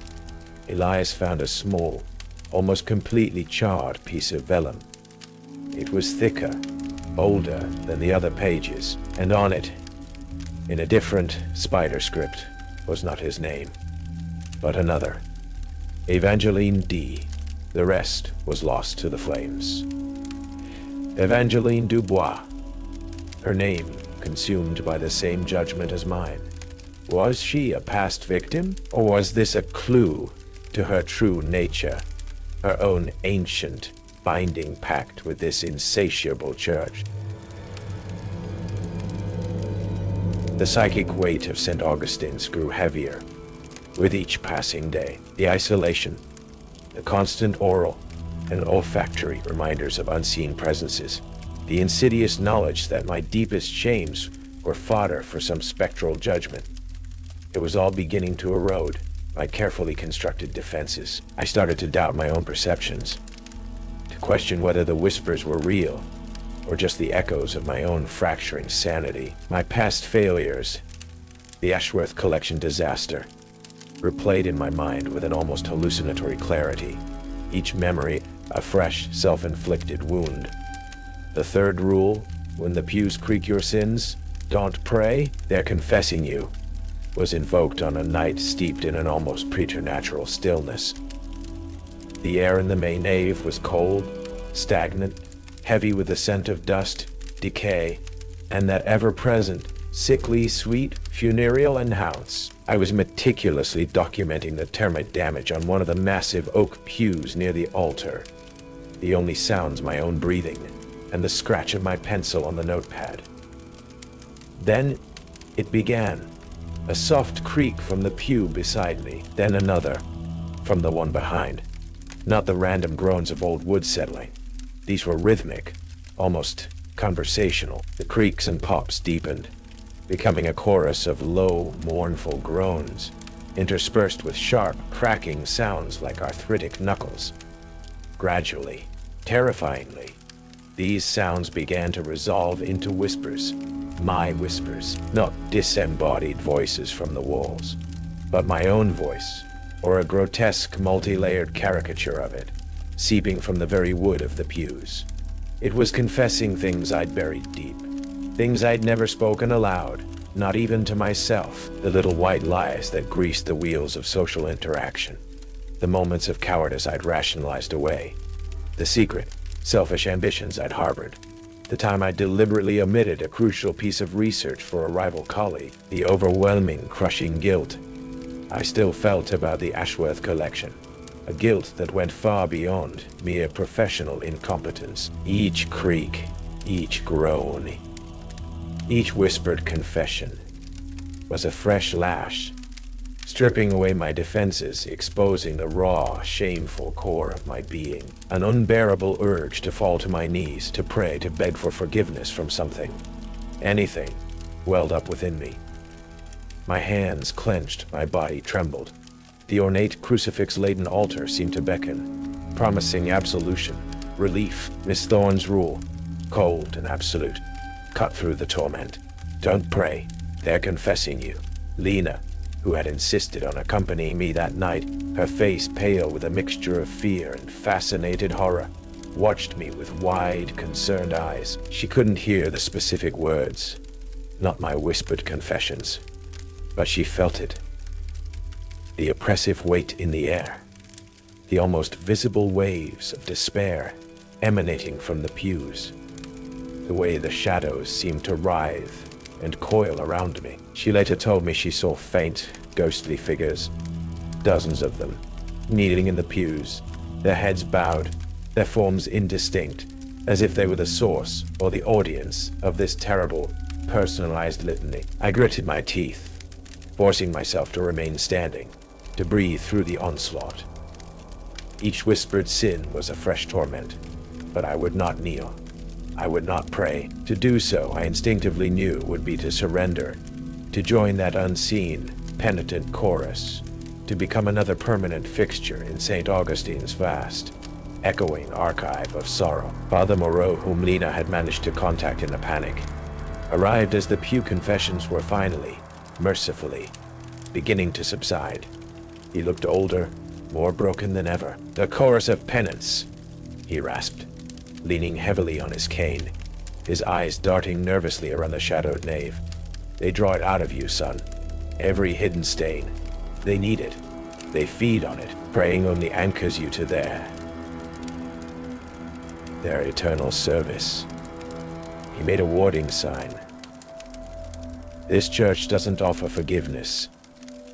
Elias found a small, almost completely charred piece of vellum. It was thicker, bolder than the other pages, and on it, in a different spider script, was not his name, but another, Evangeline D. The rest was lost to the flames. Evangeline Dubois, her name consumed by the same judgment as mine. Was she a past victim, or was this a clue to her true nature, her own ancient, binding pact with this insatiable church? The psychic weight of St. Augustine's grew heavier with each passing day. The isolation, the constant oral and olfactory reminders of unseen presences, the insidious knowledge that my deepest shames were fodder for some spectral judgment. It was all beginning to erode my carefully constructed defenses. I started to doubt my own perceptions, to question whether the whispers were real or just the echoes of my own fracturing sanity. My past failures, the Ashworth Collection disaster, replayed in my mind with an almost hallucinatory clarity, each memory a fresh, self-inflicted wound. The third rule, when the pews creak your sins, don't pray, they're confessing you, was invoked on a night steeped in an almost preternatural stillness. The air in the main nave was cold, stagnant, heavy with the scent of dust, decay, and that ever-present, sickly, sweet, funereal enhance. I was meticulously documenting the termite damage on one of the massive oak pews near the altar, the only sounds my own breathing, and the scratch of my pencil on the notepad. Then it began. A soft creak from the pew beside me, then another from the one behind. Not the random groans of old wood settling. These were rhythmic, almost conversational. The creaks and pops deepened, becoming a chorus of low, mournful groans, interspersed with sharp, cracking sounds like arthritic knuckles. Gradually, terrifyingly, these sounds began to resolve into whispers. My whispers, not disembodied voices from the walls, but my own voice, or a grotesque, multi-layered caricature of it, seeping from the very wood of the pews. It was confessing things I'd buried deep, things I'd never spoken aloud, not even to myself, the little white lies that greased the wheels of social interaction, the moments of cowardice I'd rationalized away, the secret, selfish ambitions I'd harbored, the time I deliberately omitted a crucial piece of research for a rival colleague, the overwhelming, crushing guilt I still felt about the Ashworth Collection, a guilt that went far beyond mere professional incompetence. Each creak, each groan, each whispered confession was a fresh lash, stripping away my defenses, exposing the raw, shameful core of my being. An unbearable urge to fall to my knees, to pray, to beg for forgiveness from something, anything, welled up within me. My hands clenched, my body trembled. The ornate crucifix-laden altar seemed to beckon, promising absolution, relief. Miss Thorne's rule, cold and absolute, cut through the torment. Don't pray, they're confessing you. Lena, who had insisted on accompanying me that night, her face pale with a mixture of fear and fascinated horror, watched me with wide, concerned eyes. She couldn't hear the specific words, not my whispered confessions, but she felt it. The oppressive weight in the air, the almost visible waves of despair emanating from the pews, the way the shadows seemed to writhe and coil around me. She later told me she saw faint, ghostly figures, dozens of them, kneeling in the pews, their heads bowed, their forms indistinct, as if they were the source or the audience of this terrible, personalized litany. I gritted my teeth, forcing myself to remain standing, to breathe through the onslaught. Each whispered sin was a fresh torment, but I would not kneel. I would not pray. To do so, I instinctively knew, would be to surrender, to join that unseen, penitent chorus, to become another permanent fixture in St. Augustine's vast, echoing archive of sorrow. Father Moreau, whom Lena had managed to contact in a panic, arrived as the pew confessions were finally, mercifully, beginning to subside. He looked older, more broken than ever. The chorus of penance, he rasped, leaning heavily on his cane, his eyes darting nervously around the shadowed nave. They draw it out of you, son. Every hidden stain. They need it. They feed on it. Praying only anchors you to their eternal service. He made a warding sign. This church doesn't offer forgiveness.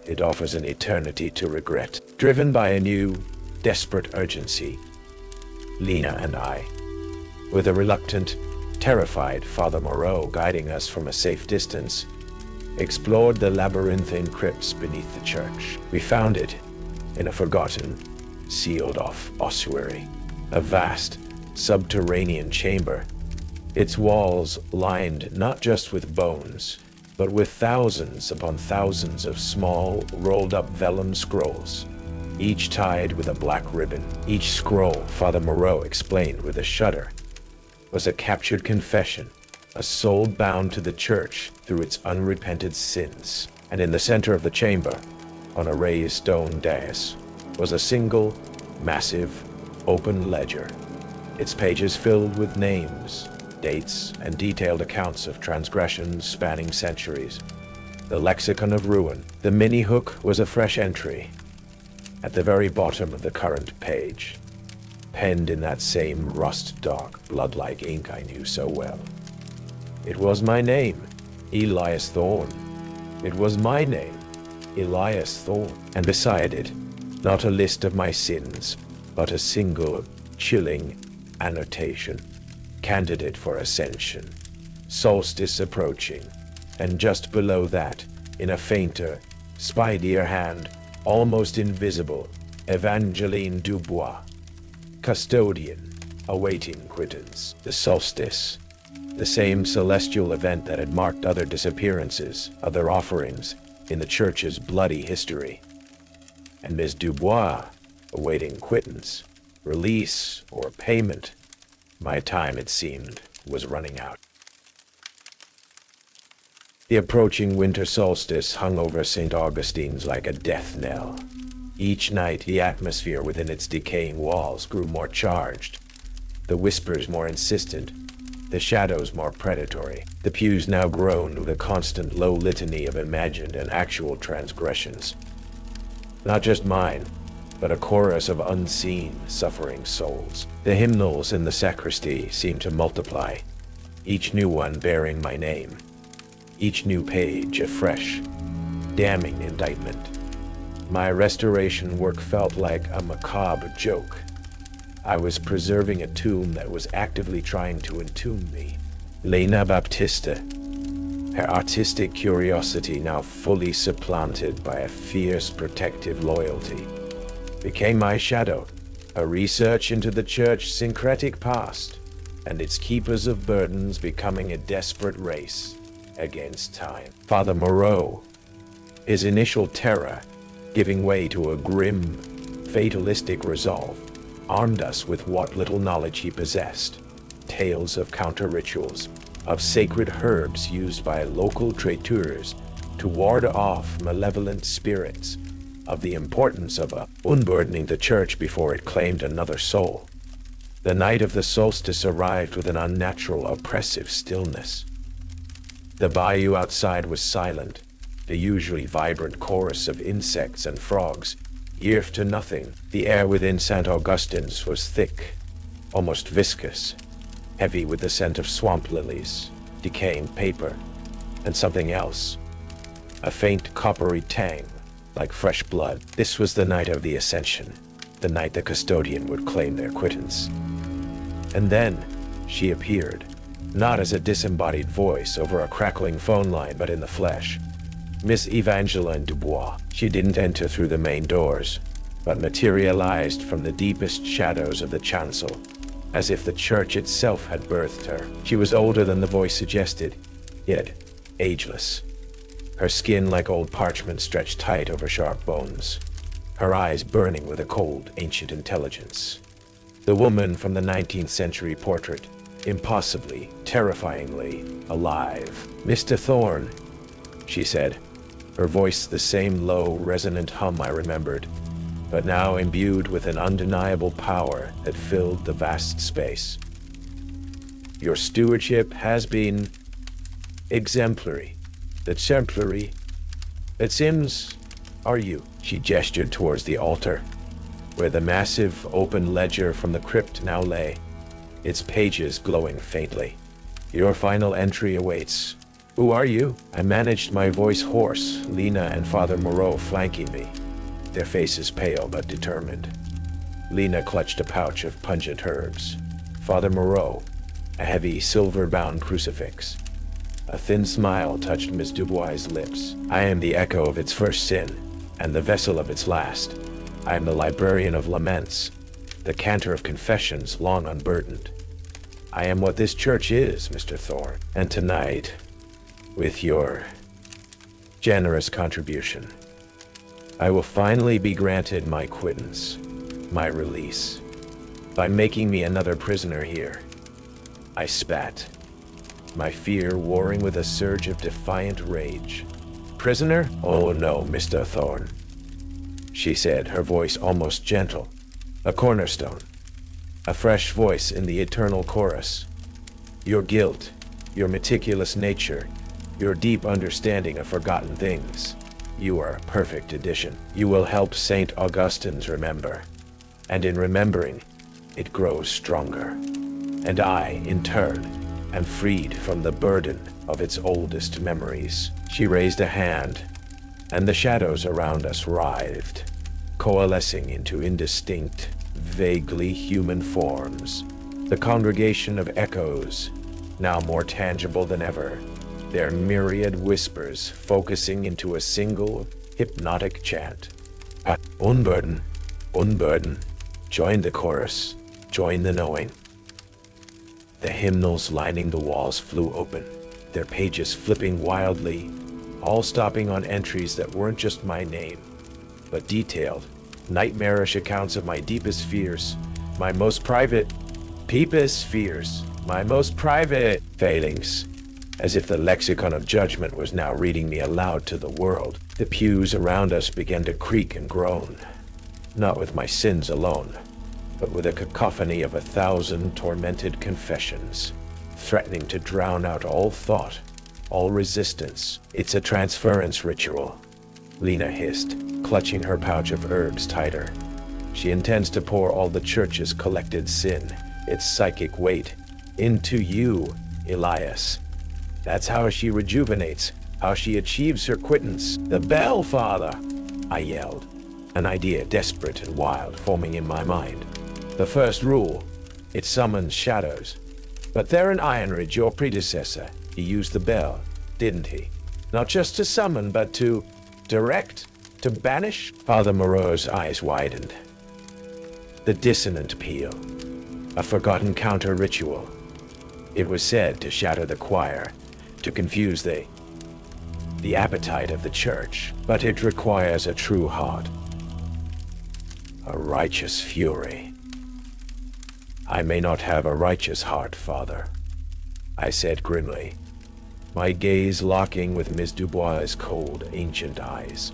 It offers an eternity to regret. Driven by a new, desperate urgency, Lena and I, with a reluctant, terrified Father Moreau guiding us from a safe distance, explored the labyrinthine crypts beneath the church. We found it in a forgotten, sealed-off ossuary, a vast, subterranean chamber, its walls lined not just with bones, but with thousands upon thousands of small, rolled-up vellum scrolls, each tied with a black ribbon. Each scroll, Father Moreau explained with a shudder, was a captured confession, a soul bound to the church through its unrepented sins. And in the center of the chamber, on a raised stone dais, was a single, massive, open ledger, its pages filled with names, dates, and detailed accounts of transgressions spanning centuries. The lexicon of ruin. The mini-hook was a fresh entry, at the very bottom of the current page, penned in that same rust-dark, blood-like ink I knew so well. It was my name, Elias Thorne. It was my name, Elias Thorne. And beside it, not a list of my sins, but a single, chilling annotation. Candidate for ascension. Solstice approaching. And just below that, in a fainter, spidier hand, almost invisible, Evangeline Dubois, custodian, awaiting quittance. The solstice, the same celestial event that had marked other disappearances, other offerings, in the church's bloody history. And Miss Dubois, awaiting quittance, release, or payment. My time, it seemed, was running out. The approaching winter solstice hung over St. Augustine's like a death knell. Each night, the atmosphere within its decaying walls grew more charged, the whispers more insistent, the shadows more predatory. The pews now groaned with a constant low litany of imagined and actual transgressions. Not just mine, but a chorus of unseen, suffering souls. The hymnals in the sacristy seemed to multiply, each new one bearing my name, each new page a fresh, damning indictment. My restoration work felt like a macabre joke. I was preserving a tomb that was actively trying to entomb me. Lena Baptista, her artistic curiosity now fully supplanted by a fierce protective loyalty, became my shadow, a research into the church's syncretic past and its keepers of burdens becoming a desperate race against time. Father Moreau, his initial terror giving way to a grim, fatalistic resolve, armed us with what little knowledge he possessed. Tales of counter-rituals, of sacred herbs used by local traiteurs to ward off malevolent spirits, of the importance of unburdening the church before it claimed another soul. The night of the solstice arrived with an unnatural, oppressive stillness. The bayou outside was silent. The usually vibrant chorus of insects and frogs earth to nothing. The air within St. Augustine's was thick, almost viscous, heavy with the scent of swamp lilies, decaying paper, and something else. A faint coppery tang, like fresh blood. This was the night of the Ascension, the night the custodian would claim their quittance. And then she appeared, not as a disembodied voice over a crackling phone line, but in the flesh. Miss Evangeline Dubois. She didn't enter through the main doors, but materialized from the deepest shadows of the chancel, as if the church itself had birthed her. She was older than the voice suggested, yet ageless. Her skin like old parchment stretched tight over sharp bones, her eyes burning with a cold, ancient intelligence. The woman from the 19th century portrait, impossibly, terrifyingly alive. "Mr. Thorne," she said, her voice the same low, resonant hum I remembered, but now imbued with an undeniable power that filled the vast space. "Your stewardship has been exemplary. Exemplary. It seems, are you?" She gestured towards the altar, where the massive open ledger from the crypt now lay, its pages glowing faintly. "Your final entry awaits. Who are you?" I managed my voice hoarse, Lena and Father Moreau flanking me, their faces pale but determined. Lena clutched a pouch of pungent herbs. Father Moreau, a heavy silver-bound crucifix. A thin smile touched Miss Dubois' lips. "I am the echo of its first sin, and the vessel of its last. I am the librarian of laments, the cantor of confessions long unburdened. I am what this church is, Mr. Thorne. And tonight, with your generous contribution, I will finally be granted my quittance, my release, by making me another prisoner here." I spat, my fear warring with a surge of defiant rage. "Prisoner? Oh no, Mr. Thorne," she said, her voice almost gentle. "A cornerstone, a fresh voice in the eternal chorus. Your guilt, your meticulous nature, your deep understanding of forgotten things. You are a perfect addition. You will help St. Augustine's remember, and in remembering, it grows stronger. And I, in turn, am freed from the burden of its oldest memories." She raised a hand, and the shadows around us writhed, coalescing into indistinct, vaguely human forms. The congregation of echoes, now more tangible than ever, their myriad whispers focusing into a single, hypnotic chant. Unburden, unburden. Join the chorus, join the knowing. The hymnals lining the walls flew open, their pages flipping wildly, all stopping on entries that weren't just my name, but detailed, nightmarish accounts of my deepest fears, my most private my most private failings, as if the lexicon of judgment was now reading me aloud to the world. The pews around us began to creak and groan, not with my sins alone, but with a cacophony of 1,000 tormented confessions, threatening to drown out all thought, all resistance. "It's a transference ritual," Lena hissed, clutching her pouch of herbs tighter. "She intends to pour all the church's collected sin, its psychic weight, into you, Elias. That's how she rejuvenates, how she achieves her quittance." "The bell, Father!" I yelled, an idea desperate and wild forming in my mind. "The first rule, it summons shadows. But Theron Ironridge, your predecessor, he used the bell, didn't he? Not just to summon, but to direct, to banish? Father Moreau's eyes widened. The dissonant peal, a forgotten counter-ritual. It was said to shatter the choir, to confuse the appetite of the church, but it requires a true heart, a righteous fury. I may not have a righteous heart, Father, I said grimly, my gaze locking with Miss Dubois' cold, ancient eyes.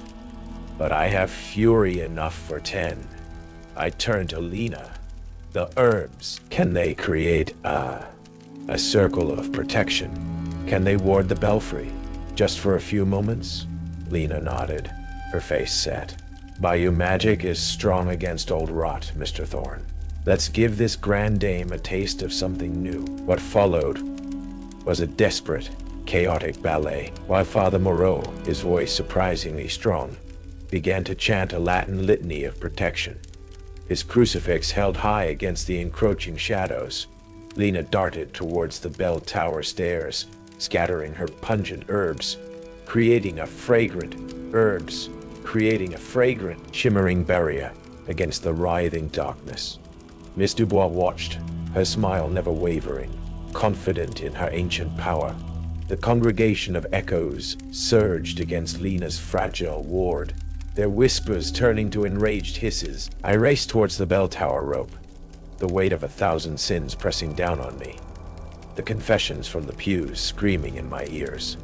But I have fury enough for 10. I turned to Lena. The herbs, can they create a circle of protection? Can they ward the belfry? Just for a few moments? Lena nodded, her face set. Bayou magic is strong against old rot, Mr. Thorne. Let's give this grand dame a taste of something new. What followed was a desperate, chaotic ballet, while Father Moreau, his voice surprisingly strong, began to chant a Latin litany of protection. His crucifix held high against the encroaching shadows. Lena darted towards the bell tower stairs, scattering her pungent herbs, creating a fragrant shimmering barrier against the writhing darkness. Miss Dubois watched, her smile never wavering, confident in her ancient power. The congregation of echoes surged against Lena's fragile ward, their whispers turning to enraged hisses. I raced towards the bell tower rope, the weight of 1,000 sins pressing down on me, the confessions from the pews screaming in my ears.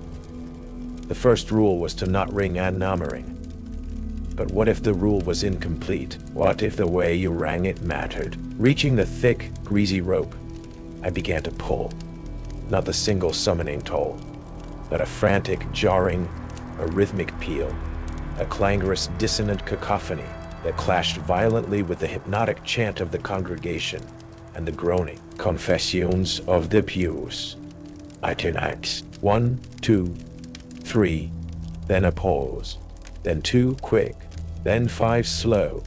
The first rule was to not ring ad namering. But what if the rule was incomplete? What if the way you rang it mattered? Reaching the thick, greasy rope, I began to pull. Not the single summoning toll, but a frantic, jarring, a rhythmic peal, a clangorous, dissonant cacophony that clashed violently with the hypnotic chant of the congregation and the groaning confessions of the pews. I turned 1, 2, 3, then a pause, then 2 quick, then 5 slow,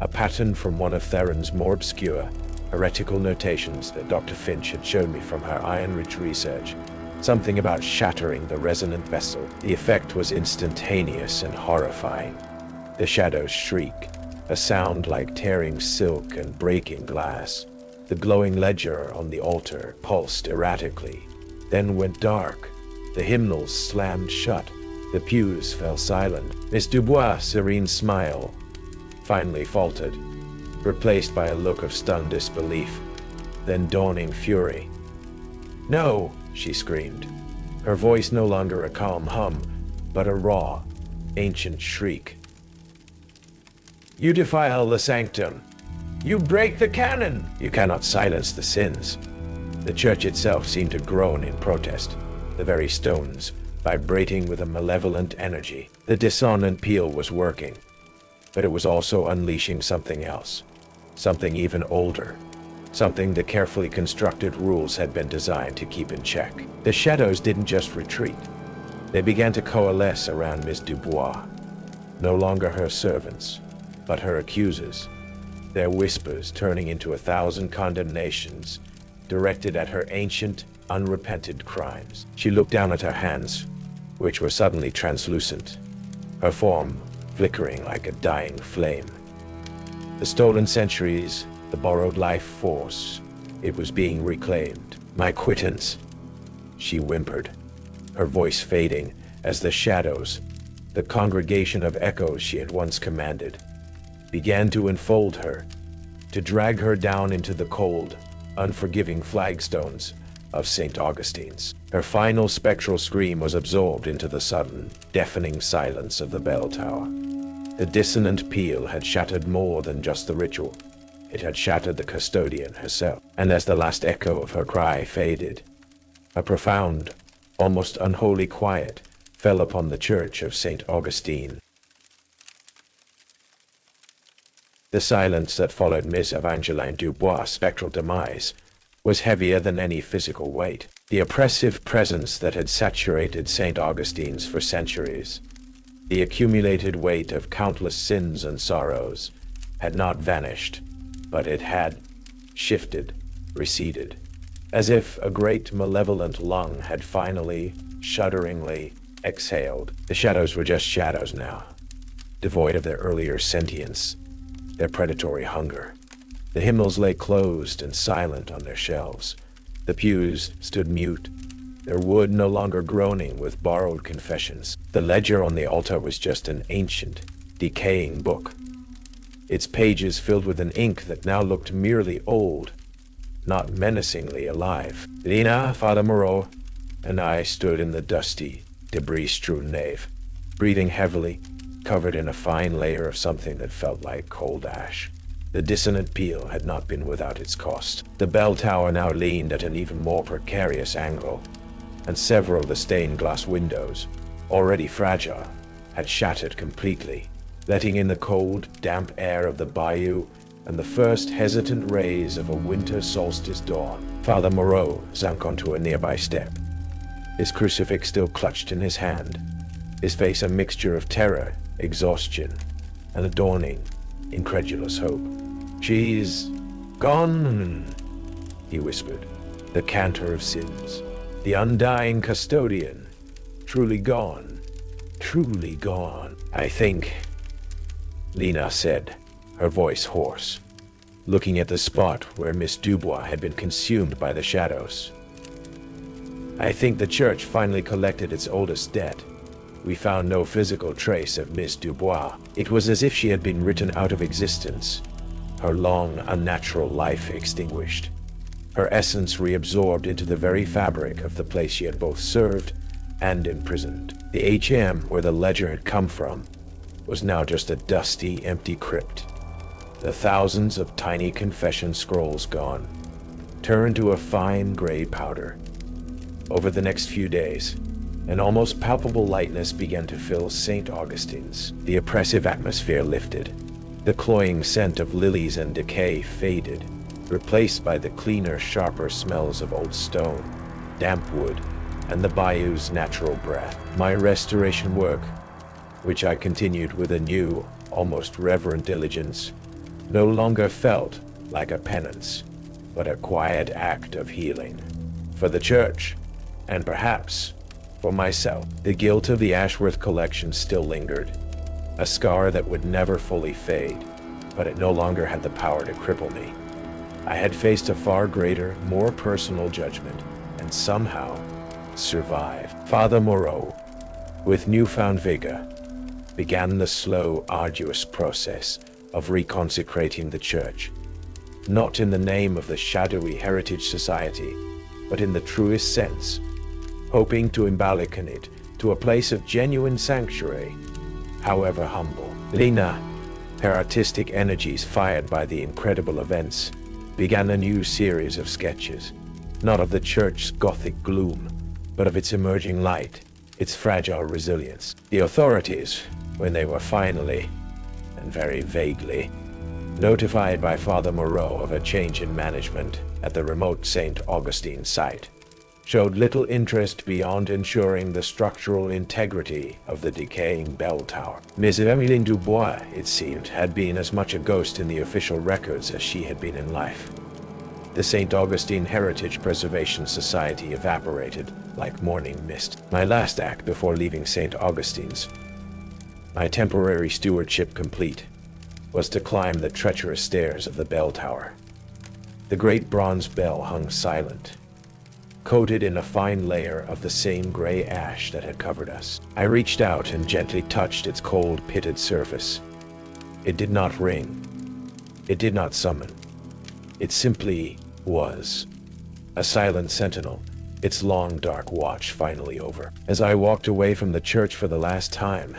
a pattern from one of Theron's more obscure, heretical notations that Dr. Finch had shown me from her iron-rich research. Something about shattering the resonant vessel. The effect was instantaneous and horrifying. The shadows shriek, a sound like tearing silk and breaking glass. The glowing ledger on the altar pulsed erratically, then went dark. The hymnals slammed shut. The pews fell silent. Miss Dubois' serene smile finally faltered, replaced by a look of stunned disbelief, then dawning fury. "No!" she screamed, her voice no longer a calm hum, but a raw, ancient shriek. "You defile the sanctum! You break the canon! You cannot silence the sins!" The church itself seemed to groan in protest, the very stones vibrating with a malevolent energy. The dissonant peal was working, but it was also unleashing something else, something even older, something the carefully constructed rules had been designed to keep in check. The shadows didn't just retreat. They began to coalesce around Miss Dubois, no longer her servants, but her accusers, their whispers turning into 1,000 condemnations directed at her ancient, unrepented crimes. She looked down at her hands, which were suddenly translucent, her form flickering like a dying flame. The stolen centuries, the borrowed life force, it was being reclaimed. "My quittance," she whimpered, her voice fading as the shadows, the congregation of echoes she had once commanded, began to enfold her, to drag her down into the cold, unforgiving flagstones of St. Augustine's. Her final spectral scream was absorbed into the sudden, deafening silence of the bell tower. The dissonant peal had shattered more than just the ritual. It had shattered the custodian herself. And as the last echo of her cry faded, a profound, almost unholy quiet fell upon the church of St. Augustine. The silence that followed Miss Evangeline Dubois' spectral demise was heavier than any physical weight. The oppressive presence that had saturated St. Augustine's for centuries, the accumulated weight of countless sins and sorrows, had not vanished, but it had shifted, receded, as if a great malevolent lung had finally shudderingly exhaled. The shadows were just shadows now, devoid of their earlier sentience, their predatory hunger. The hymnals lay closed and silent on their shelves. The pews stood mute, their wood no longer groaning with borrowed confessions. The ledger on the altar was just an ancient, decaying book, its pages filled with an ink that now looked merely old, not menacingly alive. Lena, Father Moreau, and I stood in the dusty, debris-strewn nave, breathing heavily, covered in a fine layer of something that felt like cold ash. The dissonant peal had not been without its cost. The bell tower now leaned at an even more precarious angle, and several of the stained glass windows, already fragile, had shattered completely, letting in the cold, damp air of the bayou and the first hesitant rays of a winter solstice dawn. Father Moreau sank onto a nearby step, his crucifix still clutched in his hand, his face a mixture of terror, exhaustion, and a dawning, incredulous hope. "She's gone," he whispered. "The cantor of sins, the undying custodian, truly gone, truly gone." "I think," Lena said, her voice hoarse, looking at the spot where Miss Dubois had been consumed by the shadows. "I think the church finally collected its oldest debt. We found no physical trace of Miss Dubois. It was as if she had been written out of existence, her long, unnatural life extinguished, her essence reabsorbed into the very fabric of the place she had both served and imprisoned. The HM, where the ledger had come from, was now just a dusty, empty crypt. The thousands of tiny confession scrolls gone, turned to a fine gray powder. Over the next few days, an almost palpable lightness began to fill St. Augustine's. The oppressive atmosphere lifted. The cloying scent of lilies and decay faded, replaced by the cleaner, sharper smells of old stone, damp wood, and the bayou's natural breath. My restoration work, which I continued with a new, almost reverent diligence, no longer felt like a penance, but a quiet act of healing. For the church, and perhaps for myself, the guilt of the Ashworth collection still lingered, a scar that would never fully fade, but it no longer had the power to cripple me. I had faced a far greater, more personal judgment, and somehow survived. Father Moreau, with newfound vigor, began the slow, arduous process of reconsecrating the church, not in the name of the shadowy Heritage Society, but in the truest sense, hoping to embellish it to a place of genuine sanctuary, however humble. Lena, her artistic energies fired by the incredible events, began a new series of sketches, not of the church's Gothic gloom, but of its emerging light, its fragile resilience. The authorities, when they were finally, and very vaguely, notified by Father Moreau of a change in management at the remote St. Augustine site, showed little interest beyond ensuring the structural integrity of the decaying bell tower. Miss Emmeline Dubois, it seemed, had been as much a ghost in the official records as she had been in life. The St. Augustine Heritage Preservation Society evaporated like morning mist. My last act before leaving St. Augustine's, my temporary stewardship complete, was to climb the treacherous stairs of the bell tower. The great bronze bell hung silent, coated in a fine layer of the same gray ash that had covered us. I reached out and gently touched its cold, pitted surface. It did not ring. It did not summon. It simply was. A silent sentinel, its long, dark watch finally over. As I walked away from the church for the last time,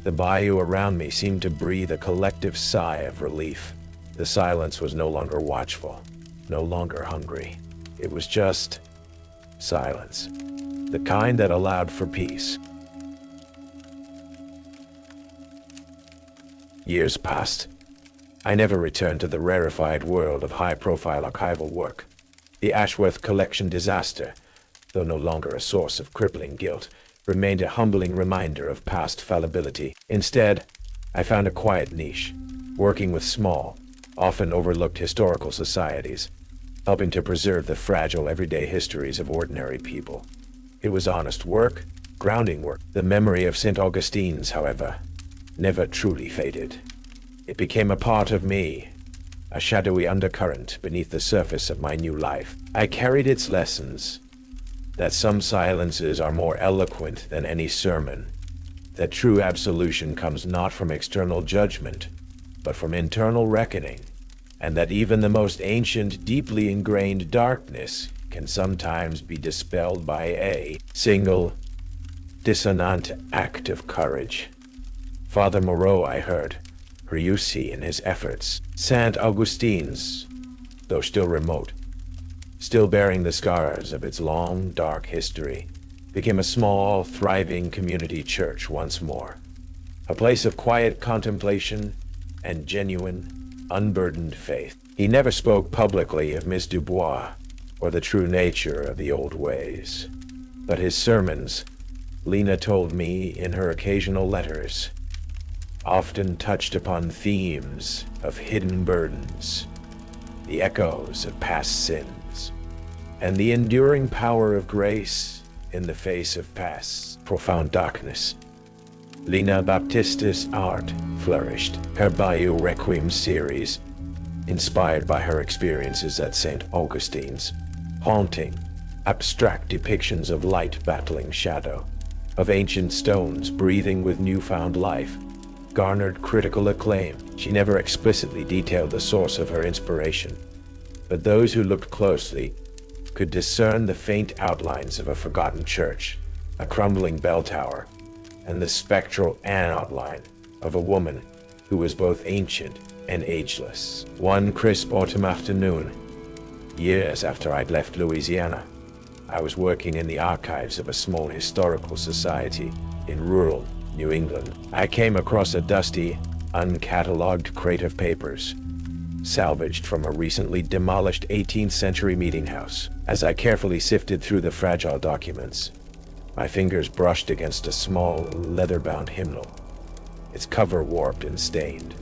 the bayou around me seemed to breathe a collective sigh of relief. The silence was no longer watchful, no longer hungry. It was just silence, the kind that allowed for peace. Years passed. I never returned to the rarefied world of high-profile archival work. The Ashworth collection disaster, though no longer a source of crippling guilt, remained a humbling reminder of past fallibility. Instead, I found a quiet niche, working with small, often overlooked historical societies, helping to preserve the fragile everyday histories of ordinary people. It was honest work, grounding work. The memory of St. Augustine's, however, never truly faded. It became a part of me, a shadowy undercurrent beneath the surface of my new life. I carried its lessons, that some silences are more eloquent than any sermon, that true absolution comes not from external judgment, but from internal reckoning, and that even the most ancient, deeply ingrained darkness can sometimes be dispelled by a single, dissonant act of courage. Father Moreau, I heard, Riussi in his efforts. St. Augustine's, though still remote, still bearing the scars of its long, dark history, became a small, thriving community church once more. A place of quiet contemplation and genuine, unburdened faith. He never spoke publicly of Miss Dubois or the true nature of the old ways, but his sermons, Lena told me in her occasional letters, often touched upon themes of hidden burdens, the echoes of past sins, and the enduring power of grace in the face of past profound darkness. Lena Baptista's art flourished. Her Bayou Requiem series, inspired by her experiences at St. Augustine's, haunting, abstract depictions of light battling shadow, of ancient stones breathing with newfound life, garnered critical acclaim. She never explicitly detailed the source of her inspiration, but those who looked closely could discern the faint outlines of a forgotten church, a crumbling bell tower, and the spectral outline of a woman who was both ancient and ageless. One crisp autumn afternoon, years after I'd left Louisiana, I was working in the archives of a small historical society in rural New England. I came across a dusty, uncatalogued crate of papers, salvaged from a recently demolished 18th century meeting house. As I carefully sifted through the fragile documents, my fingers brushed against a small, leather-bound hymnal, its cover warped and stained.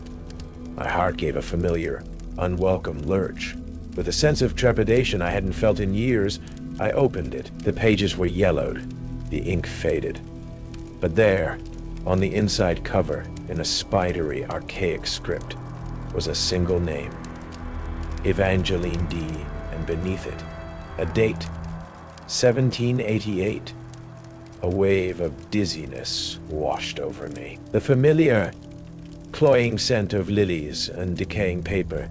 My heart gave a familiar, unwelcome lurch. With a sense of trepidation I hadn't felt in years, I opened it. The pages were yellowed, the ink faded. But there, on the inside cover, in a spidery, archaic script, was a single name, Evangeline D., and beneath it, a date, 1788. A wave of dizziness washed over me. The familiar, cloying scent of lilies and decaying paper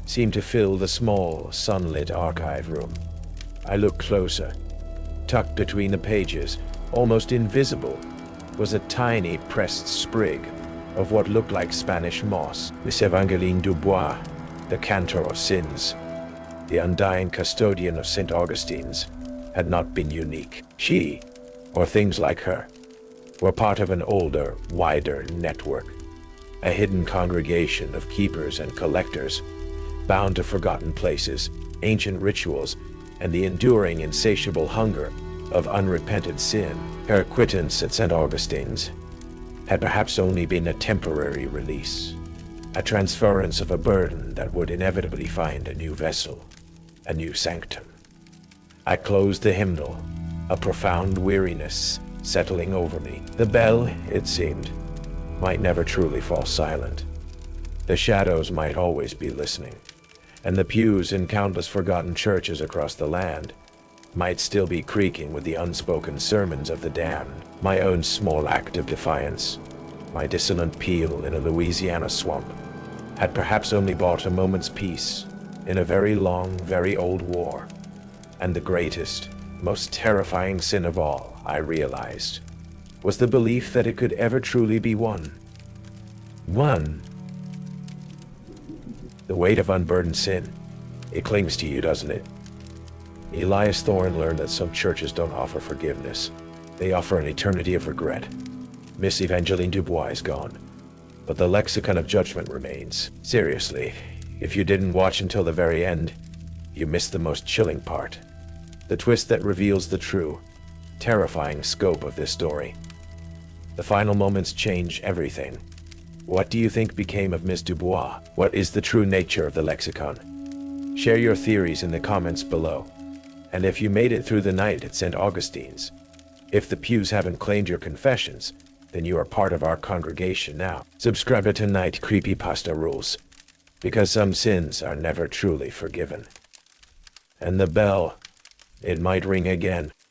seemed to fill the small, sunlit archive room. I looked closer. Tucked between the pages, almost invisible, was a tiny pressed sprig of what looked like Spanish moss. Miss Evangeline Dubois, the cantor of sins, the undying custodian of St. Augustine's, had not been unique. She, or things like her, were part of an older, wider network, a hidden congregation of keepers and collectors, bound to forgotten places, ancient rituals, and the enduring, insatiable hunger of unrepented sin. Her quittance at St. Augustine's had perhaps only been a temporary release, a transference of a burden that would inevitably find a new vessel, a new sanctum. I closed the hymnal, a profound weariness settling over me. The bell, it seemed, might never truly fall silent. The shadows might always be listening, and the pews in countless forgotten churches across the land might still be creaking with the unspoken sermons of the damned. My own small act of defiance, my dissonant peal in a Louisiana swamp, had perhaps only bought a moment's peace in a very long, very old war. And the greatest, most terrifying sin of all, I realized, was the belief that it could ever truly be won. Won. The weight of unburdened sin, it clings to you, doesn't it? Elias Thorne learned that some churches don't offer forgiveness. They offer an eternity of regret. Miss Evangeline Dubois is gone, but the lexicon of judgment remains. Seriously, if you didn't watch until the very end, you missed the most chilling part. The twist that reveals the true, terrifying scope of this story. The final moments change everything. What do you think became of Miss Dubois? What is the true nature of the lexicon? Share your theories in the comments below. And if you made it through the night at St. Augustine's, if the pews haven't claimed your confessions, then you are part of our congregation now. Subscribe to Tonight Creepypasta Rules, because some sins are never truly forgiven. And the bell, it might ring again.